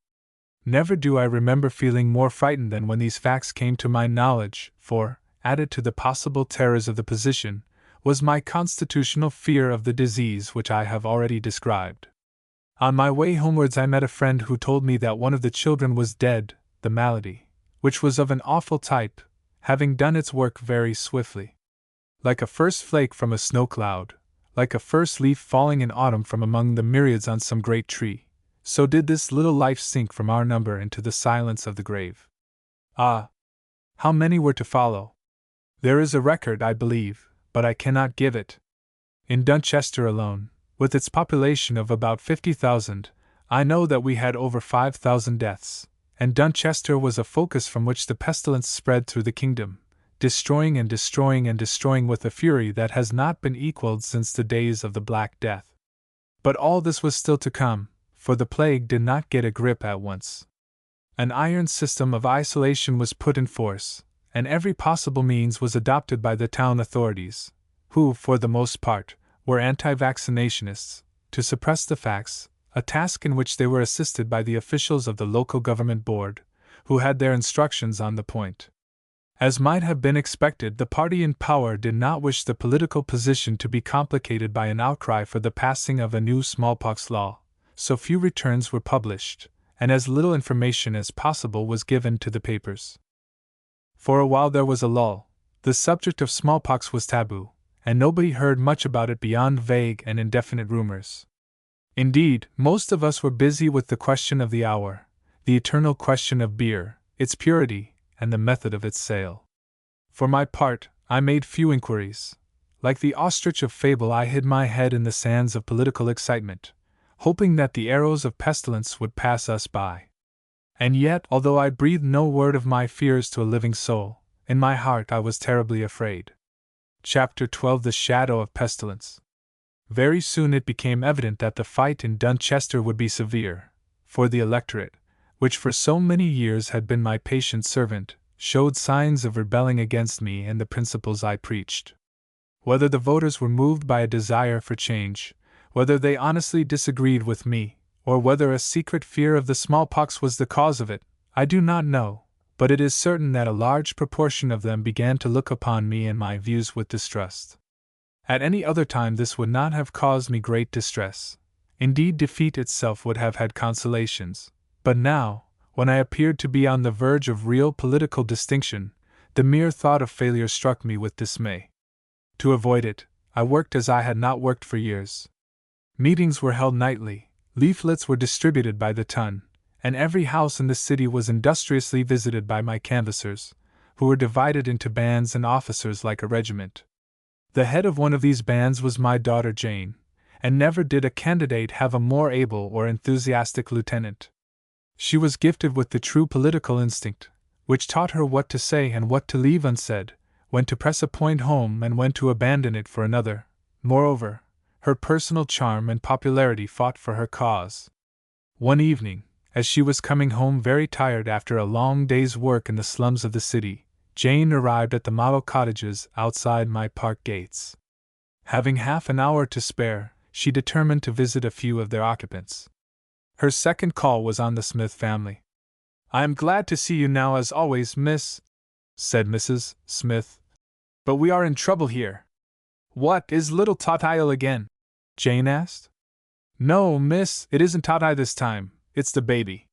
Speaker 1: Never do I remember feeling more frightened than when these facts came to my knowledge, for, added to the possible terrors of the position, was my constitutional fear of the disease which I have already described. On my way homewards I met a friend who told me that one of the children was dead, the malady, which was of an awful type, having done its work very swiftly. Like a first flake from a snow cloud, like a first leaf falling in autumn from among the myriads on some great tree, so did this little life sink from our number into the silence of the grave. Ah! How many were to follow? There is a record, I believe, but I cannot give it. In Dunchester alone, with its population of about 50,000, I know that we had over 5,000 deaths, and Dunchester was a focus from which the pestilence spread through the kingdom, destroying and destroying and destroying with a fury that has not been equalled since the days of the Black Death. But all this was still to come, for the plague did not get a grip at once. An iron system of isolation was put in force, and every possible means was adopted by the town authorities, who, for the most part, were anti-vaccinationists, to suppress the facts, a task in which they were assisted by the officials of the local government board, who had their instructions on the point. As might have been expected, the party in power did not wish the political position to be complicated by an outcry for the passing of a new smallpox law, so few returns were published, and as little information as possible was given to the papers. For a while there was a lull. The subject of smallpox was taboo, and nobody heard much about it beyond vague and indefinite rumors. Indeed, most of us were busy with the question of the hour, the eternal question of beer, its purity, and the method of its sale. For my part, I made few inquiries. Like the ostrich of fable, I hid my head in the sands of political excitement, hoping that the arrows of pestilence would pass us by. And yet, although I breathed no word of my fears to a living soul, in my heart I was terribly afraid. Chapter 12: The Shadow of Pestilence. Very soon it became evident that the fight in Dunchester would be severe, for the electorate, which for so many years had been my patient servant, showed signs of rebelling against me and the principles I preached. Whether the voters were moved by a desire for change, whether they honestly disagreed with me, or whether a secret fear of the smallpox was the cause of it, I do not know, but it is certain that a large proportion of them began to look upon me and my views with distrust. At any other time this would not have caused me great distress. Indeed, defeat itself would have had consolations. But now, when I appeared to be on the verge of real political distinction, the mere thought of failure struck me with dismay. To avoid it, I worked as I had not worked for years. Meetings were held nightly, leaflets were distributed by the ton, and every house in the city was industriously visited by my canvassers, who were divided into bands and officers like a regiment. The head of one of these bands was my daughter Jane, and never did a candidate have a more able or enthusiastic lieutenant. She was gifted with the true political instinct, which taught her what to say and what to leave unsaid, when to press a point home and when to abandon it for another. Moreover, her personal charm and popularity fought for her cause. One evening, as she was coming home very tired after a long day's work in the slums of the city, Jane arrived at the model cottages outside my park gates. Having half an hour to spare, she determined to visit a few of their occupants. Her second call was on the Smith family. "I am glad to see you now as always, miss," said Mrs. Smith. "But we are in trouble here." "What, is little Tot-I ill again?" Jane asked. "No, miss, it isn't Tot-I this time, it's the baby.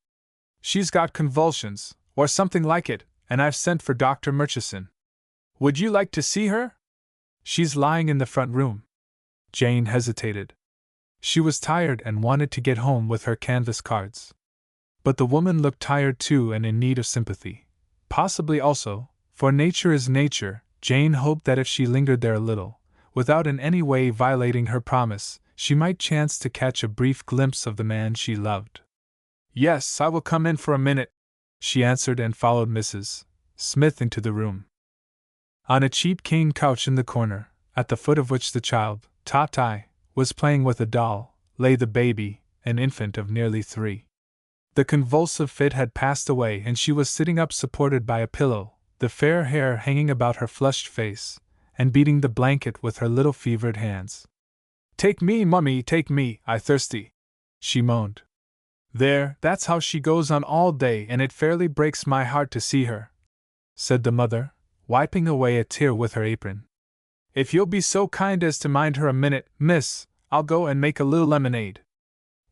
Speaker 1: She's got convulsions, or something like it, and I've sent for Dr. Murchison. Would you like to see her?" "She's lying in the front room." Jane hesitated. She was tired and wanted to get home with her canvas cards. But the woman looked tired too and in need of sympathy. Possibly also, for nature is nature, Jane hoped that if she lingered there a little, without in any way violating her promise, she might chance to catch a brief glimpse of the man she loved. "Yes, I will come in for a minute," she answered and followed Mrs. Smith into the room. On a cheap cane couch in the corner, at the foot of which the child, Tot-I, was playing with a doll, lay the baby, an infant of nearly 3. The convulsive fit had passed away and she was sitting up supported by a pillow, the fair hair hanging about her flushed face, and beating the blanket with her little fevered hands. "Take me, mummy, take me, I thirsty," she moaned. There, that's how she goes on all day, and it fairly breaks my heart to see her," said the mother, wiping away a tear with her apron. "If you'll be so kind as to mind her a minute, miss, I'll go and make a little lemonade.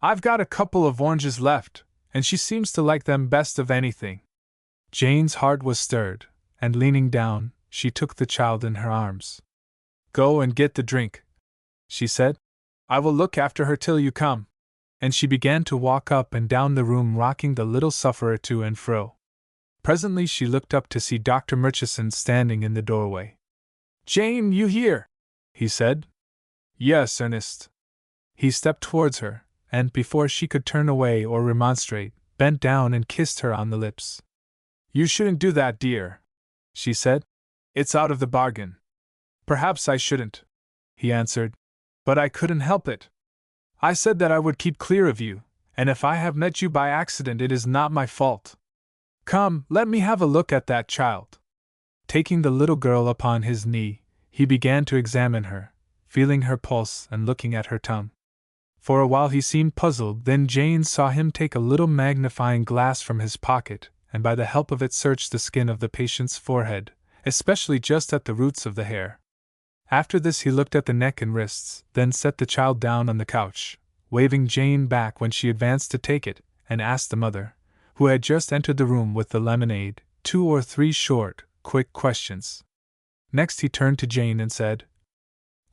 Speaker 1: I've got a couple of oranges left, and she seems to like them best of anything." Jane's heart was stirred, and leaning down, she took the child in her arms. "Go and get the drink," she said. "I will look after her till you come." And she began to walk up and down the room, rocking the little sufferer to and fro. Presently she looked up to see Dr. Murchison standing in the doorway. "Jane, you here?" he said. "Yes, Ernest." He stepped towards her, and before she could turn away or remonstrate, bent down and kissed her on the lips. "You shouldn't do that, dear," she said. "It's out of the bargain." "Perhaps I shouldn't," he answered, "but I couldn't help it. I said that I would keep clear of you, and if I have met you by accident it is not my fault. Come, let me have a look at that child." Taking the little girl upon his knee, he began to examine her, feeling her pulse and looking at her tongue. For a while he seemed puzzled, then Jane saw him take a little magnifying glass from his pocket, and by the help of it search the skin of the patient's forehead, especially just at the roots of the hair. After this he looked at the neck and wrists, then set the child down on the couch, waving Jane back when she advanced to take it, and asked the mother, who had just entered the room with the lemonade, 2 or 3 short, quick questions. Next he turned to Jane and said,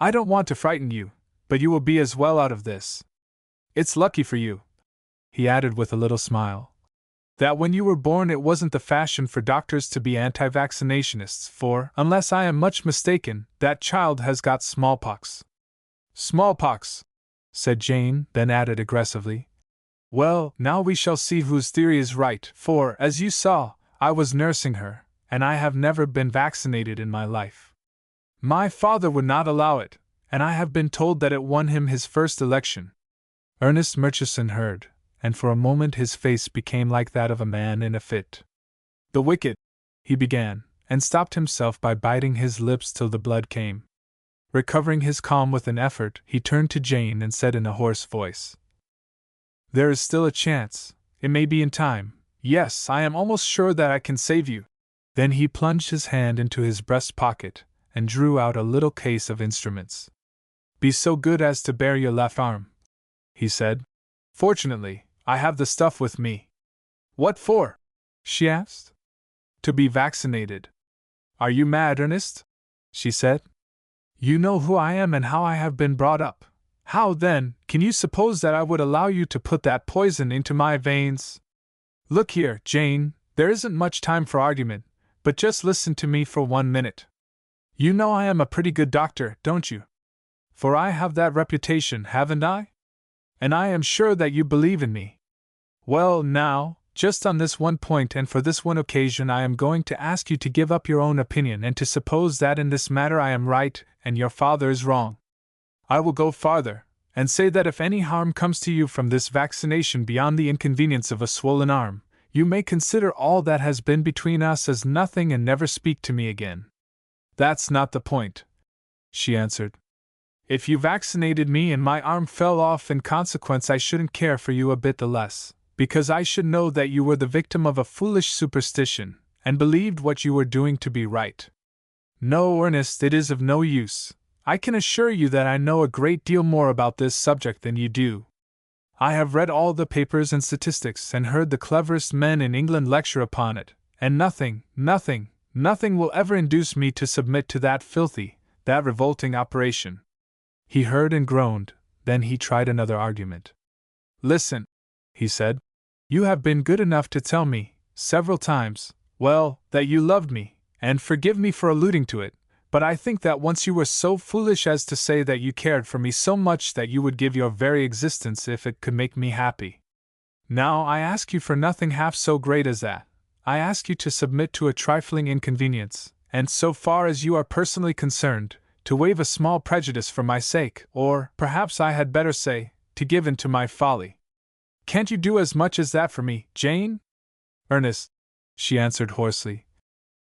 Speaker 1: "I don't want to frighten you, but you will be as well out of this. It's lucky for you," he added with a little smile, "that when you were born it wasn't the fashion for doctors to be anti-vaccinationists, for, unless I am much mistaken, that child has got smallpox." "Smallpox," said Jane, then added aggressively, "Well, now we shall see whose theory is right, for, as you saw, I was nursing her, and I have never been vaccinated in my life. My father would not allow it, and I have been told that it won him his first election." Ernest Murchison heard, and for a moment his face became like that of a man in a fit. "The wicked," he began, and stopped himself by biting his lips till the blood came. Recovering his calm with an effort, he turned to Jane and said in a hoarse voice, "There is still a chance. It may be in time. Yes, I am almost sure that I can save you." Then he plunged his hand into his breast pocket and drew out a little case of instruments. "Be so good as to bare your left arm," he said. "Fortunately, I have the stuff with me." "What for?" she asked. "To be vaccinated." "Are you mad, Ernest?" she said. "You know who I am and how I have been brought up. How, then, can you suppose that I would allow you to put that poison into my veins? Look here, Jane, there isn't much time for argument, but just listen to me for 1 minute. You know I am a pretty good doctor, don't you? For I have that reputation, haven't I? And I am sure that you believe in me. Well, now, just on this one point and for this one occasion I am going to ask you to give up your own opinion and to suppose that in this matter I am right and your father is wrong. I will go farther, and say that if any harm comes to you from this vaccination beyond the inconvenience of a swollen arm, you may consider all that has been between us as nothing and never speak to me again." "That's not the point," she answered. "If you vaccinated me and my arm fell off in consequence I shouldn't care for you a bit the less, because I should know that you were the victim of a foolish superstition, and believed what you were doing to be right. No, Ernest, it is of no use. I can assure you that I know a great deal more about this subject than you do. I have read all the papers and statistics and heard the cleverest men in England lecture upon it, and nothing will ever induce me to submit to that filthy, that revolting operation." He heard and groaned, then he tried another argument. "Listen," he said. "You have been good enough to tell me, several times, well, that you loved me, and forgive me for alluding to it, but I think that once you were so foolish as to say that you cared for me so much that you would give your very existence if it could make me happy. Now I ask you for nothing half so great as that. I ask you to submit to a trifling inconvenience, and so far as you are personally concerned, to waive a small prejudice for my sake, or, perhaps I had better say, to give in to my folly. Can't you do as much as that for me, Jane?" "Ernest," she answered hoarsely,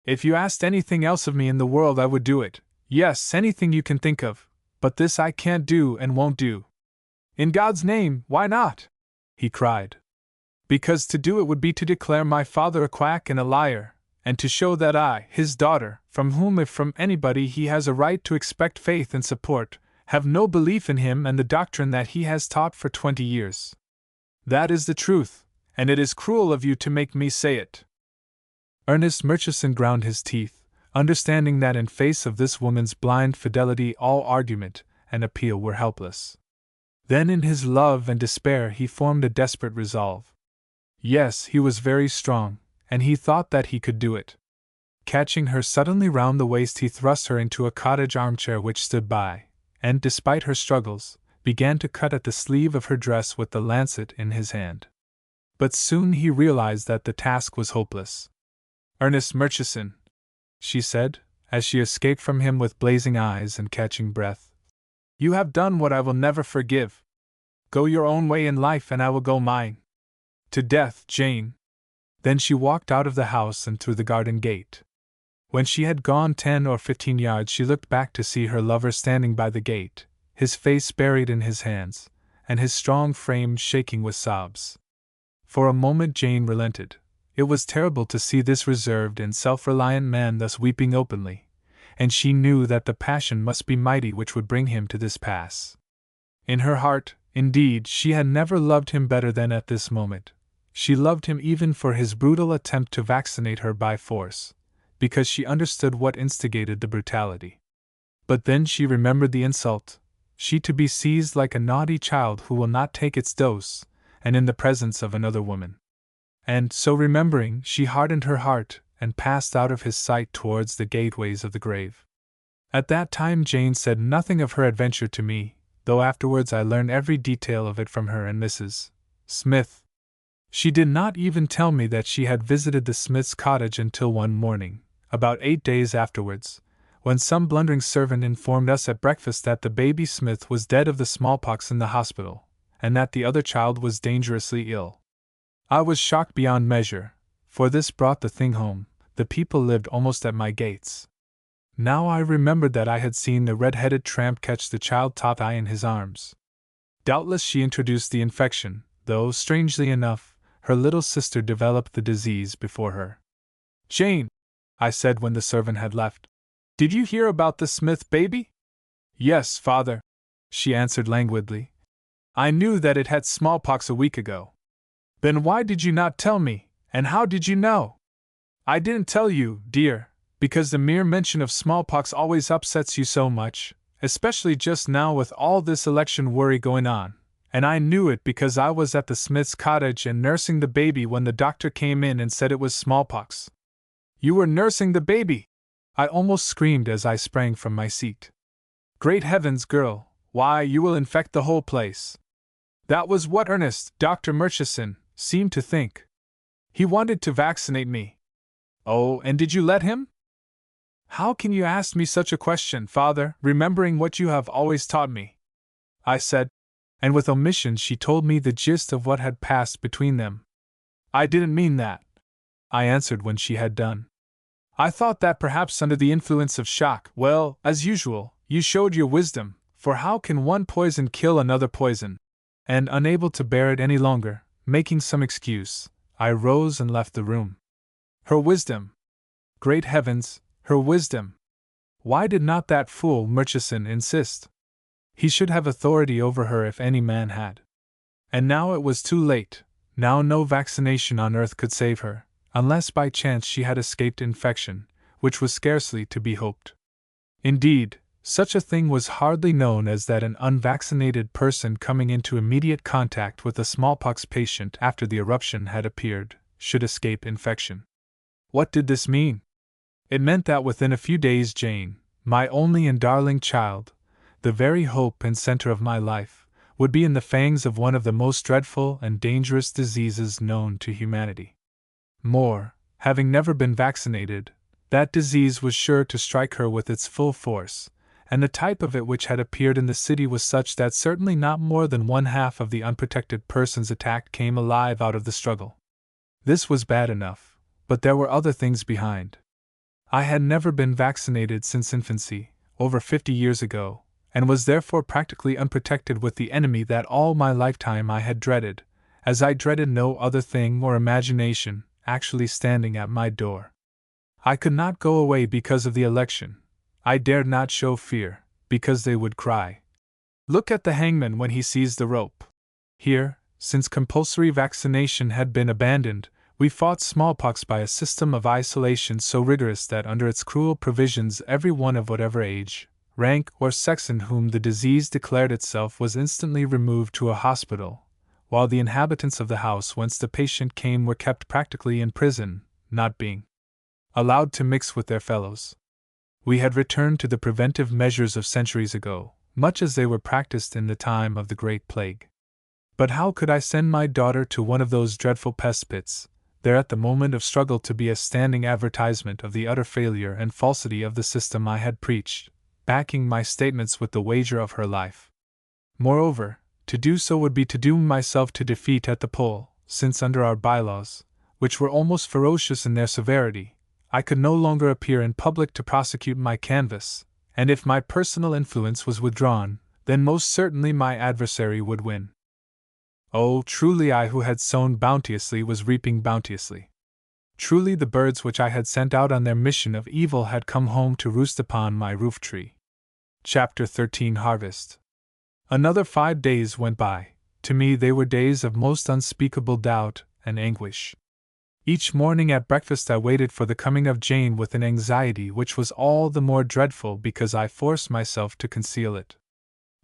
Speaker 1: "if you asked anything else of me in the world I would do it, yes, anything you can think of, but this I can't do and won't do." "In God's name, why not?" he cried. because to do it would be to declare my father a quack and a liar, and to show that I, his daughter, from whom if from anybody he has a right to expect faith and support, have no belief in him and the doctrine that he has taught for 20 years. That is the truth, and it is cruel of you to make me say it." Ernest Murchison ground his teeth, understanding that in face of this woman's blind fidelity all argument and appeal were helpless. Then in his love and despair he formed a desperate resolve. Yes, he was very strong, and he thought that he could do it. Catching her suddenly round the waist, he thrust her into a cottage armchair which stood by, and, despite her struggles, began to cut at the sleeve of her dress with the lancet in his hand. But soon he realized that the task was hopeless. "Ernest Murchison," she said, as she escaped from him with blazing eyes and catching breath, "you have done what I will never forgive. Go your own way in life and I will go mine. To death, Jane." Then she walked out of the house and through the garden gate. When she had gone 10 or 15 yards, she looked back to see her lover standing by the gate, his face buried in his hands, and his strong frame shaking with sobs. For a moment Jane relented. It was terrible to see this reserved and self-reliant man thus weeping openly, and she knew that the passion must be mighty which would bring him to this pass. In her heart, indeed, she had never loved him better than at this moment. She loved him even for his brutal attempt to vaccinate her by force, because she understood what instigated the brutality. But then she remembered the insult, she to be seized like a naughty child who will not take its dose, and in the presence of another woman. And, so remembering, she hardened her heart, and passed out of his sight towards the gateways of the grave. At that time Jane said nothing of her adventure to me, though afterwards I learned every detail of it from her and Mrs. Smith. She did not even tell me that she had visited the Smiths' cottage until one morning, about 8 days afterwards, when some blundering servant informed us at breakfast that the baby Smith was dead of the smallpox in the hospital, and that the other child was dangerously ill. I was shocked beyond measure, for this brought the thing home. The people lived almost at my gates. Now I remembered that I had seen the red-headed tramp catch the child tot-eye in his arms. Doubtless she introduced the infection, though, strangely enough, her little sister developed the disease before her. "Jane," I said when the servant had left, "did you hear about the Smith baby?" "Yes, father," she answered languidly. "I knew that it had smallpox a week ago." "Then why did you not tell me, and how did you know?" "I didn't tell you, dear, because the mere mention of smallpox always upsets you so much, especially just now with all this election worry going on, and I knew it because I was at the Smith's cottage and nursing the baby when the doctor came in and said it was smallpox." "You were nursing the baby!" I almost screamed as I sprang from my seat. "Great heavens, girl, why, you will infect the whole place." That was what Dr. Murchison, seemed to think. He wanted to vaccinate me. "Oh, and did you let him?" "How can you ask me such a question, father, remembering what you have always taught me?" I said, and with omission she told me the gist of what had passed between them. "I didn't mean that," I answered when she had done. "I thought that perhaps under the influence of shock, well, as usual, you showed your wisdom, for how can one poison kill another poison?" And unable to bear it any longer, making some excuse, I rose and left the room. Her wisdom! Great heavens, her wisdom! Why did not that fool Murchison insist? He should have authority over her if any man had. And now it was too late. Now no vaccination on earth could save her, unless by chance she had escaped infection, which was scarcely to be hoped. Indeed, such a thing was hardly known as that an unvaccinated person coming into immediate contact with a smallpox patient after the eruption had appeared, should escape infection. What did this mean? It meant that within a few days Jane, my only and darling child, the very hope and center of my life, would be in the fangs of one of the most dreadful and dangerous diseases known to humanity. More, having never been vaccinated, that disease was sure to strike her with its full force, and the type of it which had appeared in the city was such that certainly not more than 1/2 of the unprotected persons attacked came alive out of the struggle. This was bad enough, but there were other things behind. I had never been vaccinated since infancy, over 50 years ago, and was therefore practically unprotected with the enemy that all my lifetime I had dreaded, as I dreaded no other thing or imagination actually standing at my door. I could not go away because of the election. I dared not show fear, because they would cry, "Look at the hangman when he sees the rope." Here, since compulsory vaccination had been abandoned, we fought smallpox by a system of isolation so rigorous that under its cruel provisions every one of whatever age, rank, or sex in whom the disease declared itself was instantly removed to a hospital, while the inhabitants of the house whence the patient came were kept practically in prison, not being allowed to mix with their fellows. We had returned to the preventive measures of centuries ago, much as they were practiced in the time of the Great Plague. But how could I send my daughter to one of those dreadful pest pits, there at the moment of struggle to be a standing advertisement of the utter failure and falsity of the system I had preached, backing my statements with the wager of her life? Moreover, to do so would be to doom myself to defeat at the poll, since under our bylaws, which were almost ferocious in their severity, I could no longer appear in public to prosecute my canvass, and if my personal influence was withdrawn, then most certainly my adversary would win. Oh, truly I who had sown bounteously was reaping bounteously. Truly the birds which I had sent out on their mission of evil had come home to roost upon my roof tree. Chapter 13 Harvest. Another 5 days went by. To me they were days of most unspeakable doubt and anguish. Each morning at breakfast I waited for the coming of Jane with an anxiety which was all the more dreadful because I forced myself to conceal it.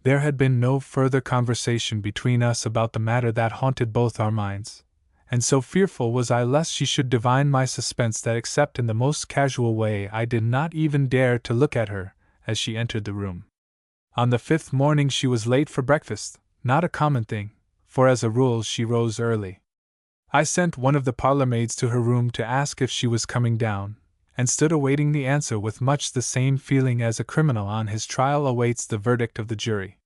Speaker 1: There had been no further conversation between us about the matter that haunted both our minds, and so fearful was I lest she should divine my suspense that except in the most casual way I did not even dare to look at her as she entered the room. On the 5th morning she was late for breakfast, not a common thing, for as a rule she rose early. I sent one of the parlour-maids to her room to ask if she was coming down, and stood awaiting the answer with much the same feeling as a criminal on his trial awaits the verdict of the jury.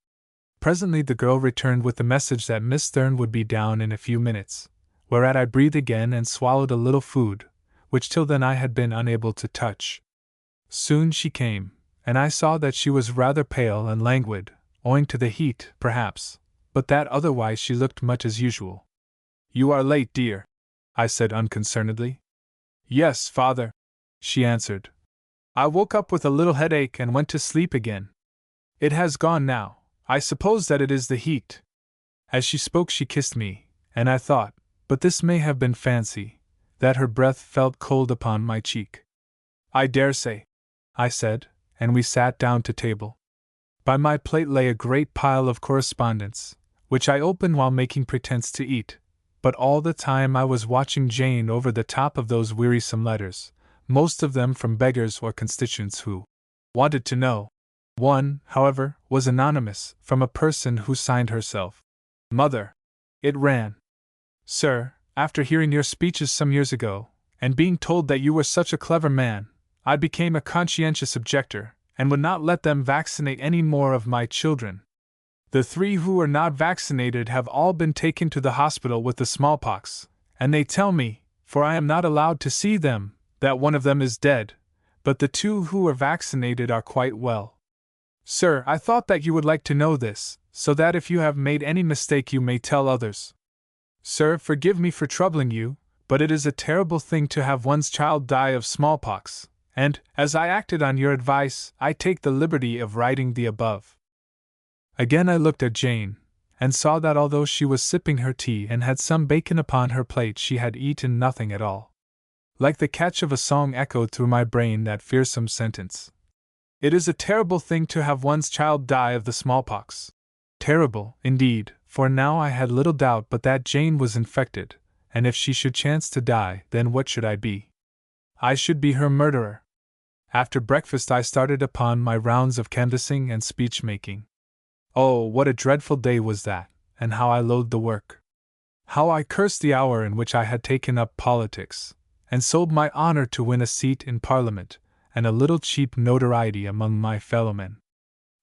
Speaker 1: Presently the girl returned with the message that Miss Therne would be down in a few minutes, whereat I breathed again and swallowed a little food, which till then I had been unable to touch. Soon she came, and I saw that she was rather pale and languid, owing to the heat, perhaps, but that otherwise she looked much as usual. "You are late, dear," I said unconcernedly. "Yes, father," she answered. "I woke up with a little headache and went to sleep again. It has gone now. I suppose that it is the heat." As she spoke she kissed me, and I thought, but this may have been fancy, that her breath felt cold upon my cheek. "I dare say," I said, and we sat down to table. By my plate lay a great pile of correspondence, which I opened while making pretense to eat, but all the time I was watching Jane over the top of those wearisome letters, most of them from beggars or constituents who wanted to know. One, however, was anonymous, from a person who signed herself Mother. It ran: "Sir, after hearing your speeches some years ago, and being told that you were such a clever man, I became a conscientious objector, and would not let them vaccinate any more of my children. The 3 who were not vaccinated have all been taken to the hospital with the smallpox, and they tell me, for I am not allowed to see them, that one of them is dead, but the 2 who were vaccinated are quite well. Sir, I thought that you would like to know this, so that if you have made any mistake you may tell others. Sir, forgive me for troubling you, but it is a terrible thing to have one's child die of smallpox, and, as I acted on your advice, I take the liberty of writing the above." Again I looked at Jane, and saw that although she was sipping her tea and had some bacon upon her plate she had eaten nothing at all. Like the catch of a song echoed through my brain that fearsome sentence: "It is a terrible thing to have one's child die of the smallpox." Terrible, indeed, for now I had little doubt but that Jane was infected, and if she should chance to die, then what should I be? I should be her murderer. After breakfast I started upon my rounds of canvassing and speech-making. Oh, what a dreadful day was that, and how I loathed the work! How I cursed the hour in which I had taken up politics, and sold my honor to win a seat in Parliament, and a little cheap notoriety among my fellowmen.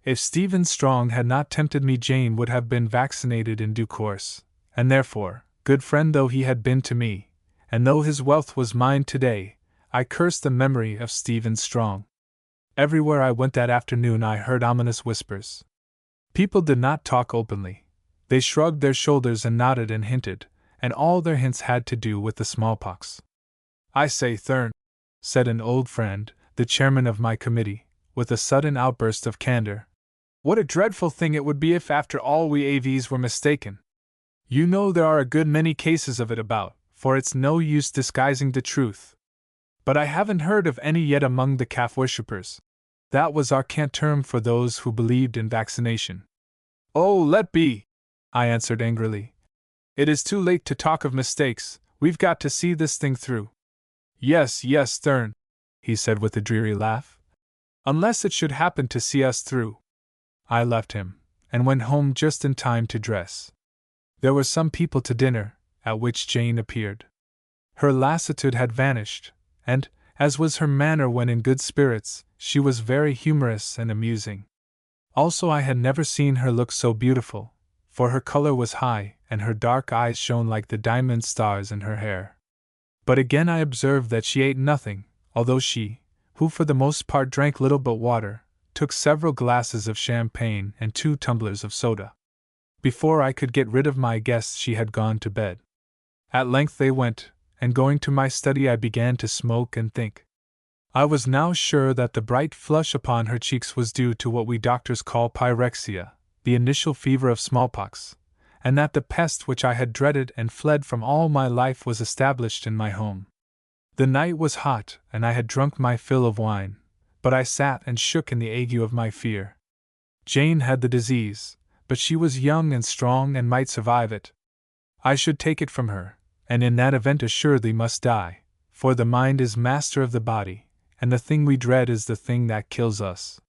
Speaker 1: If Stephen Strong had not tempted me, Jane would have been vaccinated in due course, and therefore, good friend though he had been to me, and though his wealth was mine today, I cursed the memory of Stephen Strong. Everywhere I went that afternoon I heard ominous whispers. People did not talk openly. They shrugged their shoulders and nodded and hinted, and all their hints had to do with the smallpox. "I say, Therne," said an old friend, the chairman of my committee, with a sudden outburst of candor, "what a dreadful thing it would be if after all we AVs were mistaken. You know there are a good many cases of it about, for it's no use disguising the truth. But I haven't heard of any yet among the calf worshippers." That was our cant term for those who believed in vaccination. "Oh, let be!" I answered angrily. "It is too late to talk of mistakes, we've got to see this thing through." "Yes, yes, Therne," he said with a dreary laugh. "Unless it should happen to see us through." I left him, and went home just in time to dress. There were some people to dinner, at which Jane appeared. Her lassitude had vanished, and, as was her manner when in good spirits, she was very humorous and amusing. Also, I had never seen her look so beautiful, for her color was high, and her dark eyes shone like the diamond stars in her hair. But again I observed that she ate nothing, although she, who for the most part drank little but water, took several glasses of champagne and 2 tumblers of soda. Before I could get rid of my guests she had gone to bed. At length they went, and going to my study I began to smoke and think. I was now sure that the bright flush upon her cheeks was due to what we doctors call pyrexia, the initial fever of smallpox, and that the pest which I had dreaded and fled from all my life was established in my home. The night was hot, and I had drunk my fill of wine, but I sat and shook in the ague of my fear. Jane had the disease, but she was young and strong and might survive it. I should take it from her, and in that event assuredly must die, for the mind is master of the body, and the thing we dread is the thing that kills us.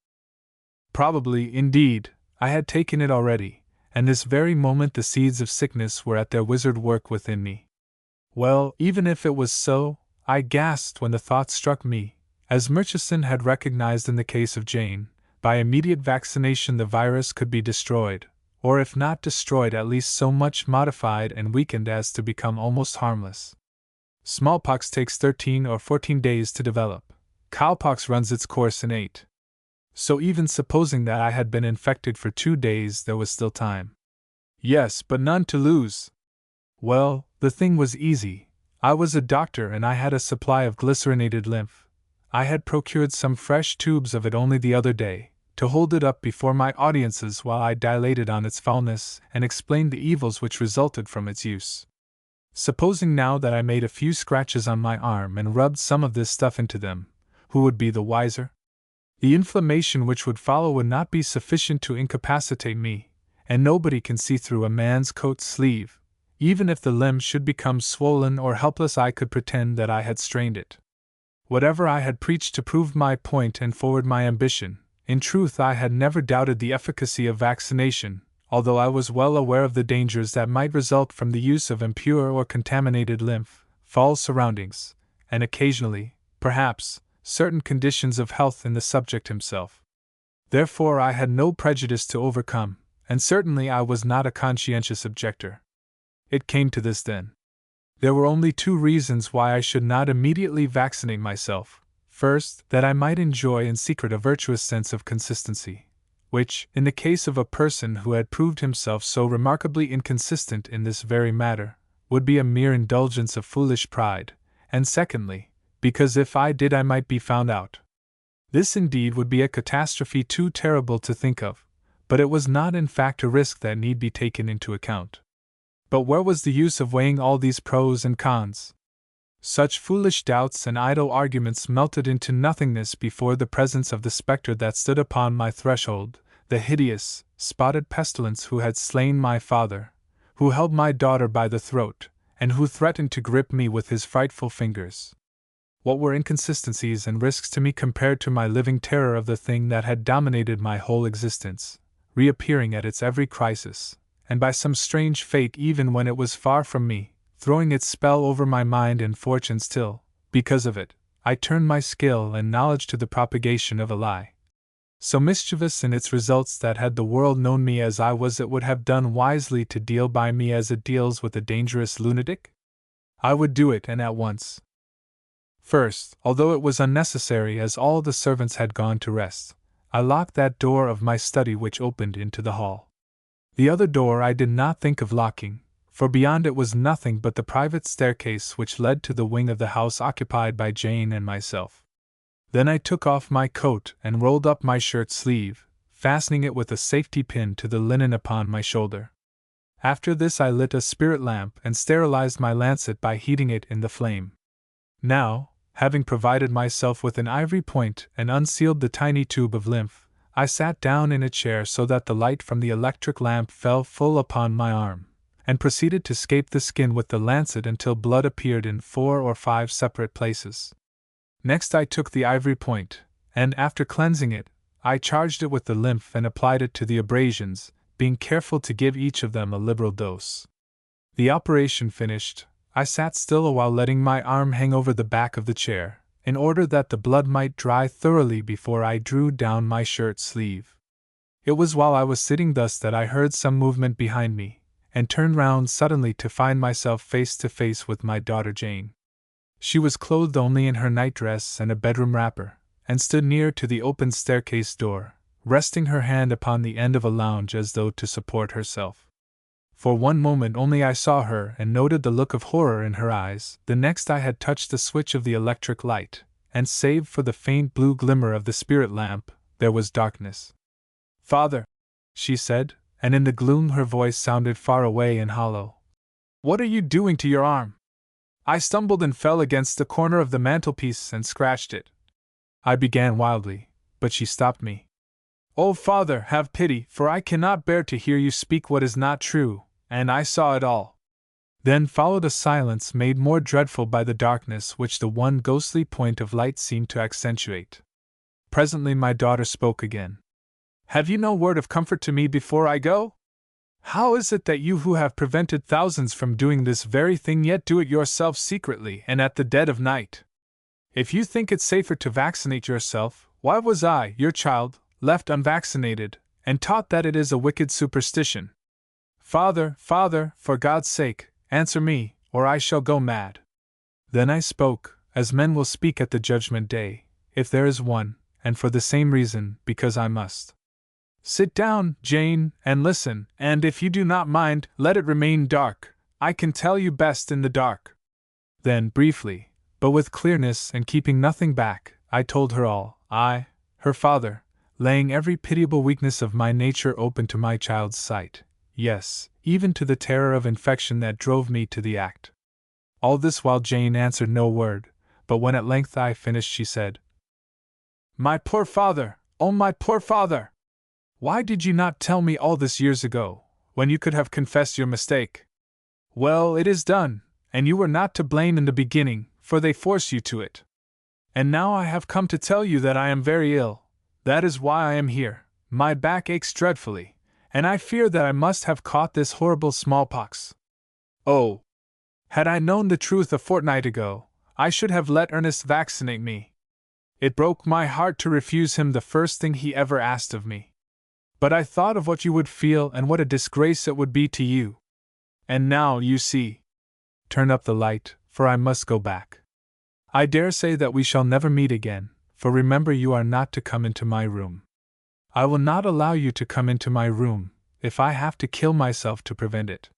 Speaker 1: Probably, indeed, I had taken it already, and this very moment the seeds of sickness were at their wizard work within me. Well, even if it was so, I gasped when the thought struck me, as Murchison had recognized in the case of Jane, by immediate vaccination the virus could be destroyed, or if not destroyed at least so much modified and weakened as to become almost harmless. Smallpox takes 13 or 14 days to develop. Cowpox runs its course in 8. So even supposing that I had been infected for 2 days, there was still time. Yes, but none to lose. Well, the thing was easy. I was a doctor and I had a supply of glycerinated lymph. I had procured some fresh tubes of it only the other day, to hold it up before my audiences while I dilated on its foulness and explained the evils which resulted from its use. Supposing now that I made a few scratches on my arm and rubbed some of this stuff into them, who would be the wiser? The inflammation which would follow would not be sufficient to incapacitate me, and nobody can see through a man's coat sleeve. Even if the limb should become swollen or helpless, I could pretend that I had strained it. Whatever I had preached to prove my point and forward my ambition, in truth I had never doubted the efficacy of vaccination, although I was well aware of the dangers that might result from the use of impure or contaminated lymph, foul surroundings, and occasionally, perhaps, certain conditions of health in the subject himself. Therefore I had no prejudice to overcome, and certainly I was not a conscientious objector. It came to this then. There were only 2 reasons why I should not immediately vaccinate myself. First, that I might enjoy in secret a virtuous sense of consistency, which, in the case of a person who had proved himself so remarkably inconsistent in this very matter, would be a mere indulgence of foolish pride, and secondly, because if I did I might be found out. This indeed would be a catastrophe too terrible to think of, but it was not in fact a risk that need be taken into account. But where was the use of weighing all these pros and cons? Such foolish doubts and idle arguments melted into nothingness before the presence of the spectre that stood upon my threshold, the hideous, spotted pestilence who had slain my father, who held my daughter by the throat, and who threatened to grip me with his frightful fingers. What were inconsistencies and risks to me compared to my living terror of the thing that had dominated my whole existence, reappearing at its every crisis, and by some strange fate even when it was far from me, throwing its spell over my mind and fortunes till, because of it, I turned my skill and knowledge to the propagation of a lie. So mischievous in its results that had the world known me as I was, it would have done wisely to deal by me as it deals with a dangerous lunatic? I would do it, and at once. First, although it was unnecessary as all the servants had gone to rest, I locked that door of my study which opened into the hall. The other door I did not think of locking, for beyond it was nothing but the private staircase which led to the wing of the house occupied by Jane and myself. Then I took off my coat and rolled up my shirt sleeve, fastening it with a safety pin to the linen upon my shoulder. After this I lit a spirit lamp and sterilized my lancet by heating it in the flame. Now, having provided myself with an ivory point and unsealed the tiny tube of lymph, I sat down in a chair so that the light from the electric lamp fell full upon my arm, and proceeded to scape the skin with the lancet until blood appeared in 4 or 5 separate places. Next I took the ivory point, and after cleansing it, I charged it with the lymph and applied it to the abrasions, being careful to give each of them a liberal dose. The operation finished, I sat still a while letting my arm hang over the back of the chair, in order that the blood might dry thoroughly before I drew down my shirt sleeve. It was while I was sitting thus that I heard some movement behind me, and turned round suddenly to find myself face to face with my daughter Jane. She was clothed only in her nightdress and a bedroom wrapper, and stood near to the open staircase door, resting her hand upon the end of a lounge as though to support herself. For one moment only I saw her and noted the look of horror in her eyes. The next I had touched the switch of the electric light, and save for the faint blue glimmer of the spirit lamp, there was darkness. "Father," she said, and in the gloom her voice sounded far away and hollow. "What are you doing to your arm?" I stumbled and fell against the corner of the mantelpiece and scratched it. I began wildly, but she stopped me. "Oh, father, have pity, for I cannot bear to hear you speak what is not true, and I saw it all." Then followed a silence made more dreadful by the darkness which the one ghostly point of light seemed to accentuate. Presently my daughter spoke again. "Have you no word of comfort to me before I go? How is it that you who have prevented thousands from doing this very thing yet do it yourself secretly and at the dead of night? If you think it safer to vaccinate yourself, why was I, your child, left unvaccinated, and taught that it is a wicked superstition? Father, father, for God's sake, answer me, or I shall go mad." Then I spoke, as men will speak at the judgment day, if there is one, and for the same reason, because I must. "Sit down, Jane, and listen, and if you do not mind, let it remain dark. I can tell you best in the dark." Then, briefly, but with clearness and keeping nothing back, I told her all, I, her father, laying every pitiable weakness of my nature open to my child's sight, yes, even to the terror of infection that drove me to the act. All this while Jane answered no word, but when at length I finished she said, "My poor father, oh my poor father! Why did you not tell me all this years ago, when you could have confessed your mistake? Well, it is done, and you were not to blame in the beginning, for they force you to it. And now I have come to tell you that I am very ill. That is why I am here. My back aches dreadfully, and I fear that I must have caught this horrible smallpox. Oh! Had I known the truth a fortnight ago, I should have let Ernest vaccinate me. It broke my heart to refuse him the first thing he ever asked of me. But I thought of what you would feel and what a disgrace it would be to you. And now, you see. Turn up the light, for I must go back. I dare say that we shall never meet again, for remember you are not to come into my room. I will not allow you to come into my room, if I have to kill myself to prevent it.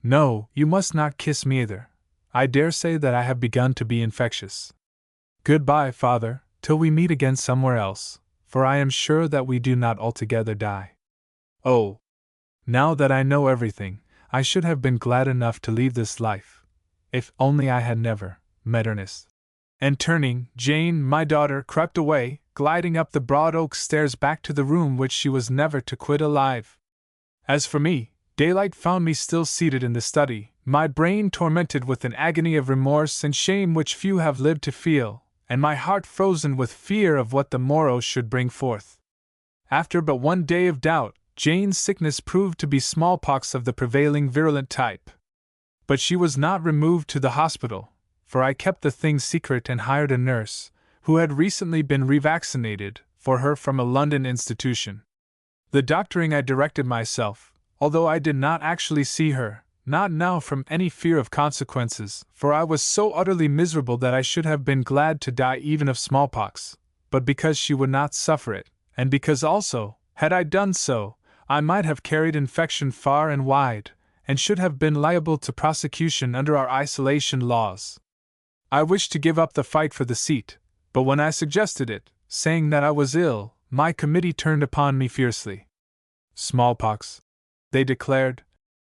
Speaker 1: No, you must not kiss me either. I dare say that I have begun to be infectious. Goodbye, father, till we meet again somewhere else, for I am sure that we do not altogether die. Oh! Now that I know everything, I should have been glad enough to leave this life, if only I had never met Ernest." And turning, Jane, my daughter, crept away, gliding up the broad oak stairs back to the room which she was never to quit alive. As for me, daylight found me still seated in the study, my brain tormented with an agony of remorse and shame which few have lived to feel, and my heart frozen with fear of what the morrow should bring forth. After but one day of doubt, Jane's sickness proved to be smallpox of the prevailing virulent type. But she was not removed to the hospital, for I kept the thing secret and hired a nurse, who had recently been revaccinated, for her from a London institution. The doctoring I directed myself, although I did not actually see her, not now from any fear of consequences, for I was so utterly miserable that I should have been glad to die even of smallpox, but because she would not suffer it, and because also, had I done so, I might have carried infection far and wide, and should have been liable to prosecution under our isolation laws. I wished to give up the fight for the seat, but when I suggested it, saying that I was ill, my committee turned upon me fiercely. Smallpox, they declared,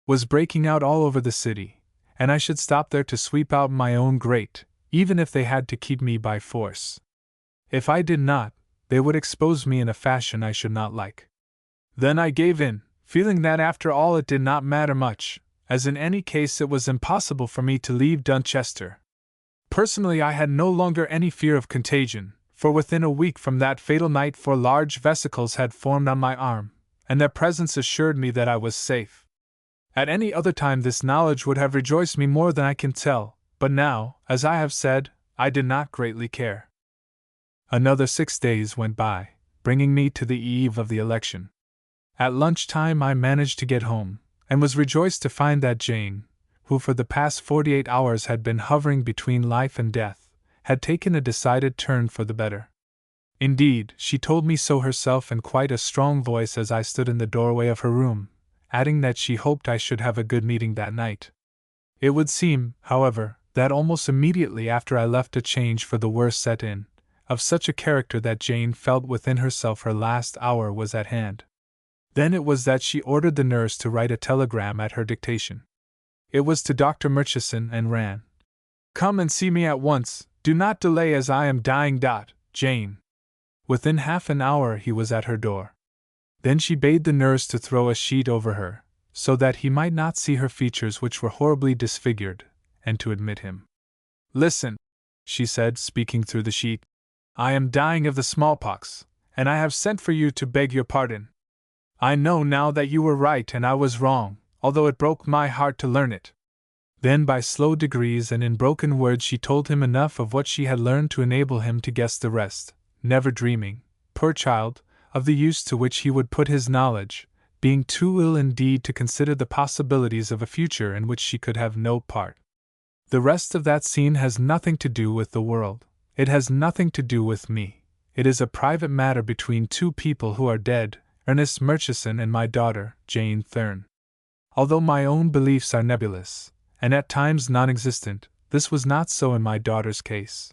Speaker 1: was breaking out all over the city, and I should stop there to sweep out my own grate, even if they had to keep me by force. If I did not, they would expose me in a fashion I should not like. Then I gave in, feeling that after all it did not matter much, as in any case it was impossible for me to leave Dunchester. Personally, I had no longer any fear of contagion, for within a week from that fatal night 4 large vesicles had formed on my arm, and their presence assured me that I was safe. At any other time this knowledge would have rejoiced me more than I can tell, but now, as I have said, I did not greatly care. Another 6 days went by, bringing me to the eve of the election. At lunch-time I managed to get home, and was rejoiced to find that Jane, who for the past 48 hours had been hovering between life and death, had taken a decided turn for the better. Indeed, she told me so herself in quite a strong voice as I stood in the doorway of her room, adding that she hoped I should have a good meeting that night. It would seem, however, that almost immediately after I left a change for the worse set in, of such a character that Jane felt within herself her last hour was at hand. Then it was that she ordered the nurse to write a telegram at her dictation. It was to Dr. Murchison and ran, "Come and see me at once, do not delay as I am dying. Jane." Within half an hour he was at her door. Then she bade the nurse to throw a sheet over her, so that he might not see her features which were horribly disfigured, and to admit him. "Listen," she said, speaking through the sheet. "I am dying of the smallpox, and I have sent for you to beg your pardon. I know now that you were right and I was wrong, although it broke my heart to learn it." Then by slow degrees and in broken words she told him enough of what she had learned to enable him to guess the rest, never dreaming, poor child, of the use to which he would put his knowledge, being too ill indeed to consider the possibilities of a future in which she could have no part. The rest of that scene has nothing to do with the world. It has nothing to do with me. It is a private matter between 2 people who are dead, Ernest Murchison and my daughter, Jane Therne. Although my own beliefs are nebulous, and at times non-existent, this was not so in my daughter's case.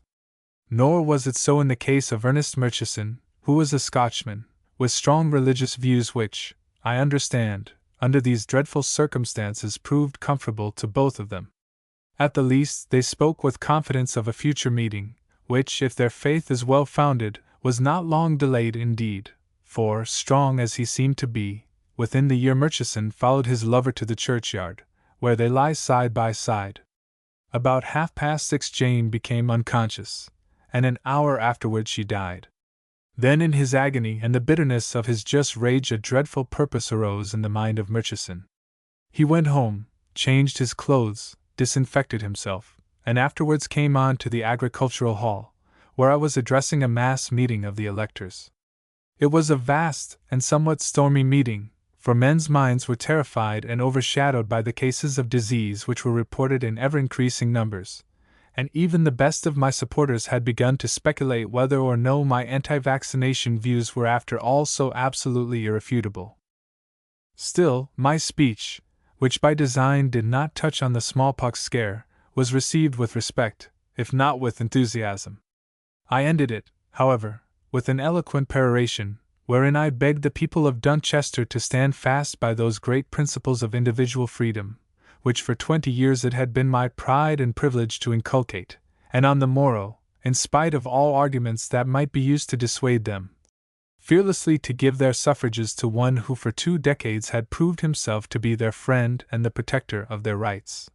Speaker 1: Nor was it so in the case of Ernest Murchison, who was a Scotchman, with strong religious views which, I understand, under these dreadful circumstances proved comfortable to both of them. At the least, they spoke with confidence of a future meeting, which, if their faith is well founded, was not long delayed indeed, for, strong as he seemed to be, within the year Murchison followed his lover to the churchyard, where they lie side by side. About 6:30 Jane became unconscious, and an hour afterward she died. Then in his agony and the bitterness of his just rage a dreadful purpose arose in the mind of Murchison. He went home, changed his clothes, disinfected himself, and afterwards came on to the agricultural hall, where I was addressing a mass meeting of the electors. It was a vast and somewhat stormy meeting, for men's minds were terrified and overshadowed by the cases of disease which were reported in ever-increasing numbers, and even the best of my supporters had begun to speculate whether or no my anti-vaccination views were after all so absolutely irrefutable. Still, my speech, which by design did not touch on the smallpox scare, was received with respect, if not with enthusiasm. I ended it, however, with an eloquent peroration, wherein I begged the people of Dunchester to stand fast by those great principles of individual freedom, which for 20 years it had been my pride and privilege to inculcate, and on the morrow, in spite of all arguments that might be used to dissuade them, fearlessly to give their suffrages to one who for 2 decades had proved himself to be their friend and the protector of their rights.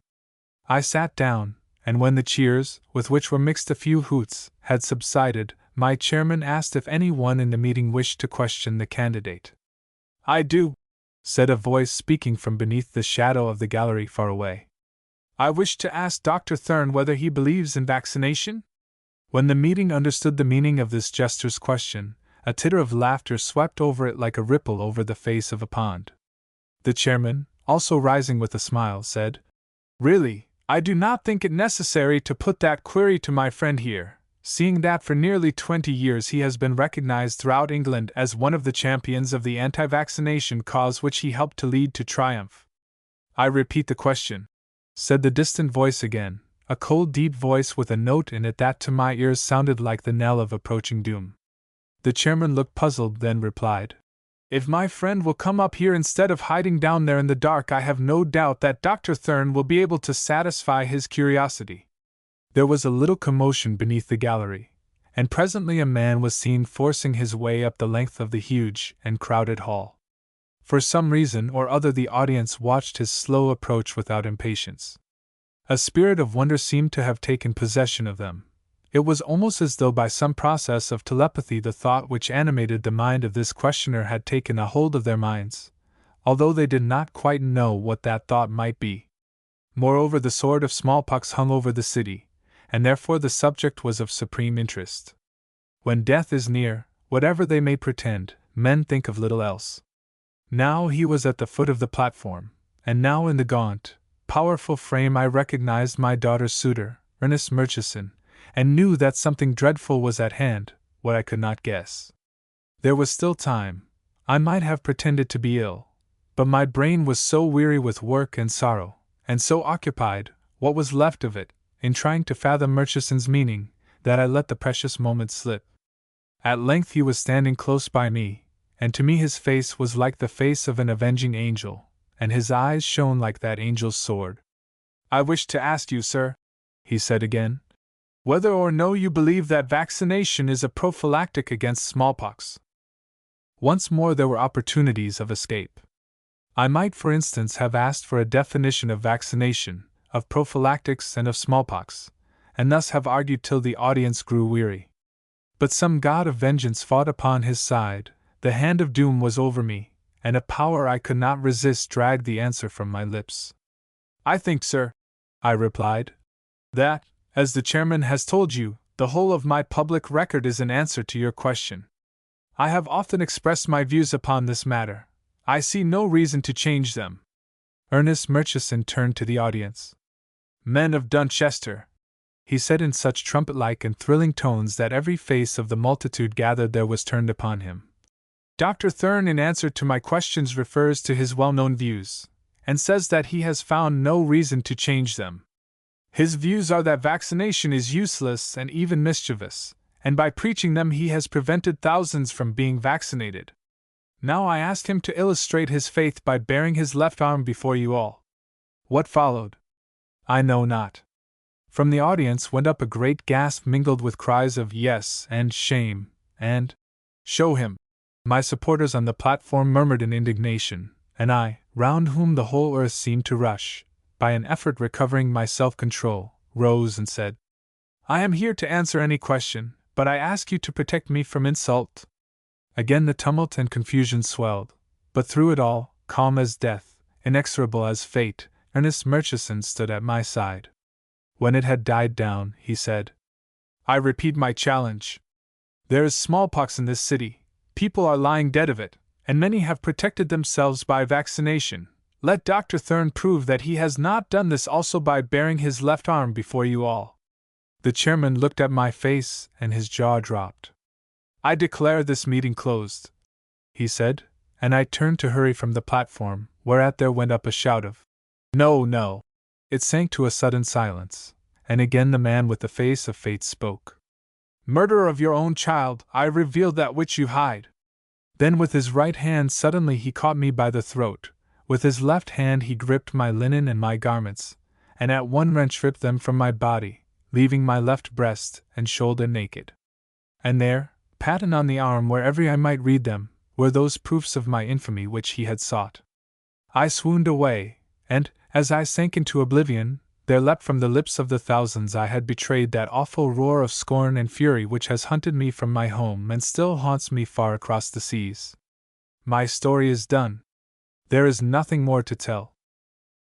Speaker 1: I sat down, and when the cheers, with which were mixed a few hoots, had subsided, my chairman asked if any one in the meeting wished to question the candidate. "I do," said a voice speaking from beneath the shadow of the gallery far away. "I wish to ask Dr. Therne whether he believes in vaccination?" When the meeting understood the meaning of this jester's question, a titter of laughter swept over it like a ripple over the face of a pond. The chairman, also rising with a smile, said, "Really, I do not think it necessary to put that query to my friend here, seeing that for nearly 20 years he has been recognized throughout England as one of the champions of the anti-vaccination cause which he helped to lead to triumph. I repeat the question, said the distant voice again, a cold, deep voice with a note in it that to my ears sounded like the knell of approaching doom. The chairman looked puzzled, then replied, If my friend will come up here instead of hiding down there in the dark, I have no doubt that Dr. Therne will be able to satisfy his curiosity. There was a little commotion beneath the gallery, and presently a man was seen forcing his way up the length of the huge and crowded hall. For some reason or other the audience watched his slow approach without impatience. A spirit of wonder seemed to have taken possession of them. It was almost as though by some process of telepathy the thought which animated the mind of this questioner had taken a hold of their minds, although they did not quite know what that thought might be. Moreover, the sword of smallpox hung over the city, and therefore the subject was of supreme interest. When death is near, whatever they may pretend, men think of little else. Now he was at the foot of the platform, and now in the gaunt, powerful frame I recognized my daughter's suitor, Ernest Murchison, and knew that something dreadful was at hand, what I could not guess. There was still time. I might have pretended to be ill, but my brain was so weary with work and sorrow, and so occupied, what was left of it, in trying to fathom Murchison's meaning, that I let the precious moment slip. At length he was standing close by me, and to me his face was like the face of an avenging angel, and his eyes shone like that angel's sword. I wish to ask you, sir, he said again, whether or no you believe that vaccination is a prophylactic against smallpox. Once more there were opportunities of escape. I might, for instance, have asked for a definition of vaccination, of prophylactics, and of smallpox, and thus have argued till the audience grew weary. But some god of vengeance fought upon his side, the hand of doom was over me, and a power I could not resist dragged the answer from my lips. I think, sir, I replied, that, as the chairman has told you, the whole of my public record is an answer to your question. I have often expressed my views upon this matter. I see no reason to change them. Ernest Murchison turned to the audience. Men of Dunchester, he said in such trumpet-like and thrilling tones that every face of the multitude gathered there was turned upon him. Dr. Therne, in answer to my questions, refers to his well-known views, and says that he has found no reason to change them. His views are that vaccination is useless and even mischievous, and by preaching them he has prevented thousands from being vaccinated. Now I ask him to illustrate his faith by baring his left arm before you all. What followed? I know not. From the audience went up a great gasp mingled with cries of yes and shame, and show him. My supporters on the platform murmured in indignation, and I, round whom the whole earth seemed to rush, by an effort recovering my self-control, rose and said, I am here to answer any question, but I ask you to protect me from insult. Again the tumult and confusion swelled, but through it all, calm as death, inexorable as fate, Ernest Murchison stood at my side. When it had died down, he said, I repeat my challenge. There is smallpox in this city, people are lying dead of it, and many have protected themselves by vaccination. Let Dr. Therne prove that he has not done this also by baring his left arm before you all. The chairman looked at my face, and his jaw dropped. I declare this meeting closed, he said, and I turned to hurry from the platform, whereat there went up a shout of, No, no. It sank to a sudden silence, and again the man with the face of fate spoke. Murderer of your own child, I reveal that which you hide. Then with his right hand suddenly he caught me by the throat, with his left hand he gripped my linen and my garments, and at one wrench ripped them from my body, leaving my left breast and shoulder naked. And there, patent on the arm wherever I might read them, were those proofs of my infamy which he had sought. I swooned away, and, as I sank into oblivion, there leapt from the lips of the thousands I had betrayed that awful roar of scorn and fury which has hunted me from my home and still haunts me far across the seas. My story is done. There is nothing more to tell.